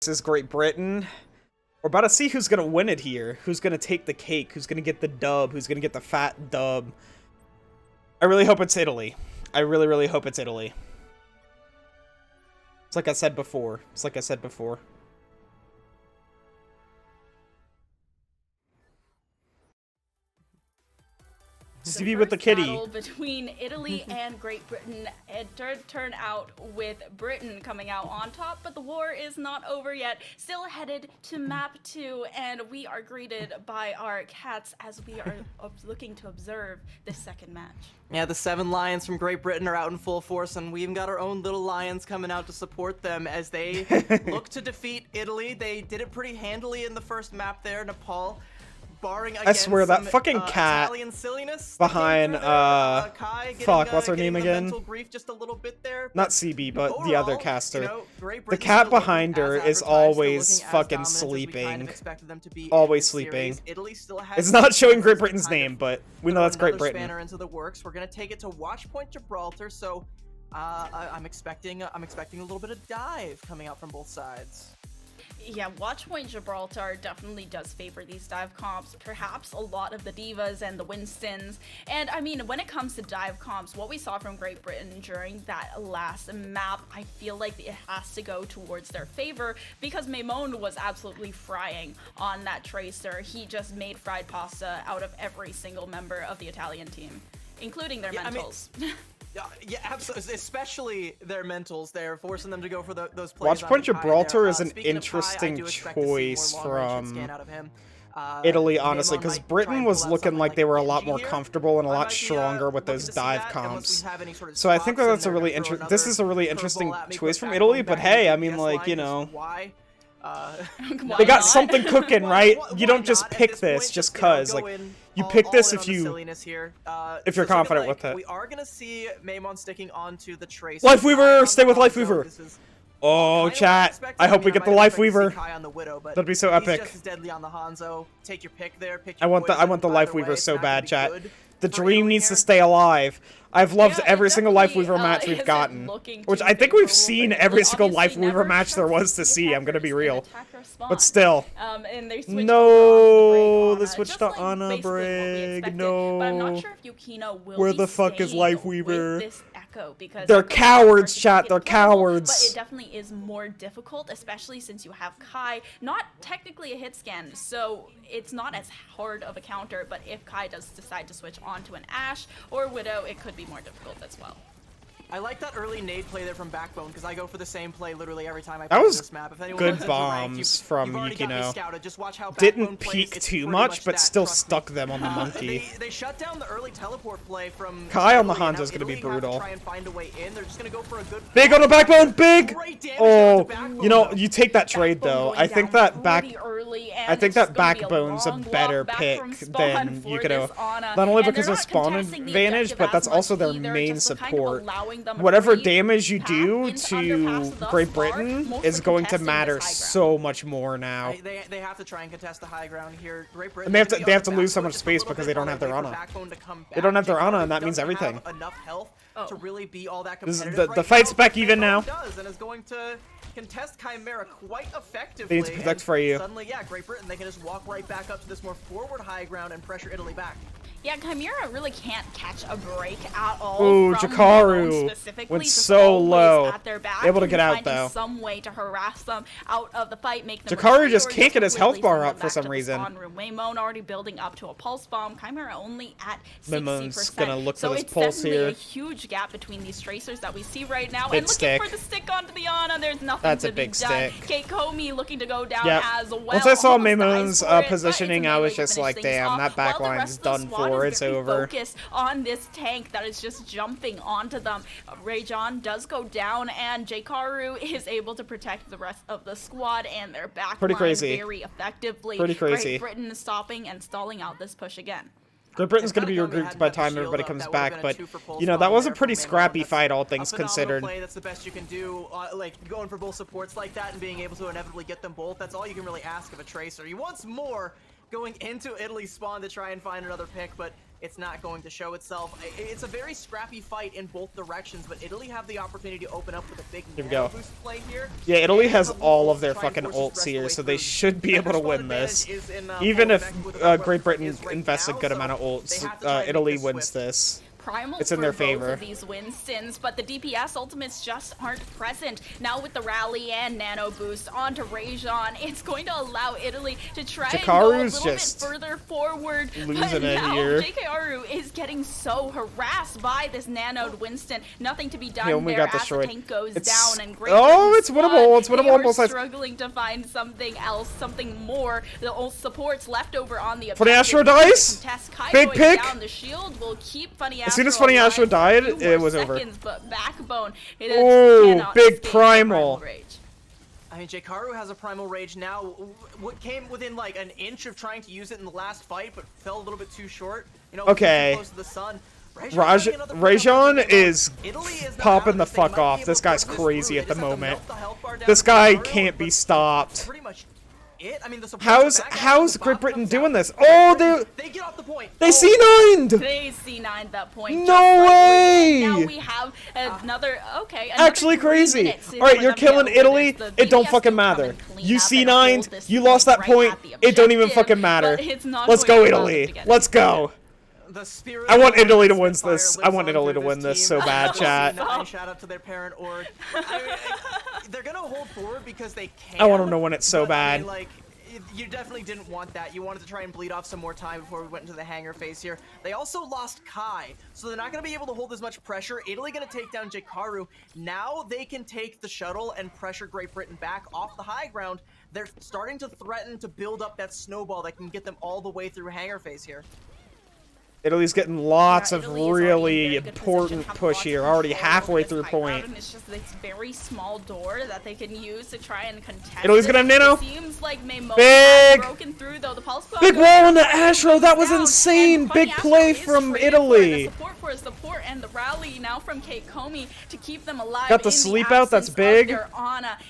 This is Great Britain. We're about to see who's going to win it here. Who's going to take the cake? Who's going to get the dub? Who's going to get the fat dub? I really hope it's Italy. I really, really hope it's Italy. It's like I said before. It's like I said before. CV with the kitty. Battle between Italy and Great Britain. It did turn out with Britain coming out on top, but the war is not over yet. Still headed to map 2, and we are greeted by our cats as we are looking to observe this second match. Yeah, the 7 Lions from Great Britain are out in full force, and we even got our own little Lions coming out to support them as they look to defeat Italy. They did it pretty handily in the first map there, Nepal. Barring I swear that fucking cat behind fuck, what's her name again? Just a little bit there, not CB, but overall, the other caster. The cat behind her is always fucking sleeping. Always sleeping. It's not showing Great Britain's name, but we know that's Great Britain. Into the works. We're gonna take it to Watch Point Gibraltar, so I'm expecting a little bit of dive coming out from both sides. Yeah, Watchpoint Gibraltar definitely does favor these dive comps, perhaps a lot of the Divas and the Winstons. And I mean, when it comes to dive comps, what we saw from Great Britain during that last map, I feel like it has to go towards their favor because Maimon was absolutely frying on that Tracer. He just made fried pasta out of every single member of the Italian team, including their mentals. I mean, yeah, absolutely. Especially their mentals. They're forcing them to go for those plays. Watchpoint Gibraltar is an interesting choice from Italy, honestly, because Britain was looking like they were a lot more comfortable and a lot stronger with those dive comps. So I think that that's a really this is a really interesting choice from Italy. But hey, I mean, like, you know, they got something cooking, right? You don't just pick this just cause, like. You pick this if you're confident with it. We are gonna see Maimon sticking onto the trace. Lifeweaver, stay with Lifeweaver. Oh, chat! I hope we get the Lifeweaver. That'd be so epic. He's just as deadly on the Hanzo. Take your pick there. I want the Lifeweaver so bad, chat. The dream needs to stay alive. I've loved every single Lifeweaver match we've gotten, which I think we've seen every single Lifeweaver match there was to see. I'm gonna be real, but still. No, they switched to Ana Brig. No. Where the fuck is Lifeweaver? They're cowards, chat. They're cowards. But it definitely is more difficult, especially since you have Kai. Not technically a hit scan, so it's not as hard of a counter. But if Kai does decide to switch onto an Ashe or Widow, it could be more difficult as well. I like that early nade play there from Backbone because I go for the same play literally every time I play this map. If anyone good bombs from Yukino. Didn't peek too much, but still stuck them on the monkey. They shut down the early teleport play from Kai on the Hanzo is gonna be brutal. Try and find a way in. They're just gonna go for a good big on the Backbone, big. Oh, you know, you take that trade though. I think that Backbone's a better pick than Yukino. Not only because of spawn advantage, but that's also their main support. Whatever damage you do to Great Britain is going to matter so much more now. They have to try and contest the high ground here. Great Britain, and they have to lose so much space because they don't have their Ana. They don't have their Ana, and that means everything. Enough health to really be all that the fight's back even now. And is going to contest Chimera quite effectively. They need to protect for you. Suddenly, yeah, Great Britain, they can just walk right back up to this more forward high ground and pressure Italy back. Yeah, Chimera really can't catch a break at all. Ooh, Jakaru went so low. Able to get out though. Some way to harass them out of the fight, make them Jakaru just can't get his health bar up for some reason. Maimon already building up to a pulse bomb. Chimera only at 60%. Maimon's gonna look for this pulse here. So it's definitely a huge gap between these tracers that we see right now. And looking for the stick onto the Ana, there's nothing to be done. Kate Comey looking to go down as well. Once I saw Maimon's positioning, I was just like, damn, that backline's done for. It's over. Focus on this tank that is just jumping onto them. Rayjon does go down, and Jkaru is able to protect the rest of the squad and their backline very effectively. Pretty crazy. Great Britain is stopping and stalling out this push again. Great Britain's going to be regrouped by the time everybody comes back, but, you know, that was a pretty scrappy fight, all things considered. Play, that's the best you can do, like, going for both supports like that and being able to inevitably get them both. That's all you can really ask of a Tracer. He wants more going into Italy's spawn to try and find another pick, but it's not going to show itself. It's a very scrappy fight in both directions, but Italy have the opportunity to open up with a big boost play here. Yeah, Italy has all of their fucking ults here, so they should be able to win this. Even if Great Britain invests a good amount of ults, Italy wins this. primal it's in for their both favor. of these Winstons, but the DPS ultimates just aren't present. Now with the rally and nano boost onto Rajon, it's going to allow Italy to try and go a little bit further forward. Losing it now here. JKRU is getting so harassed by this nanoed Winston. Nothing to be done He only there got as destroyed. the tank goes It's, down and Great oh, it's winnable. It's they winnable on are both sides. struggling to find something else, something more. The old supports left over on the Funny Astro dies. Big pick. Down. The shield will keep Funny Astro as soon as Funny Astro died, it was over. But Backbone, oh, big primal. I mean, Jkaru has a primal rage now. What came within like an inch of trying to use it in the last fight, but fell a little bit too short. You know, okay. Close to the sun. Rajon is popping the fuck off. This guy's crazy at the moment. This guy can't be stopped. I mean, how's Great Britain doing this? Oh, they get off the point. They C9'd. They C9'd that point. No way. Now we have another. Okay. Actually crazy. All right, you're killing Italy. It don't fucking matter. You C9'd. You lost that point. It don't even fucking matter. Let's go, Italy. Let's go. I want Italy to win this. I want Italy to win this so bad, chat. Shout out to their parent org. They're gonna hold forward because they can. I want them to win it so bad. I mean, like, you definitely didn't want that. You wanted to try and bleed off some more time before we went into the hangar phase here. They also lost Kai, so they're not going to be able to hold as much pressure. Italy going to take down Jkaru. Now they can take the shuttle and pressure Great Britain back off the high ground. They're starting to threaten to build up that snowball that can get them all the way through hangar phase here. Italy's getting lots of really important push here, already halfway through point. And it's just this very small door that they can use to try and contest. Italy's gonna have nano. Seems like big, broken through, though. The pulse big wall in the Astro. That was insane. Big play from Italy. Support for support and the rally now from Kate Comey to keep them alive. Got the sleep out. That's big.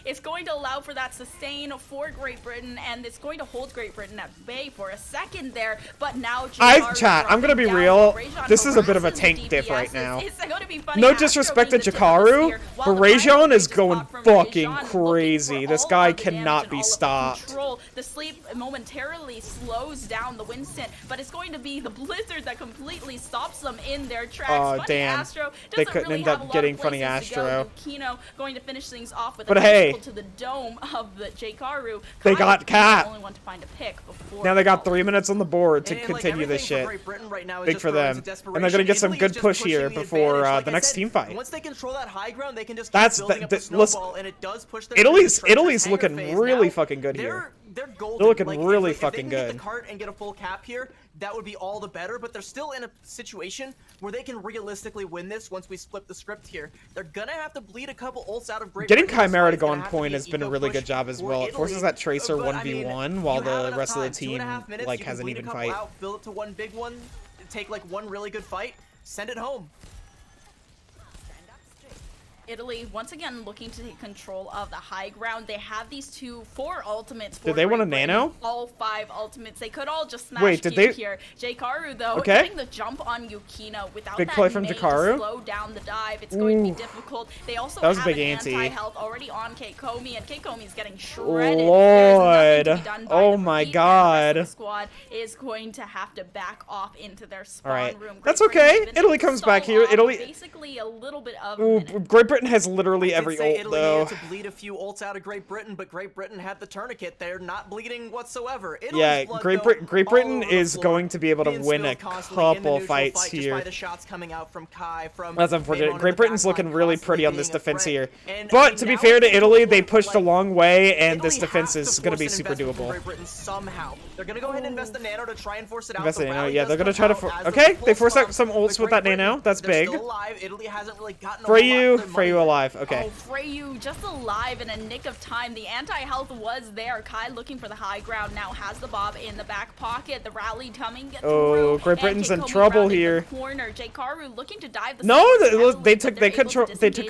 It's going to allow for that sustain for Great Britain, and it's going to hold Great Britain at bay for a second there. But now, I'm gonna be real. This is a bit of a tank diff right now. No disrespect to Jkaru, but Rajon is going fucking crazy. This guy cannot be stopped. The sleep momentarily slows down the Winston, but it's going to be the blizzard that completely stops them in their tracks. Oh damn! They couldn't end up getting Funny Astro. Kino going to finish things off with a hey, to the dome of the Jkaru. They got Cat. Only want to find a pick before now they got 3 minutes on the board to continue this shit. Big for them, and they're gonna get some good push here before the next team fight. Once they control that high ground, they can just that's and it does push their Italy's looking really fucking good here. They're golden. They're looking like, really fucking good. If they can get the cart and get a full cap here, that would be all the better, but they're still in a situation where they can realistically win this once we split the script here. They're gonna have to bleed a couple ults out of Great Getting Britain. Chimera to go on point has been a really good job as well. It forces that Tracer 1v1 while the rest of the team like has an even fight. Build it to one big one, take like one really good fight, send it home. Italy once again looking to take control of the high ground. They have these 4 ultimates. Did they want a nano? All 5 ultimates. They could all just smash. Wait, did they? Here. Jkaru though, getting the jump on Yukino without big that play from Jkaru. Slow down the dive. It's going to be difficult. They also that was have a big an anti anti-health already on Kate Comey, and Kate Comey's getting shredded. Lord, oh my God. The squad is going to have to back off into their spawn room. That's okay. Italy comes back here. Italy basically a little bit of. Great Britain has literally every ult Italy though. needed to bleed a few ults out of Great Britain, but Great Britain had the tourniquet. They're not bleeding whatsoever. Yeah, Great Britain is going to be able to win a couple fights here. By the shots coming out from Kai, from that's unfortunate. Great Britain's looking really pretty on this defense here. But to be fair to Italy, they pushed a long way, and this defense is going to be super doable. Great Britain somehow. They're going to go ahead and invest the nano to try and force it out. Invest the nano, yeah, they're going to try to okay, they force out some ults with that nano. That's big. Italy hasn't really gotten Freyu alive. Okay. Freyu just alive in a nick of time. The anti-health was there. Kai looking for the high ground now has the bob in the back pocket. The rally coming through. Oh, Great Britain's in trouble here. Corner. Jkaru looking to dive the no, they took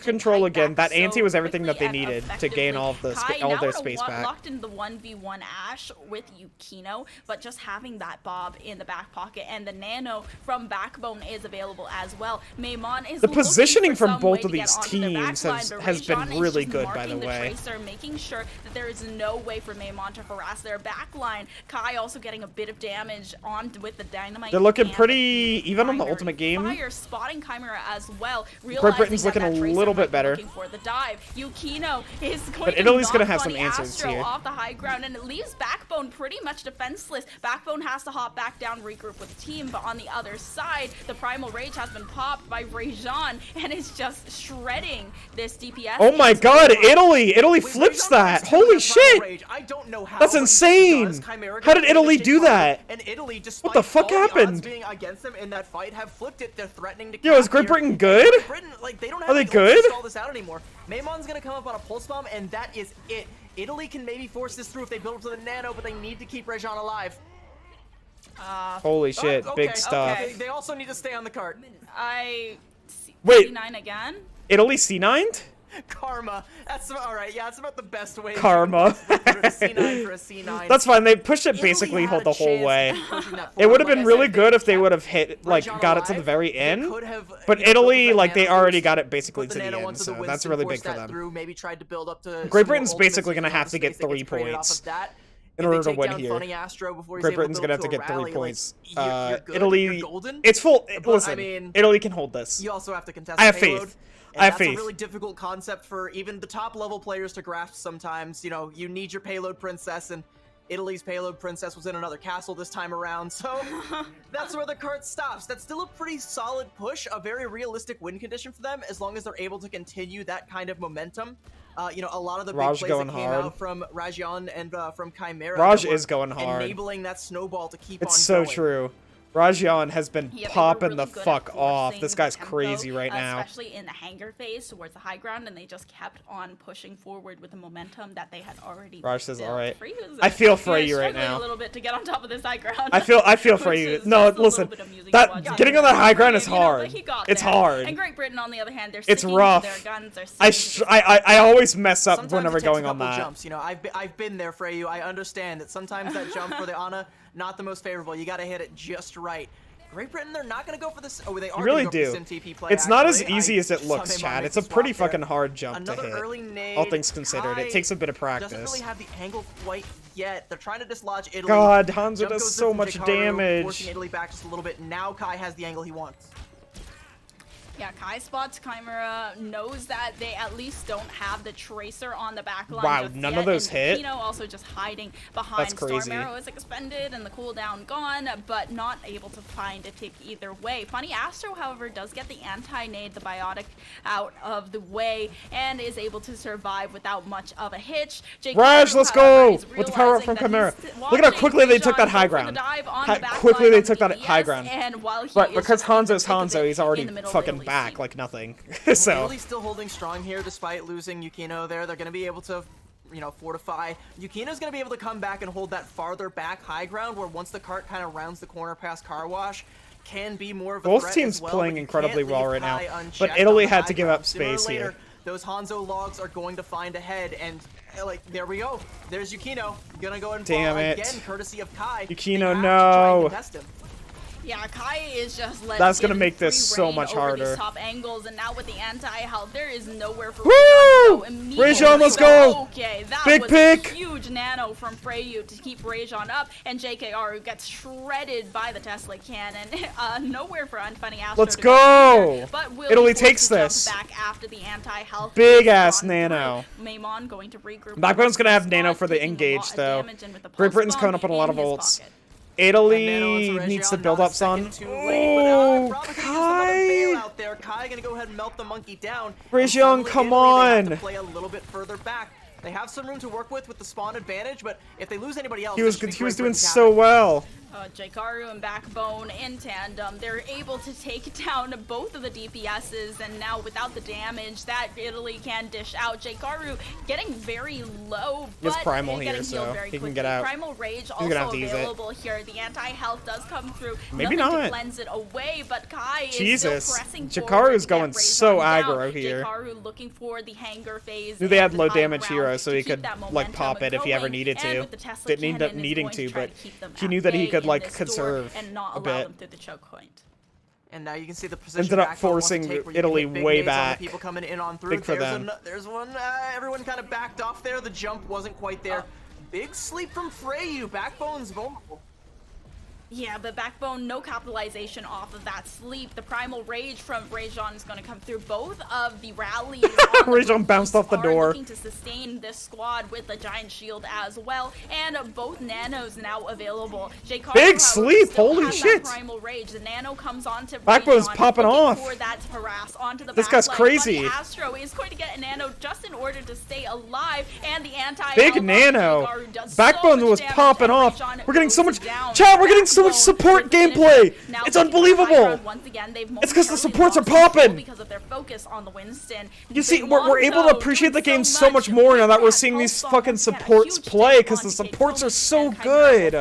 control again. That anti was everything that they needed to gain all of their space back. Locked in the 1v1 one Ashe with Yukino, but just having that Bob in the back pocket and the Nano from Backbone is available as well. Maimon is the positioning from both of these teams has been really good, by the way. Tracer, making sure that there is no way for Maimon to harass their backline. Kai also getting a bit of damage on with the dynamite. They're looking pretty even on the ultimate game. Fire, spotting Chimera as well. Great Britain's looking a little bit better. For the dive. Yukino is going but Italy's going to have some answers Astro here. Off the high ground, and it leaves Backbone pretty much defenseless. Backbone has to hop back down, regroup with the team, but on the other side, the Primal Rage has been popped by Rejan, and is just shredding this DPS. Oh my god, Italy! Italy flips that! Holy shit! I don't know how, that's insane! How did Italy do that? And Italy, despite what the fuck happened? Being against them in that fight, have flipped it. They're threatening to. Yo, is Great Britain good? Great Britain, like, they don't have Are they good? To stall this out anymore. Maimon's gonna come up on a pulse bomb, and that is it. Italy can maybe force this through if they build up to the Nano, but they need to keep Rejan alive. Holy shit, okay, big stuff. Okay. They also need to stay on the cart. Wait, C9 again? Italy C9'd? Karma. That's all right. Yeah, that's about the best way. Karma. C9 for a C9. That's fine. They pushed it basically the whole way. It would have been really good if they would have hit, like, got it to the very end. But Italy, like, they already got it basically to the end, so that's really big for them. Maybe tried to build up to Great Britain's basically going to have to get 3 points in order to win here. Great Britain's going to have to get 3 points. Italy, it's full. Listen, Italy can hold this. You also have to contest. I have faith. I have faith. That's a really difficult concept for even the top level players to grasp sometimes. You know, you need your payload princess, and Italy's payload princess was in another castle this time around, so that's where the cart stops. That's still a pretty solid push, a very realistic win condition for them, as long as they're able to continue that kind of momentum. You know, a lot of the big plays that came out from Rajan and from Chimera. Raj is going hard. Enabling that snowball to keep on It's so going. true. Rajan has been popping the fuck off. This guy's crazy right now. Especially in the hangar phase towards the high ground, and they just kept on pushing forward with the momentum that they had already Raj says, built. all right. I feel for you right now. A little bit to get on top of this high ground. I feel for you. No, listen. That getting on that high ground is hard. It's hard. And Great Britain, on the other hand, they're it's rough. Their guns are I always mess up sometimes whenever going on that. Jumps. You know, I've been there, Freyu. I understand that sometimes that jump for the Ana not the most favorable. You got to hit it just right. Great Britain, they're not going to go for this. Oh, they are really go do. For the SimTP play, it's not as easy as it looks, Chad. It's a pretty fucking hard jump to hit. Early nade. All things considered, it takes a bit of practice. Doesn't really have the angle quite yet. They're trying to dislodge Italy. God, Hanzo does so much damage. Forcing Italy back just a little bit. Now Kai has the angle he wants. Yeah, Kai spots Chimera, knows that they at least don't have the Tracer on the back line. Wow, none of those hit? Kino also just hiding behind. That's crazy. Storm Arrow is expended and the cooldown gone, but not able to find a tick either way. Funny Astro, however, does get the anti-nade, the biotic, out of the way and is able to survive without much of a hitch. Raj, let's go! With the power up from Chimera. Look at how quickly they took that high ground. How quickly they took that high ground. But because Hanzo's Hanzo, he's already fucking back like nothing. So Italy's still holding strong here despite losing Yukino there. They're going to be able to, you know, fortify. Yukino's going to be able to come back and hold that farther back high ground where once the cart kind of rounds the corner past Car Wash, can be more of a both threat teams as well, playing incredibly well right now. Unchecked but Italy had to high give ground. up space Sooner or later, here. Those Hanzo logs are going to find a head, and like there we go. There's Yukino gonna go and fall again, courtesy of Kai. Yukino, no. Yeah, Kai is just letting That's gonna make this so much harder. These top angles, and now with the anti-health, there is nowhere for Woo! Rajon, let's go! Okay, that big was pick. a huge nano from Freyu to keep Rajon up, and JKR who gets shredded by the Tesla cannon. Nowhere for Unfunny Astro. Let's go! Here, but Italy takes this. Back after the anti-health. Big ass nano. Maimon going to regroup. Backbone's gonna have nano for the engage though. Great Britain's coming up on a lot of ults. Italy needs to build up, son. Oh, Kai! Kai gonna go ahead and melt the monkey down. Rajon, come on! Play a little bit further back. They have some room to work with the spawn advantage, but if they lose anybody else, he was doing so well. Jaikaru and Backbone in tandem, they're able to take down both of the DPSs, and now without the damage that Italy can dish out, Jaikaru getting very low, but it's Primal getting here, so very he quickly. can get out. Primal Rage He's also gonna have to use available here. The anti-health does come through. Maybe Nothing not. to cleanse it away, but Kai Jesus. is still pressing Jakaru's forward going to get so Raison aggro down. here. Jakaru looking for the hanger phase. Knew they had and low the high damage ground hero, so to he keep could that like momentum pop it if he ever going. needed And to. with the Tesla Didn't end up cannon, is needing going to, try but keep them he at knew that he bay could in like this door conserve and not a allow bit. them through the choke point. And now you can see the position Ended up Backbone wants to forcing take where you Italy can hit big way nades on the back. people coming in on through. Big for them. There's one. Everyone kind of backed off there. The jump wasn't quite there. Big sleep from Freyu. Backbone's vulnerable. Yeah, but Backbone, no capitalization off of that sleep. The Primal Rage from Rajon is going to come through. Both of the rallies Rajon bounced off the door. looking to sustain this squad with the giant shield as well. And both nanos now available. Jaikaru, Big sleep, still holy has shit. That Primal Rage. The nano comes onto Backbone's Rajon, popping looking off. for that harass onto the This guy's backline. crazy. Bunny Astro is going to get a nano just in order to stay alive. And the anti Big nano. Backbone was popping off. We're getting so much. Chat, we're getting so much support gameplay. It's unbelievable. It's because the supports are popping. Because of their focus on the Winston. You see, we're able to appreciate the game so much more now that we're seeing these fucking supports play because the supports are so good.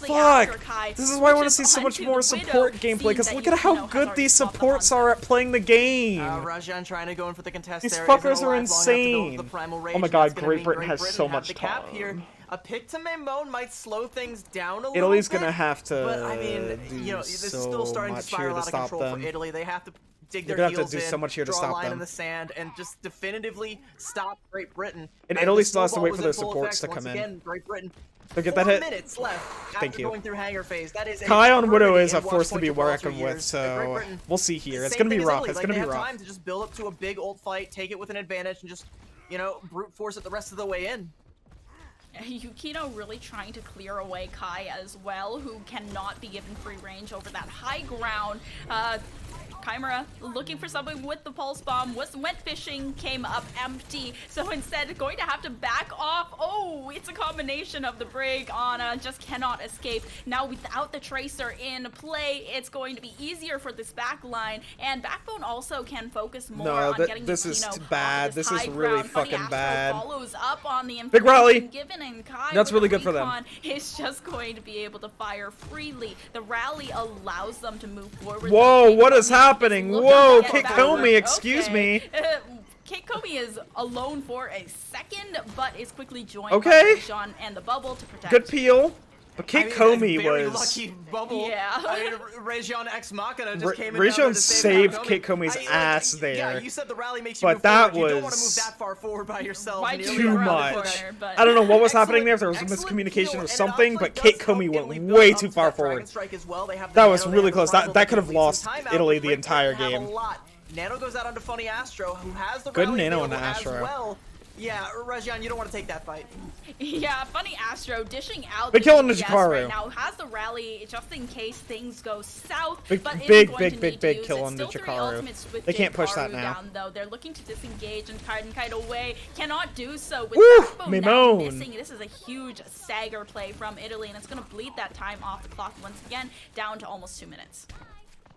Fuck. This is why I want to see so much more support gameplay, because look at how good these supports are at playing the game. Rajan trying to go in for the contest. These there. fuckers are insane. Oh my god, Great Britain has so much time. Here. A pick to Maimone might slow things down a little Italy's bit. gonna have to. But I mean, you know, this is still starting to spiral out of control for Italy. They have to dig their heels in, have to do so much here to draw stop a line them. in the sand, and just definitively stop Great Britain. And As Italy the still has to snowball wait was for their in full supports effect, to come once in. again, Great Britain. They'll get 4 that hit. minutes left after going through hanger phase. That is Kai on Widow is a eternity in force to Watch be Point for all 2 reckoned with, years. so we'll see here. It's Same gonna be thing as rough. Italy. It's Like, gonna they be have rough. time to just build up to a big ult fight, take it with an advantage, and just, you know, brute force it the rest of the way in. Yukino really trying to clear away Kai as well, who cannot be given free range over that high ground. Chimera looking for something with the pulse bomb, went fishing, came up empty, so instead going to have to back off. Oh, it's a combination of the Brig. Ana just cannot escape. Now without the Tracer in play, it's going to be easier for this back line, and Backbone also can focus more on getting this is Yukino bad. off This high is really ground. Funny fucking Astro bad. follows up on the Big rally. information given, and Kai That's with really the good for them. recon is just going to be able to fire freely. The rally allows them to move forward. Whoa, what is happening? Whoa, Kate Comey, excuse me. Kate Comey is alone for a second, but is quickly joined Okay. by Rajon and the bubble to protect. Good peel. But Kate Comey very was. lucky bubble. Yeah. I mean, Rajon Ex Machina just came in. Rajon down there to save saved Kate Comey's ass there. Yeah, you said the rally makes you But move that forward. You don't want to was move that far forward by yourself. Why nearly too around the much. corner, but- I don't know what was happening there. If there was a Excellent miscommunication peel, or and it something, also but does Kate help Comey Italy went build way up too to far that Dragon forward. Strike as well. They have the That was Nano, really they have close. the Primal, That could they have can lost lead some time out, Italy but the Great entire Britain have game. a lot. Nano goes out onto Funny Astro, who has the Good rally Nano on available the as Astro. well. Yeah, Rajan, you don't want to take that fight. Yeah, Funny Astro dishing out Big the kill on the DPS Jakaru. right now, has the rally just in case things go south. Big- but isn't big, going big, to big, need big to use kill it. on the Still 3 Jakaru. ultimates with They can't push that Jakaru now. down, though. They're looking to disengage and kite away. Cannot do so with Woo! Backbone now Maimone. missing. This is a huge stagger play from Italy, and it's going to bleed that time off the clock once again, down to almost 2 minutes.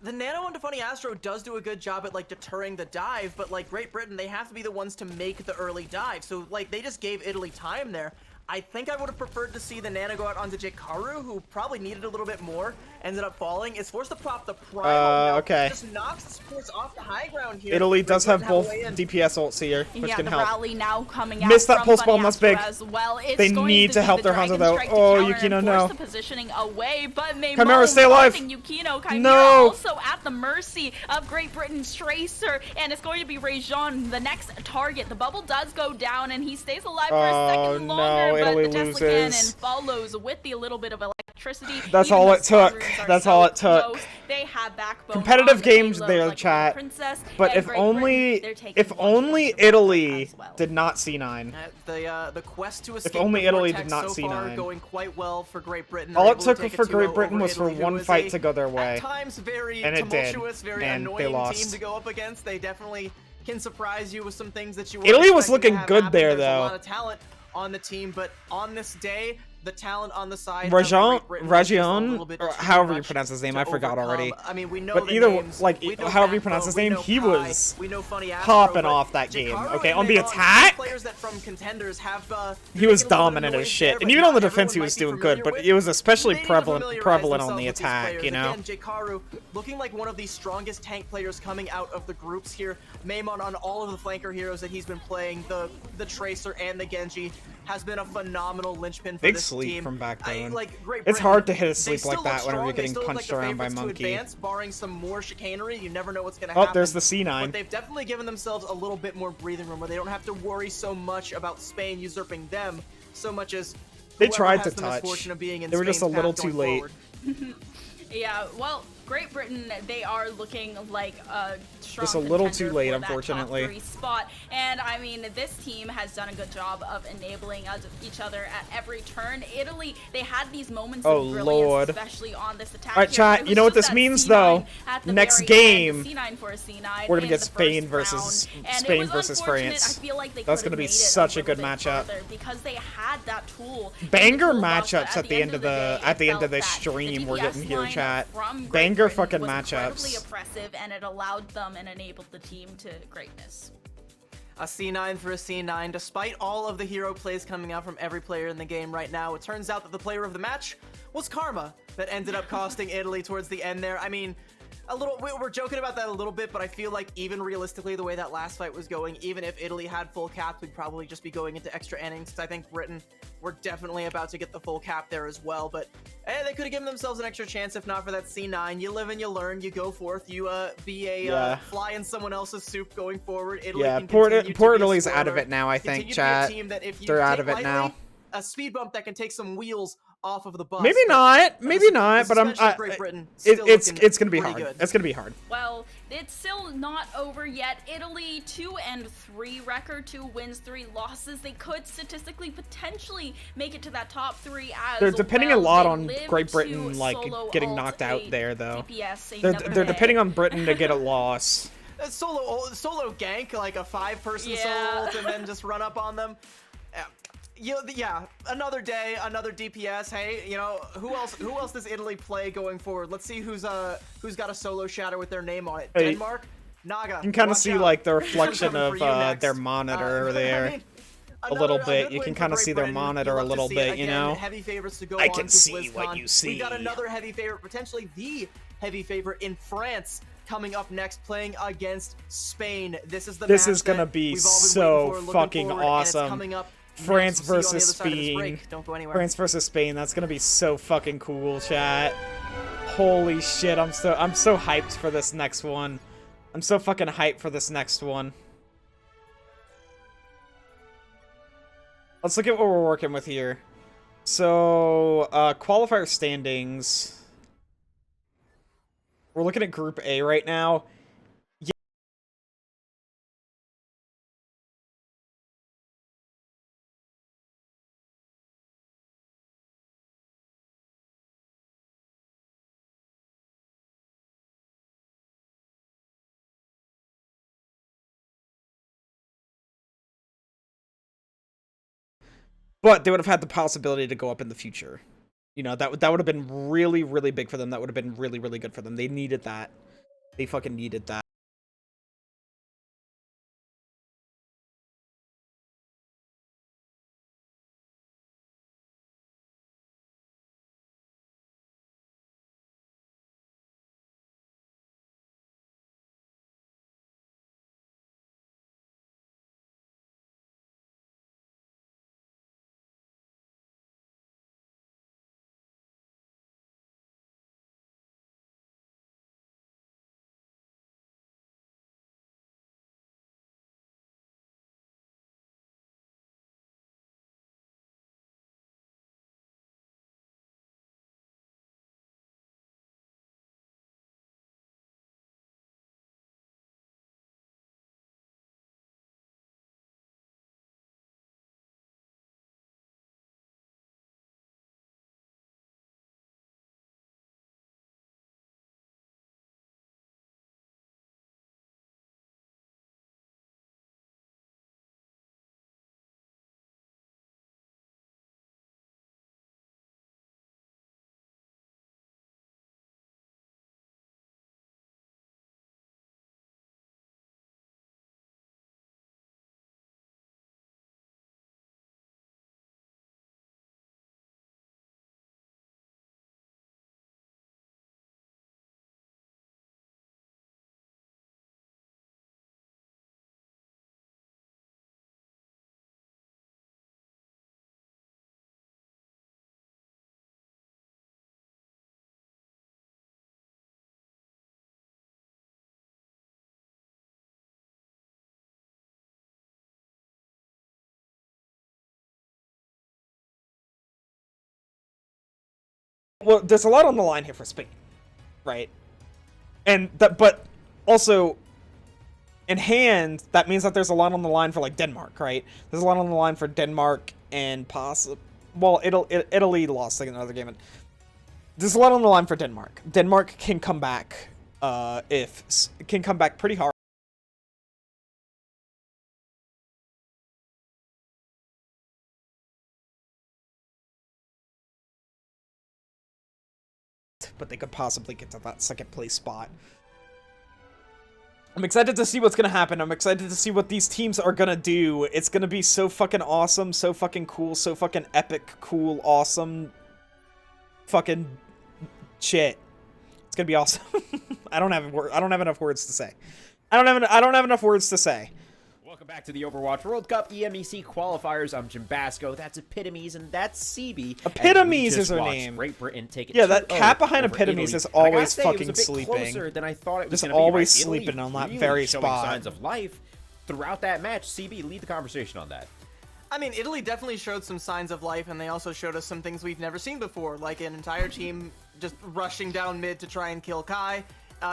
The Nano onto Funny Astro does do a good job at, like, deterring the dive, but, like, Great Britain, they have to be the ones to make the early dive. So, like, they just gave Italy time there. I think I would have preferred to see the Nano go out onto Jakaru, who probably needed a little bit more, ended up falling. Is forced to prop the Primal now. Okay. Just knocks the supports off the high ground here. Italy does Great have Britain both a way in. DPS ults here, which Yeah, can the help. rally now coming out Missed that from pulse Funny bomb, that's Astro big. as well. It's They going need to be help the their Hanzo Dragon though. Strike to Oh, counter Yukino, and no. force the positioning away, but Chimera, stay alive. Yukino, Chimera No. also at the mercy of Great Britain's Tracer, and it's going to be Rajon, the next target. The bubble does go down, and he stays alive for a second no, longer, but Italy the Tesla loses. cannon follows with a little bit of electricity. That's Even all though it took. spawn rooms are That's so all it took. close, they have Backbone Competitive on the games payload there, like a chat. princess, But and if Great Britain, only, they're taking if one only shot to the Italy as well. did not C9. The quest to escape only the Italy vortex did not so far C9. going quite well for Great Britain. All They're it able took to take for a 2-0 Great Britain over was for Italy, who one is fight a, to go their way. At times very And it did. tumultuous, very And they annoying lost. team to go up against. They definitely can surprise you with some things that you Italy weren't was expecting to looking have good happen. there, There's though. a lot of talent on the team, but on this day, the talent on the side. Rajon, or however you pronounce his name, I forgot already. I mean, we know but the either names, like however you pronounce his name, he was popping off that game. Okay, on the attack, players that from contenders have, he was dominant as shit, and even on the defense, he was doing good. But it was especially prevalent on the attack. You know. Again, Jkaru looking like one of the strongest tank players coming out of the groups here. Maimon on all of the flanker heroes that he's been playing, the Tracer and the Genji, has been a phenomenal linchpin for this team. From backbone. It's hard to hit a sleep like that whenever you're getting punched around by Monkey. Barring some more chicanery, you never know what's going to happen. Oh, there's the C9. But they've definitely given themselves a little bit more breathing room where they don't have to worry so much about Spain usurping them, so much as they tried to touch. They were just a little too late. Yeah, well, Great Britain, they are looking like a strong just a little too late, unfortunately. Top 3 spot. And I mean, this team has done a good job of enabling each other at every turn. Italy, they had these moments of brilliance, especially on this attack. All right, chat. You know what this means, though. Next game, C9 for a C9 we're gonna get Spain versus France. I feel like that's gonna be such a good matchup because they had that tool. Banger matchups at the end of the stream. We're getting here, chat. Banger fucking matchups. Incredibly oppressive, and it allowed them and enabled the team to greatness. A C9 for a C9. Despite all of the hero plays coming out from every player in the game right now, it turns out that the player of the match was Karma that ended up costing Italy towards the end there. I mean, we're joking about that a little bit, but I feel like even realistically, the way that last fight was going, even if Italy had full caps, we'd probably just be going into extra innings, because I think Britain were definitely about to get the full cap there as well. But hey, they could have given themselves an extra chance if not for that C9. You live and you learn, you go forth, you be a fly in someone else's soup going forward. Italy can Port Italy's out of it now, I think, chat. They're out of it now. A speed bump that can take some wheels off of the bus. Maybe not, but it's gonna be hard. Good. It's gonna be hard. Well, it's still not over yet. Italy 2-3 record, 2 wins, 3 losses. They could statistically potentially make it to that top 3 as they're depending a lot on Great to Britain like getting knocked out there though. DPS, they're depending on Britain to get a loss. Solo gank, like a 5-person solo ult and then just run up on them. Yeah, another day, another DPS. Hey, you know, who else does Italy play going forward? Let's see who's got a solo shadow with their name on it. Hey, Denmark, Naga. You can kind of see like the reflection of their monitor there. I mean, a little bit. You can kind of see their monitor a little bit, you know? Heavy favorites to go I on can to see BlizzCon. what you see. We got another heavy favorite, potentially the heavy favorite in France, coming up next, playing against Spain. This is gonna be so fucking awesome. France versus Spain. Don't go anywhere. France versus Spain. That's gonna be so fucking cool, chat. Holy shit! I'm so hyped for this next one. I'm so fucking hyped for this next one. Let's look at what we're working with here. So, qualifier standings. We're looking at Group A right now. But they would have had the possibility to go up in the future. You know, that would have been really, really big for them. That would have been really, really good for them. They needed that. They fucking needed that. Well, there's a lot on the line here for Spain, right? And that, but also in hand, that means that there's a lot on the line for like Denmark, right? There's a lot on the line for Denmark and well, Italy lost like another game. There's a lot on the line for Denmark. Denmark can come back, can come back pretty hard. But they could possibly get to that second place spot. I'm excited to see what's gonna happen. I'm excited to see what these teams are gonna do. It's gonna be so fucking awesome, so fucking cool, so fucking epic, cool, awesome, fucking shit. It's gonna be awesome. I don't have enough words to say. I don't have enough words to say. Welcome back to the Overwatch World Cup EMEC qualifiers. I'm Jim Basco. That's Epitomes, and that's CB. Epitomes is her name. Great Britain take it. Yeah, that cat behind Epitomes is always fucking sleeping. Than I thought it was just always sleeping on that very spot. Signs of life throughout that match. CB, lead the conversation on that. I mean, Italy definitely showed some signs of life, and they also showed us some things we've never seen before, like an entire team just rushing down mid to try and kill Kai,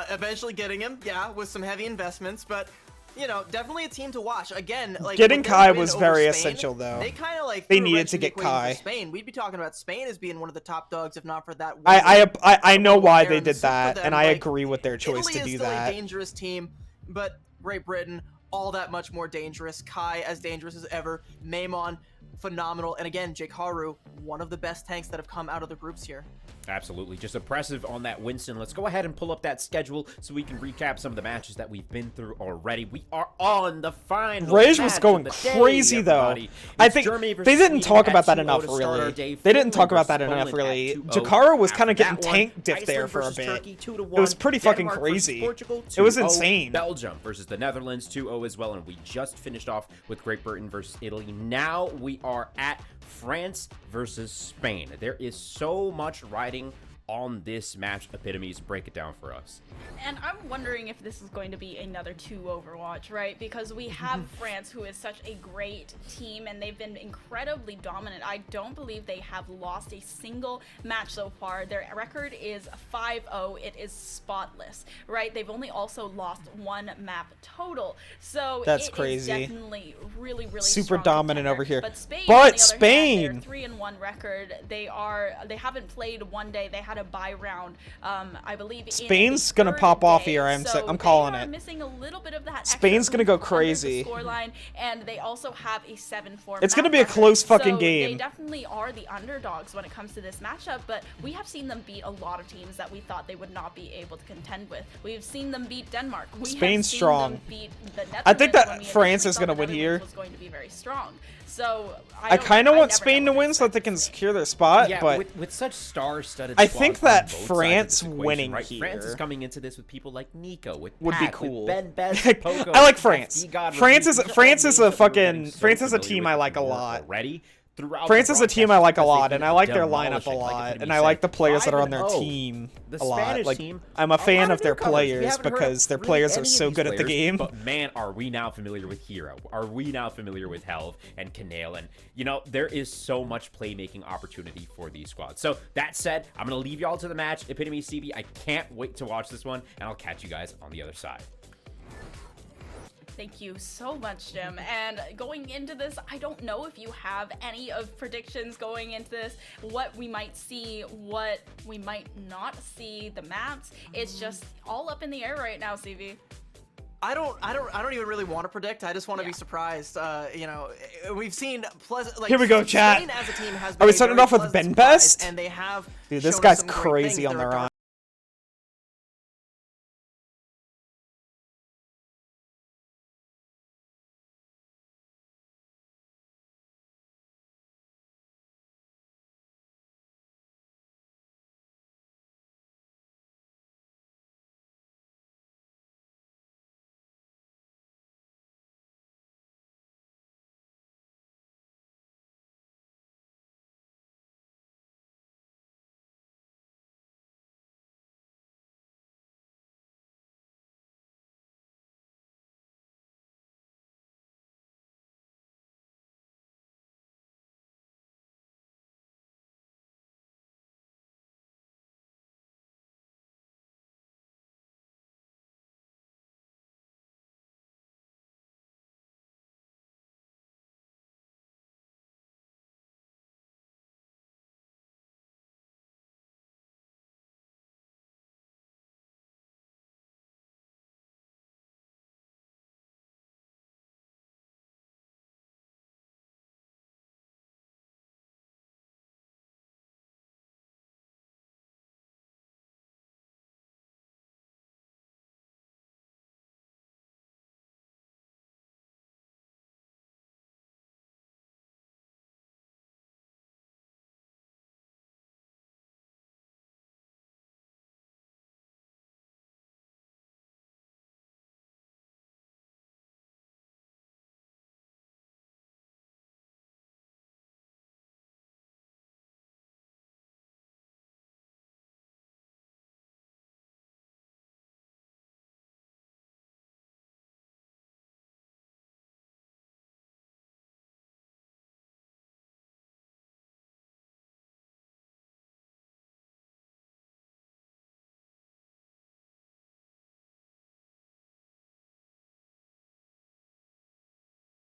eventually getting him, yeah, with some heavy investments, but you know, definitely a team to watch. Again, like getting Kai was very essential, though. They kind of like they needed to get Kai. Spain, we'd be talking about Spain as being one of the top dogs, if not for that. I know why they did that, and I agree with their choice to do that. Italy is still a dangerous team, but Great Britain, all that much more dangerous. Kai, as dangerous as ever. Maimon, phenomenal. And again, Jake Haru, one of the best tanks that have come out of the groups here. Absolutely. Just impressive on that Winston. Let's go ahead and pull up that schedule so we can recap some of the matches that we've been through already. We are on the final Rage was going crazy, though. I think they didn't talk about that enough, really. They didn't talk about that enough, really. Jakara was kind of getting tank dipped there for a bit. It was pretty fucking crazy. It was insane. Belgium versus the Netherlands 2-0 as well, and we just finished off with Great Britain versus Italy. Now we are at France versus Spain. There is so much riding on this match. Epitomes, break it down for us. And I'm wondering if this is going to be another 2 Overwatch, right? Because we have France, who is such a great team, and they've been incredibly dominant. I don't believe they have lost a single match so far. Their record is 5-0. It is spotless, right? They've only also lost one map total. So that's it crazy. Is definitely really super dominant contender. over here. But Spain, Spain, hand, their 3-1 record. They haven't played one day. They had a bye round, I believe. Spain's gonna pop off here. I'm calling it. Missing a little bit of that. Spain's gonna go crazy. Scoreline, and they also have a 7-4. It's gonna be a close fucking game. They definitely are the underdogs when it comes to this matchup, but we have seen them beat a lot of teams that we thought they would not be able to contend with. We've seen them beat Denmark. Spain's strong. Beat the Netherlands. I think that France is gonna win here. Was going to be very strong. So I kind of want Spain to win so that they can secure their spot, yeah, but with such star-studded I think that France winning right? here. France is coming into this with people like Nico, with would Pat, be cool. With Ben Best, Poco, I like France. France is a France team I like a lot. Already. France is a team I like a lot, and I like their lineup a lot, and I like the players that are on their team a lot. Like, I'm a fan of their players because their players are so good at the game. But man, are we now familiar with Hero? Are we now familiar with Helv and Kanale? And, you know, there is so much playmaking opportunity for these squads. So, that said, I'm going to leave y'all to the match. Epitome CB, I can't wait to watch this one, and I'll catch you guys on the other side. Thank you so much, Jim. And going into this, I don't know if you have any of predictions going into this, what we might see, what we might not see, the maps. It's just all up in the air right now, CV. I don't even really want to predict. I just want to be surprised. You know, we've seen pleasant. Like, here we go, chat. Spain as a team has Are we starting off with Ben Best? And they have. Dude, this guy's crazy on their own.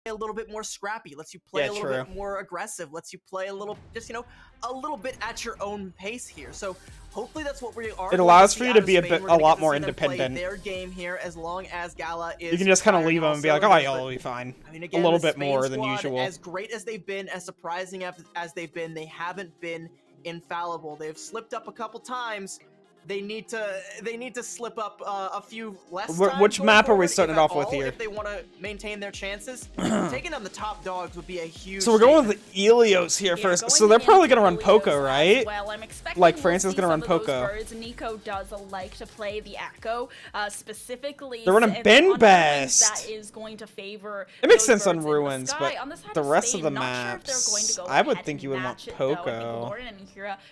a little bit more scrappy, lets you play a little bit more aggressive, lets you play a little, just, you know, a little bit at your own pace here. So hopefully that's what we are. It allows for you to be a lot more independent. Their game here, as long as Gala is. You can just kind of leave them and be like, oh, yeah, it'll be fine. I mean, again, a little bit more than usual. As great as they've been, as surprising as they've been, they haven't been infallible. They've slipped up a couple times. They need to slip up a few less times. Which map are we starting off with here? If they want to maintain their chances, taking on the top dogs would be a huge. So we're going with the Ilios here first. So they're probably gonna run Poco, right? Well, I'm expecting like France is gonna run Poco. Nico does like to play the Echo, specifically. They're running Ben Best. That is going to favor. It makes sense on Ruins, but the rest of the maps, I would think you would want Poco.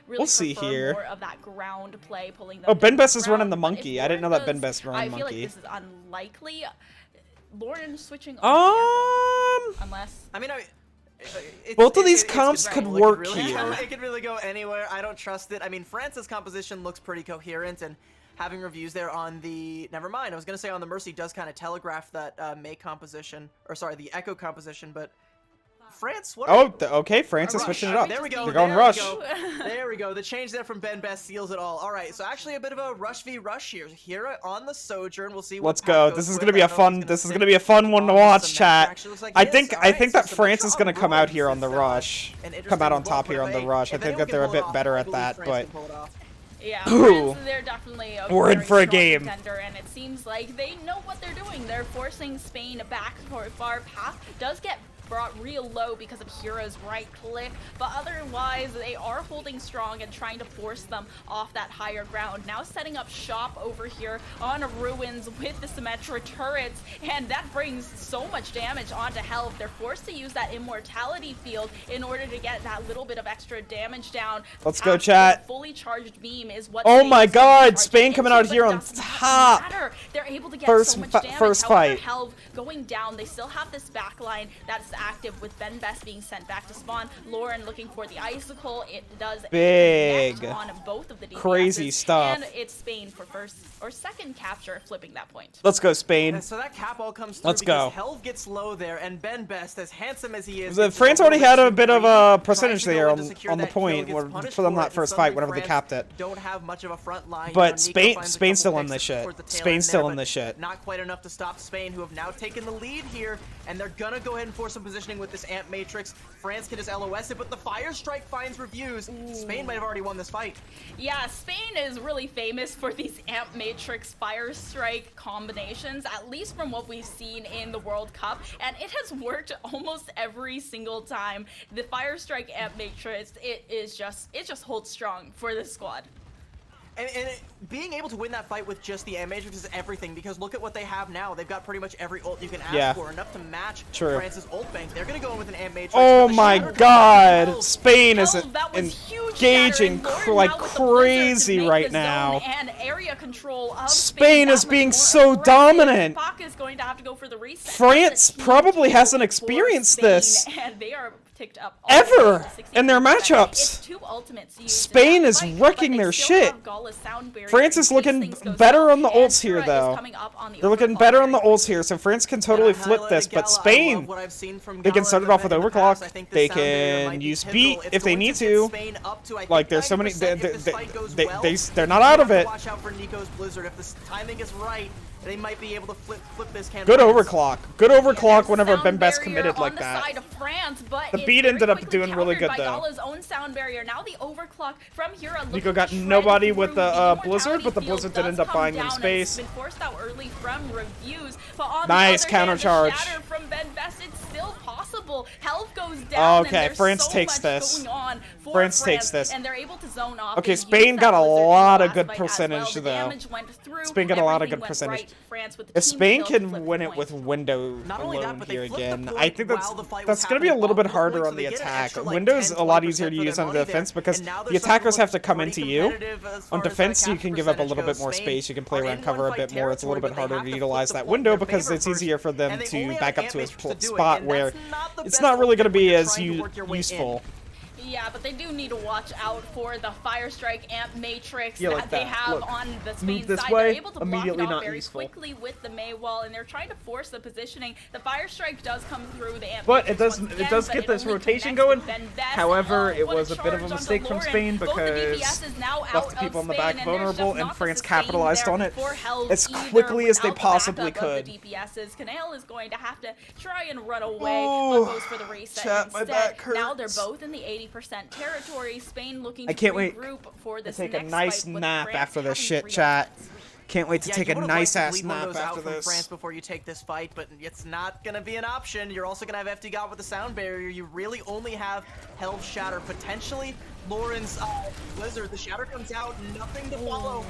We'll see here. More of that ground play. Oh, Ben Best is running the monkey. I didn't know that Ben Best ran monkey. I feel like this is unlikely. Lauren switching on unless I mean, both of these comps could work here. It could really go anywhere. I don't trust it. I mean, France's composition looks pretty coherent, and having reviews there on the never mind. I was gonna say on the Mercy does kind of telegraph that May composition, or sorry, the Echo composition, but. France, what okay, France is switching it up. There we go. They're going rush. There we go. The change there from Ben Best seals it all. All right, so actually a bit of a rush v rush here. Here on the Sojourn, we'll see. Let's go. This is gonna be a fun. This is gonna be a fun one to watch, chat. I think that France is gonna come out here on the rush. Come out on top here on the rush. I think that they're a bit better at that, but. Yeah, France, they're definitely we're in for a game. Contender, and it seems like they know what they're doing. They're forcing Spain back for a far path. Does get brought real low because of Hero's right click, but otherwise they are holding strong and trying to force them off that higher ground. Now setting up shop over here on Ruins with the Symmetra turrets, and that brings so much damage onto Helv. They're forced to use that immortality field in order to get that little bit of extra damage down. Let's go, chat. Fully charged beam is what. Oh my God, Spain coming out here on top. They're able to get so much damage. First fight. Helv going down. They still have this backline that's active with Ben Best being sent back to spawn. Lauren looking for the icicle. It does big on both of the DPSs, crazy stuff. And it's Spain for first or second capture, flipping that point. Let's go, Spain. So that cap all comes through. Let's go. Helv gets low there, and Ben Best, as handsome as he is, France already had a bit of a percentage there on the point for them that first fight whenever they capped it. Don't have much of a front line. But Spain's still in this shit. Spain's still in this shit. Not quite enough to stop Spain, who have now taken the lead here, and they're gonna go ahead and force some positioning with this Amp Matrix. France can just LOS it, but the Fire Strike finds reviews. Spain might have already won this fight. Yeah, Spain is really famous for these Amp Matrix Fire Strike combinations, at least from what we've seen in the World Cup, and it has worked almost every single time. The Fire Strike Amp Matrix, it just holds strong for this squad. And being able to win that fight with just the Amp Matrix is everything, because look at what they have now. They've got pretty much every ult you can ask for, enough to match France's ult bank. They're going to go in with an Amp Matrix. Oh my God, Spain is engaging like crazy right now. And area control of Spain is being so dominant. Is going to have to go for the reset. France probably hasn't experienced this. And they are ticked up ever in their matchups. Two ultimates Spain is wrecking their shit. France is looking better on the ults here, though. They're looking better on the ults here, so France can totally flip this. But Spain, they can start it off with overclock. They can use beat if they need to. Like, there's so many. They're not out of it. Watch out for Nico's Blizzard. If the timing is right, they might be able to flip this can. Good overclock. Good overclock whenever Ben Best committed like that. The beat ended up doing really good though. Own sound barrier. Now the overclock from Hira. Nico got nobody with the Blizzard, but the Blizzard did end up buying them space. Been forced out early from reviews, but on nice the counter charge. From Ben Best, it's still possible. Health goes down. Okay, France takes this. France takes this. And they're able to zone off. Okay, Spain got a lot of good percentage though. Spain got a lot of good percentage. If Spain can win it with window alone here again, I think that's going to be a little bit harder on the attack. Window's a lot easier to use on the defense because the attackers have to come into you. On defense, you can give up a little bit more space. You can play around cover a bit more. It's a little bit harder to utilize that window because it's easier for them to back up to a spot where it's not really going to be as useful. Yeah, but they do need to watch out for the Fire Strike Amp Matrix Yeah, that like they that. have Look, on the move Spain this side. way, They're able to block immediately it off not very useful. quickly with the Mei wall, and they're trying to force the positioning. The Fire Strike does come through the Amp But Matrix it does once it again, does but get it this only rotation connects going. with Ben Best. However, Oh, it what was a bit of a charge onto mistake from Lauren. Spain Both the because DPS is now left out the people of in the Spain, back and there's vulnerable, just and not France the sustain capitalized there on it for Helv as either quickly as they without the possibly backup of could. the DPSs. Canale is going to have to try and run away, Ooh, but goes for the reset chat, my instead. back Now they're hurts. both in the 80% territory. Spain looking I to can't wait regroup for to this take a next nice fight with nap France after this having shit, 3 chat. offense. Can't wait to take a you would've liked nice to ass bleed one of nap those out after from this. France before you take this fight, but it's not gonna be an option. You're also gonna have FD God with the sound barrier. You really only have Helv Shatter, potentially Lauren's Blizzard. The Shatter comes out, nothing to follow.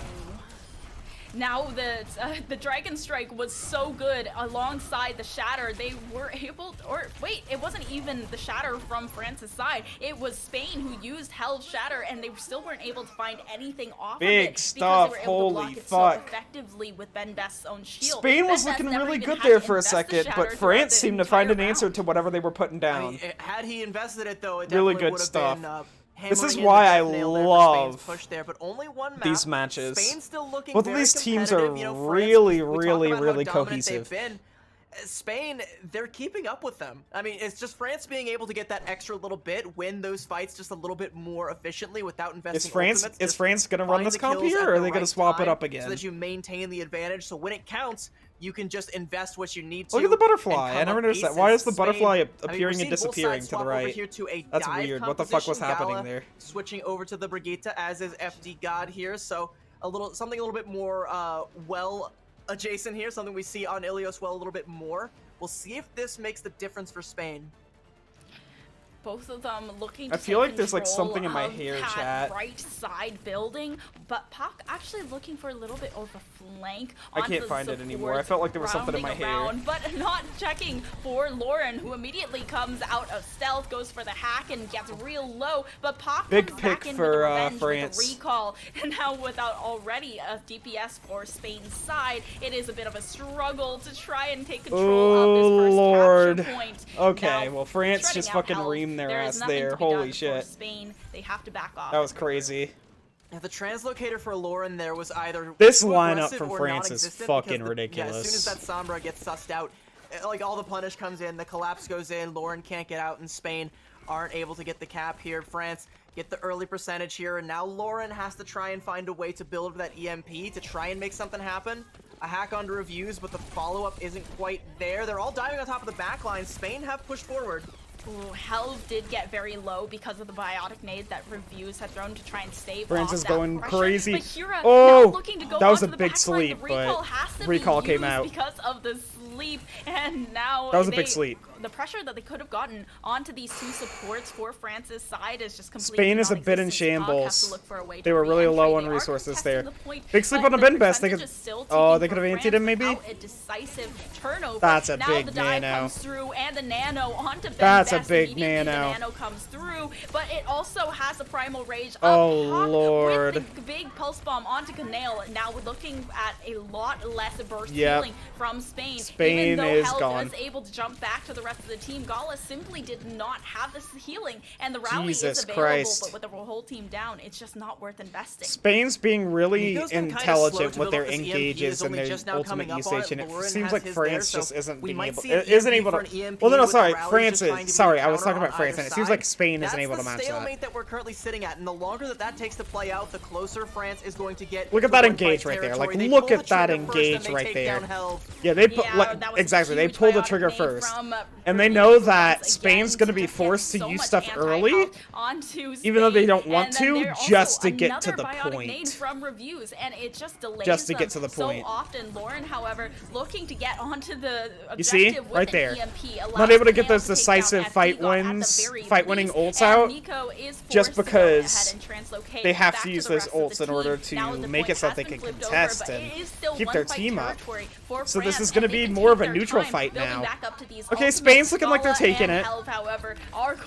Now the Dragon Strike was so good alongside the Shatter, they were able, or wait, it wasn't even the Shatter from France's side. It was Spain who used Helv's Shatter, and they still weren't able to find anything off Big of it stuff, because they were able to block holy it fuck. so effectively with Ben Best's own shield. Spain was Ben Best looking never really even good had there to for a invest the second, Shatter but throughout France the seemed to find an entire answer round. to whatever they were putting down. I mean, had he invested it though, it Really definitely good would have stuff. been, This is hammering in why the I death nail there for love Spain's push there, but only one map. these matches. Spain's still looking Both of very these teams are competitive. You know, France, really, we talk really, about how really dominant cohesive. they've been. Spain, they're keeping up with them. I mean, it's just France being able to get that extra little bit, win those fights just a little bit more efficiently without investing. Is France gonna run this comp here, or are they gonna swap it up again? So that you maintain the advantage. So when it counts, you can just invest what you need to. Look at the butterfly. I never noticed that. Why is the butterfly appearing and we're seeing both disappearing sides to the swap over right? here to a That's dive weird. What the fuck was composition. happening Gala there? Switching over to the Brigitte, as is FD God here. So something a little bit more well adjacent here. Something we see on Ilios well a little bit more. We'll see if this makes the difference for Spain. Both of them looking to I feel take like there's like control something in my of hair, that chat. right side building, but Puck actually looking for a little bit of a flank. I onto can't the find it anymore. I supports, felt like there was something in my rounding hair. around, but not checking for Lauren, who immediately comes out of stealth, goes for the hack and gets real low. But Puck Big comes pick back in for, with revenge with France. a recall, and now without already a DPS for Spain's side, it is a bit of a struggle to try and take control of this first Lord. capture point. Okay, Now, well, France shredding just out fucking Helv, reamed their there is ass nothing there. to be Holy done for shit. Spain, they have to back off. That was crazy. Now, the translocator for Lauren there was either This too lineup aggressive from or France is non-existent fucking because ridiculous. as soon as that Sombra gets sussed out, like all the punish comes in, the collapse goes in, Lauren can't get out, and Spain aren't able to get the cap here. France get the early percentage here, and now Lauren has to try and find a way to build that EMP to try and make something happen. A hack onto reviews, but the follow-up isn't quite there. They're all diving on top of the backline. Spain have pushed forward. Ooh, Helv did get very low because of the biotic nade that Reviews had thrown to try and stave France off is that going pressure. crazy. But Hira Oh, now looking to go that was a onto the big backline. sleep, The recall but has to recall be came used out. because of the sleep, and now That was a big sleep. The pressure that they could have gotten onto these two supports for France's side is just completely Spain is a bit in non-existent. Puck has to shambles. look for a way to They were really re-entry. low on They are resources contesting there. the point, Big sleep but on the Ben Best. percentage is still Oh, taking they could have for antied him France maybe? without a decisive turnover. That's a now big the dive nano. comes through, and the nano onto Ben That's a Best. big Immediately nano. The nano comes through, but it also has a primal rage. Oh, Puck Lord. with the big pulse bomb onto Canale. Now we're looking at a lot less burst Yep. healing from Spain. Spain Even though is Helv gone. was able to jump back to the rest of the team, Gala simply did not have this healing, and the rally Jesus is available, Christ. but with the whole team down, it's just not worth investing. Spain's being really Nico's been kinda slow intelligent to with build their up this EMP, engages is and only their just now ultimate coming up on usage, and it Lauren seems has like his France there, just so isn't we being might able. see an Isn't EMP able for to. an EMP Well, no, with the sorry, rally France just trying to is. be Sorry, I was counter talking about on France, either and it seems side. like Spain isn't That's able to the match that. stalemate that we're currently sitting at, and the longer that takes to play out, the closer France is going to get. Look at to that one-fight engage right there. Like, territory. They look pull at the that trigger first, engage and they right take there. down Helv. Yeah, they put Yeah, that was a exactly. They huge pull the biotic trigger nade first, from, and they Reviews know once that again Spain's going to be just forced to so use much stuff early, anti-health onto even though they Spain. don't want And then to, there's also just to get to another the biotic nade point. from Reviews, and it just delays Just to them get to the point. so often. Lauren, however, looking to get onto the You see? objective with Right an there. EMP, Not allows able to get Canale those to take down decisive FD fight God at the wins, very fight-winning least, ults and out, Nico is just forced to go ahead because and translocate they have back to use the those rest of ults the in order team. Now to the make point it so has that they been can flipped over, contest but and it is still keep their one-fight team up. territory for So this France, is going to and they be can more of a neutral fight now. Okay, Spain's looking like they're taking it.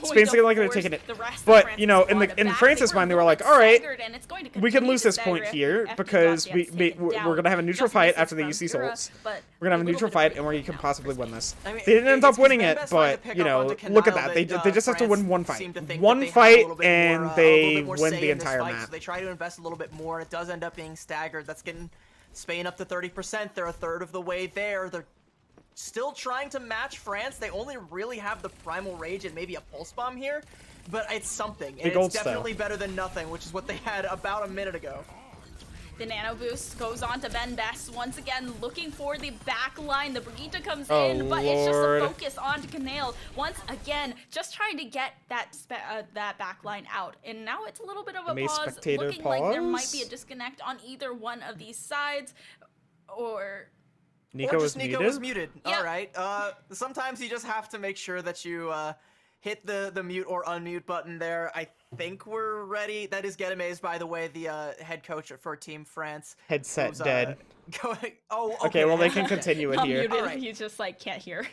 Spain's looking like they're taking it. But, you know, in France's mind, they were like, all right, we can lose this point here because we're going to have a neutral fight after they use these ults. We're going to have a neutral fight, and we can possibly win this. They didn't end up winning it, but, you know, look at that. They just have to win one fight. One fight, and they win the entire map. So they try to invest a little bit more, and it does end up being staggered. That's getting Spain up to 30%. They're a third of the way there. They're still trying to match France. They only really have the Primal Rage and maybe a Pulse Bomb here, but it's something. And it's definitely better than nothing, which is what they had about a minute ago. The Nano Boost goes on to Ben Best once again, looking for the back line. The Brigitte comes in, but it's just a focus on to Canale. Once again, just trying to get that back line out. And now it's a little bit of a pause, looking like there might be a disconnect on either one of these sides, or Nico was muted. All right. Sometimes you just have to make sure that you hit the mute or unmute button there. I think we're ready. That is Gedemez, by the way, the head coach for Team France. Headset dead. Okay, well, they can continue it here. Muted. Right. He's just like, can't hear.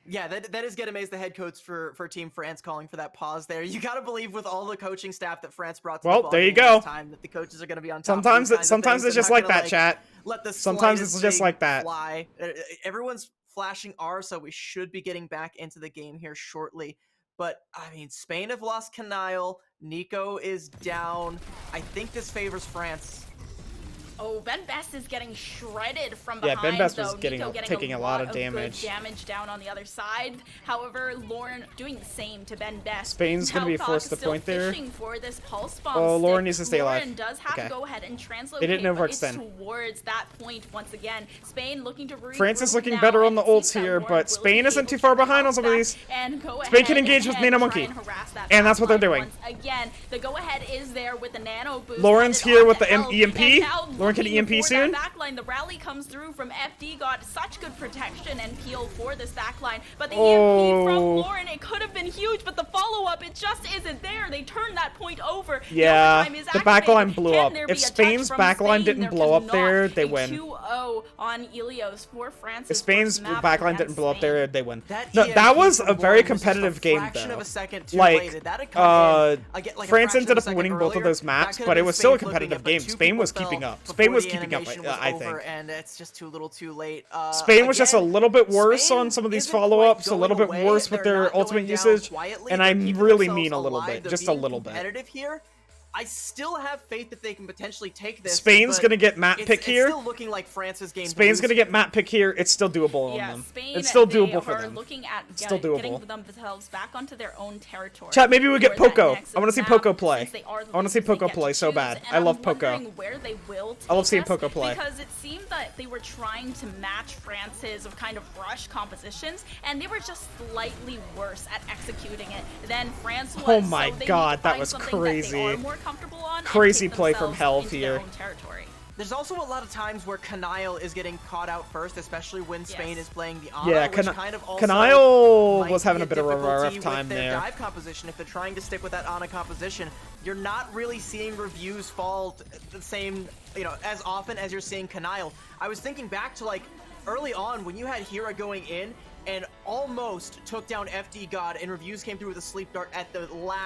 Yeah, that is Gedemez, the head coach for Team France, calling for that pause there. You gotta believe with all the coaching staff that France brought to the ball there you game go. This time, that the coaches are gonna be on top. Sometimes it's just like that, chat. Sometimes it's just like that. Fly. Everyone's flashing R, so we should be getting back into the game here shortly. But, I mean, Spain have lost Canale. Nico is down. I think this favors France. Oh, Ben Best is getting shredded from behind. Yeah, Ben Best was Nico taking a lot of damage. Good damage down on the other side. However, Lauren doing the same to Ben Best. Spain's going to be forced to point there. For this pulse bomb oh, Lauren needs to stay alive. Lauren does have to go ahead and translocate. They didn't overextend. Towards that point once again. Spain looking to France is looking better on the ults here, but Spain isn't too far behind on some of these. Spain can engage with Nano Monkey, and that's what they're doing. Once again, the go-ahead is there with the Nano Boost. Lauren's here with the EMP. Lauren can EMP soon. Backline, the rally comes through from FD, got such good protection and peel for this backline, but the EMP from Lauren, it could have been huge, but the follow-up, it just isn't there. They turned that point over. Yeah, the backline blew up. If Spain's backline didn't blow up there, they win. 2-0 on Ilios for France. If Spain's backline didn't blow up there, they win. That was a very competitive game, though. Like, France ended up winning both of those maps, but it was still a competitive game. Spain was keeping up. Spain was keeping up, I think. And it's just too little too late. Spain was just a little bit worse on some of these follow-ups, a little bit worse with their ultimate usage, and I really mean a little bit, just a little bit. Competitive here. I still have faith that they can potentially take this. Spain's going to get map pick here. It's still looking like France's game. Spain's going to get map pick here. It's still doable on them. It's still doable for them. It's still doable. Getting themselves back onto their own territory. Chat, maybe we get Poco. I want to see Poco play. I want to see Poco play so bad. I love Poco. I love seeing Poco play. Because it seemed that they were trying to match France's kind of rush compositions, and they were just slightly worse at executing it than France was. Oh my god, that was crazy. Crazy play from Helv here. There's also a lot of times where Canale is getting caught out first, especially when Spain is playing the Ana, yeah, which kind of also Canale was having a bit of a rough time there. Dive composition. If they're trying to stick with that Ana composition, you're not really seeing reviews fall the same, as often as you're seeing Canale. I was thinking back to like early on when you had Hera going in and almost took down FD God, and reviews came through with a sleep dart at the last